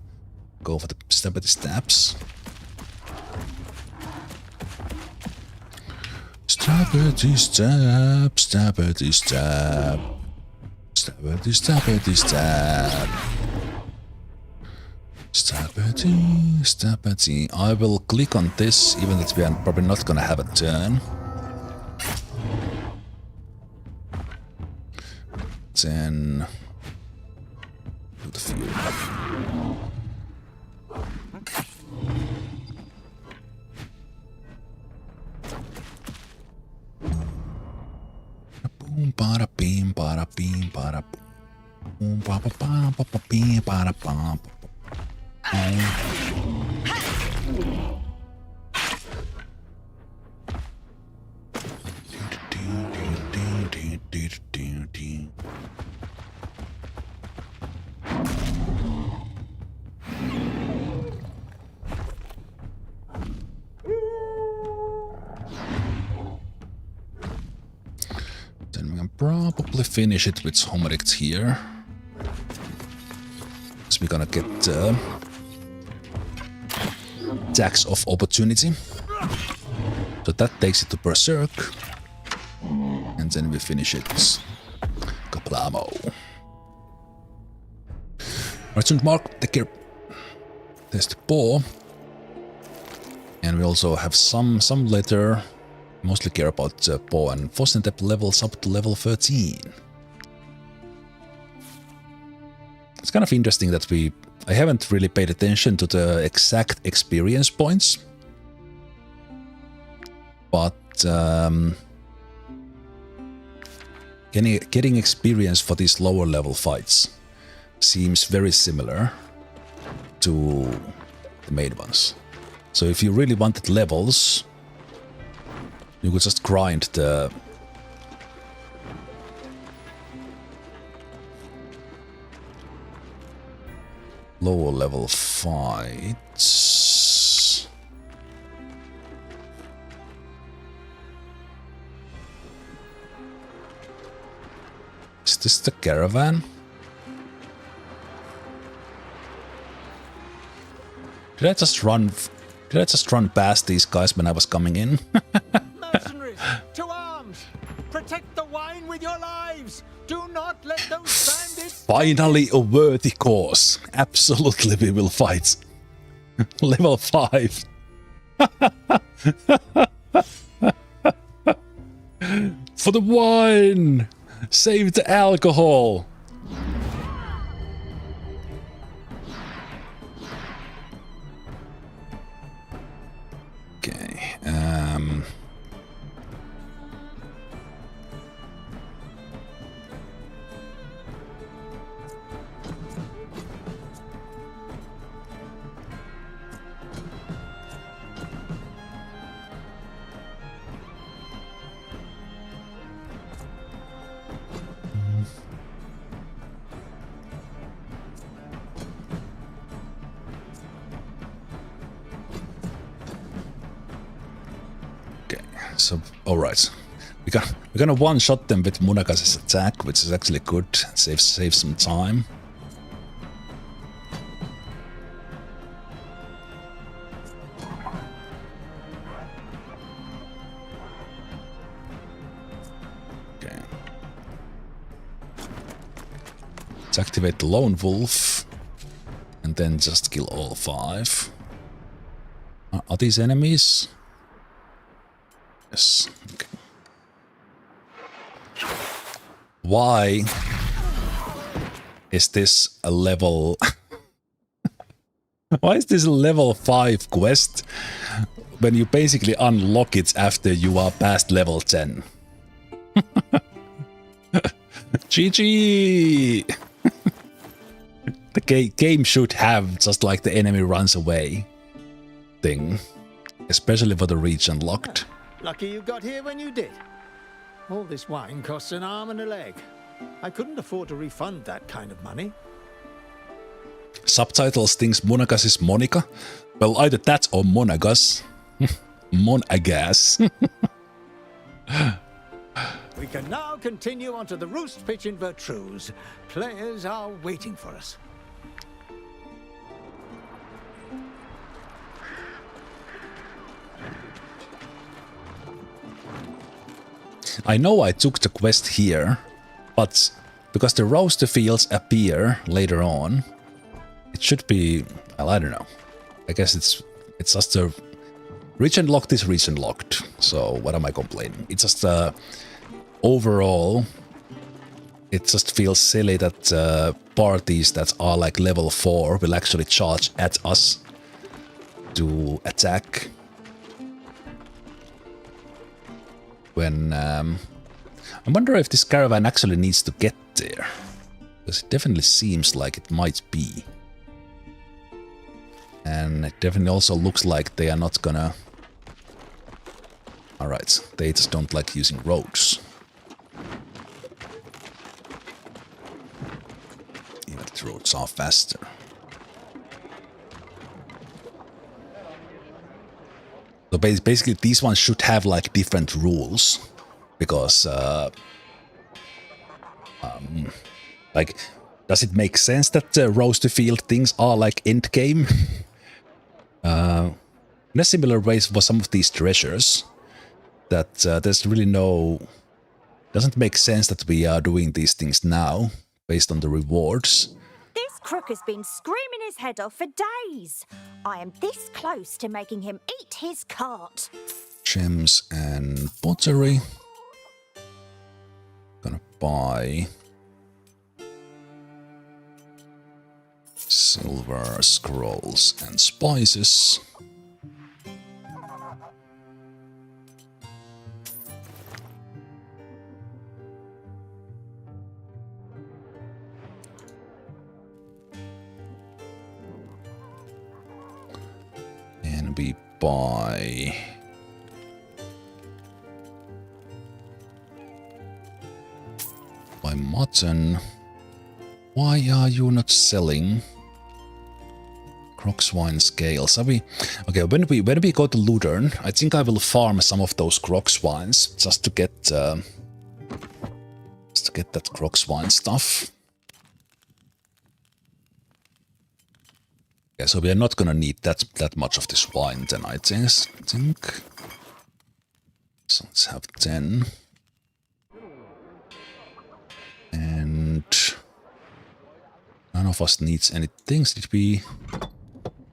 Go for the stabby stabs. Stabbity stab, stabbity stab, stabbity stabbity stab. Stability. I will click on this, even if we are probably not gonna have a turn. Then do the fuel. Boom, bada, beam, bada, beam, bada, boom, ba, ba, ba, ba, ba, beam, bada, ba, ba. Then we can probably finish it with Homerict here. So we're gonna get tax of opportunity. So that takes it to Berserk. And then we finish it. Kaplamo. Merchant Mark, take care. There's the paw. And we also have some letter. Mostly care about paw and Fosnetep levels up to level 13. It's kind of interesting that I haven't really paid attention to the exact experience points. But getting experience for these lower level fights seems very similar to the main ones. So if you really wanted levels, you could just grind the lower level fights. Is this the caravan? Did I just run past these guys when I was coming in? Mercenaries, to arms! Protect the wine with your lives! Do not let those bandits... Finally a worthy cause. Absolutely we will fight. Level 5. For the wine! Save the alcohol! Okay, so, alright. We're gonna one-shot them with Munaga's attack, which is actually good. Save some time. Okay. Let's activate the Lone Wolf. And then just kill all 5. Are these enemies? Yes. Okay. Why is this a level... Why is this a level 5 quest when you basically unlock it after you are past level 10? GG! The game should have just like the enemy runs away thing. Especially for the reach unlocked. Lucky you got here when you did. All this wine costs an arm and a leg. I couldn't afford to refund that kind of money. Subtitles thinks Monagas is Monica. Well, either that or Monagas. Monagas. We can now continue onto the roost pitch in Vertruse. Players are waiting for us. I know I took the quest here, but because the roaster fields appear later on, It should be, well, I don't know. I guess it's just a region locked is region locked. So what am I complaining? It's just overall, it just feels silly that parties that are like level 4 will actually charge at us to attack. When I wonder if this caravan actually needs to get there, because it definitely seems like it might be. And it definitely also looks like they are not gonna... Alright, they just don't like using roads. Even the roads are faster. So basically these ones should have like different rules, because like, does it make sense that the roast to field things are like end game? In a similar way for some of these treasures, that there's really no... Doesn't make sense that we are doing these things now, based on the rewards. This crook has been screaming his head off for days. I am this close to making him eat his cart. Gems and pottery. Gonna buy... silver, scrolls and spices. And we buy... mutton. Why are you not selling? Crocswine scales. Are we... Okay, when we go to Ludern, I think I will farm some of those crocswines just to get that crocswine stuff. Yeah, so we are not gonna need that much of this wine then, I think. So let's have 10. And none of us needs any things. Did we?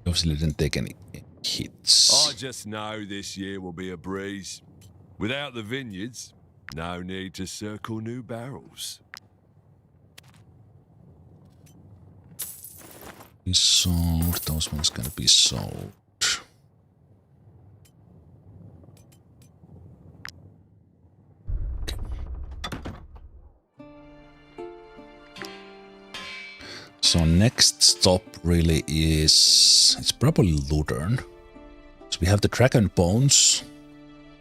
Obviously didn't take any hits. I just know this year will be a breeze. Without the vineyards, no need to circle new barrels. We sold. Those ones gonna be sold. So next stop really is... It's probably Ludern. So we have the dragon bones.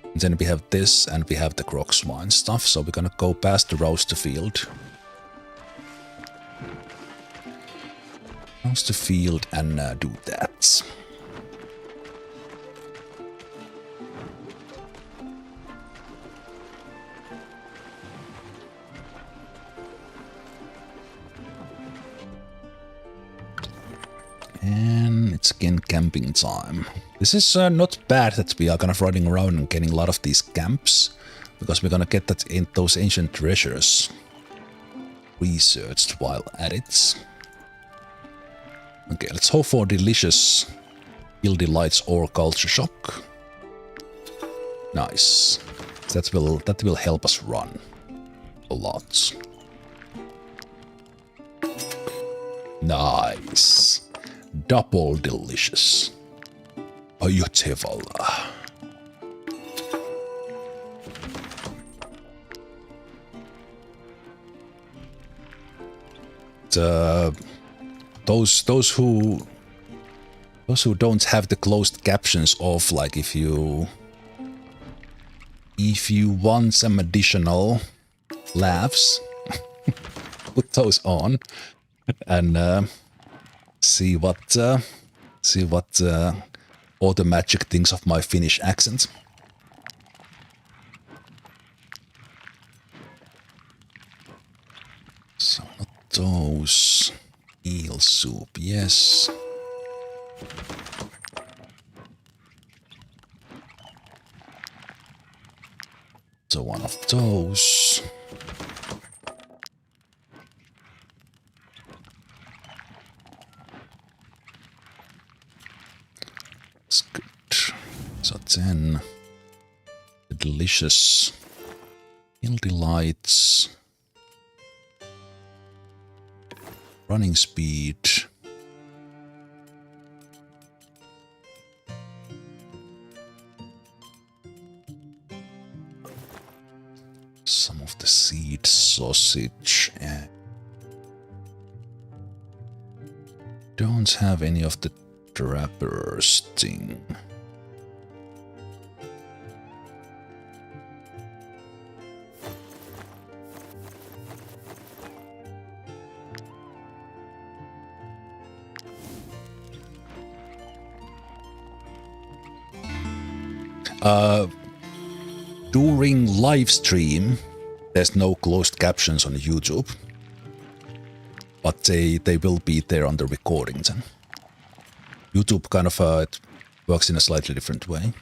And then we have this and we have the crocswine stuff. So we're gonna go past the roaster field. Roaster field and do that. And it's again camping time. This is not bad that we are kind of running around and getting a lot of these camps, because we're gonna get that in those ancient treasures researched while at it. Okay, let's hope for delicious Ill Delights or Culture Shock. Nice. That will help us run a lot. Nice. Double delicious. Beautiful. Those who don't have the closed captions off, like if you want some additional laughs, put those on and see what all the magic things of my Finnish accent. So not those. Eel soup, yes. So one of those. That's good. So 10. The delicious Hill Delights. Running speed. Some of the seed sausage. Don't have any of the trappers thing. During live stream, there's no closed captions on YouTube, but they will be there on the recordings. And YouTube kind of it works in a slightly different way.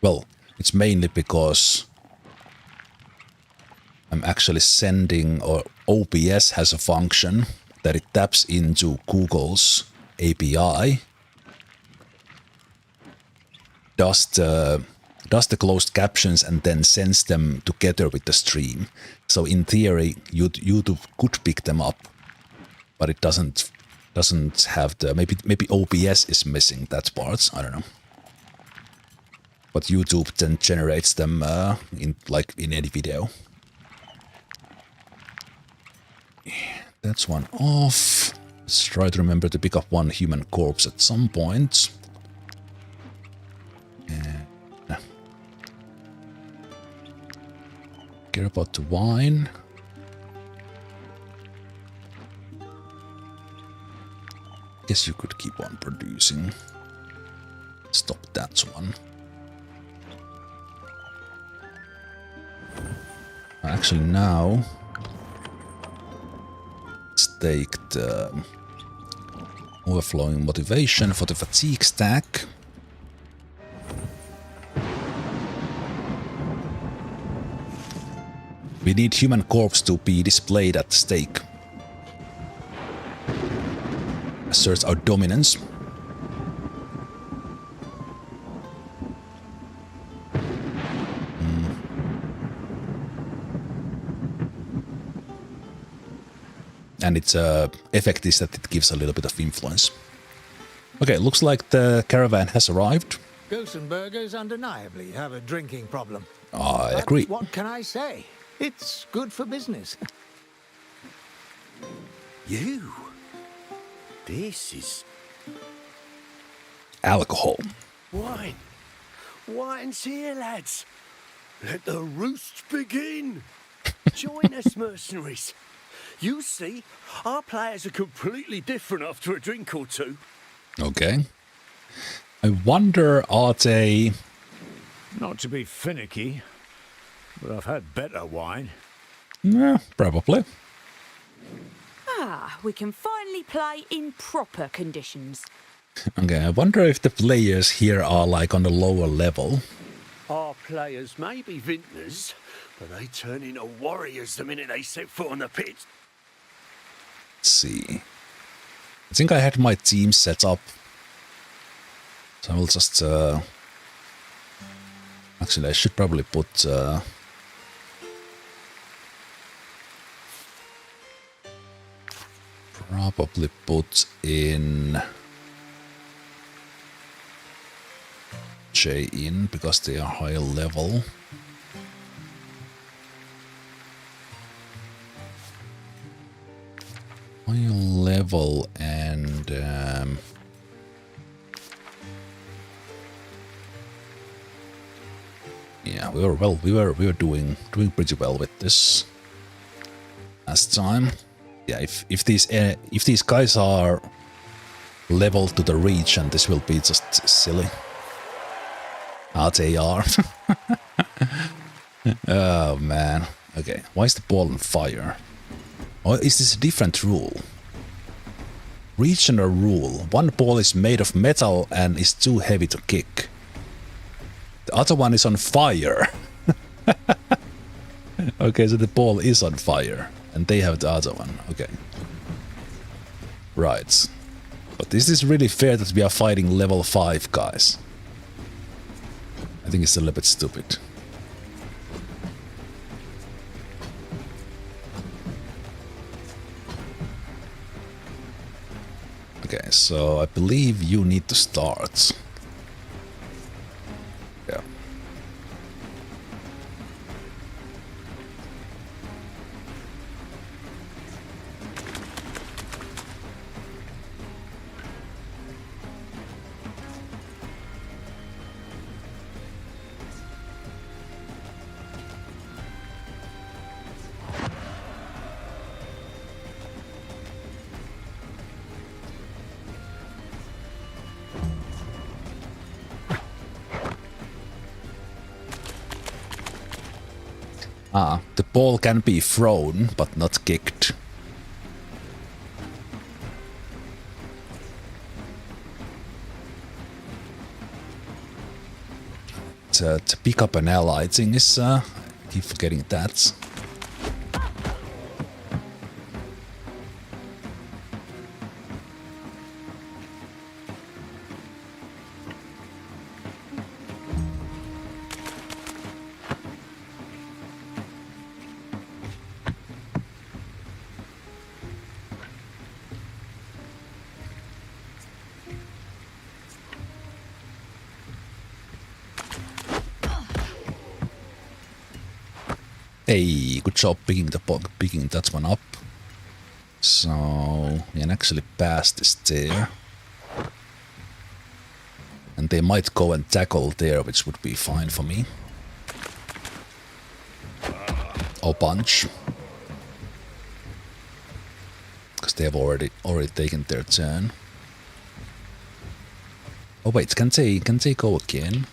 Well, it's mainly because I'm actually sending, or OBS has a function that it taps into Google's API, does the closed captions and then sends them together with the stream. So in theory, YouTube could pick them up, but it doesn't have the maybe OBS is missing that part. I don't know. But YouTube then generates them in any video. That's one off. Let's try to remember to pick up one human corpse at some point. Care about the wine. Guess you could keep on producing. Stop that one. Actually now, let's take the overflowing motivation for the fatigue stack. We need human corpse to be displayed at the stake. Asserts our dominance. And its effect is that it gives a little bit of influence. Okay, looks like the caravan has arrived. Gossenburgers undeniably have a drinking problem. I agree. But what can I say? It's good for business. You? This is... alcohol. Wine. Wine's here, lads. Let the roost begin. Join us, mercenaries. You see, our players are completely different after a drink or two. Okay. I wonder, are they... Not to be finicky, but I've had better wine. Yeah, probably. Ah, we can finally play in proper conditions. Okay, I wonder if the players here are like on the lower level. Our players may be vintners, but they turn into warriors the minute they set foot on the pitch. Let's see. I think I had my team set up. So I will just... Actually, I should probably put... Probably put in... J in, because they are higher level. Higher level and... yeah, we were doing pretty well with this last time. Yeah, if these guys are leveled to the region, this will be just silly. Ah, they are. Oh man. Okay, why is the ball on fire? Or is this a different rule? Regional rule. One ball is made of metal and is too heavy to kick. The other one is on fire. Okay, so the ball is on fire. And they have the other one. Okay. Right. But is this really fair that we are fighting level 5 guys? I think it's a little bit stupid. Okay, so I believe you need to start. Yeah. Ah, the ball can be thrown, but not kicked. To pick up an ally thing is, I keep forgetting that. Hey, good job picking that one up. So we can actually pass this there. And they might go and tackle there, which would be fine for me. Or punch. Because they have already taken their turn. Oh wait, can they go again?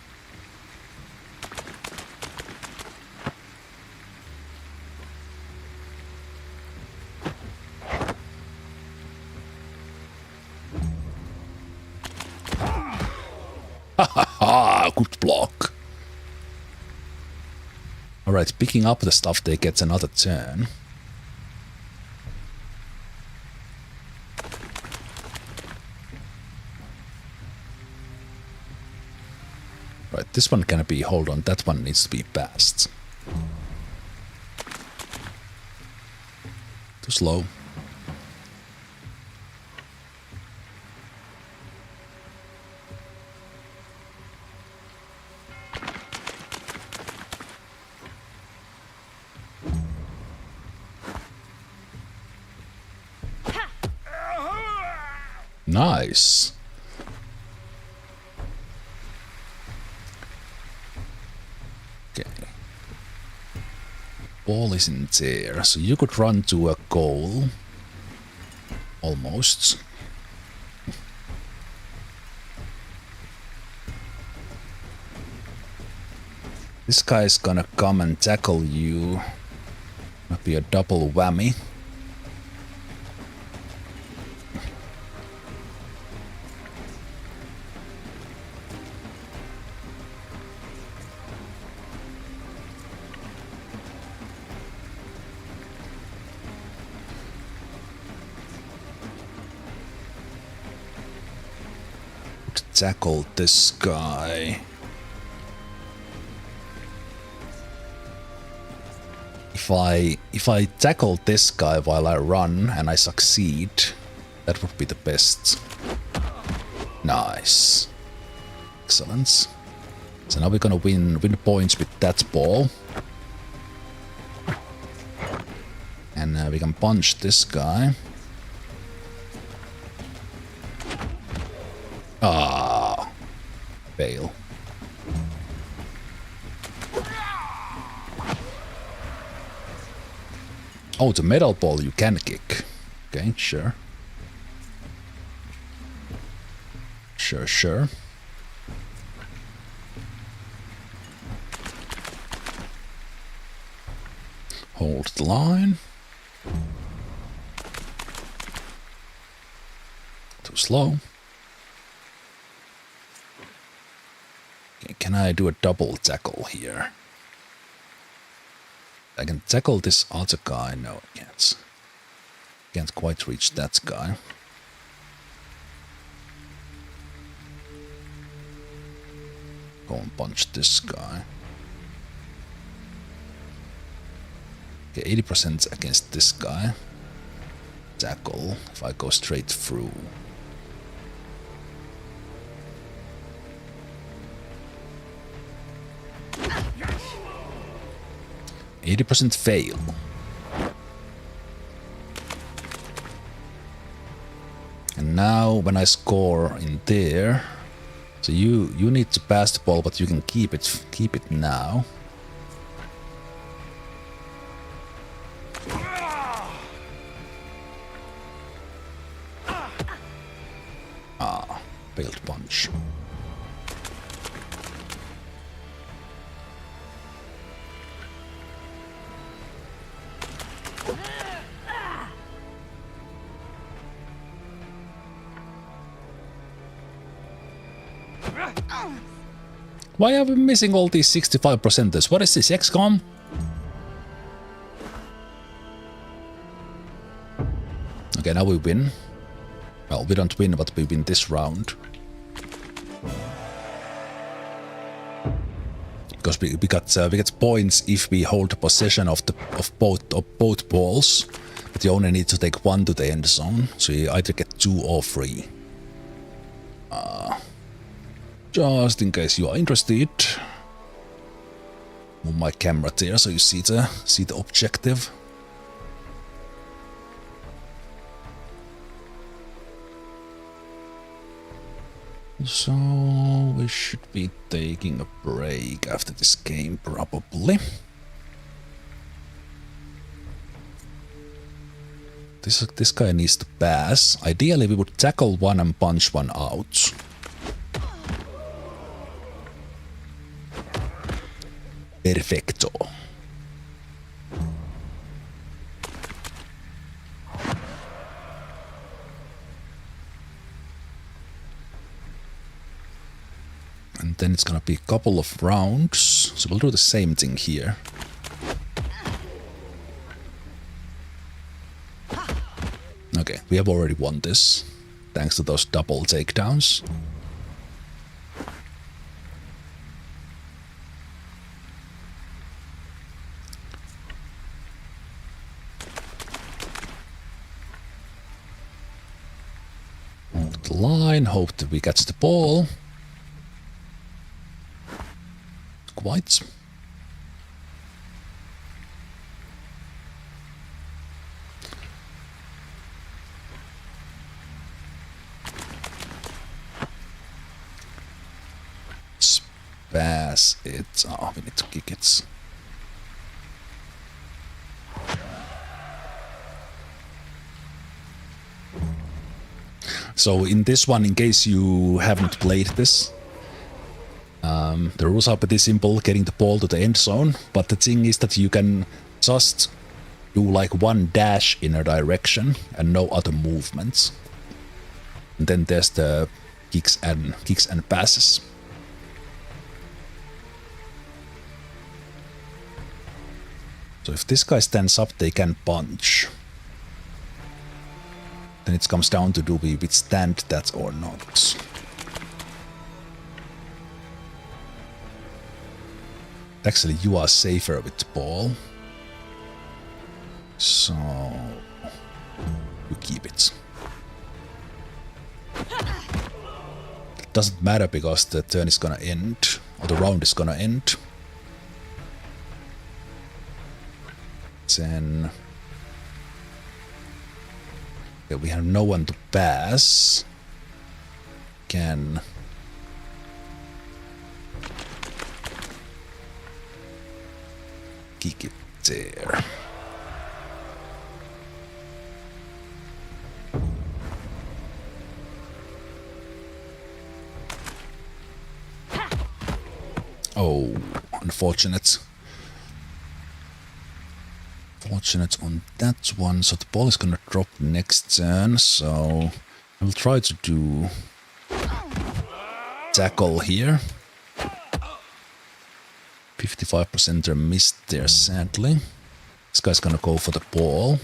Good block. Alright, picking up the stuff, they get another turn. Right, this one can be, hold on, that one needs to be passed. Too slow. Nice. Okay. Ball is in there, so you could run to a goal. Almost. This guy's gonna come and tackle you. Might be a double whammy. Tackle this guy. If I tackle this guy while I run and I succeed, that would be the best. Nice. Excellent. So now we're gonna win points with that ball. And we can punch this guy. Ah, fail. Oh, the metal ball you can kick. Okay, sure. Sure. Hold the line. Too slow. Okay, can I do a double tackle here? I can tackle this other guy. No, I can't. Can't quite reach that guy. go and punch this guy. Okay, 80% against this guy. Tackle, if I go straight through. Yes. 80% fail. And now when I score in there, so you need to pass the ball, but you can keep it now. Failed punch. Why are we missing all these 65%ers? What is this, XCOM? Okay, now we win. Well, we don't win, but we win this round. Because we get points if we hold possession of both balls, but you only need to take one to the end zone, so you either get 2 or 3. Just in case you are interested, move my camera there so you see the objective. So we should be taking a break after this game, probably. This guy needs to pass. Ideally, we would tackle one and punch one out. Perfecto. And then it's gonna be a couple of rounds, so we'll do the same thing here. Okay, we have already won this, thanks to those double takedowns. Hold the line, hope that we get the ball. Quite. Pass it. Oh, we need to kick it. So in this one, in case you haven't played this, the rules are pretty simple, getting the ball to the end zone, but the thing is that you can just do like one dash in a direction and no other movements. And then there's the kicks and passes. So if this guy stands up, they can punch. Then it comes down to do we withstand that or not. Actually, you are safer with the ball. So you keep it. It doesn't matter because the turn is gonna end, or the round is gonna end. Then okay, we have no one to pass. Can kick it there. Oh, unfortunate. Fortunate on that one, so the ball is gonna drop next turn, so I will try to do tackle here. 55% are missed there, sadly. This guy's gonna go for the ball.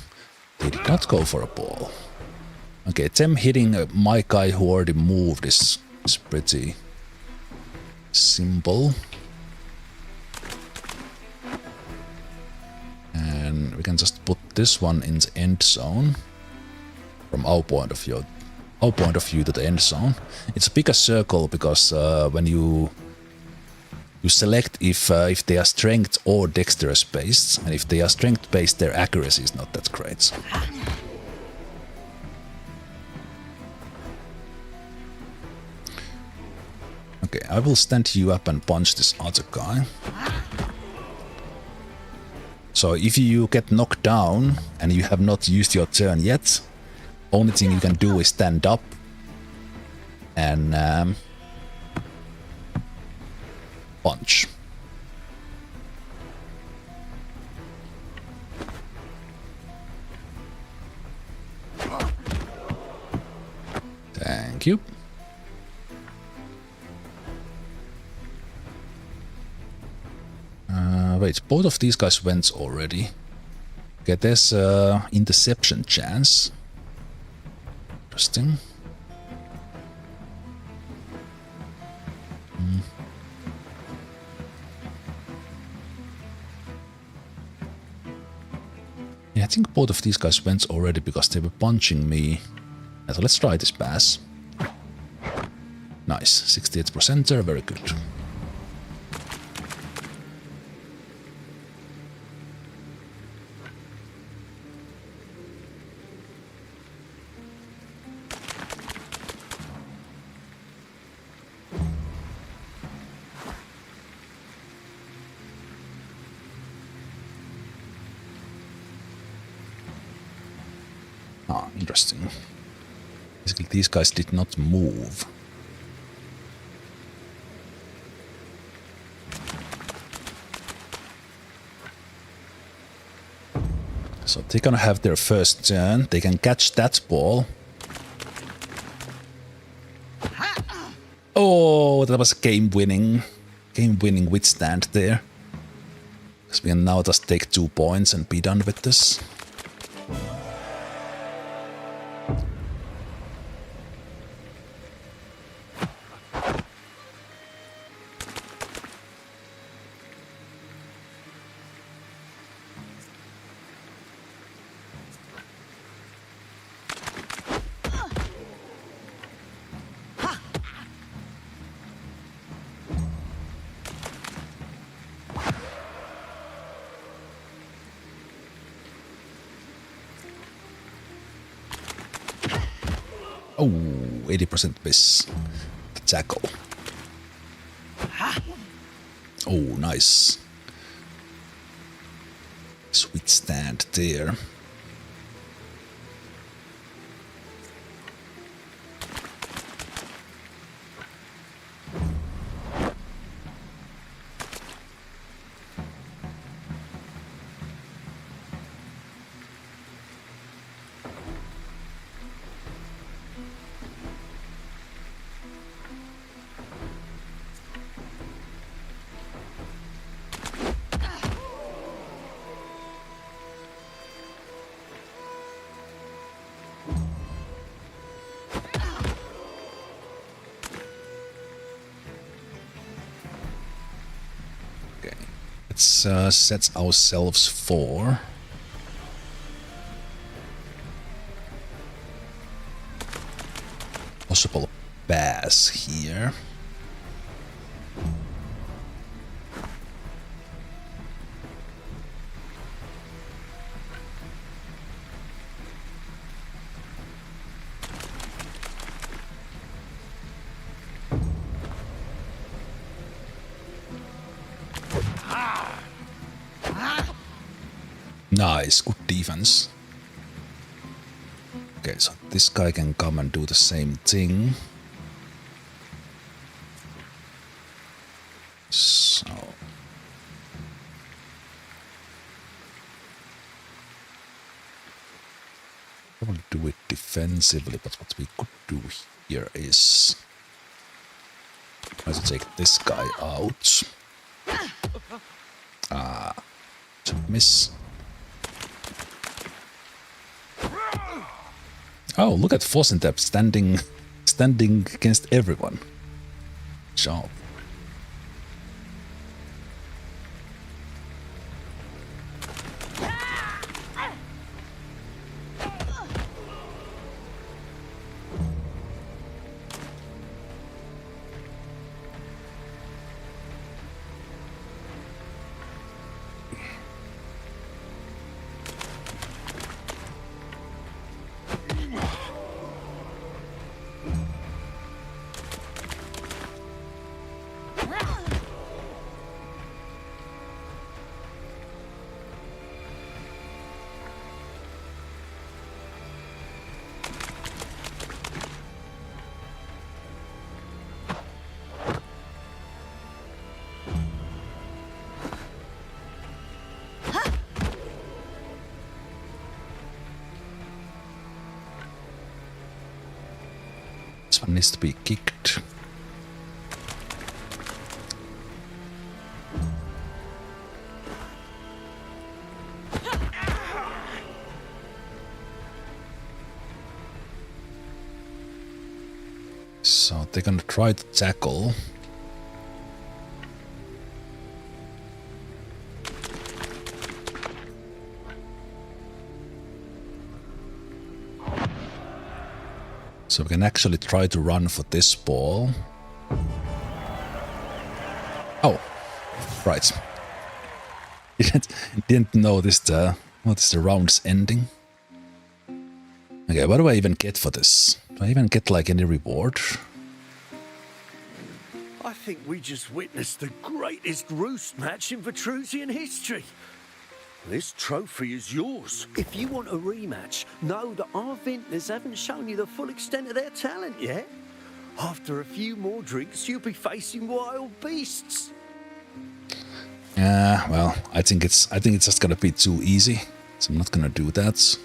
They did not go for a ball. Okay, them hitting my guy who already moved is pretty Simple. And we can just put this one in the end zone from our point of view. Our point of view to the end zone. It's a bigger circle because when you select if they are strength or dexterous based, and if they are strength based, their accuracy is not that great. Okay, I will stand you up and punch this other guy. So if you get knocked down and you have not used your turn yet, only thing you can do is stand up and punch. Thank you. Wait, both of these guys went already. Okay, there's interception chance. Interesting. Yeah, I think both of these guys went already because they were punching me. So let's try this pass. Nice, 68%, very good. Interesting. Basically, these guys did not move. So they're gonna have their first turn. They can catch that ball. Oh, that was a game-winning withstand there. Because we can now just take 2 points and be done with this. Oh, 80% miss. The tackle. Oh, nice. Sweet stand there. Let's set ourselves for possible pass here. Nice, good defense. Okay, so this guy can come and do the same thing. So probably do it defensively, but what we could do here is try to take this guy out. Miss. Oh, look at Fossentep standing against everyone. Sharp. This one needs to be kicked. So they're gonna try to tackle. So we can actually try to run for this ball. Oh, right. Didn't notice the round's ending. Okay, what do I even get for this? Do I even get like any reward? I think we just witnessed the greatest roost match in Vitruvian history. This trophy is yours. If you want a rematch, know that our vintners haven't shown you the full extent of their talent yet. After a few more drinks, you'll be facing wild beasts. Yeah, well, I think it's just gonna be too easy, so I'm not gonna do that.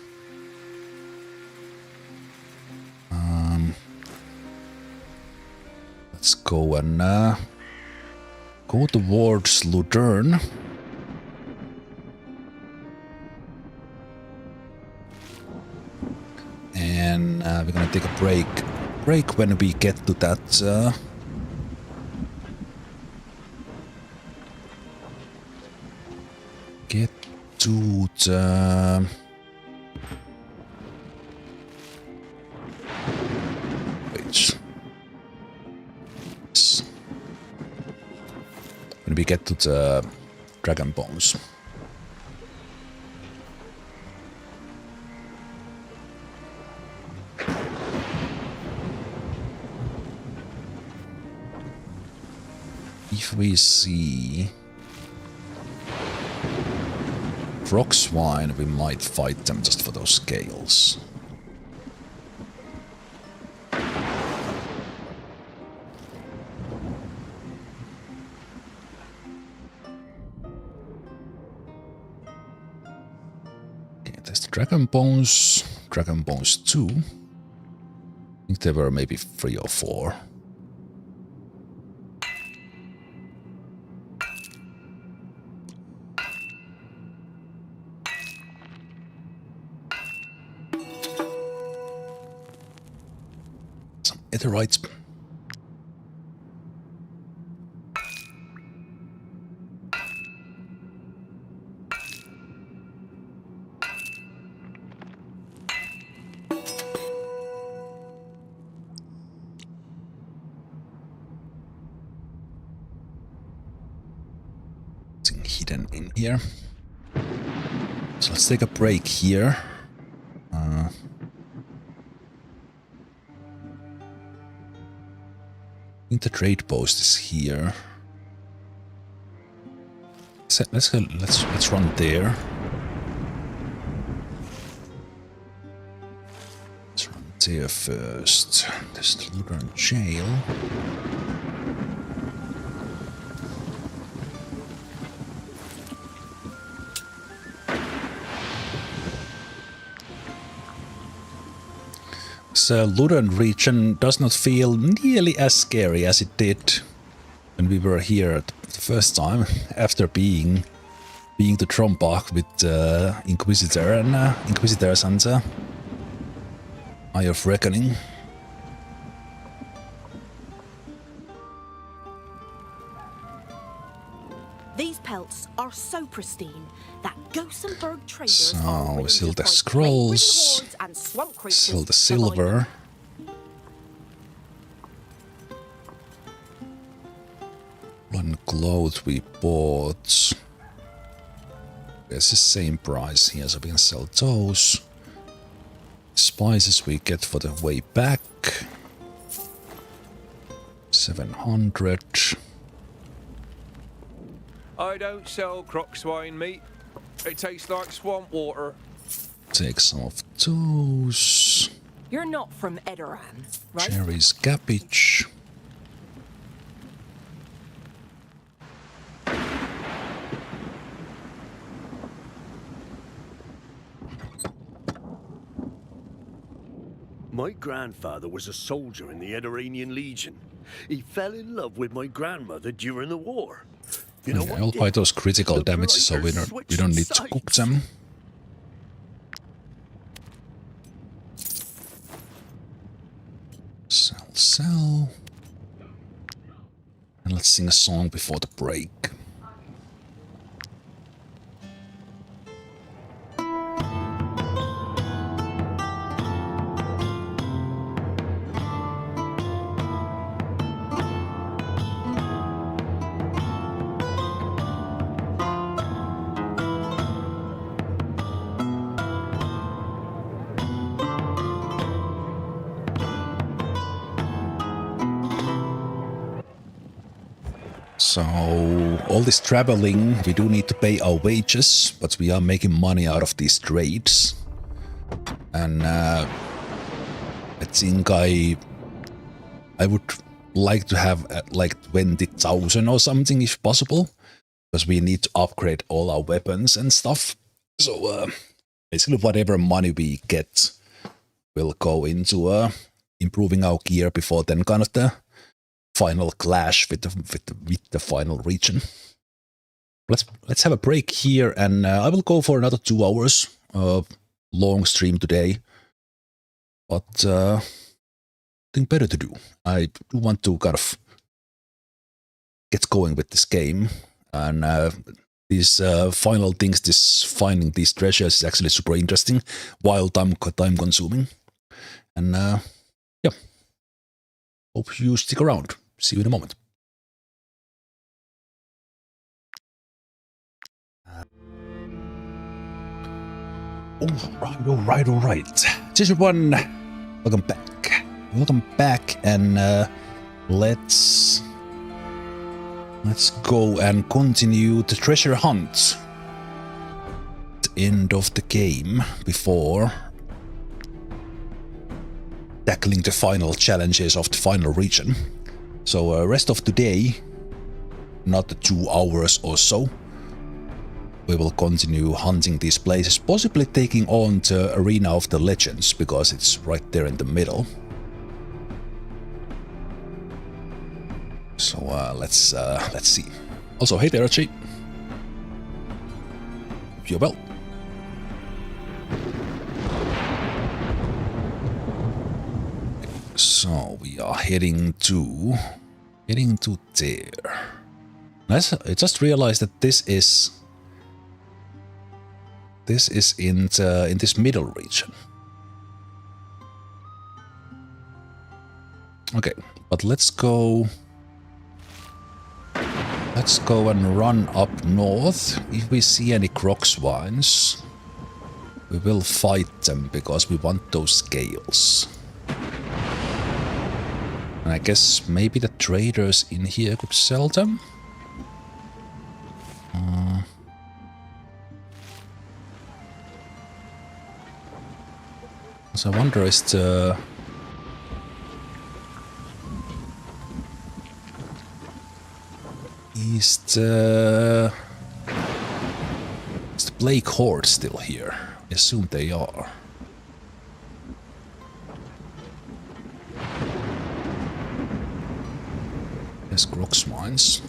Let's go and go towards Ludern. And we're gonna take a break when we get to that get to the wait. When we get to the Dragon Bones. If we see frog swine, we might fight them just for those scales. Okay, there's the Dragon Bones 2. I think there were maybe 3 or 4. Right. Something hidden in here. So let's take a break here. I think the trade post is here. So let's run there. Let's run there first. There's the Lutheran jail. The Lutheran region does not feel nearly as scary as it did when we were here the first time, after being to Drombach with Inquisitors and Eye of Reckoning. These pelts are so pristine that Gothenburg traders So we sell the scrolls, sell the silver. One cloth we bought. It's the same price here, so we can sell those. Spices we get for the way back. 700. I don't sell croc swine meat. It tastes like swamp water. Take some of those. You're not from Edoran, right? Cherries, cabbage. My grandfather was a soldier in the Ediranian Legion. He fell in love with my grandmother during the war. You know what I'll buy those critical damages so we don't need to cook them. Sell. And let's sing a song before the break. So, all this traveling, we do need to pay our wages, but we are making money out of these trades. And I think I would like to have like 20,000 or something if possible, because we need to upgrade all our weapons and stuff. So, basically whatever money we get will go into improving our gear before then kind of the final clash with the final region. Let's have a break here, and I will go for another 2 hours. Long stream today, but nothing better to do. I do want to kind of get going with this game, and these final things, this finding these treasures is actually super interesting, while time consuming, and yeah. Hope you stick around. See you in a moment. All right. Just everyone, welcome back, and let's go and continue the treasure hunt at the end of the game before tackling the final challenges of the final region. So rest of today, not the 2 hours or so, we will continue hunting these places, possibly taking on the Arena of the Legends, because it's right there in the middle. So let's see. Also, hey there, Archie. Hope you're well. So we are heading to there. I just realized that this is in this middle region. Okay, but let's go and run up north. If we see any croc swines, we will fight them because we want those scales. And I guess maybe the traders in here could sell them. So I wonder is the Blake Horde still here? I assume they are. There's croc swines.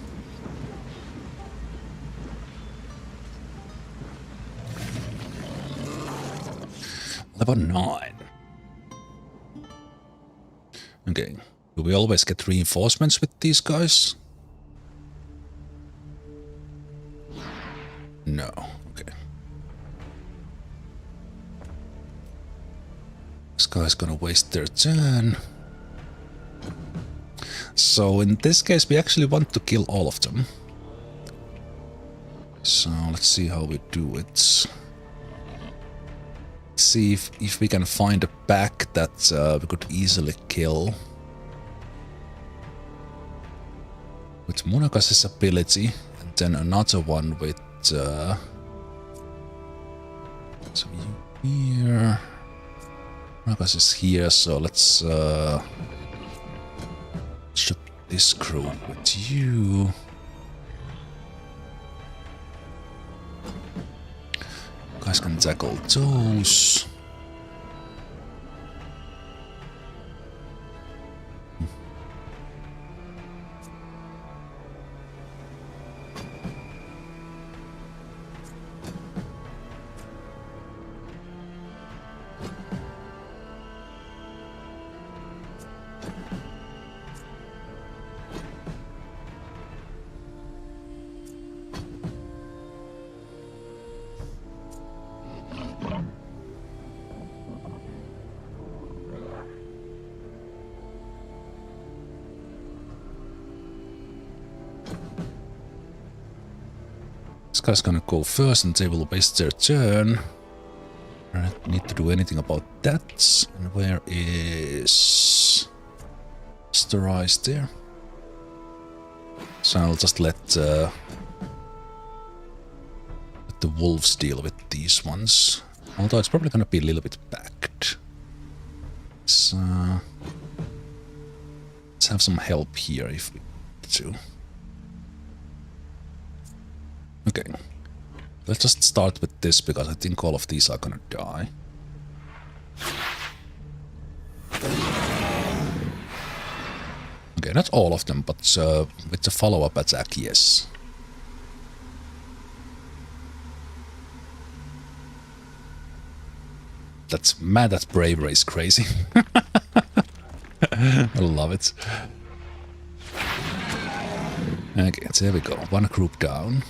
Level 9. Okay. Do we always get reinforcements with these guys? No. Okay. This guy's gonna waste their turn. So in this case, we actually want to kill all of them. So let's see how we do it. Let's see if we can find a pack that we could easily kill. With Munakas's ability, and then another one with so you here. Munakas is here, so let's shoot this crew with you. You guys can tackle those. guy's gonna go first and they will waste their turn. I don't need to do anything about that. And where is Sterise there? So I'll just let the wolves deal with these ones. Although it's probably gonna be a little bit backed. So let's have some help here if we need to. Okay. Let's just start with this because I think all of these are gonna die. Okay, not all of them, but with the follow-up attack, yes. That's mad, that bravery is crazy. I love it. Okay, so there we go. One group down.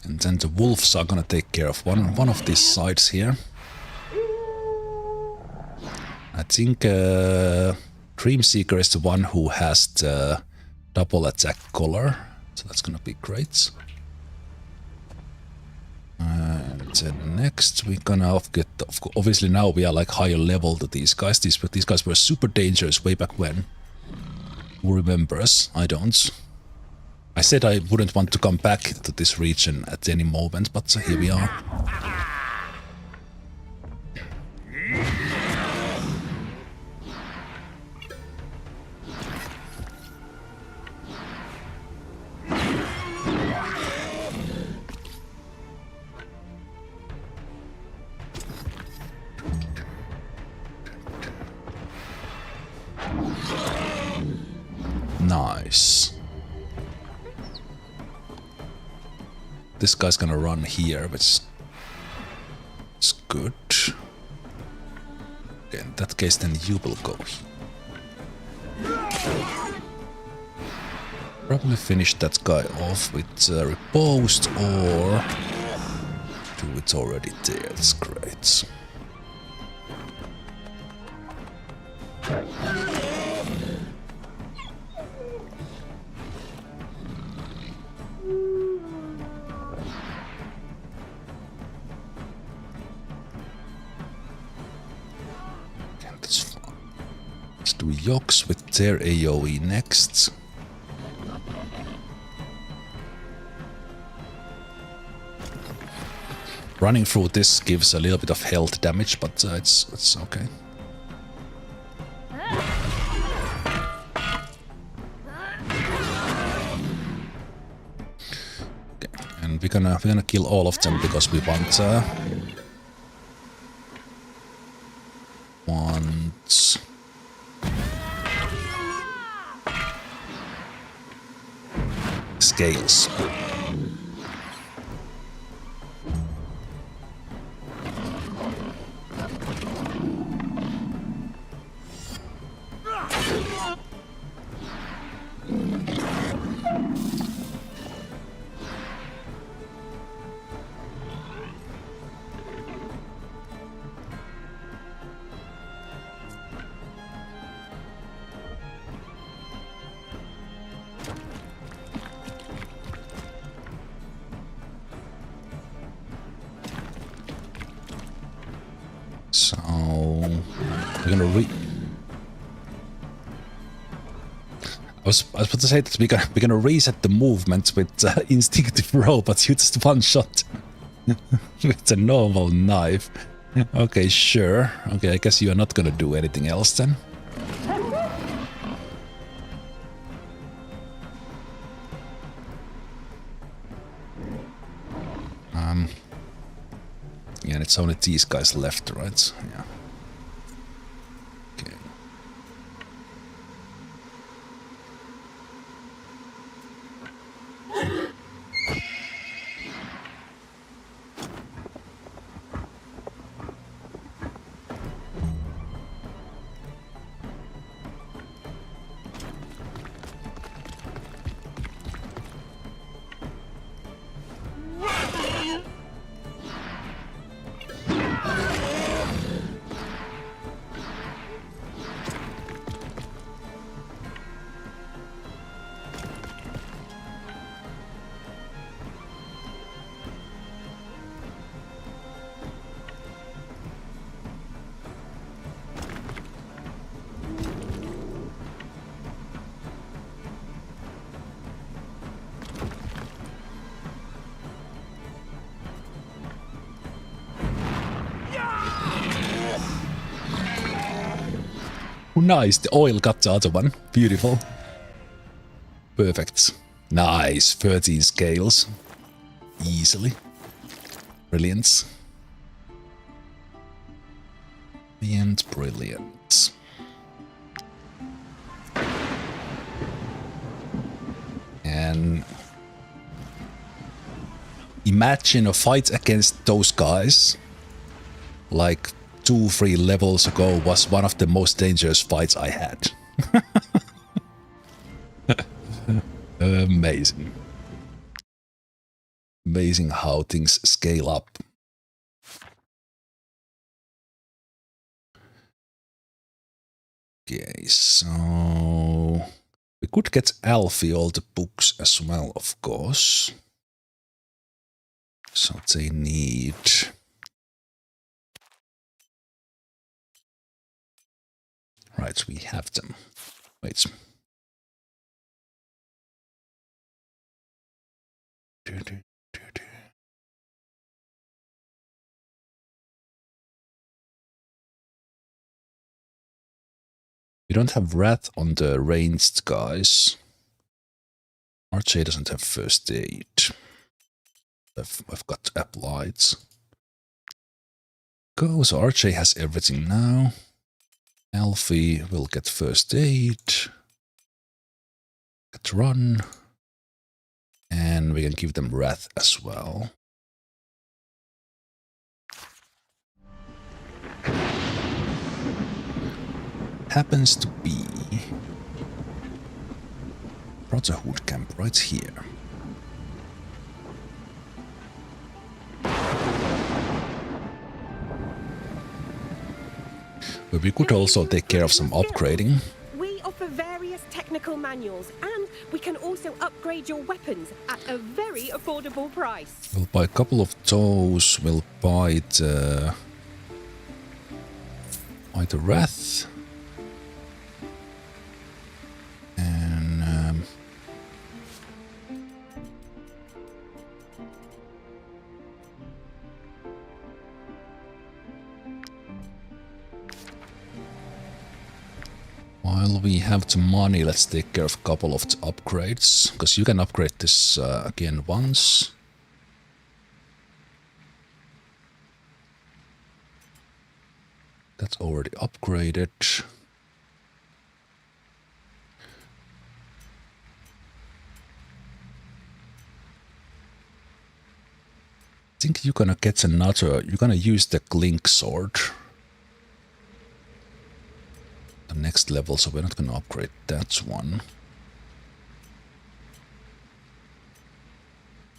And then the wolves are gonna take care of one of these sides here. I think Dreamseeker is the one who has the double attack collar, so that's gonna be great. And then next we're gonna get, obviously now we are like higher level to these guys. These guys were super dangerous way back when. Who remembers? I don't. I said I wouldn't want to come back to this region at any moment, but here we are. Nice. This guy's gonna run here, which is good. Okay, in that case, then you will go here. Probably finish that guy off with riposte, or do it already there. That's great. Do Yoks with their AoE next. Running through this gives a little bit of health damage, but it's okay. Okay, and we're gonna kill all of them because we want scales. So we're gonna I was about to say that we're gonna reset the movement with instinctive row, but you just one shot with a normal knife. Okay, sure. Okay, I guess you are not gonna do anything else then. Yeah, and it's only these guys left, right? Yeah. Okay. Nice, the oil got the other one. Beautiful. Perfect. Nice, 13 scales. Easily. Brilliant. Brilliant, brilliant. And imagine a fight against those guys. Like 2-3 levels ago was one of the most dangerous fights I had. Amazing. Amazing how things scale up. Okay, so we could get Alfie all the books as well, of course. So they need... Right, we have them. Wait. We don't have Wrath on the ranged guys. RJ doesn't have first aid. I've got applied. Go, so RJ has everything now. Alfie will get first aid. Get run. And we can give them Wrath as well. Happens to be Brotherhood camp right here. But we could also take care of some upgrading. We offer various technical manuals, and we can also upgrade your weapons at a very affordable price. We'll buy a couple of those. We'll buy the Wrath. And while we have the money, let's take care of a couple of the upgrades, because you can upgrade this again once. That's already upgraded. I think you're gonna get another, you're gonna use the Clink sword. The next level, so we're not gonna upgrade that one.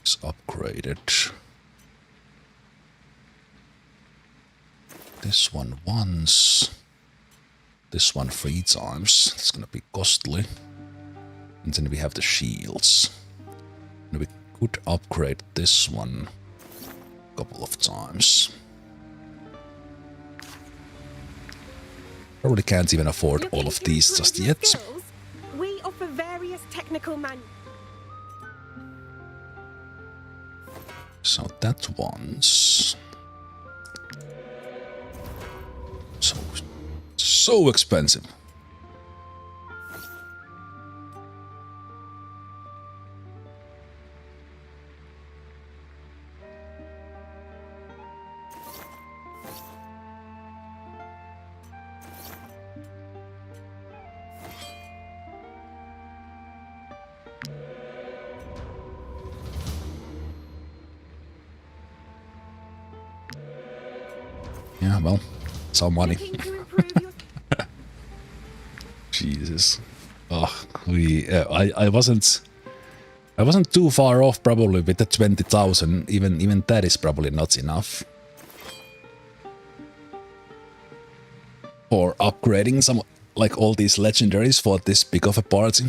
It's upgraded. This one once. This one 3 times. It's gonna be costly. And then we have the shields. And we could upgrade this one a couple of times. Probably can't even afford all of these just yet. We offer various technical So that one's so expensive. Yeah, well, it's our money. Jesus. Oh, I wasn't too far off probably with the 20,000. Even that is probably not enough for upgrading some, like, all these legendaries for this big of a party.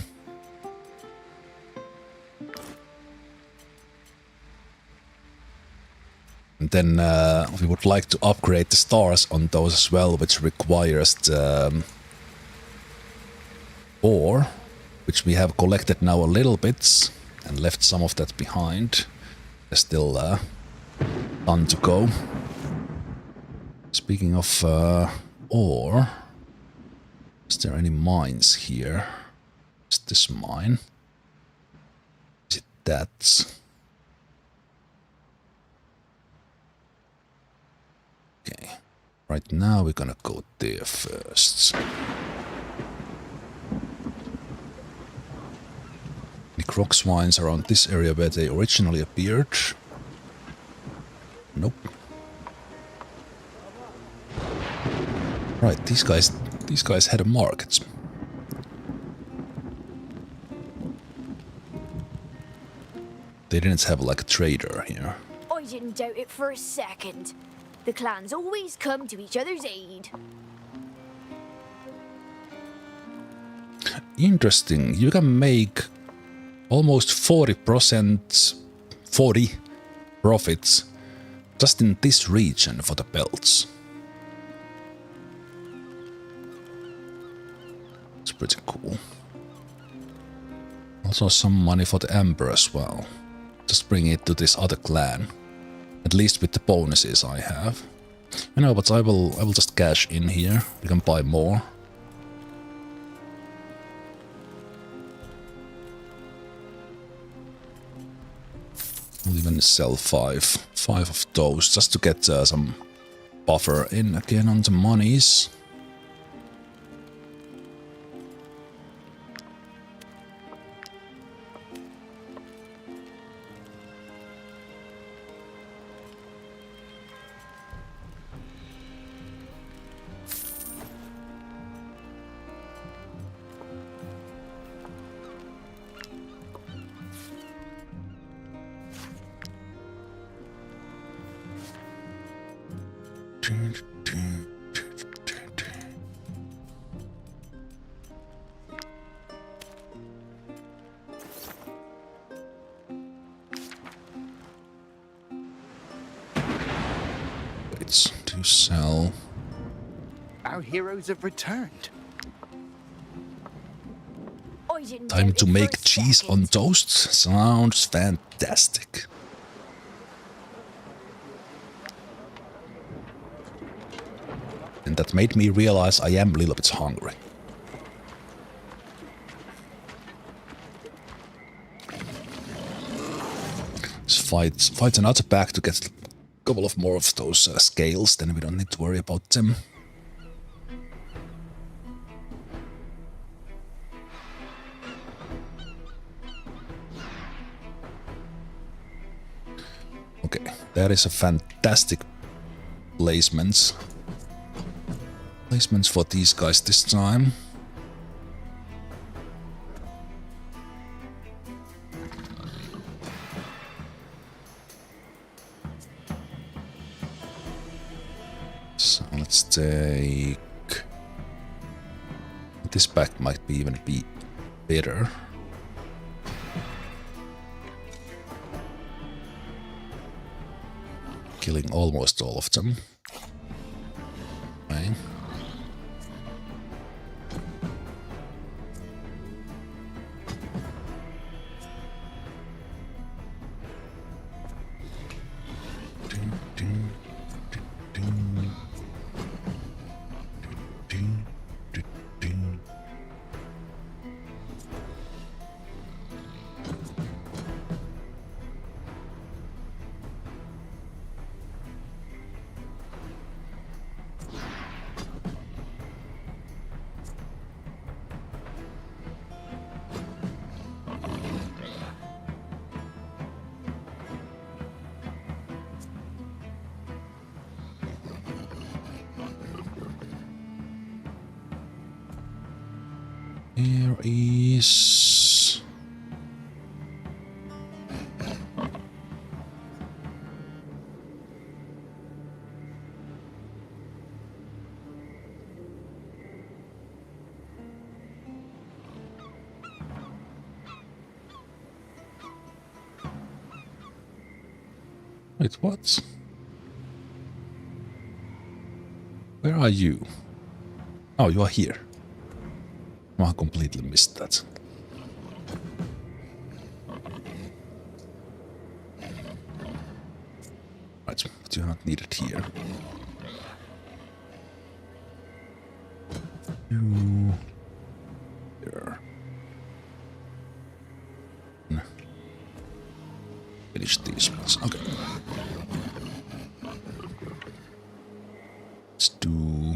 And then we would like to upgrade the stars on those as well, which requires the ore, which we have collected now a little bit and left some of that behind. There's still a ton to go. Speaking of ore, Is there any mines here? Is this mine? Is it that? Okay. Right now we're gonna go there first. Any croc swines around this area where they originally appeared? Nope. Right, these guys had a market. They didn't have like a trader here. I didn't doubt it for a second. The clans always come to each other's aid. Interesting. You can make almost 40% profits just in this region for the belts. It's pretty cool. Also some money for the Emperor as well. Just bring it to this other clan. At least with the bonuses I have. You know, but I will just cash in here. We can buy more. I'll even sell five of those just to get some buffer in again on the monies. It's to sell. Our heroes have returned. I didn't Time doubt to it for make a cheese second. on toast. Sounds fantastic. And that made me realize I am a little bit hungry. Let's fight another pack to get a couple of more of those scales, then we don't need to worry about them. Okay, that is a fantastic placements. Placements for these guys this time. So let's take... This pack might even be better. Killing almost all of them. Okay. Here is... Wait, what? Where are you? Oh, you are here. I completely missed that. Right, but you're not needed here. Here. Finish these ones. Okay. Let's do.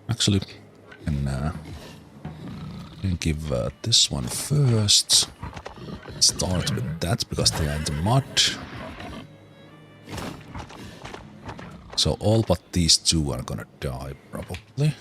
Actually, can give this one first. Start with that because they are in the mud. So all but these two are gonna die probably.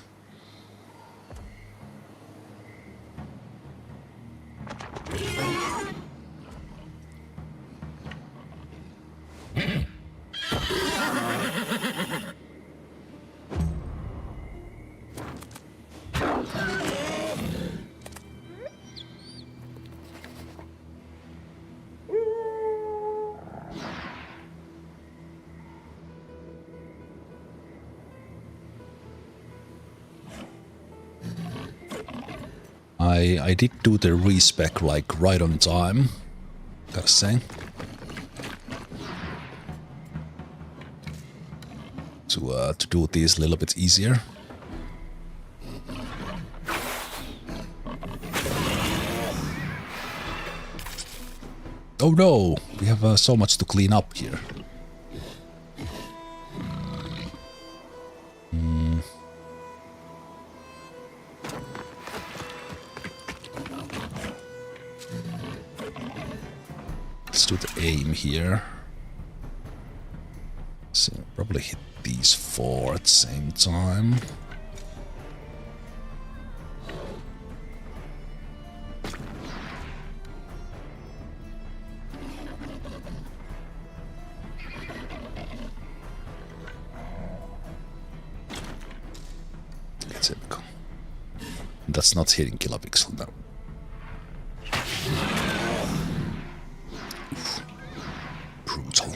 I did do the respec like right on time, gotta say. To do these a little bit easier. Oh no, we have so much to clean up here. Let's do the aim here. So probably hit these four at the same time. That's it. That's not hitting kilopixel now. Brutal.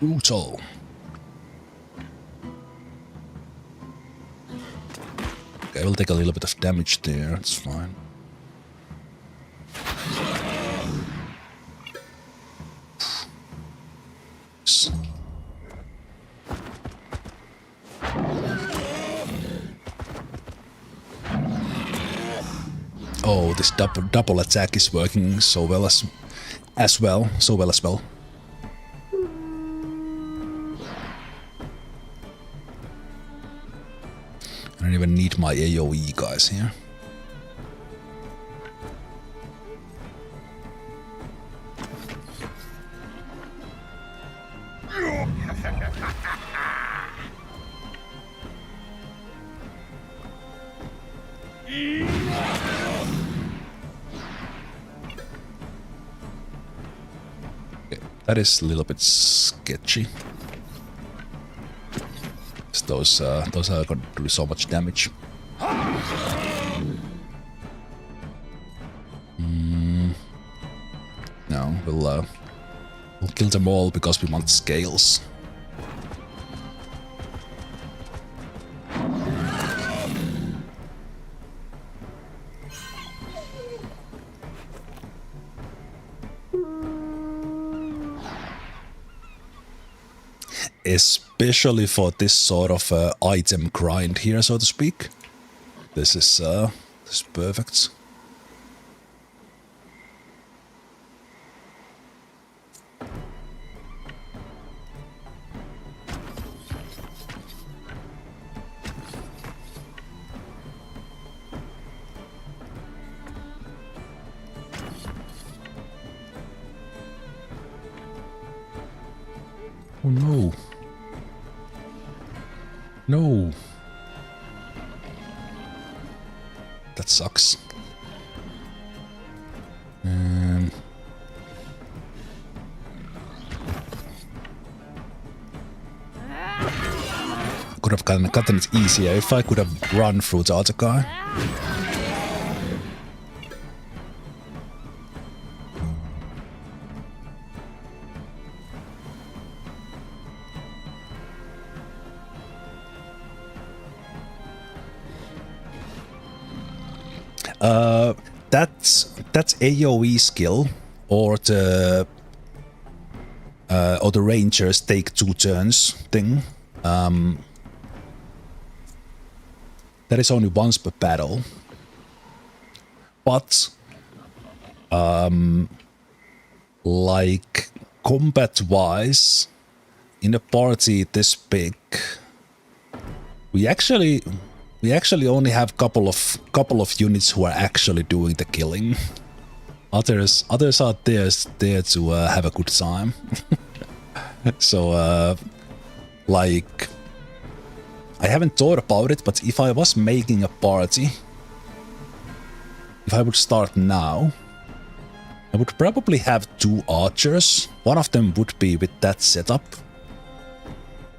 Brutal. Okay, I will take a little bit of damage there, it's fine. Oh, this double attack is working so well as well. I don't even need my AoE guys here. That is a little bit sketchy. Those are going to do so much damage. No, we'll kill them all because we want scales. Especially for this sort of item grind here, so to speak. This is perfect. Oh no. No. That sucks. Could have gotten it easier if I could have run through the other guy. That's AoE skill, or the rangers take 2 turns thing. that is only once per battle. But like combat-wise, in a party this big, we actually only have couple of units who are actually doing the killing. Others are there to have a good time. So like, I haven't thought about it, but if I was making a party, if I would start now, I would probably have 2 archers. One of them would be with that setup.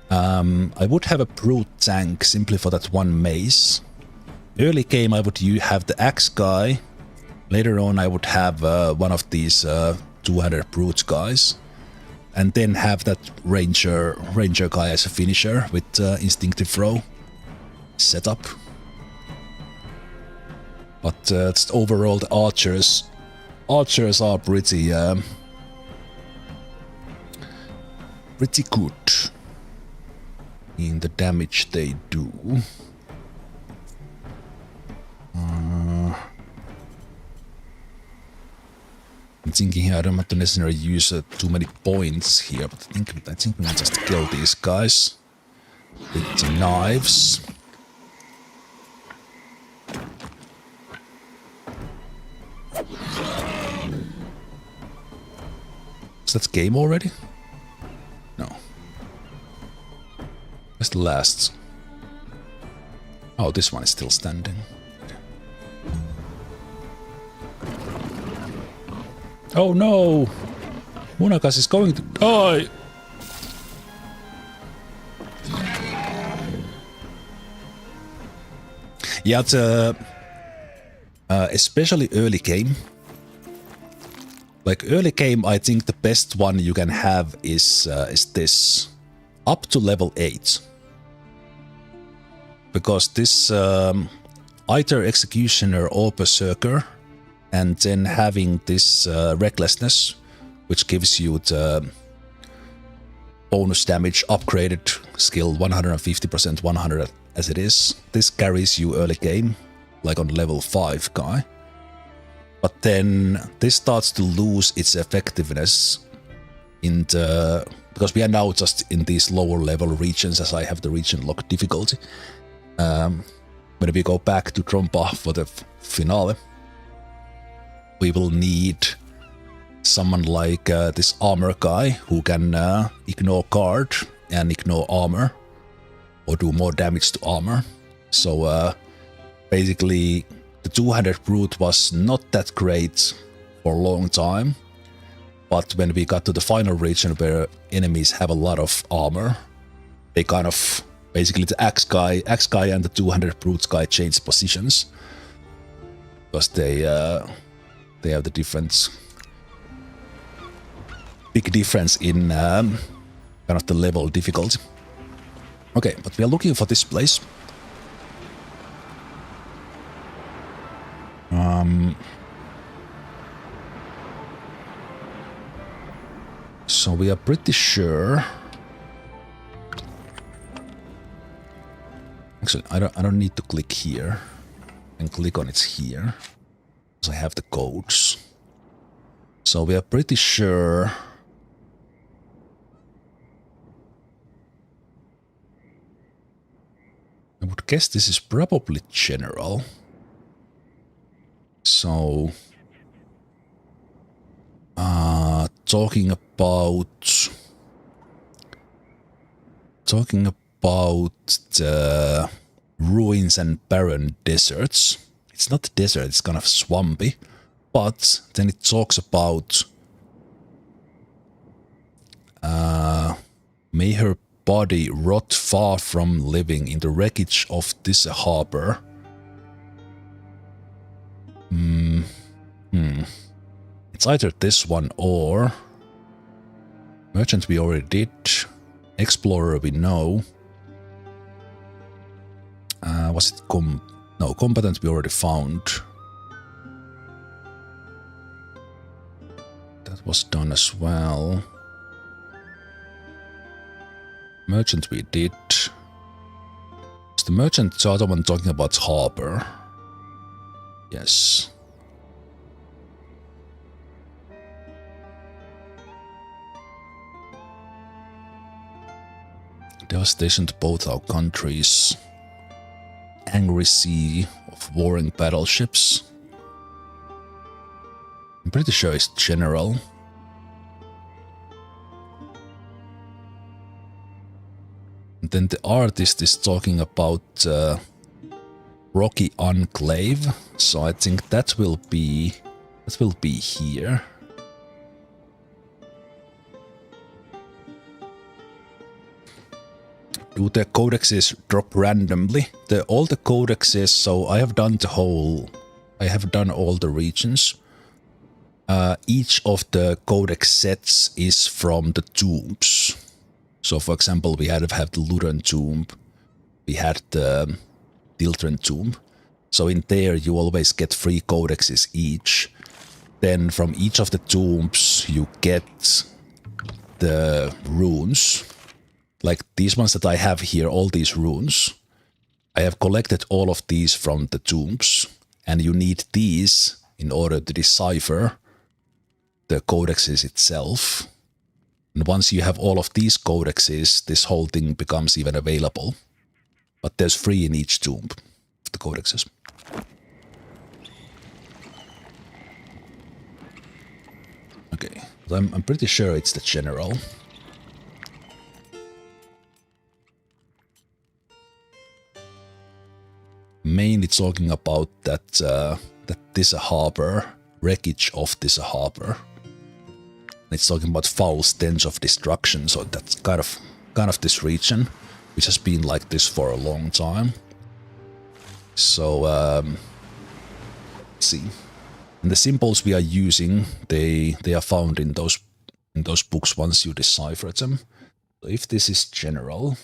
I would have a brute tank simply for that one mace. Early game I would have the axe guy. Later on I would have one of these 200 brute guys. And then have that ranger guy as a finisher with instinctive throw setup. But just overall the archers are pretty good in the damage they do. I'm thinking here I don't have to necessarily use too many points here, but I think we can just kill these guys with the knives. Is that game already? No. Where's the last? Oh, this one is still standing. Oh no! Munakas is going to die! Yeah, it's, especially early game. Like early game, I think the best one you can have is this, up to level 8. Because this either Executioner or Berserker, and then having this Recklessness, which gives you the bonus damage upgraded skill 150%, 100 as it is. This carries you early game, like on level 5 guy. But then this starts to lose its effectiveness in the, because we are now just in these lower level regions as I have the region lock difficulty. When we go back to Drombach for the finale, we will need someone like this armor guy who can ignore guard and ignore armor or do more damage to armor. So basically the 200 brute was not that great for a long time, but when we got to the final region where enemies have a lot of armor, they kind of basically the axe guy and the 200 brute guy changed positions because they have the big difference in kind of the level difficulty. Okay, but we are looking for this place. So we are pretty sure. Actually, I don't need to click here. And click on it here. Because I have the codes. So we are pretty sure. I would guess this is probably general. So talking about the ruins and barren deserts. It's not a desert, it's kind of swampy. But then it talks about may her body rot far from living in the wreckage of this harbor. It's either this one or Merchant we already did. Explorer we know. Was it no, Combatant we already found. That was done as well. Merchant we did. Is the merchant the other one talking about harbor? Yes. Devastation to both our countries. Angry sea of warring battleships. I'm pretty sure it's general. And then the artist is talking about Rocky Enclave, so I think that will be here. Do the codexes drop randomly? All the codexes, so I have done all the regions. Each of the codex sets is from the tombs. So for example, we have the Lutheran tomb, we had the Diltran tomb. So in there you always get 3 codexes each. Then from each of the tombs you get the runes. Like these ones that I have here, all these runes. I have collected all of these from the tombs, and you need these in order to decipher the codexes itself. And once you have all of these codexes, this whole thing becomes even available. But there's 3 in each tomb, the codexes. Okay, I'm pretty sure it's the general. Mainly talking about that this a harbor, wreckage of this harbor. It's talking about foul stench of destruction, so that's kind of this region, which has been like this for a long time. So let's see. And the symbols we are using, they are found in those books once you decipher them. So if this is general.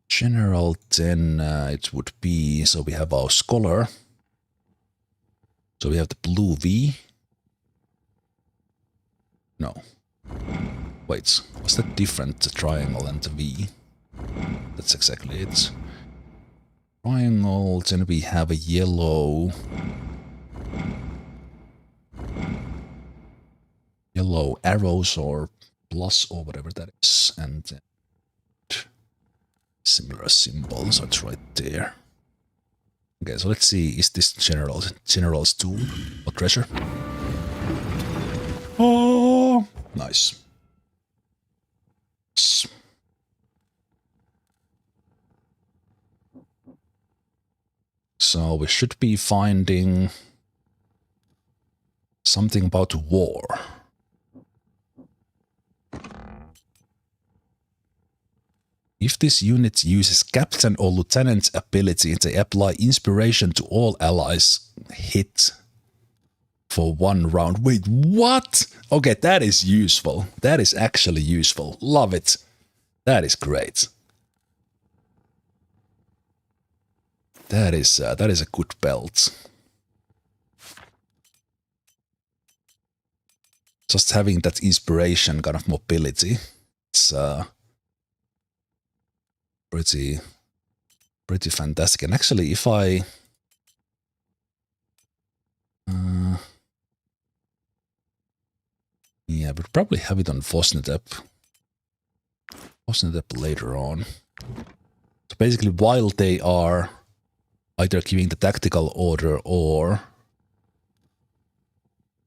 General, then it would be, so we have our scholar. So we have the blue V. No. Wait, was that different, the triangle and the V? That's exactly it. Triangle, then we have a yellow. Yellow arrows or plus or whatever that is. And then similar symbols, so it's right there. Okay, so let's see, is this general's tomb or treasure? Oh, nice. So we should be finding something about war. If this unit uses captain or lieutenant's ability, they apply inspiration to all allies hit for 1 round. Wait, what? Okay, that is useful. That is actually useful. Love it. That is great. That is a good belt. Just having that inspiration kind of mobility. It's pretty fantastic. And actually, if I yeah, we'll probably have it on Vosnetep later on. So basically, while they are either giving the tactical order or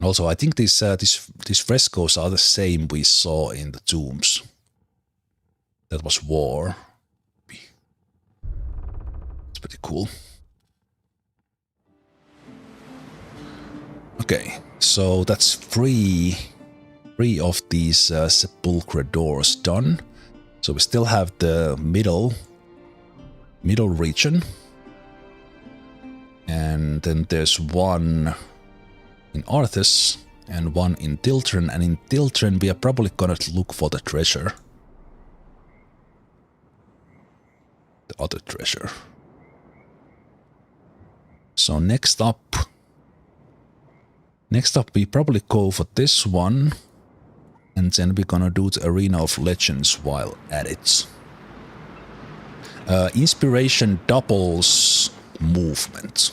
also, I think these frescoes are the same we saw in the tombs. That was war. Pretty cool. Okay, so that's 3 of these sepulchre doors done. So we still have the middle region, and then there's 1 in Arthas and 1 in Diltran. And in Diltran we are probably gonna look for the treasure, the other treasure. So next up we probably go for this one. And then we're gonna do the Arena of Legends while at it. Inspiration doubles movement.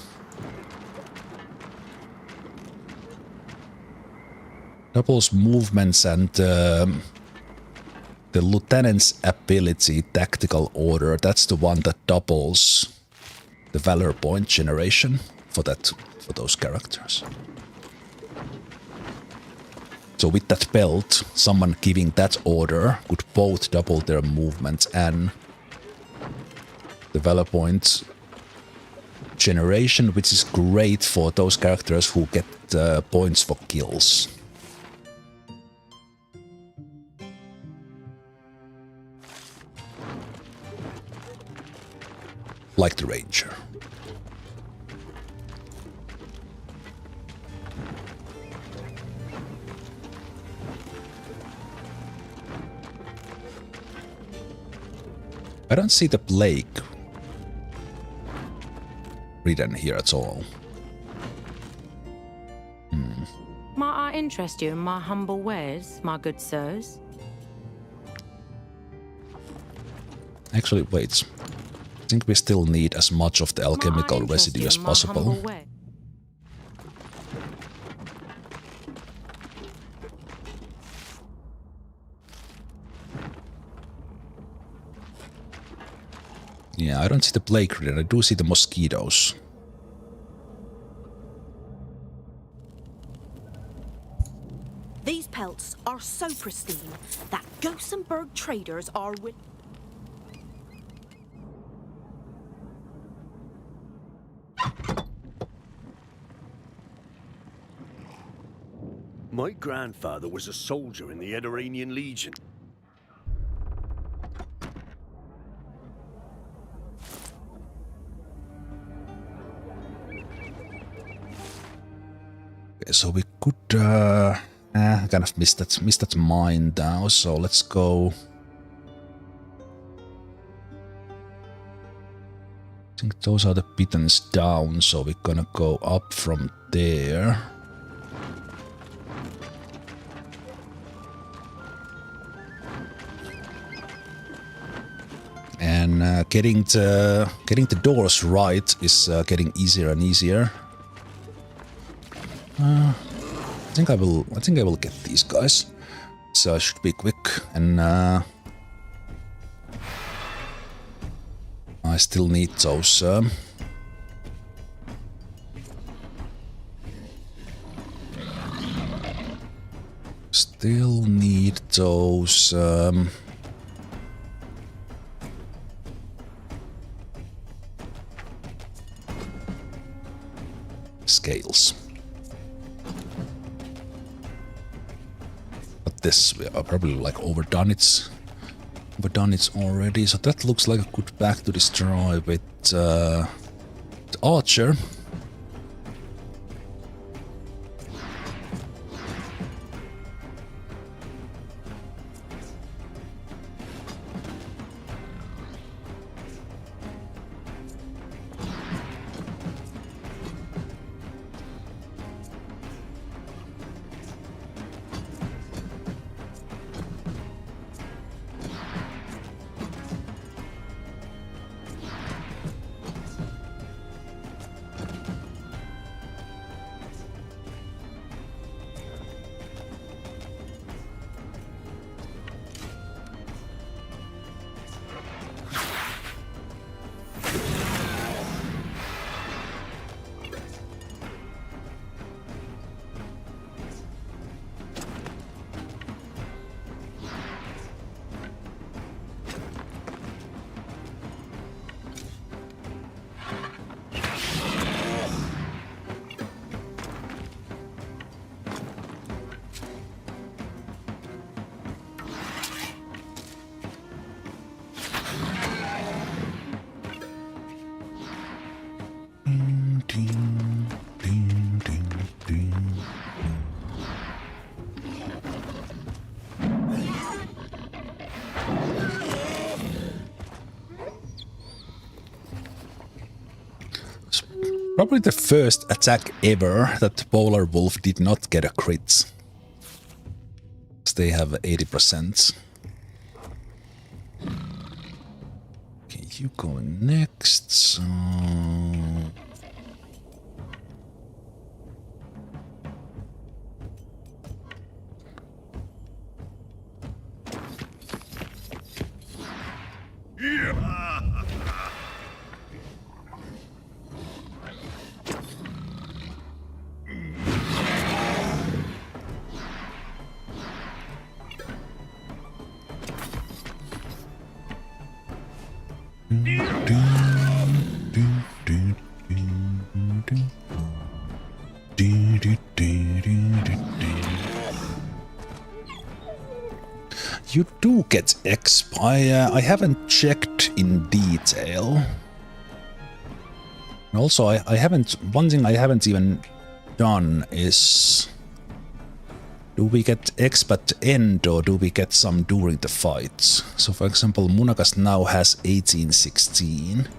Doubles movements and the lieutenant's ability, tactical order, that's the one that doubles the valor point generation for those characters. So with that belt, someone giving that order could both double their movement and the valor point generation, which is great for those characters who get points for kills. Like the Ranger. I don't see the plague written here at all. Might I interest you in my humble wares, my good sirs? Actually, wait. I think we still need as much of the alchemical residue as possible. Yeah, I don't see the plague written. I do see the mosquitoes. These pelts are so pristine that Gothenburg traders are with. My grandfather was a soldier in the Ediranian Legion. Okay, so we could kind of missed that mine now, so let's go. I think those are the pittance down, so we're gonna go up from there. And getting the doors right is getting easier and easier. I think I will get these guys. So I should be quick, and I still need those. Still need those. Scales. But this, we are probably like overdone it already, so that looks like a good pack to destroy with the archer. Probably the first attack ever that the Polar Wolf did not get a crit. they have 80%. Okay, you going next, so... You do get exp. I haven't checked in detail. And also, I haven't. One thing I haven't even done is, do we get exp at the end or do we get some during the fights? So, for example, Munagas now has 1816.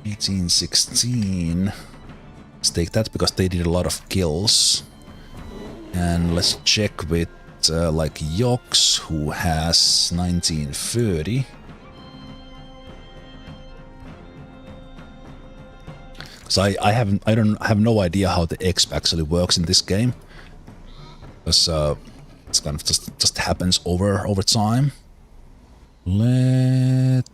1816. Let's take that because they did a lot of kills. And let's check with like Yox, who has 1930. Because I have no idea how the exp actually works in this game. Because it's kind of just happens over time. Let's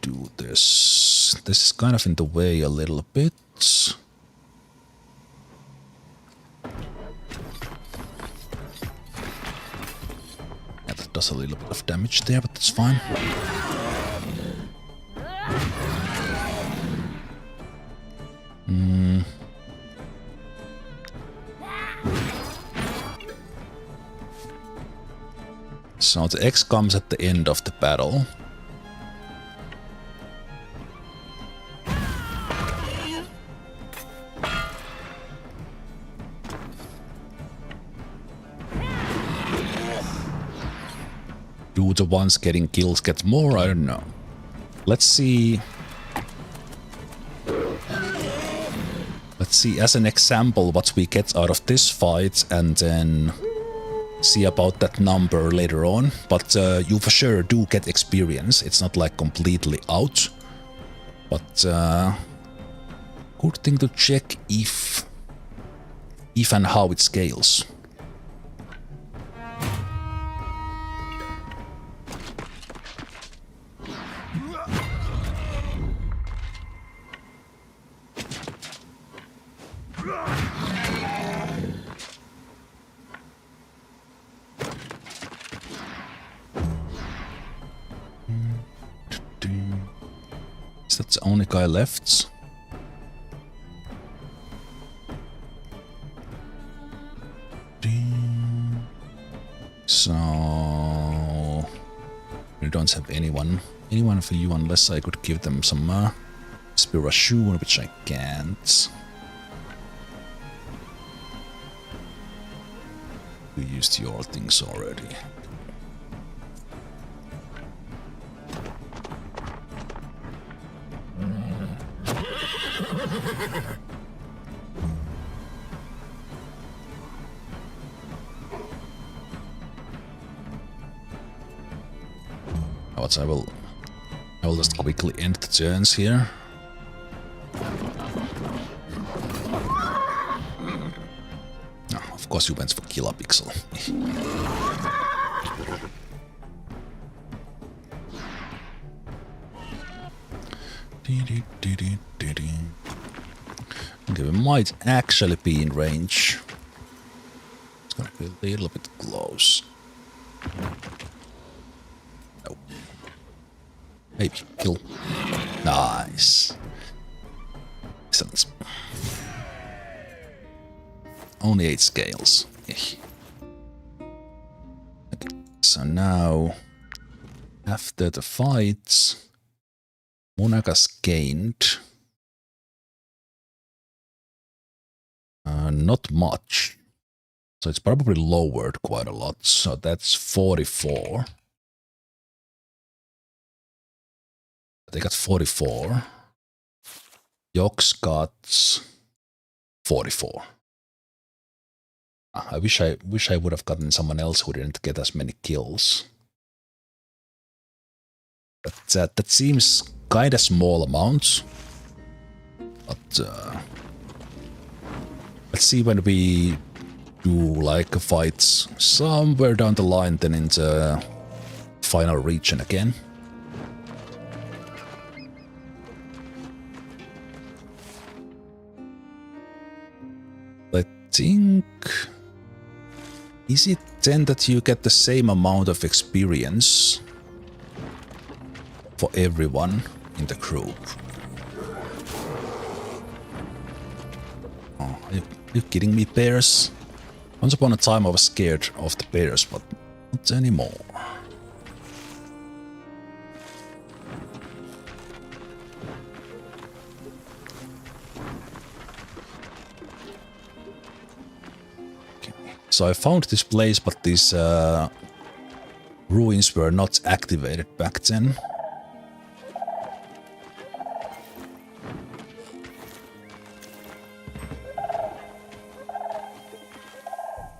do this. This is kind of in the way a little bit. Yeah, that does a little bit of damage there, but that's fine. So the X comes at the end of the battle. Do the ones getting kills get more? I don't know. Let's see. Let's see as an example what we get out of this fight and then see about that number later on. But you for sure do get experience. It's not like completely out. But good thing to check if and how it scales. That's the only guy left. So we don't have anyone for you unless I could give them some Spirashun, which I can't. We used your things already. But I will just quickly end the turns here. Oh, of course you went for Kilopixel. Okay, we might actually be in range. It's gonna be a little bit close. No. Maybe. Kill. Nice. Excellent. Only 8 scales. Okay, so now, after the fights, Munagas gained not much. So it's probably lowered quite a lot. So that's 44. They got 44. Yox got 44. I wish I would have gotten someone else who didn't get as many kills. But that seems kind of small amounts. But let's see when we do like fights somewhere down the line, then in the final region again. I think... Is it then that you get the same amount of experience for everyone in the group? Oh, are you kidding me, bears? Once upon a time I was scared of the bears, but not anymore. So I found this place, but these ruins were not activated back then.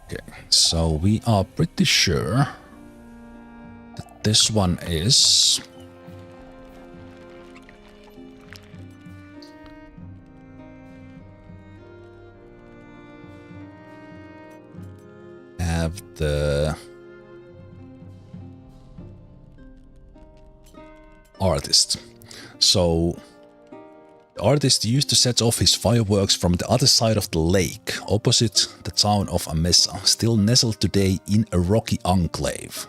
Okay, so we are pretty sure that this one is... have the artist. So the artist used to set off his fireworks from the other side of the lake, opposite the town of Amessa, still nestled today in a rocky enclave.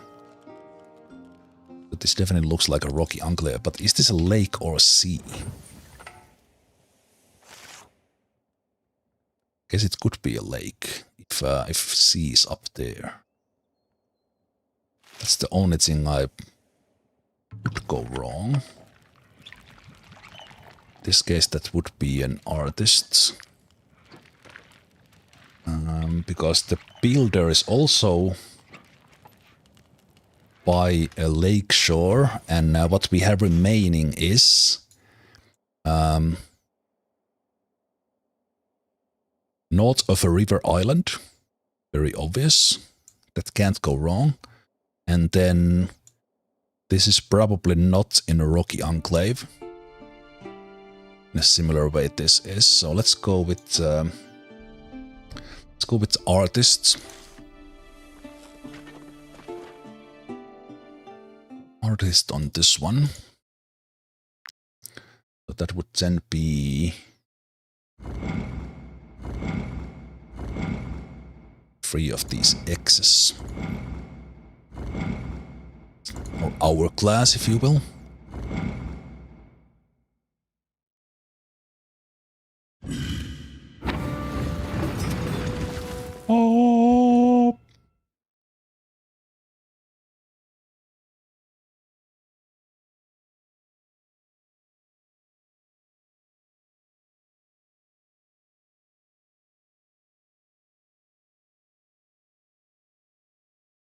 But this definitely looks like a rocky enclave, but is this a lake or a sea? Guess it could be a lake. If sea is up there. That's the only thing I would go wrong. In this case that would be an artist. Because the builder is also by a lake shore, and what we have remaining is north of a river island, very obvious, that can't go wrong. And then this is probably not in a rocky enclave, in a similar way this is. So let's go with artists. Artist on this one. So that would then be 3 of these X's. Or hourglass, if you will. Oh.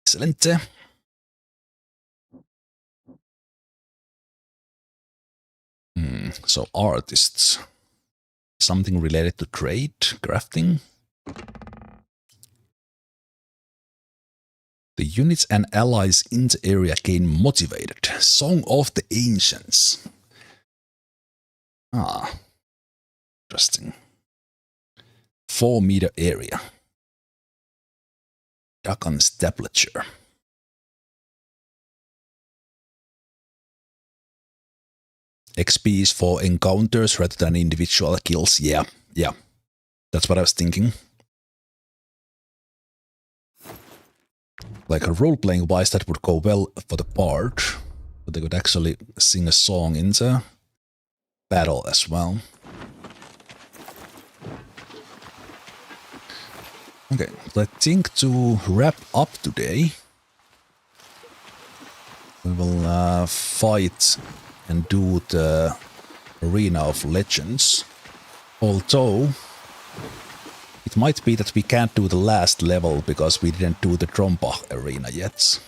Excelente. So artists. Something related to trade, crafting. The units and allies in the area gain motivated. Song of the Ancients. Ah. Interesting. 4-meter area. Dagon Stapleture. XP is for encounters rather than individual kills. Yeah. That's what I was thinking. Like a role-playing wise, that would go well for the bard. But they could actually sing a song in the battle as well. Okay, I think to wrap up today, we will fight and do the Arena of Legends. Although, it might be that we can't do the last level because we didn't do the Drombach arena yet.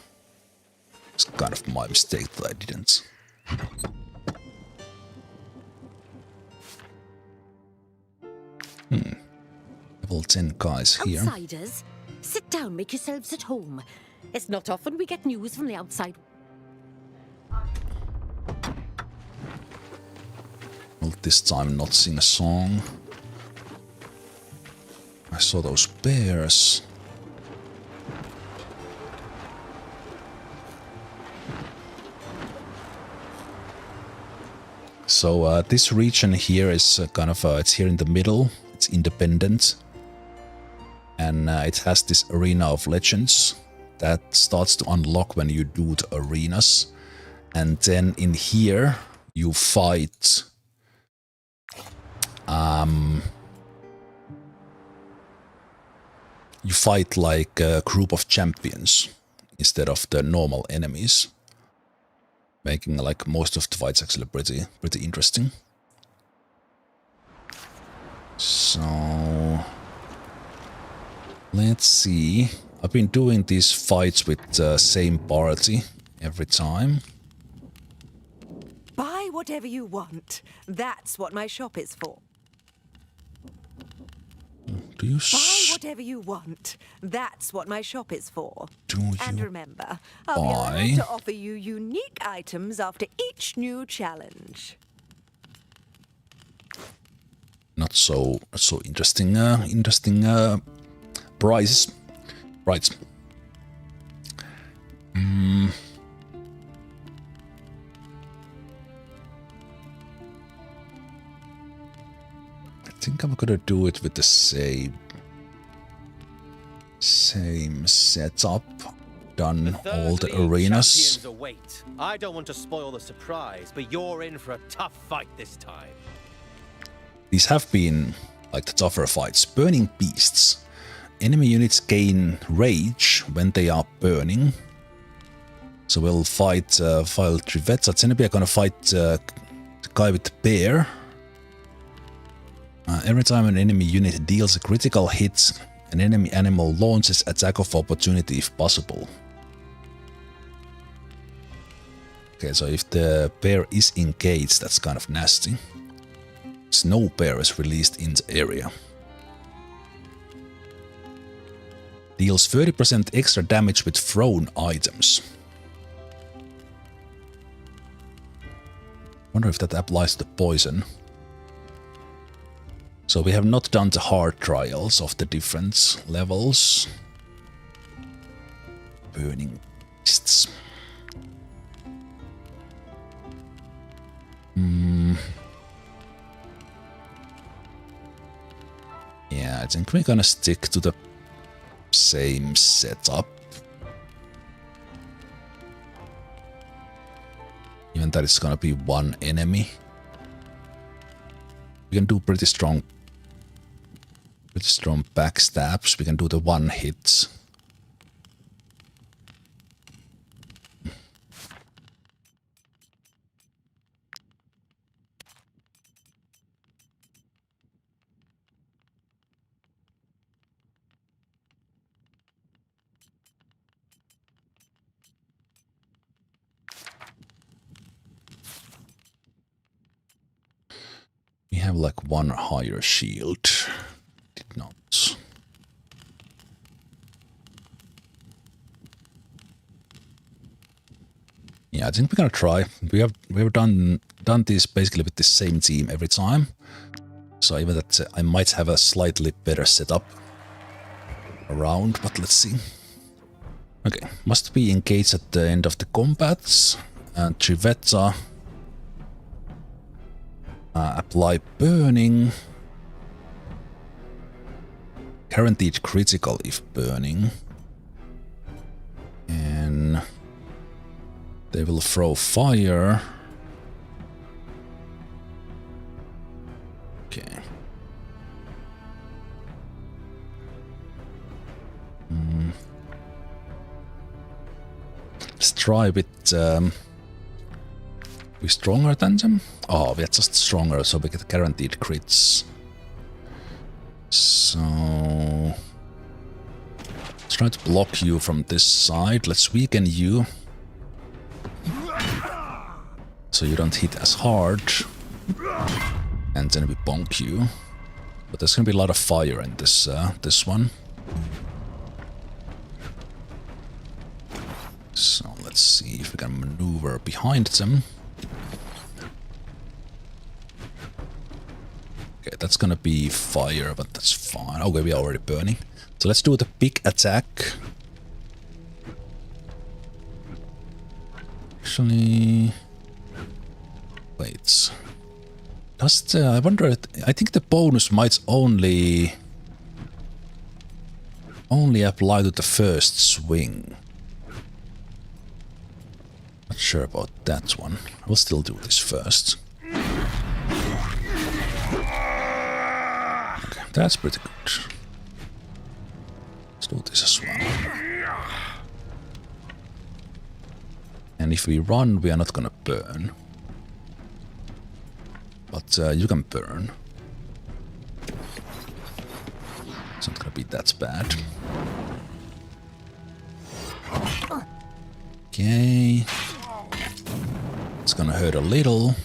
It's kind of my mistake that I didn't. Level 10 guys here. Outsiders, sit down, make yourselves at home. It's not often we get news from the outside. Well, this time not sing a song. I saw those bears. So this region here is kind of, it's here in the middle. It's independent. And it has this Arena of Legends that starts to unlock when you do the arenas. And then in here you fight like a group of champions instead of the normal enemies, making like most of the fights actually pretty interesting. So let's see. I've been doing these fights with the same party every time. Buy whatever you want. That's what my shop is for. Do you Buy whatever you want. That's what my shop is for. And remember, I'll be allowed to offer you unique items after each new challenge. Not so interesting. Prices. Right. I think I'm gonna do it with the same setup. Done all the arenas. Await. I don't want to spoil the surprise, but you're in for a tough fight this time. These have been like the tougher fights. Burning beasts. Enemy units gain rage when they are burning. So we'll fight Trivetta. Then we are gonna fight the guy with the bear. Every time an enemy unit deals a critical hit, an enemy animal launches attack of opportunity if possible. Okay, so if the bear is engaged, that's kind of nasty. Snow bear is released in the area. Deals 30% extra damage with thrown items. Wonder if that applies to poison. So we have not done the hard trials of the different levels. Burning beasts. Yeah, I think we're gonna stick to the same setup. Even that it's gonna be one enemy. We can do pretty strong backstabs. We can do the one hit. We have like one higher shield. Did not. Yeah, I think we're gonna try. We have done this basically with the same team every time. So even that I might have a slightly better setup around, but let's see. Okay, must be engaged at the end of the combat. And Trivetta. Apply burning. Guaranteed critical if burning. And they will throw fire. Okay. Let's try with we stronger than them? Oh, we're just stronger, so we get guaranteed crits. So let's try to block you from this side. Let's weaken you, so you don't hit as hard. And then we bonk you. But there's gonna be a lot of fire in this this one. So let's see if we can maneuver behind them. Okay, that's gonna be fire, but that's fine. Okay, we are already burning. So let's do the big attack. Actually, wait. Does the, I wonder, I think the bonus might only apply to the first swing. Not sure about that one. We'll still do this first. Okay, that's pretty good. Let's do this as well. And if we run, we are not gonna burn. But you can burn. It's not gonna be that bad. Okay. It's gonna hurt a little.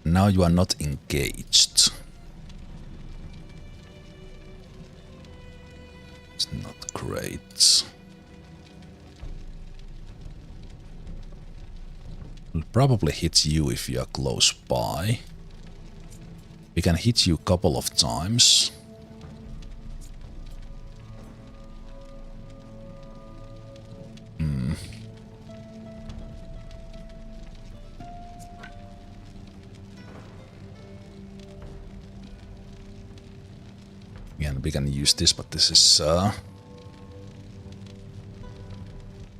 Now you are not engaged. It's not great. We'll probably hit you if you are close by. We can hit you a couple of times. Again, we can use this, but this is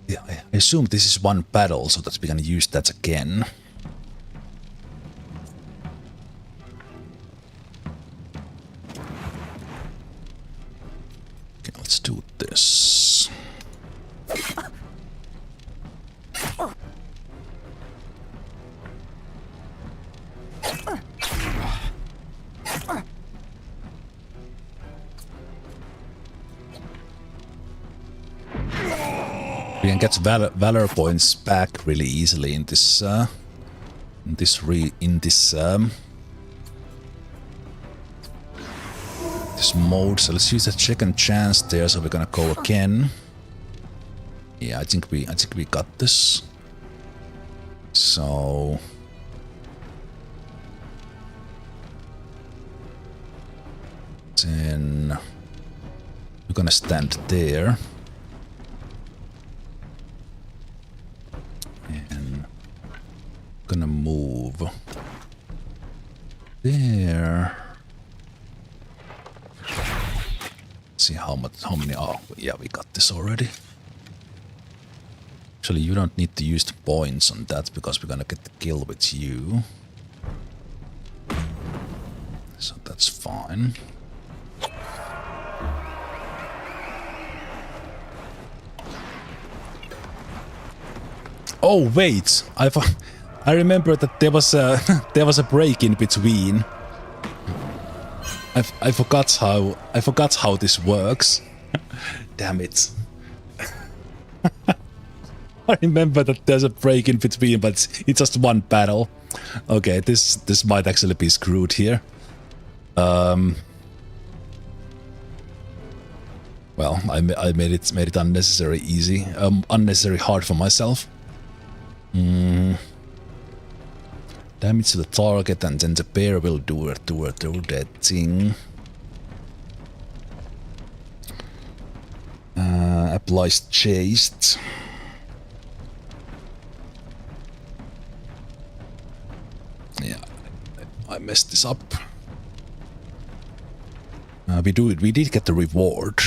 yeah, I assume this is one battle, so that we can use that again. Okay, let's do this. We can get valor points back really easily in this this mode. So let's use a second chance there. So we're gonna go again. Yeah, I think we got this. So then we're gonna stand there. And gonna move there. Let's see how many. Oh, yeah, we got this already. Actually, you don't need to use the points on that because we're gonna get the kill with you. So that's fine. Oh wait, I remember that there was a break in between. I forgot how this works. Damn it. I remember that there's a break in between, but it's just one battle. Okay, this might actually be screwed here. Well, I made it unnecessary easy, unnecessary hard for myself. Damage to the target, and then the bear will do that thing. Applies chased. Yeah, I messed this up. We did get the reward.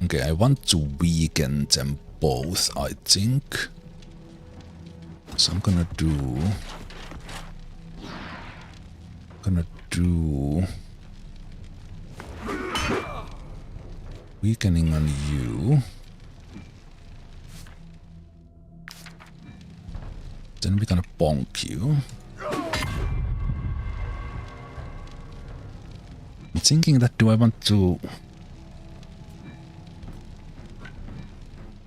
Okay, I want to weaken them both, I think. So I'm gonna do weakening on you. Then we're gonna bonk you. I'm thinking that do I want to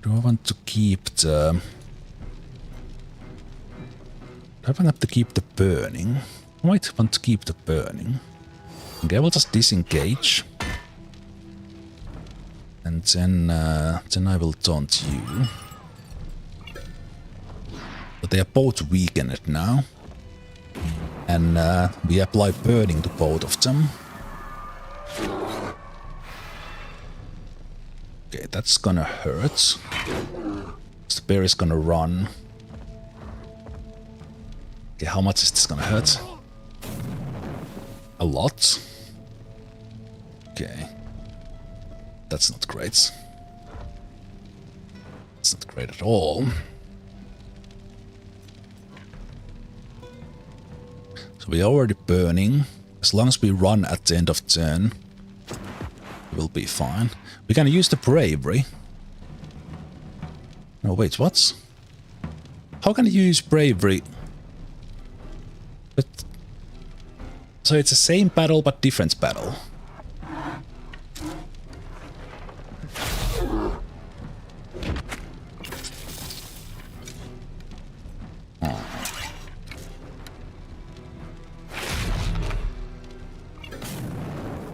Do I want to keep the... Do I want to keep the burning? I might want to keep the burning. Okay, I will just disengage. And then I will taunt you. But they are both weakened now. And we apply burning to both of them. Okay, that's gonna hurt. The bear is gonna run. Okay, how much is this gonna hurt? A lot. Okay. That's not great. It's not great at all. So we're already burning. As long as we run at the end of turn, we'll be fine. We can use the bravery. No, wait, what? How can you use bravery? But so it's the same battle but different battle.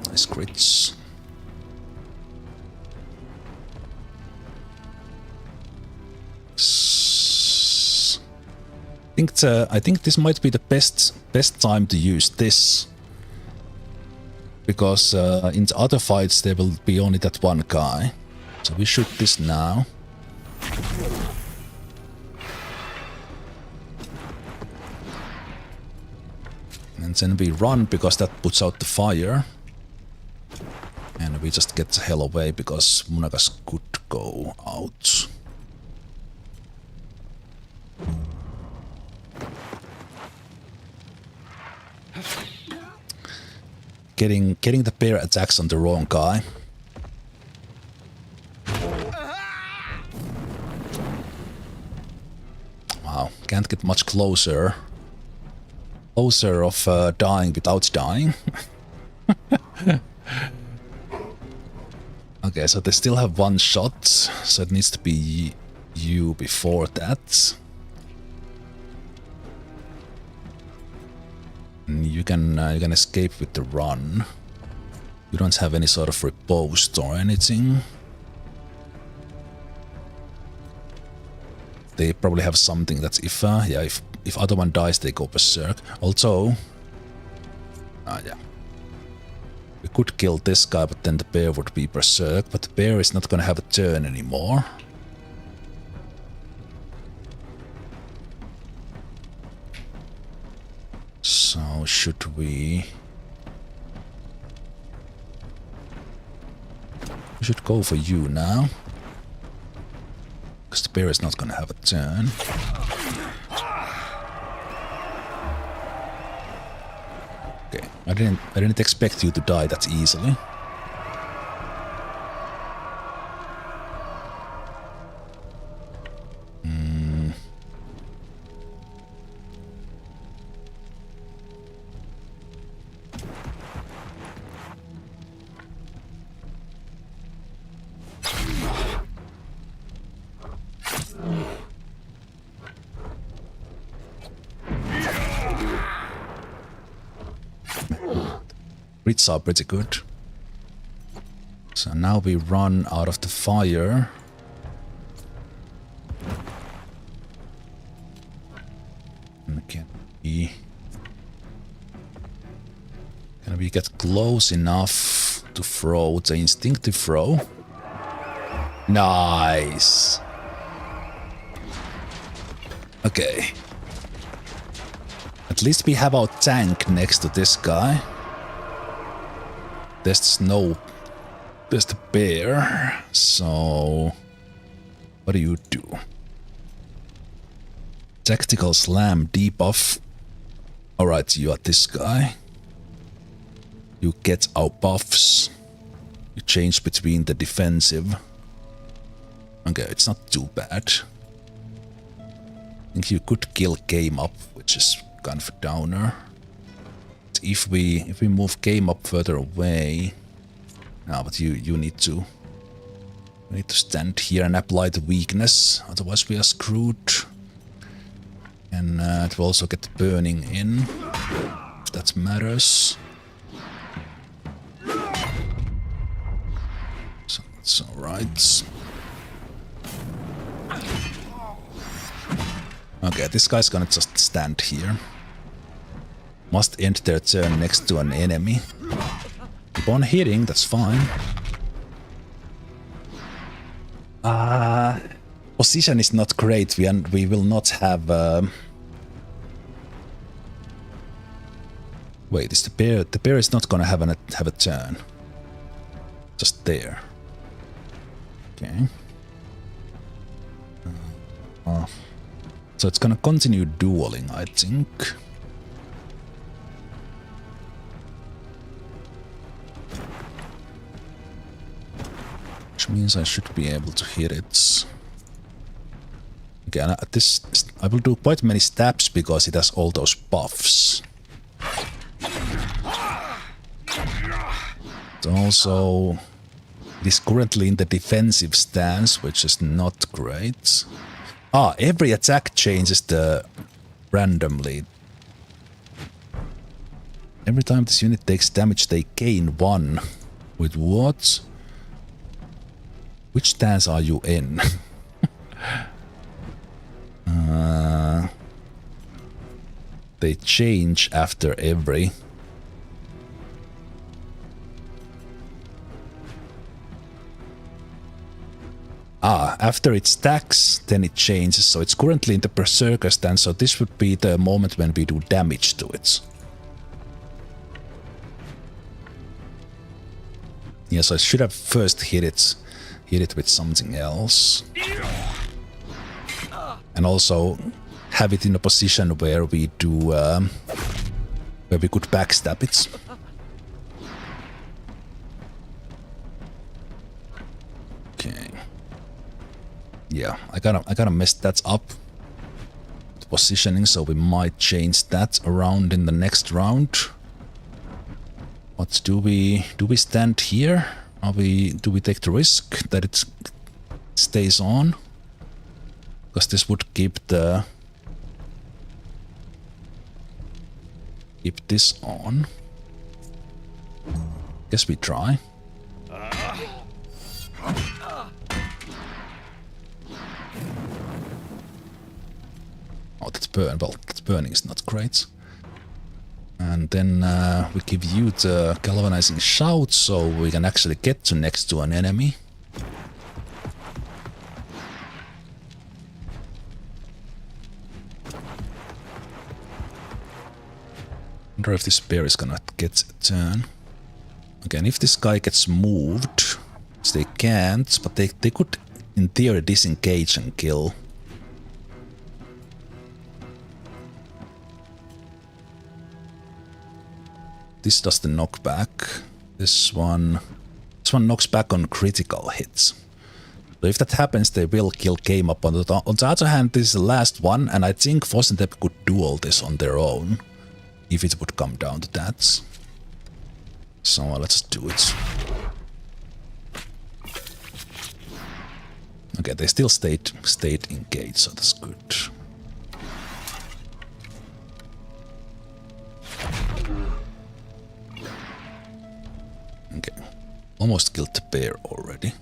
Nice crits. I think this might be the best time to use this, because in the other fights there will be only that one guy. So we shoot this now. And then we run because that puts out the fire. And we just get the hell away because Munagas could go out. Getting the bear attacks on the wrong guy. Wow, can't get much closer. Closer of dying without dying. Okay, so they still have one shot, so it needs to be you before that. You can escape with the run. You don't have any sort of riposte or anything. They probably have something that's if other one dies, they go berserk. Also, yeah, we could kill this guy, but then the bear would be berserk. But the bear is not gonna have a turn anymore. So should we? We should go for you now, because the bear is not gonna have a turn. Okay, I didn't expect you to die that easily. Crits are pretty good. So now we run out of the fire. And can we get close enough to throw the instinctive throw? Nice. Okay. At least we have our tank next to this guy. There's the snow. There's the bear. So what do you do? Tactical slam debuff. Alright, you are this guy. You get our buffs. You change between the defensive. Okay, it's not too bad. I think you could kill Game Up, which is kind of a downer. If we move Game Up further away. No, but you need to We need to stand here and apply the weakness, otherwise we are screwed. And it will also get burning in, if that matters. So that's alright. Okay, this guy's gonna just stand here. Must end their turn next to an enemy. Upon hitting, that's fine. Position is not great. We will not have. Wait, is the bear? The bear is not gonna have a turn. Just there. Okay. So it's gonna continue dueling, I think. Which means I should be able to hit it. Again, I will do quite many stabs because it has all those buffs. But also, it is currently in the defensive stance, which is not great. Every attack changes randomly. Every time this unit takes damage, they gain 1. With what? Which stance are you in? They change after every. After it stacks, then it changes. So it's currently in the Berserker stance, so this would be the moment when we do damage to it. Yes, I should have first hit it with something else. And also have it in a position where we do where we could backstab it. Okay. Yeah, I kinda messed that up. The positioning, so we might change that around in the next round. What do we stand here? Do we take the risk that it stays on? Because this would keep this on. Guess we try. Oh, that's burn. Well, that burning is not great. And then we give you the galvanizing shout, so we can actually get next to an enemy. Wonder if this bear is gonna get a turn. Again, if this guy gets moved, which they can't, but they could, in theory, disengage and kill. This does the knockback. This one knocks back on critical hits. So if that happens, they will kill game up. On the other hand, this is the last one, and I think Fosentep could duel this on their own, if it would come down to that. So let's do it. Okay, they still stayed engaged, so that's good. Okay, almost killed the bear already.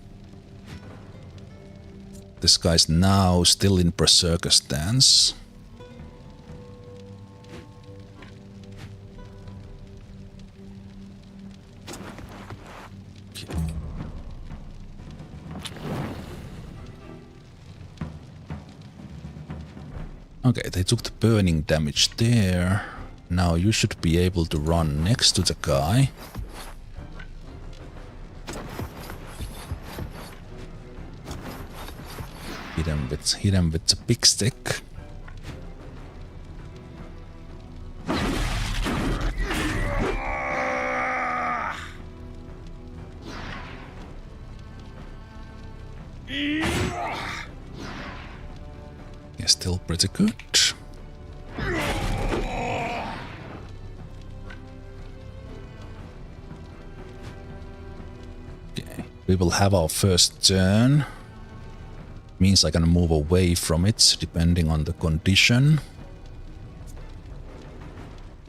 This guy's now still in Berserker stance. Okay, they took the burning damage there. Now you should be able to run next to the guy. Hit him with the big stick. Yeah, still pretty good. Okay, We will have our first turn. Means I can move away from it, depending on the condition.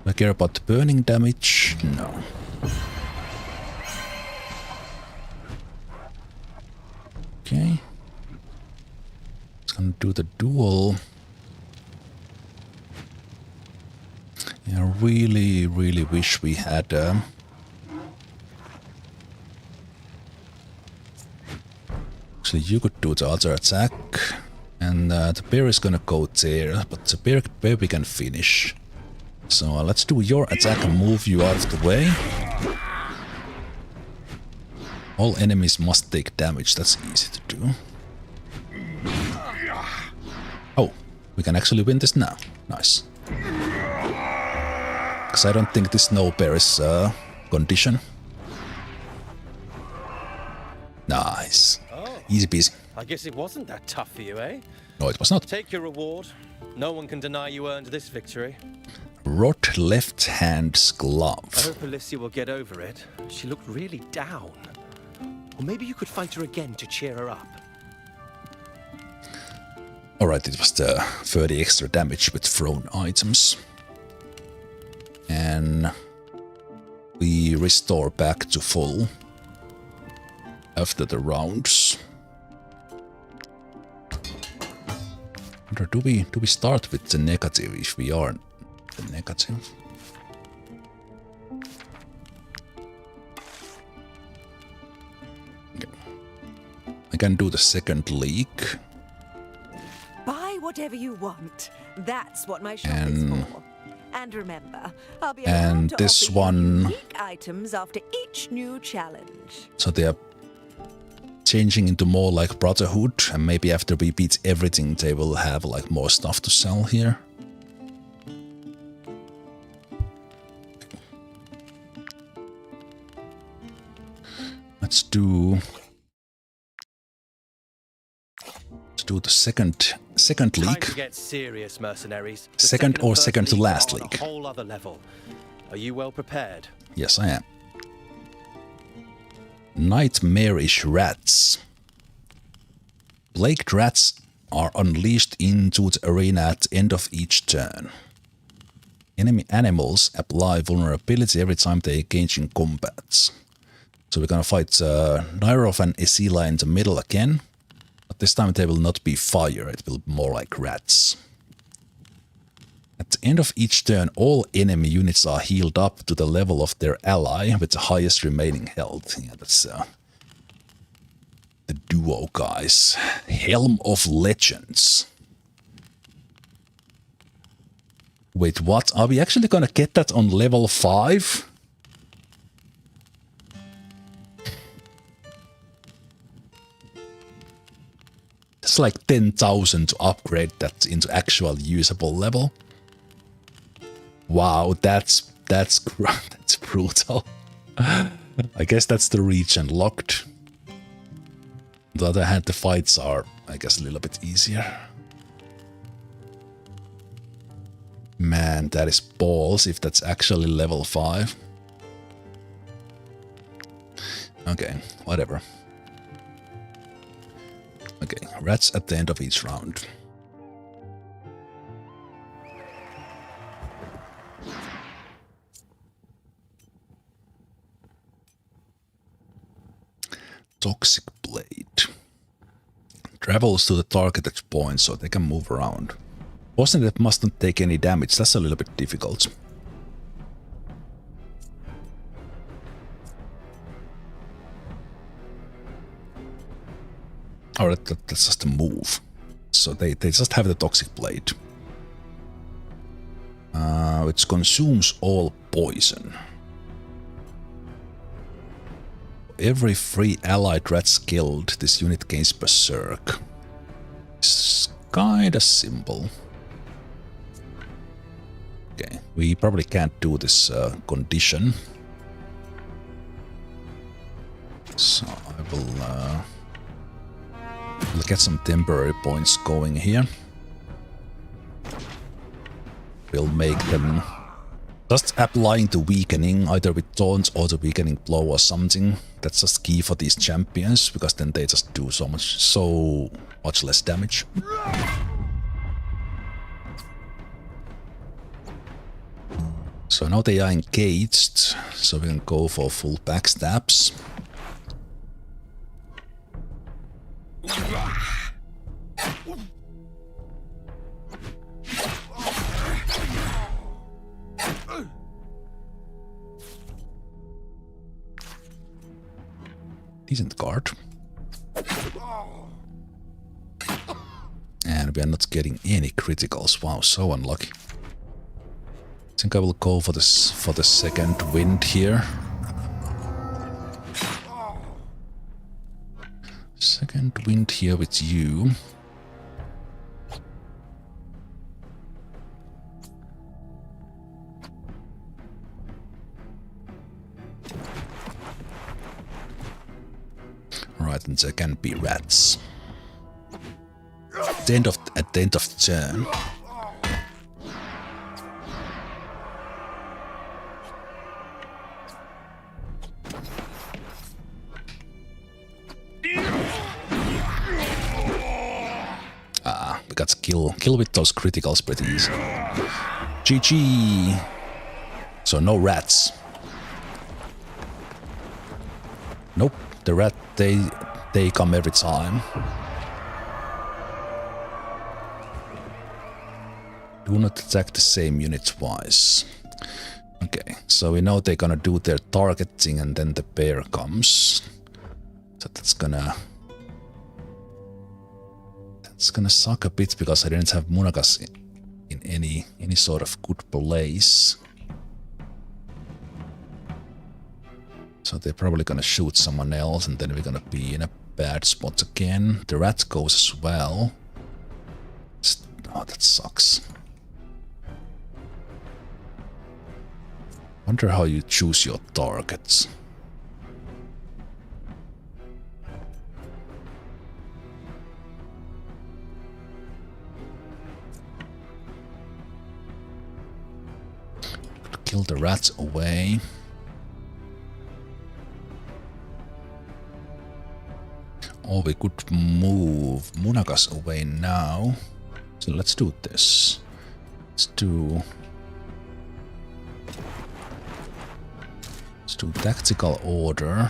Do I care about the burning damage? No. Okay. It's gonna do the duel. Yeah, I really wish we had actually, you could do the other attack, and the bear is gonna go there, but the bear we can finish. So let's do your attack and move you out of the way. All enemies must take damage, that's easy to do. Oh, we can actually win this now. Nice. Because I don't think this snow bear is condition. Nice. Easy peasy. I guess it wasn't that tough for you, eh? No, it was not. Take your reward. No one can deny you earned this victory. Rot left hand's glove. I hope Alicia will get over it. She looked really down. Or maybe you could fight her again to cheer her up. Alright, it was the 30 extra damage with thrown items. And we restore back to full after the rounds. Or do we start with the negative if we are the negative? Okay. I can do the second leak. Buy whatever you want. That's what my shop is for. And remember, I'll be around to this offer you one, unique items after each new challenge. so they are changing into more like Brotherhood, and maybe after we beat everything they will have like more stuff to sell here. Let's do the second Time league. to get serious, mercenaries. The Second or and second first to league last are on league. a whole other level. Are you well prepared? Yes, I am. Nightmarish rats. Plagued rats are unleashed into the arena at the end of each turn. Enemy animals apply vulnerability every time they engage in combat. So we're gonna fight Nyrov and Esila in the middle again. But this time they will not be fire, it will be more like rats. At the end of each turn, all enemy units are healed up to the level of their ally with the highest remaining health. Yeah, that's the duo, guys. Helm of Legends. Wait, what? Are we actually gonna get that on level 5? It's like 10,000 to upgrade that into actual usable level. Wow, that's brutal. I guess that's the region locked. On the other hand, the fights are, I guess, a little bit easier. Man, that is balls if that's actually level 5. Okay, whatever. Okay, rats at the end of each round. Toxic Blade. Travels to the targeted point so they can move around. Wasn't it mustn't take any damage, that's a little bit difficult. Alright, that's just a move. So they just have the Toxic Blade. Which consumes all poison. Every 3 allied rats killed, this unit gains Berserk. It's kinda simple. Okay, we probably can't do this condition. So I will we'll get some temporary points going here. We'll make them just applying the weakening, either with taunt or the weakening blow or something. That's just key for these champions, because then they just do so much less damage. So now they are engaged, so we can go for full backstabs. Decent guard. And we are not getting any criticals. Wow, so unlucky. I think I will go for this for the second wind here. Second wind here with you. Right, and there can be rats. At the end of the turn. We got to kill with those criticals pretty easy. GG. So no rats. Nope, the rat they come every time. Do not attack the same unit twice. Okay, so we know they're gonna do their targeting and then the bear comes. So that's gonna suck a bit because I didn't have Munagas in any sort of good place. So they're probably gonna shoot someone else and then we're gonna be in a bad spot again. The rat goes as well. Oh, that sucks. Wonder how you choose your targets. Kill the rats away. Or we could move Munagas away now. So let's do this. Let's do tactical order.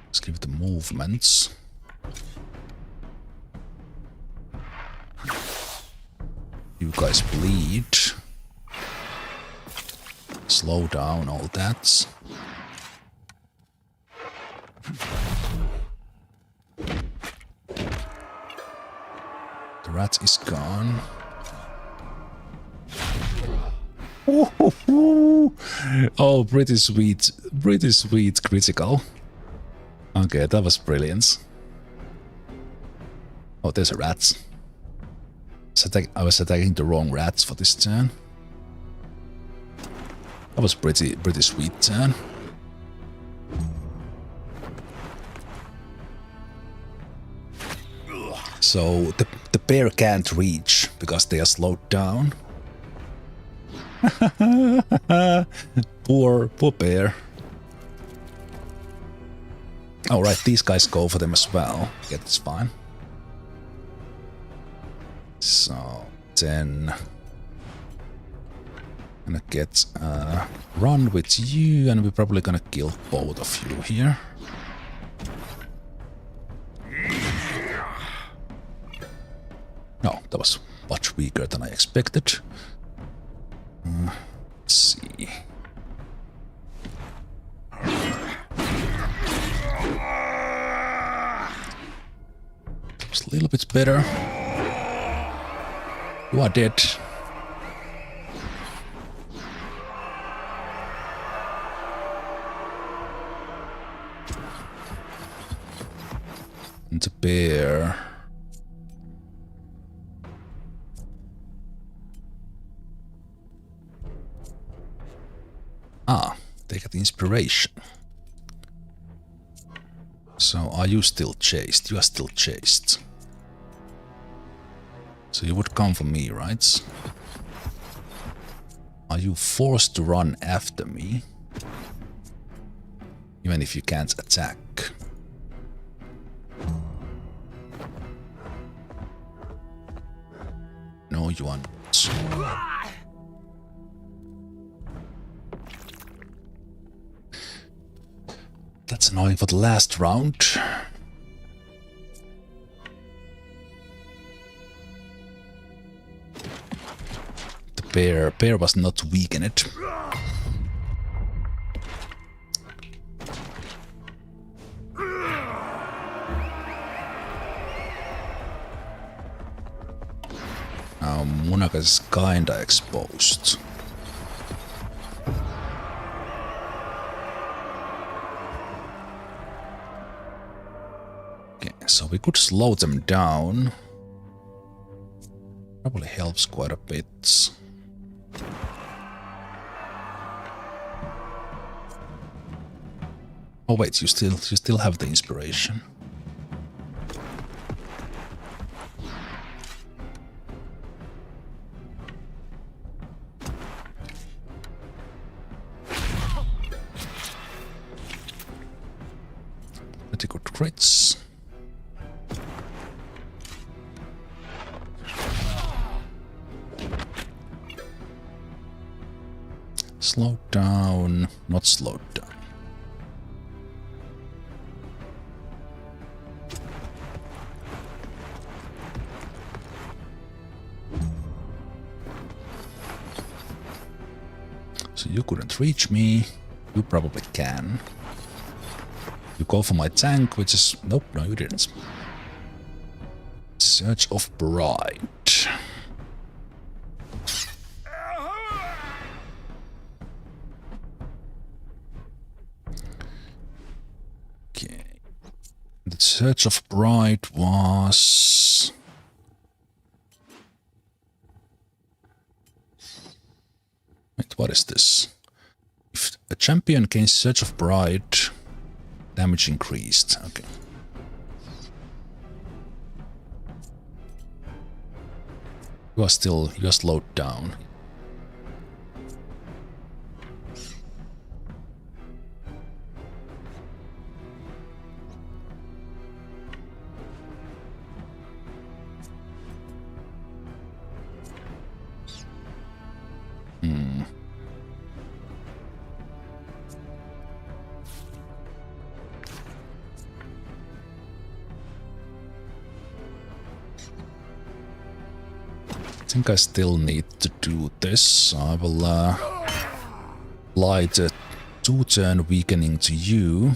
Let's give the movements. You guys bleed. Slow down, all that. The rat is gone. Oh, pretty sweet critical. Okay, that was brilliant. Oh, there's a rat. I was attacking the wrong rats for this turn. That was pretty sweet turn. So the bear can't reach because they are slowed down. Poor bear. Alright, these guys go for them as well. Yeah, that's fine. So then I'm gonna get run with you, and we're probably gonna kill both of you here. No, that was much weaker than I expected. Let's see. It's a little bit better. You are dead. And the bear. Ah, they get inspiration. So are you still chased? You are still chased. So you would come for me, right? Are you forced to run after me? Even if you can't attack. No, you aren't. That's annoying for the last round. The bear was not weak in it. Now Munaga is kinda exposed. Okay, so we could slow them down. Probably helps quite a bit. Oh wait, you still have the inspiration. Pretty good crits. Slow down, not slowed down. So you couldn't reach me. You probably can. You go for my tank, which is... Nope, no you didn't. Search of Bride. Okay. The Search of Bride was... Wait, what is this? If a champion gains Search of Bride, damage increased. Okay. You are slowed down. I think I still need to do this. I will apply the 2-turn weakening to you.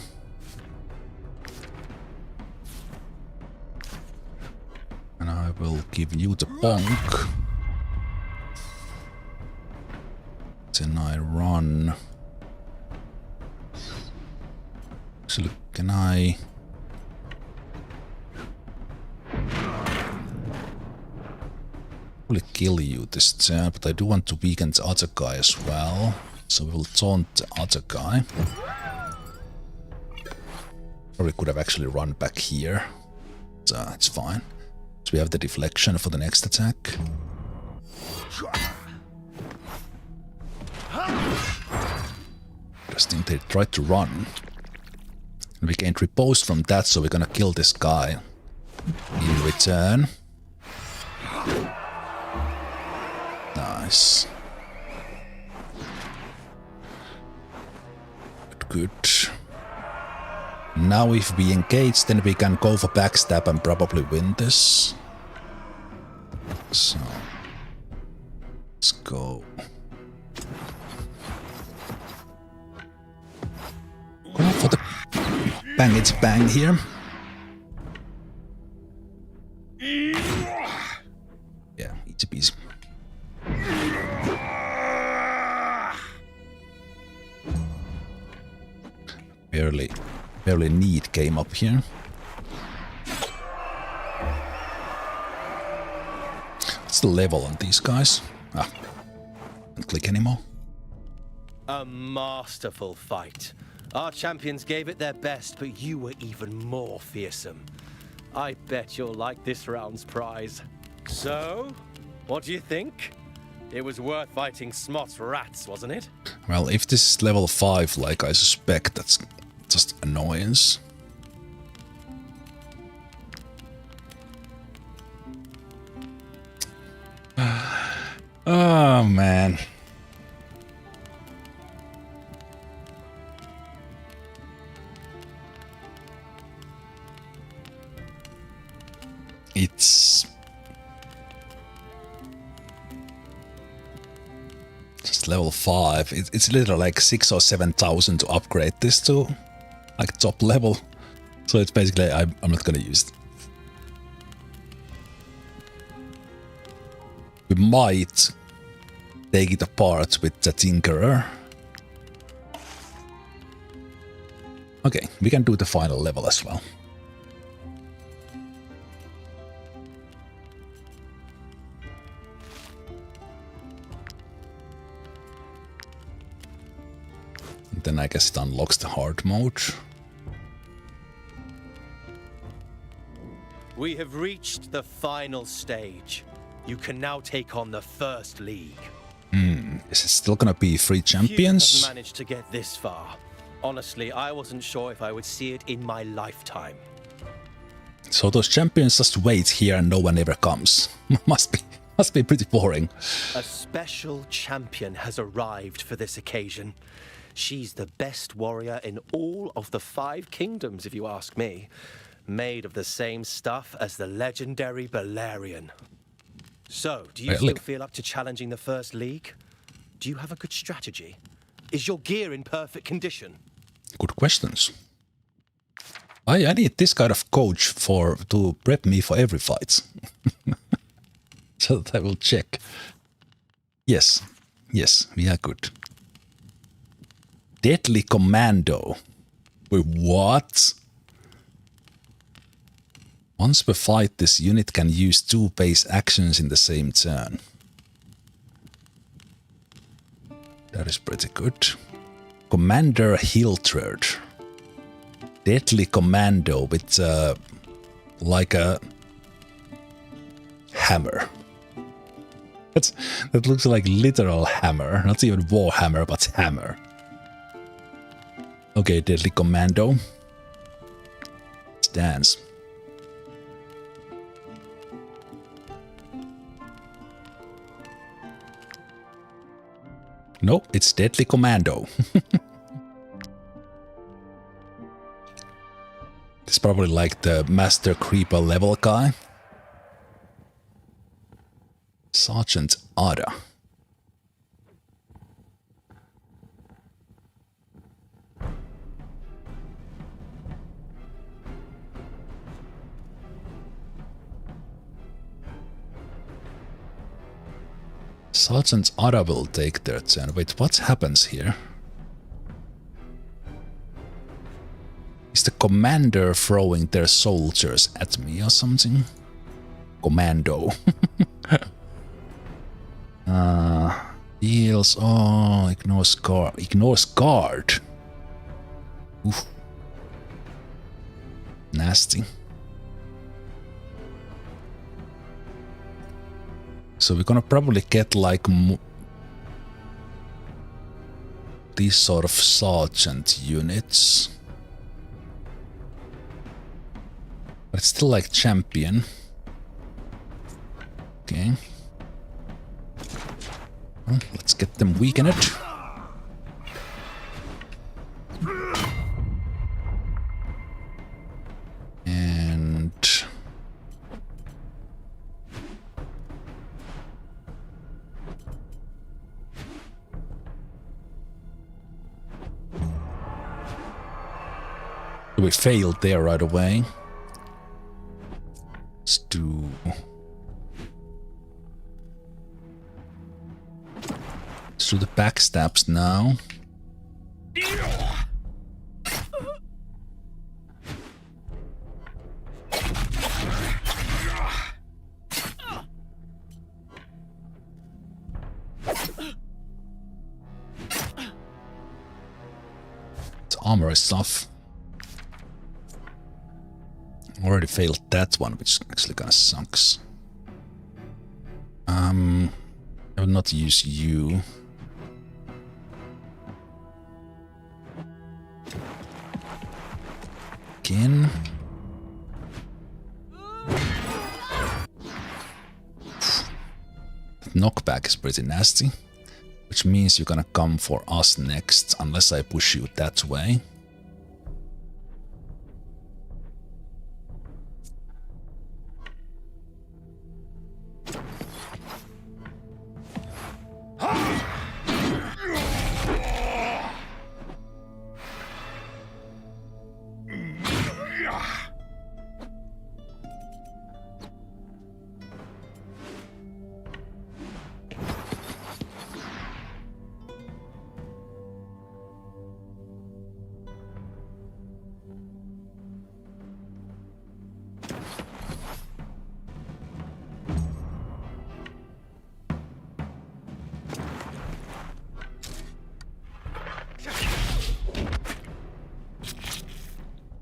And I will give you the bonk. Then I run. Actually, can I... kill you this turn, but I do want to weaken the other guy as well. So we will taunt the other guy. Or we could have actually run back here. So it's fine. So we have the deflection for the next attack. Interesting, they tried to run. And we gained repose from that, so we're gonna kill this guy in return. Nice. Good. Now if we engage, then we can go for backstab and probably win this. So let's go. Go for the bang it bang here. Yeah, easy peasy. Barely need came up here. What's the level on these guys? Ah, can't click anymore. A masterful fight. Our champions gave it their best, but you were even more fearsome. I bet you'll like this round's prize. So, what do you think? It was worth fighting Smot's rats, wasn't it? Well, if this is level 5, like I suspect, that's just annoyance. Oh, man. It's just level 5. It's literally like 6,000 or 7,000 to upgrade this to like top level. So it's basically I'm not gonna use it. We might take it apart with the Tinkerer. Okay, we can do the final level as well. And then I guess it unlocks the hard mode. We have reached the final stage. You can now take on the first league. Is it still gonna be 3 champions? Few have managed to get this far. Honestly, I wasn't sure if I would see it in my lifetime. So those champions just wait here and no one ever comes. must be pretty boring. A special champion has arrived for this occasion. She's the best warrior in all of the 5 kingdoms, if you ask me. Made of the same stuff as the legendary Balerion. So, do you still feel up to challenging the first league? Do you have a good strategy? Is your gear in perfect condition? Good questions. I need this kind of coach to prep me for every fight. So that I will check. Yes, we are good. Deadly Commando. Wait, what? Once per fight, this unit can use 2 base actions in the same turn. That is pretty good. Commander Hiltrud. Deadly Commando with like a hammer. That looks like literal hammer, not even warhammer, but hammer. Okay, Deadly Commando. Let's dance. Nope, it's Deadly Commando. It's probably like the Master Creeper level guy. Sergeant Ada. Sergeant Ada will take their turn. Wait, what happens here? Is the commander throwing their soldiers at me or something? Commando. Heals. Oh, ignores guard. Ignores guard. Oof. Nasty. So we're gonna probably get like these sort of sergeant units. But it's still like champion. Okay. Well, let's get them weakened. And we failed there right away. Let's do... Let's do the backstabs now. It's armor stuff. Already failed that one, which actually kind of sucks. will not use you. Again. Knockback is pretty nasty, which means you're gonna come for us next, unless I push you that way.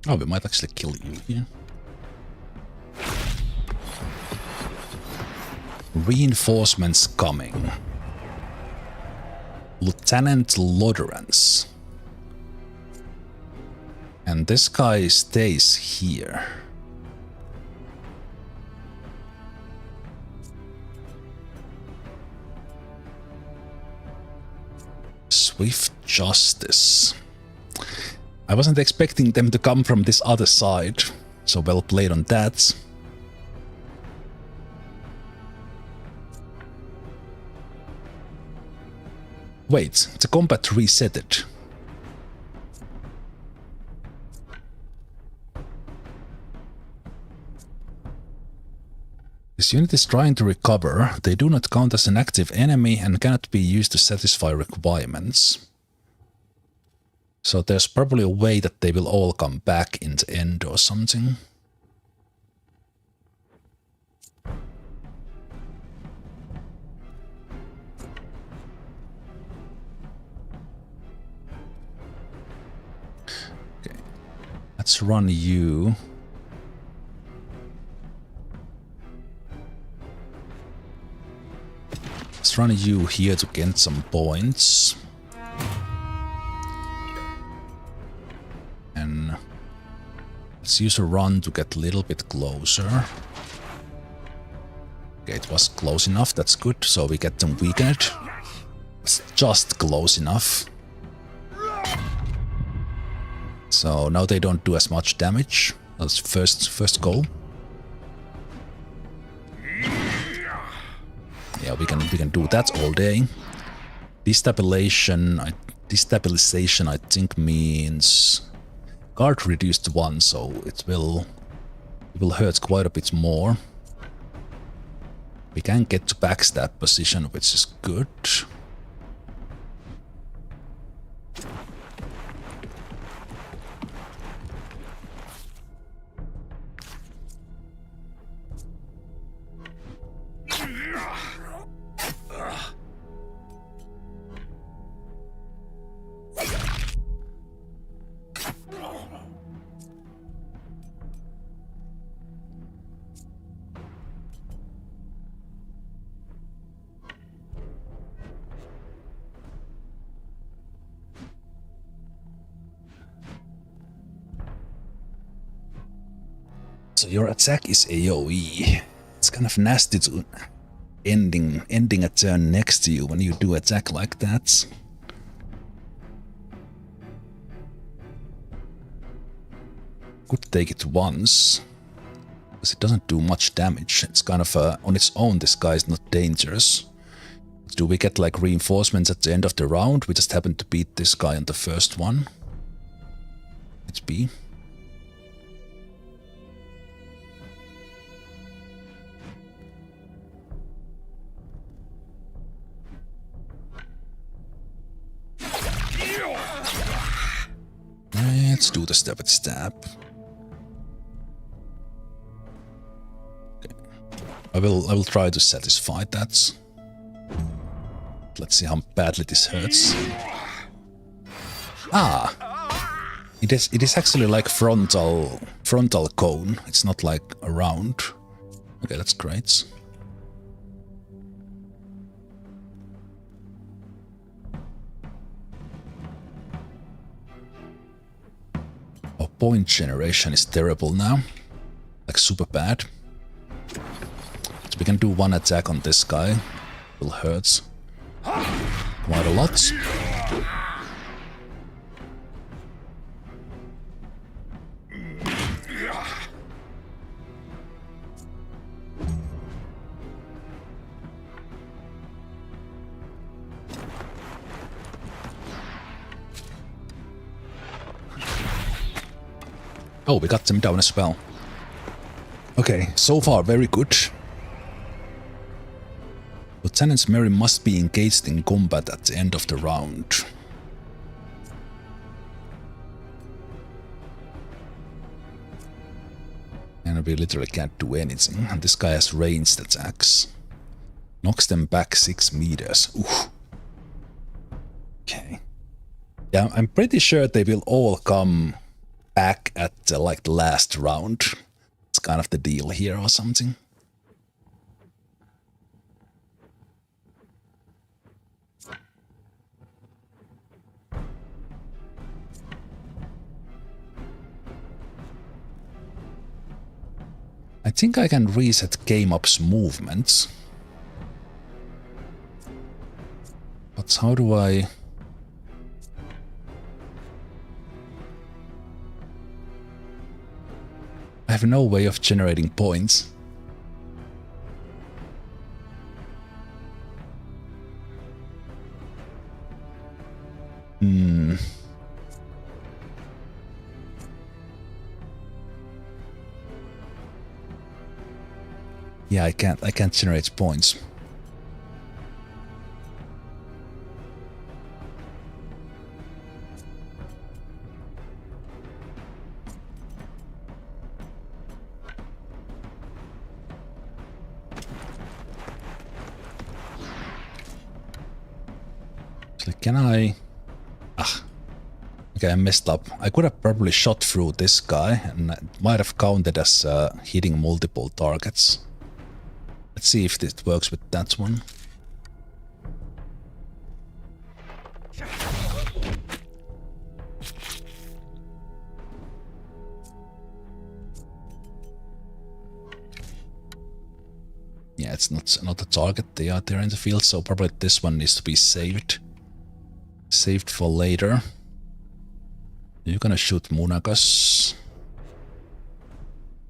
Oh, we might actually kill you here. Reinforcements coming. Lieutenant Lodorance. And this guy stays here. Swift Justice. I wasn't expecting them to come from this other side, so well played on that. Wait, the combat resetted. This unit is trying to recover. They do not count as an active enemy and cannot be used to satisfy requirements. So there's probably a way that they will all come back in the end or something. Okay, let's run you. Let's run you here to get some points. And let's use a run to get a little bit closer. Okay, it was close enough, that's good, so we get them weakened. It's just close enough. So now they don't do as much damage. That's first goal. Yeah, we can do that all day. Destabilization, I think means guard reduced to 1, so it will hurt quite a bit more. We can get to backstab position, which is good. So your attack is AoE. It's kind of nasty to ending a turn next to you when you do attack like that. Could take it once, because it doesn't do much damage. It's kind of on its own, this guy is not dangerous. Do we get like reinforcements at the end of the round? We just happen to beat this guy on the first one. It's B. Let's do the stab at stab. Okay. I will try to satisfy that. Let's see how badly this hurts. Ah! It is actually like frontal cone. It's not like around. Okay, that's great. point generation is terrible now. Like super bad. So we can do one attack on this guy. Will hurt quite a lot. Oh, we got them down as well. Okay, so far very good. Lieutenant Mary must be engaged in combat at the end of the round. And we literally can't do anything. And this guy has ranged attacks. Knocks them back 6 meters. Oof. Okay. Yeah, I'm pretty sure they will all come back at like the last round. It's kind of the deal here or something. I think I can reset Game Up's movements. But how do I... I have no way of generating points. Yeah, I can't generate points. Can I... Okay, I messed up. I could have probably shot through this guy, and it might have counted as hitting multiple targets. Let's see if it works with that one. Yeah, it's not a target. They are there in the field, so probably this one needs to be saved. Saved for later. You're gonna shoot Munagas.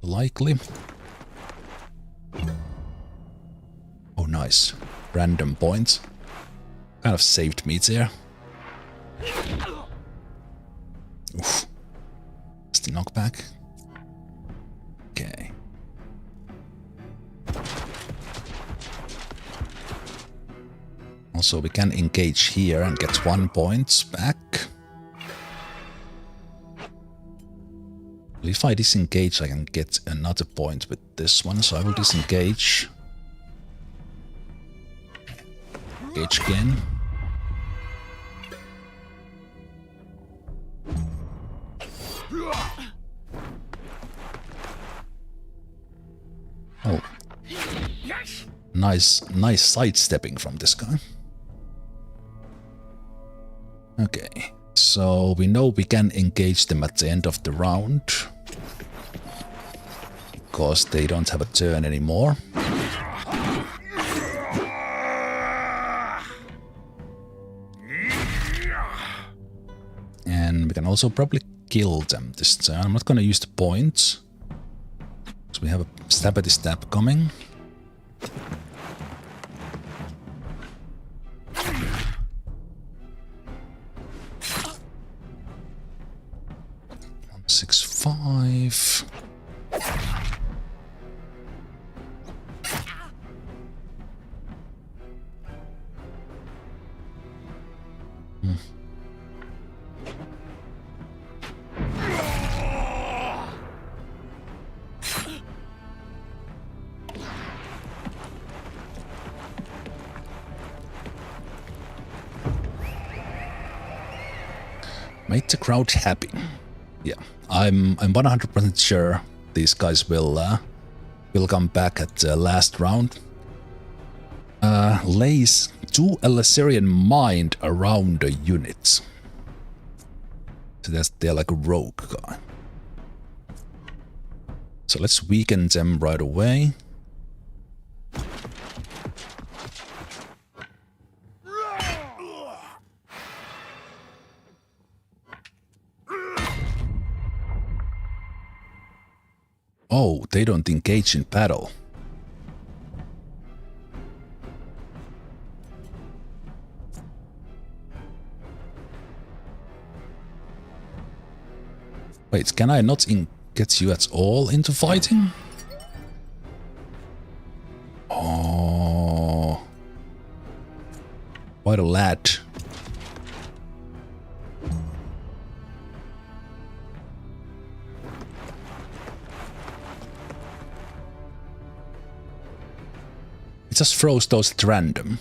Likely. Oh, nice. Random point. Kind of saved me there. Oof. It's the knockback. Okay. Also, we can engage here and get 1 point back. If I disengage, I can get another point with this one, so I will disengage. Engage again. Oh. Nice sidestepping from this guy. Okay, so we know we can engage them at the end of the round. Because they don't have a turn anymore. And we can also probably kill them this turn. I'm not gonna use the points. So we have a stabby stab coming. Six, 5. Made the crowd happy. Yeah, I'm 100% sure these guys will come back at the last round. Lays 2 Elaserian mind around the unit. So they're like a rogue guy. So let's weaken them right away. Oh, they don't engage in battle. Wait, can I not get you at all into fighting? Oh. Quite a lad. It just throws those at random.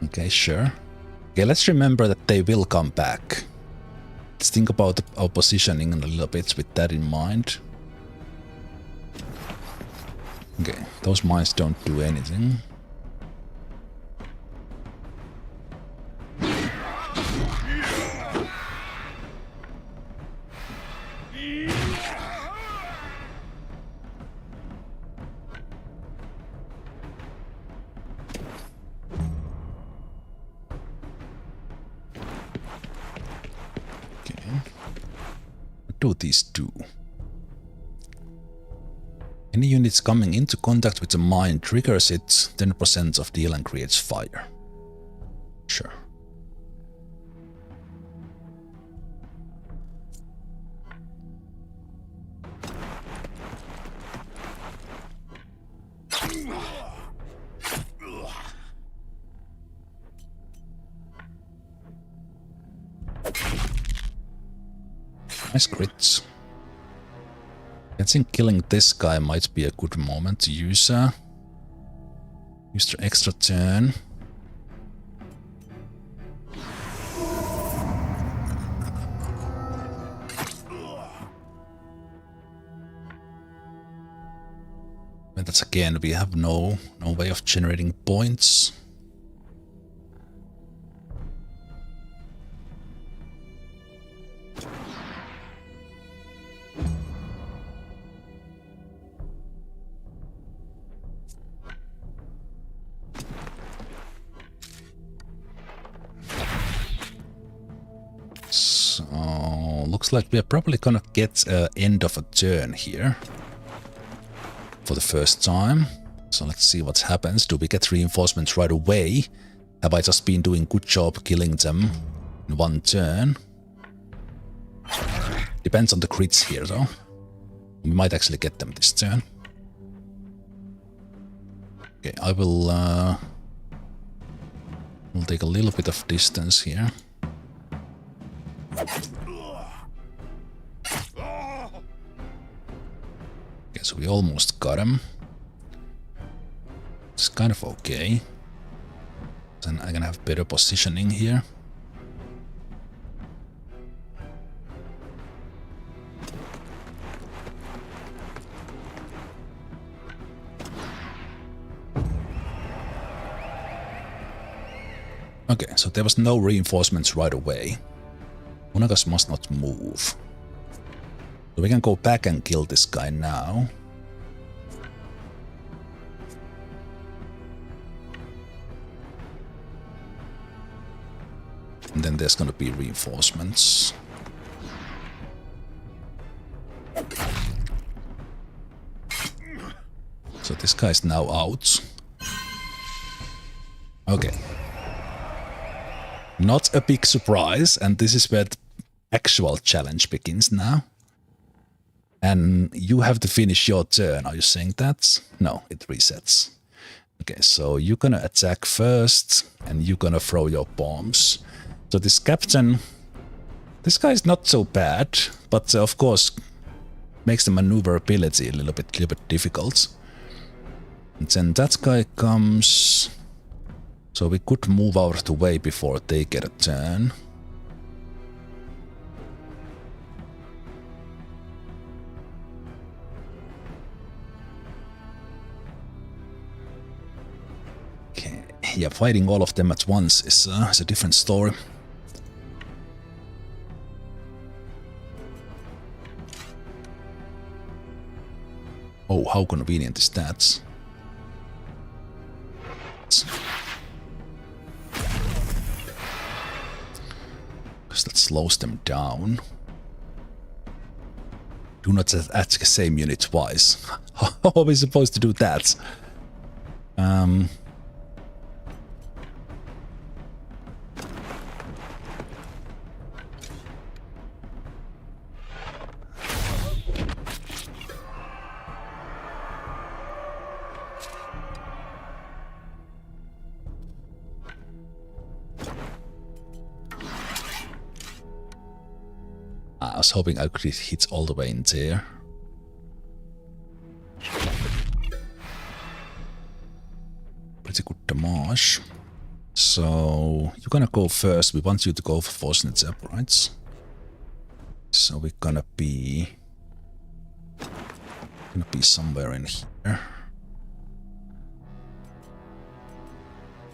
Okay, sure. Okay, let's remember that they will come back. Let's think about our positioning a little bit with that in mind. Okay, those mines don't do anything. Do these do? Any units coming into contact with the mine triggers it 10% of deal and creates fire. Sure. Nice crits. I think killing this guy might be a good moment to use the extra turn. But that's again, we have no way of generating points. Looks like we're probably gonna get end of a turn here for the first time. So let's see what happens. Do we get reinforcements right away? Have I just been doing good job killing them in one turn? Depends on the crits here though. We might actually get them this turn. Okay, I will we'll take a little bit of distance here. Okay, so we almost got him. It's kind of okay. Then I'm gonna have better positioning here. Okay, so there was no reinforcements right away. Monagas must not move. So we can go back and kill this guy now. And then there's gonna be reinforcements. So this guy's now out. Okay. Not a big surprise, and this is where the actual challenge begins now. And you have to finish your turn. Are you saying that? No, it resets. Okay, so you're gonna attack first, and you're gonna throw your bombs. So this captain, this guy is not so bad, but of course makes the maneuverability a little bit difficult. And then that guy comes. So we could move out of the way before they get a turn. Okay, yeah, fighting all of them at once is a different story. Oh, how convenient is that? Because that slows them down. Do not attack the same unit twice. How are we supposed to do that? I was hoping I could hit all the way in there. Pretty good damage. So you're gonna go first. We want you to go for Fortunate Uprights. So we're gonna be somewhere in here.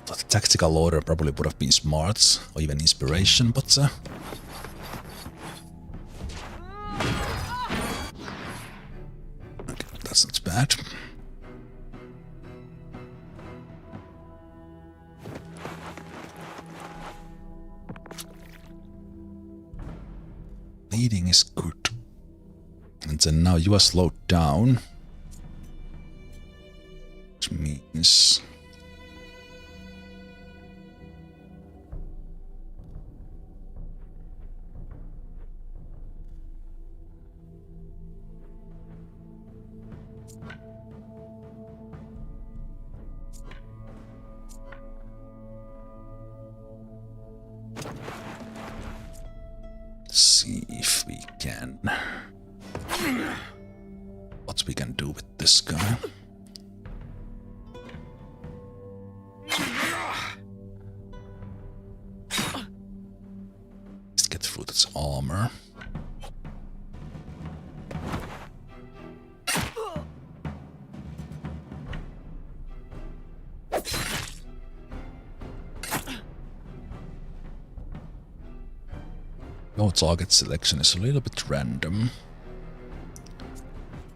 But the tactical order probably would have been smart or even inspiration, but okay, that's not bad. Leading is good. And then now you are slowed down. Which means... see if we can... what we can do with this guy. Let's get through this armor. Your target selection is a little bit random.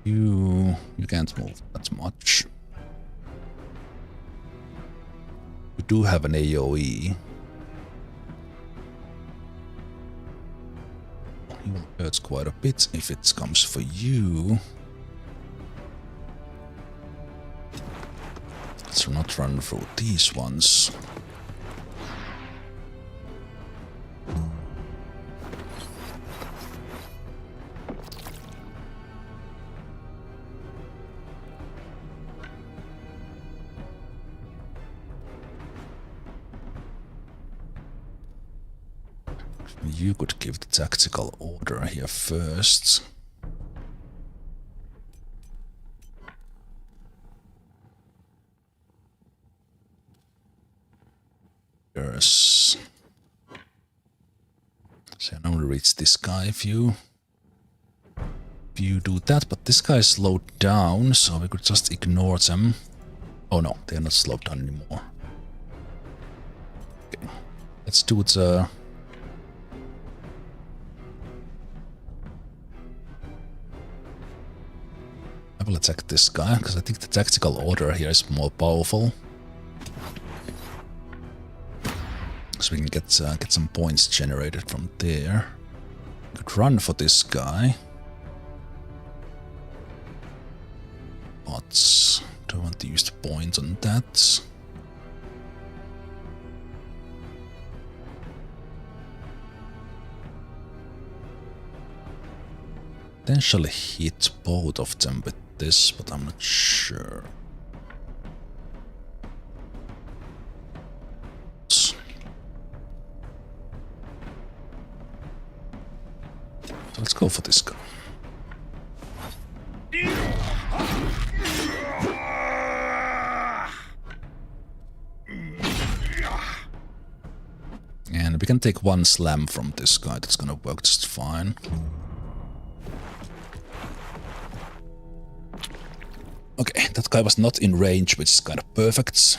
You can't move that much. You do have an AoE. He will hurt quite a bit if it comes for you. Let's not run through these ones. You could give the tactical order here first. Yes. So I only reach this guy if you do that, but this guy is slowed down, so we could just ignore them. Oh no, they're not slowed down anymore. Okay. Let's do the... I will attack this guy, because I think the tactical order here is more powerful. So we can get some points generated from there. We could run for this guy. But don't want to use the point on that. Potentially hit both of them with this, but I'm not sure. So let's go for this guy. And we can take one slam from this guy, that's gonna work just fine. Okay, that guy was not in range, which is kind of perfect.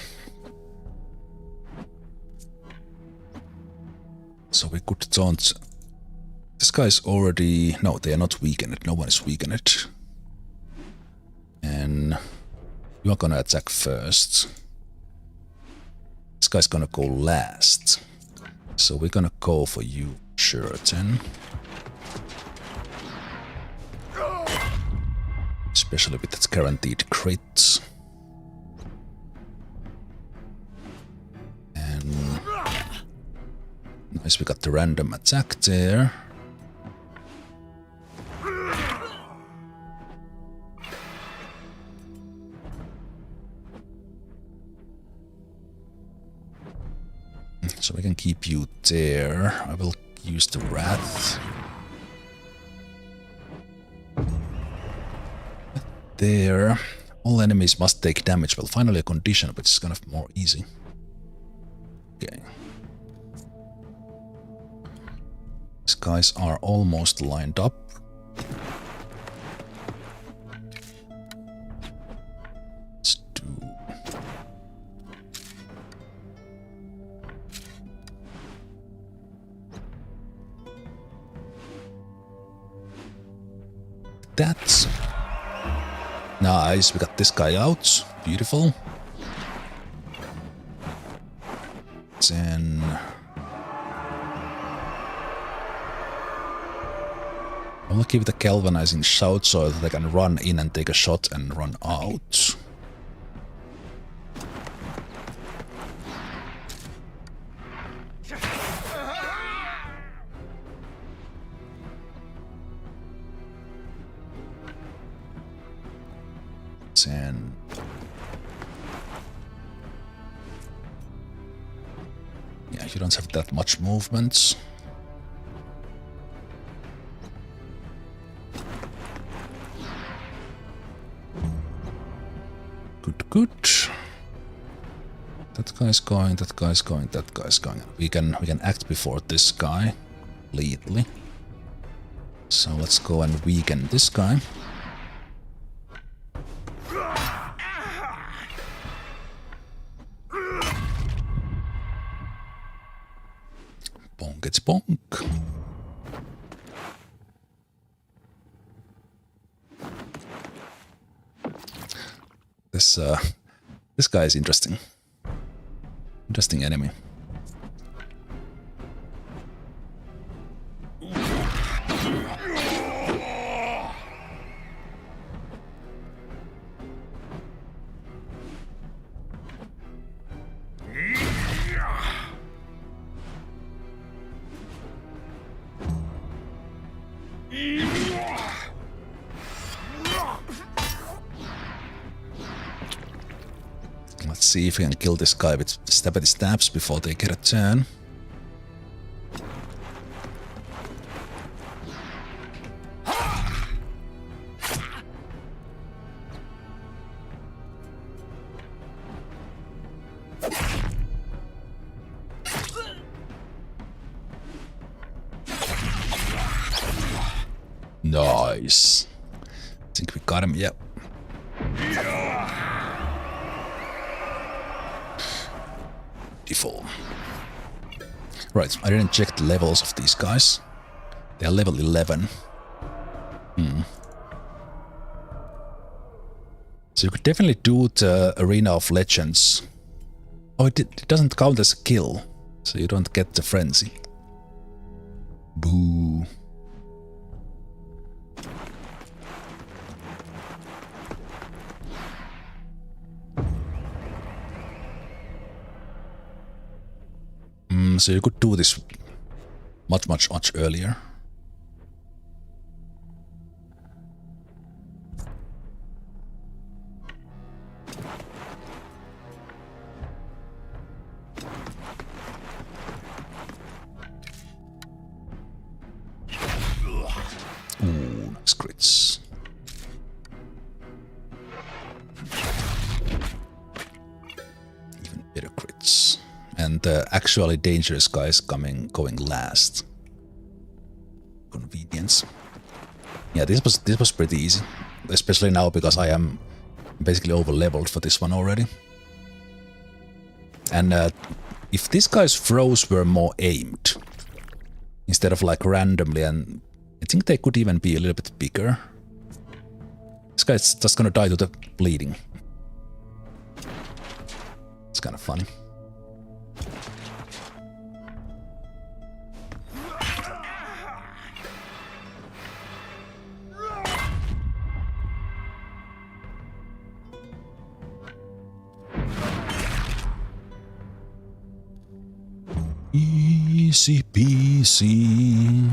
So we could taunt... This guy is already... No, they are not weakened. No one is weakened. And You are gonna attack first. This guy's gonna go last. So we're gonna go for you, Sheraton. Especially with its guaranteed crits. And nice, we got the random attack there. So we can keep you there. I will use the Wrath. There. All enemies must take damage. Well, finally a condition, which is kind of more easy. Okay. These guys are almost lined up. Let's do... that. Nice, we got this guy out. Beautiful. Then I will give the galvanizing shout so that they can run in and take a shot and run out. Then yeah, you don't have that much movement. Good. That guy's going, that guy's going, that guy's going. We can act before this guy completely. So let's go and weaken this guy. Bonk, it's bonk. This guy is interesting. Interesting enemy. Let's see if we can kill this guy with stabby stabs before they get a turn. Nice. I think we got him, yep. Beautiful. Right, I didn't check the levels of these guys. They are level 11. So you could definitely do the Arena of Legends. Oh, it doesn't count as a kill, so you don't get the frenzy. Boo. So you could do this much earlier. Ooh, nice crits. Even better crits. And the actually dangerous guy is going last. Convenience. Yeah, this was pretty easy, especially now because I am basically over leveled for this one already. And if this guy's throws were more aimed instead of like randomly, and I think they could even be a little bit bigger. This guy's just gonna die to the bleeding. It's kind of funny. Easy peasy.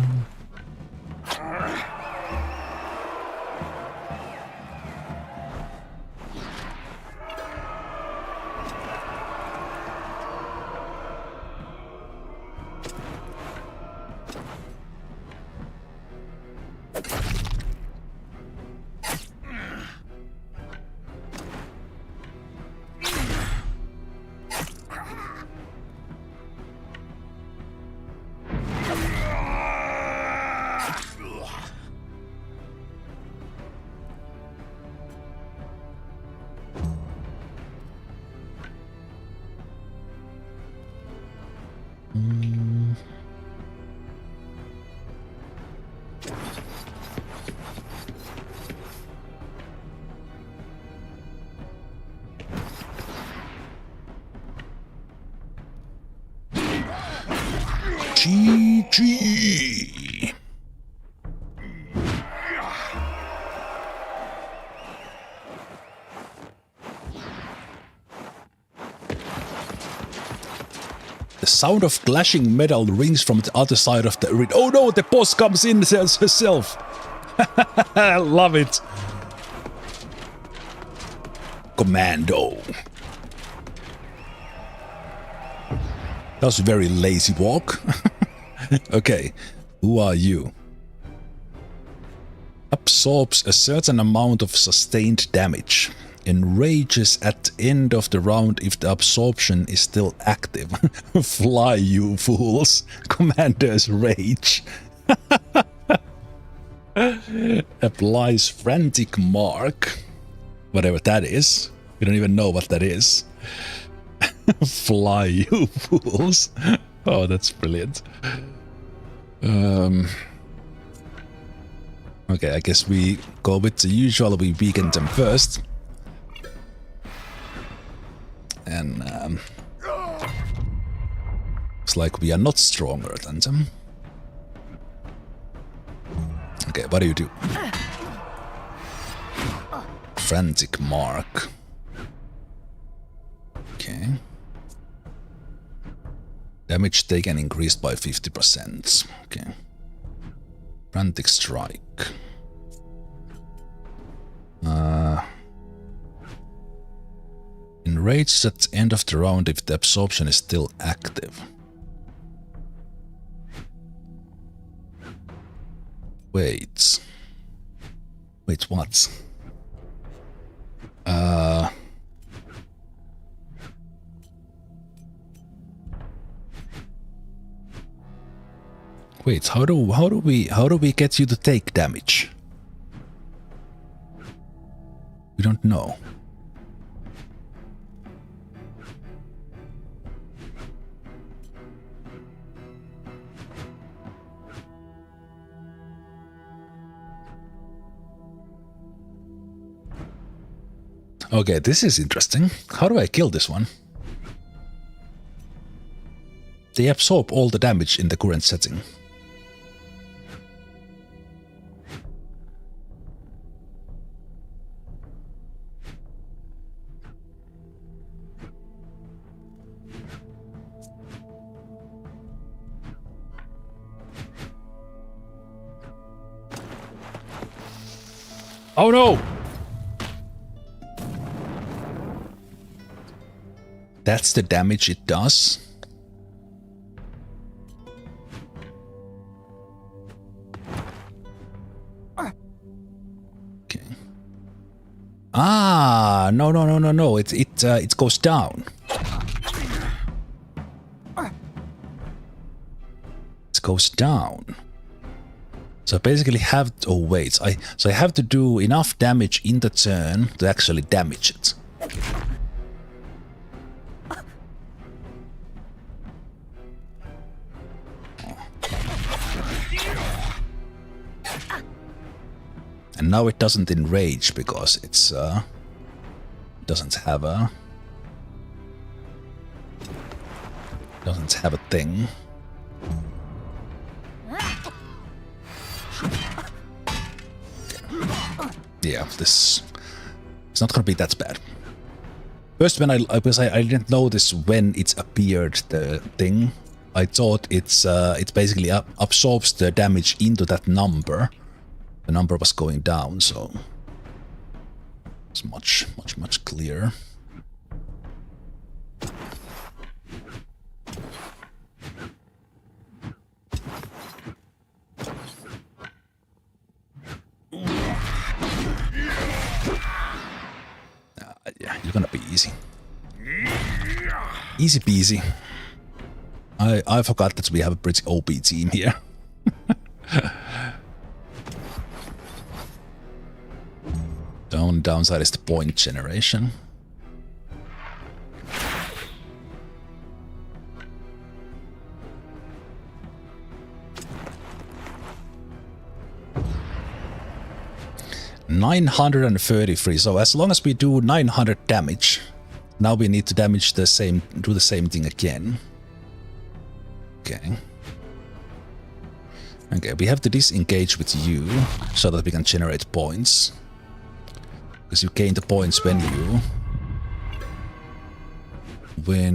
GG. The sound of clashing metal rings from the other side of the arena. Oh no, the boss comes in herself. I love it. Commando. That was a very lazy walk. Okay, who are you? Absorbs a certain amount of sustained damage. Enrages at the end of the round if the absorption is still active. Fly, you fools. Commander's rage. Applies frantic mark. Whatever that is. We don't even know what that is. Fly, you fools. Oh, that's brilliant. Okay, I guess we go with the usual. We weaken them first. And looks like we are not stronger than them. Okay, what do you do? Frantic mark. Okay. Damage taken increased by 50%. Okay. Frantic strike. Enraged at the end of the round if the absorption is still active. Wait. Wait, what? Wait, how do we get you to take damage? We don't know. Okay, this is interesting. How do I kill this one? They absorb all the damage in the current setting. Oh no! That's the damage it does. Okay. Ah, no. It goes down. It goes down. So I basically have to, oh wait, so I have to do enough damage in the turn to actually damage it. And now it doesn't enrage because it's doesn't have a Doesn't have a thing. Yeah, this it's not gonna be that bad. First, when I didn't notice when it appeared the thing. I thought it basically absorbs the damage into that number. The number was going down, so it's much clearer. Yeah, you're gonna be easy. Easy peasy. I forgot that we have a pretty OP team here. The only downside is the point generation. $933. So as long as we do 900 damage, now we need to do the same thing again. Okay. Okay, we have to disengage with you so that we can generate points. Because you gain the points when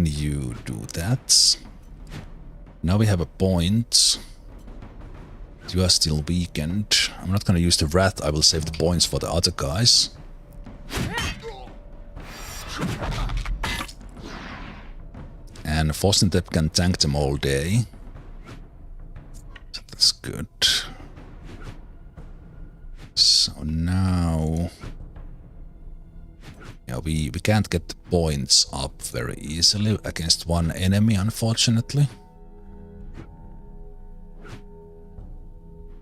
you do that. Now we have a point. You are still weakened. I'm not gonna use the wrath, I will save the points for the other guys. And Fosnitep can tank them all day. So that's good. So now... yeah, we can't get the points up very easily against one enemy, unfortunately.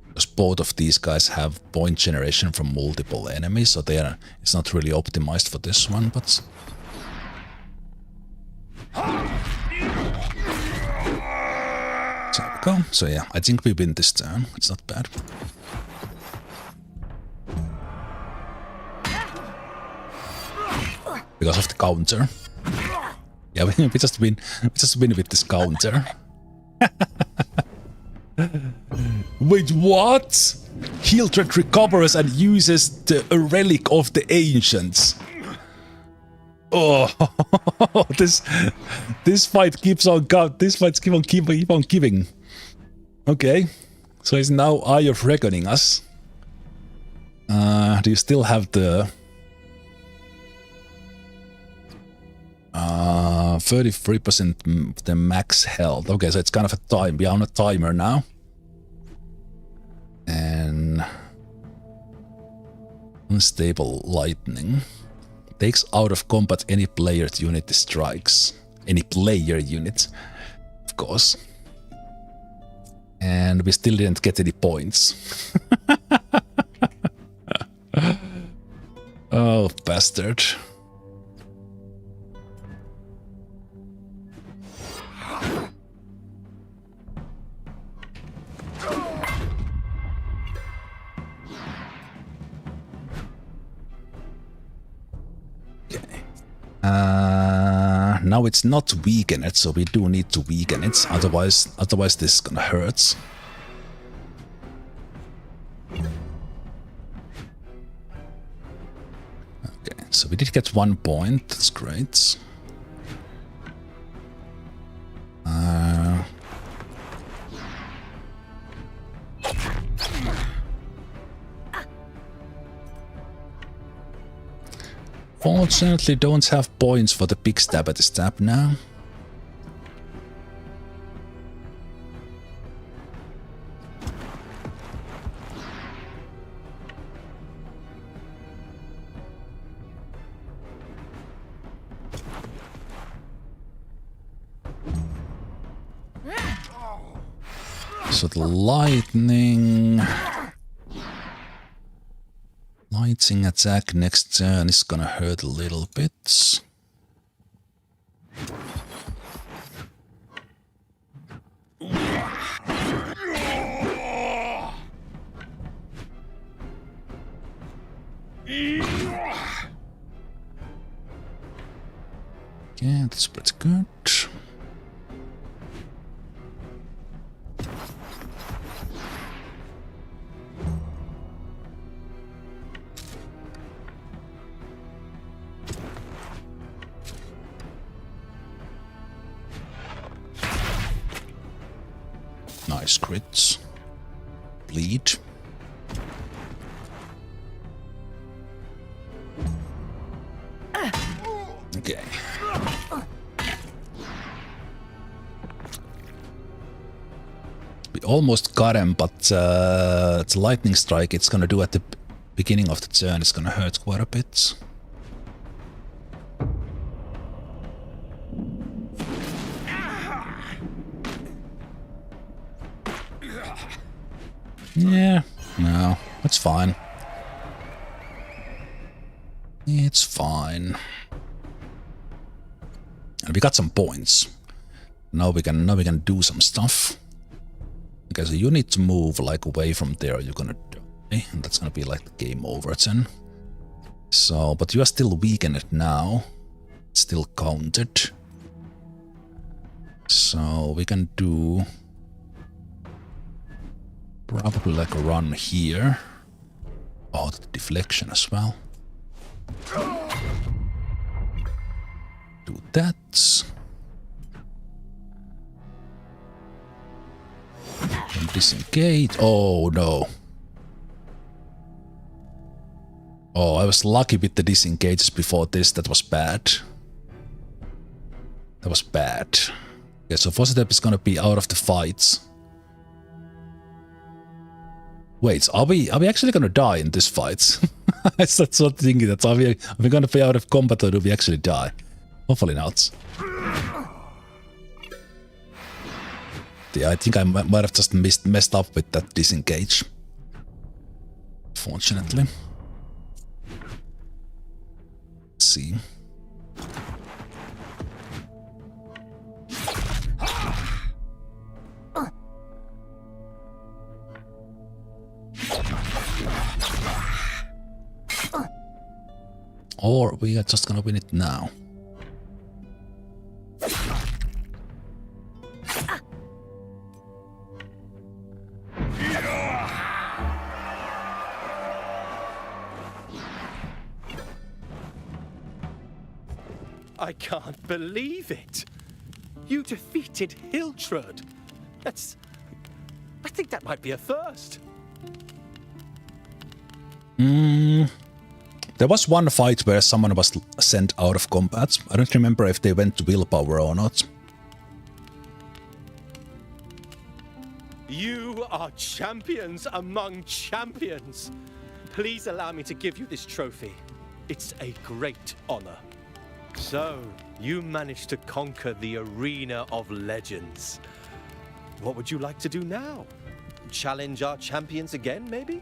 Because both of these guys have point generation from multiple enemies, so it's not really optimized for this one, but... there we go. So yeah, I think we win this turn. It's not bad. Because of the counter. Yeah, we just win with this counter. Wait, what? Hildred recovers and uses a relic of the ancients. Oh, this fight keeps on keep on giving. Okay, so it's now Eye of Reckoning us. Do you still have the 33% the max health? Okay, so it's kind of a time. We are on a timer now. And unstable lightning. Takes out of combat any player unit strikes. Any player unit, of course. And we still didn't get any points. Oh, bastard. Now it's not weaken it, so we do need to weaken it, otherwise this is gonna hurt. Okay, so we did get 1 point, that's great. Fortunately, don't have points for the big stab at the stab now. So the lightning attack next turn is gonna hurt a little bit. Yeah, that's pretty good. Nice crits. Bleed. Okay. We almost got him, but it's a lightning strike it's gonna do at the beginning of the turn. It's gonna hurt quite a bit. Yeah, no, it's fine. It's fine. And we got some points. Now we can do some stuff. Okay, so you need to move like away from there. You're gonna die, and that's gonna be like the game over then. So, but you are still weakened now. It's still counted. So we can do probably like a run here. Oh, the deflection as well. Do that. And disengage. Oh no. Oh, I was lucky with the disengages before this. That was bad. That was bad. Okay, so Fositep is gonna be out of the fights. Wait, are we actually gonna die in this fight? I started sort of thinking that are we gonna be out of combat or do we actually die? Hopefully not. Yeah, I think I might have just messed up with that disengage. Fortunately. Let's see. Or we are just gonna win it now. I can't believe it. You defeated Hiltrud. I think that might be a first. There was one fight where someone was sent out of combat. I don't remember if they went to willpower or not. You are champions among champions. Please allow me to give you this trophy. It's a great honor. So, you managed to conquer the arena of legends. What would you like to do now? Challenge our champions again, maybe?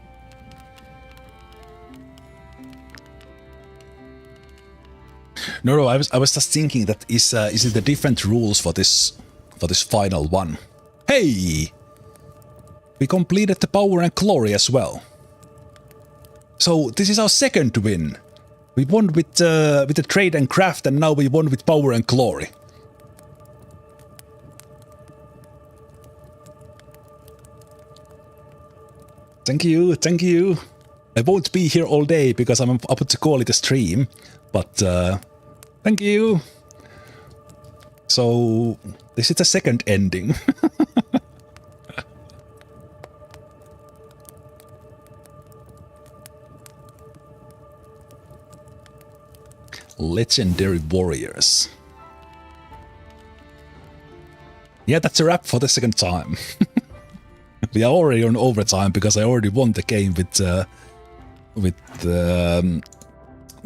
No, I was just thinking that is it the different rules for this final one? Hey! We completed the power and glory as well. So this is our second win. We won with the trade and craft, and now we won with power and glory. Thank you, thank you. I won't be here all day because I'm about to call it a stream, but thank you. So this is the second ending. Legendary warriors. Yeah, that's a wrap for the second time. We are already on overtime because I already won the game with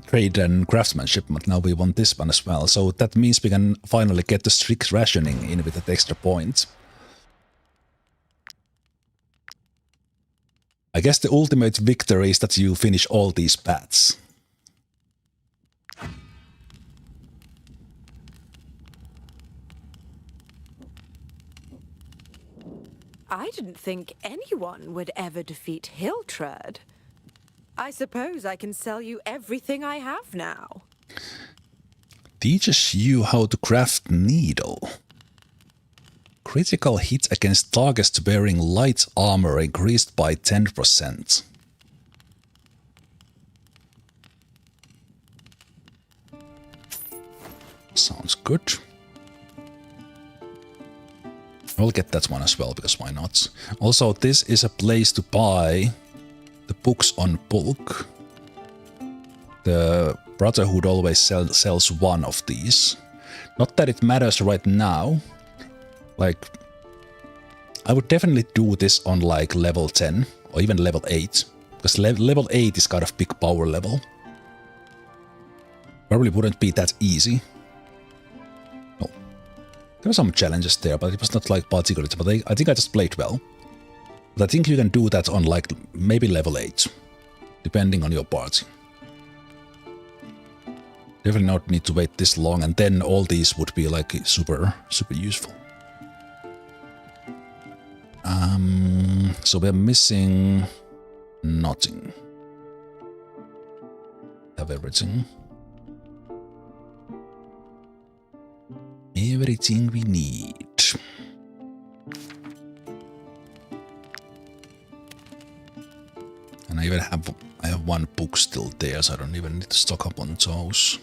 trade and craftsmanship, but now we won this one as well. So that means we can finally get the strict rationing in with that extra point. I guess the ultimate victory is that you finish all these paths. I didn't think anyone would ever defeat Hiltrud. I suppose I can sell you everything I have now. Teaches you how to craft needle. Critical hit against targets wearing light armor increased by 10%. Sounds good. I'll get that one as well, because why not? Also, this is a place to buy the books on bulk. The Brotherhood always sells one of these. Not that it matters right now. Like, I would definitely do this on like level 10 or even level 8. Because level 8 is kind of big power level. Probably wouldn't be that easy. No. There were some challenges there, but it was not like particularly. But I think I just played well. But I think you can do that on like maybe level 8. Depending on your party. Definitely not need to wait this long, and then all these would be like super useful. So we're missing nothing. Have everything. Everything we need. And I have one book still there, so I don't even need to stock up on those.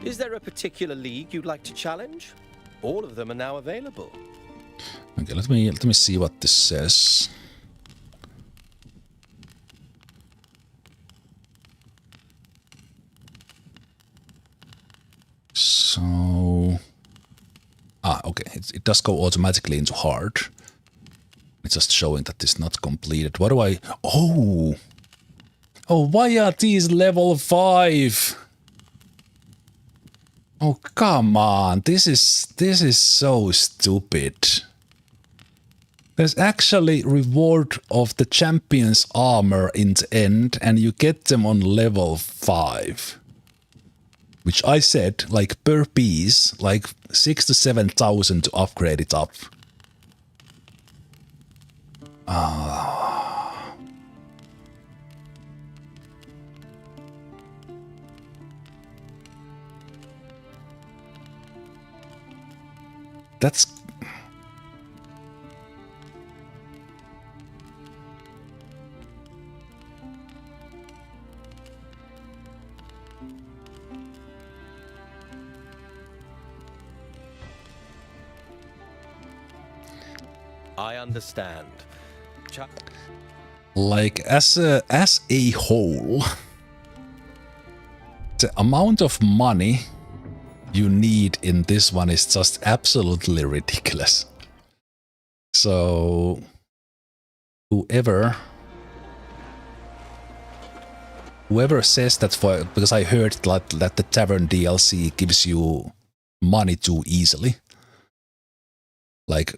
Is there a particular league you'd like to challenge? All of them are now available. Okay, let me see what this says. So, okay, it does go automatically into hard. It's just showing that it's not completed. What do I? Oh, why are these level 5? Oh, come on. This is so stupid. There's actually reward of the champion's armor in the end, and you get them on level 5. Which I said, like per piece, like 6,000 to 7,000 to upgrade it up. That's... I understand. Like, as a whole, the amount of money you need in this one is just absolutely ridiculous. So, whoever says that because I heard that the Tavern DLC gives you money too easily. Like,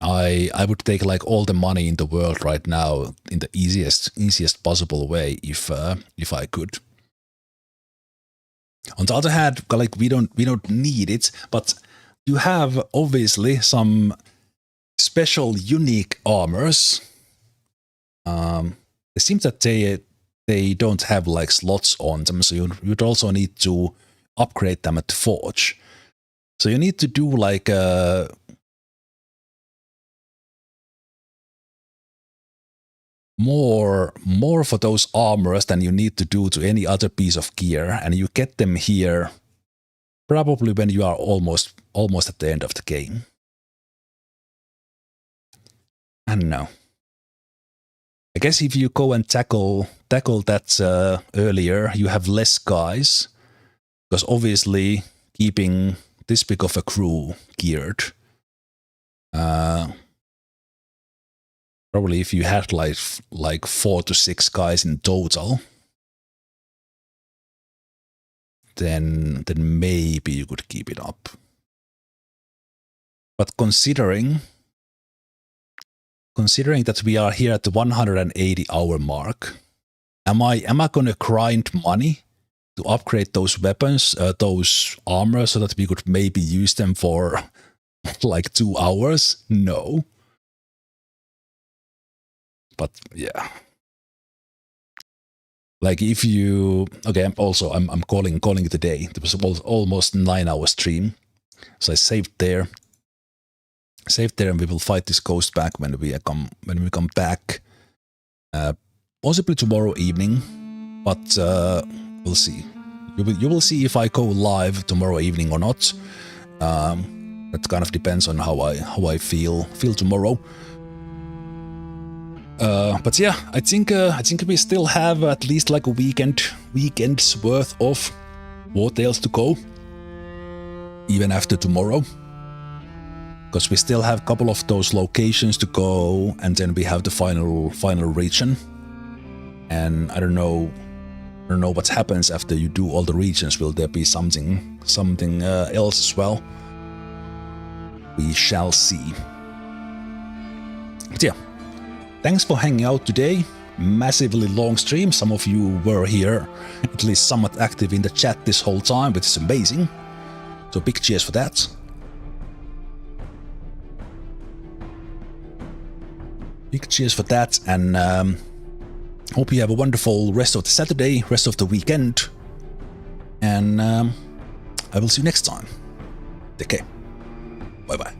I would take like all the money in the world right now in the easiest possible way if I could. On the other hand, like we don't need it, but you have obviously some special unique armors. It seems that they don't have like slots on them, so you'd also need to upgrade them at the forge. So you need to do like more for those armors than you need to do to any other piece of gear, and you get them here probably when you are almost at the end of the game. I don't know. I guess if you go and tackle that earlier, you have less guys, because obviously keeping this big of a crew geared. Probably if you had like 4 to 6 guys in total, then maybe you could keep it up. But considering that we are here at the 180-hour mark, am I gonna grind money to upgrade those weapons, those armor, so that we could maybe use them for like 2 hours? No. But yeah, like if you I'm calling it a day. It was almost 9-hour stream, so I saved there, and we will fight this ghost back when we come back, possibly tomorrow evening, but we'll see. You will see if I go live tomorrow evening or not. That kind of depends on how I feel tomorrow. But yeah, I think we still have at least like a weekend's worth of Wartales to go, even after tomorrow, because we still have a couple of those locations to go, and then we have the final region. And I don't know what happens after you do all the regions. Will there be something else as well? We shall see. But yeah, thanks for hanging out today. Massively long stream. Some of you were here, at least somewhat active in the chat this whole time, which is amazing. So big cheers for that. Big cheers for that, and hope you have a wonderful rest of the Saturday, rest of the weekend, and I will see you next time. Take care. Bye bye.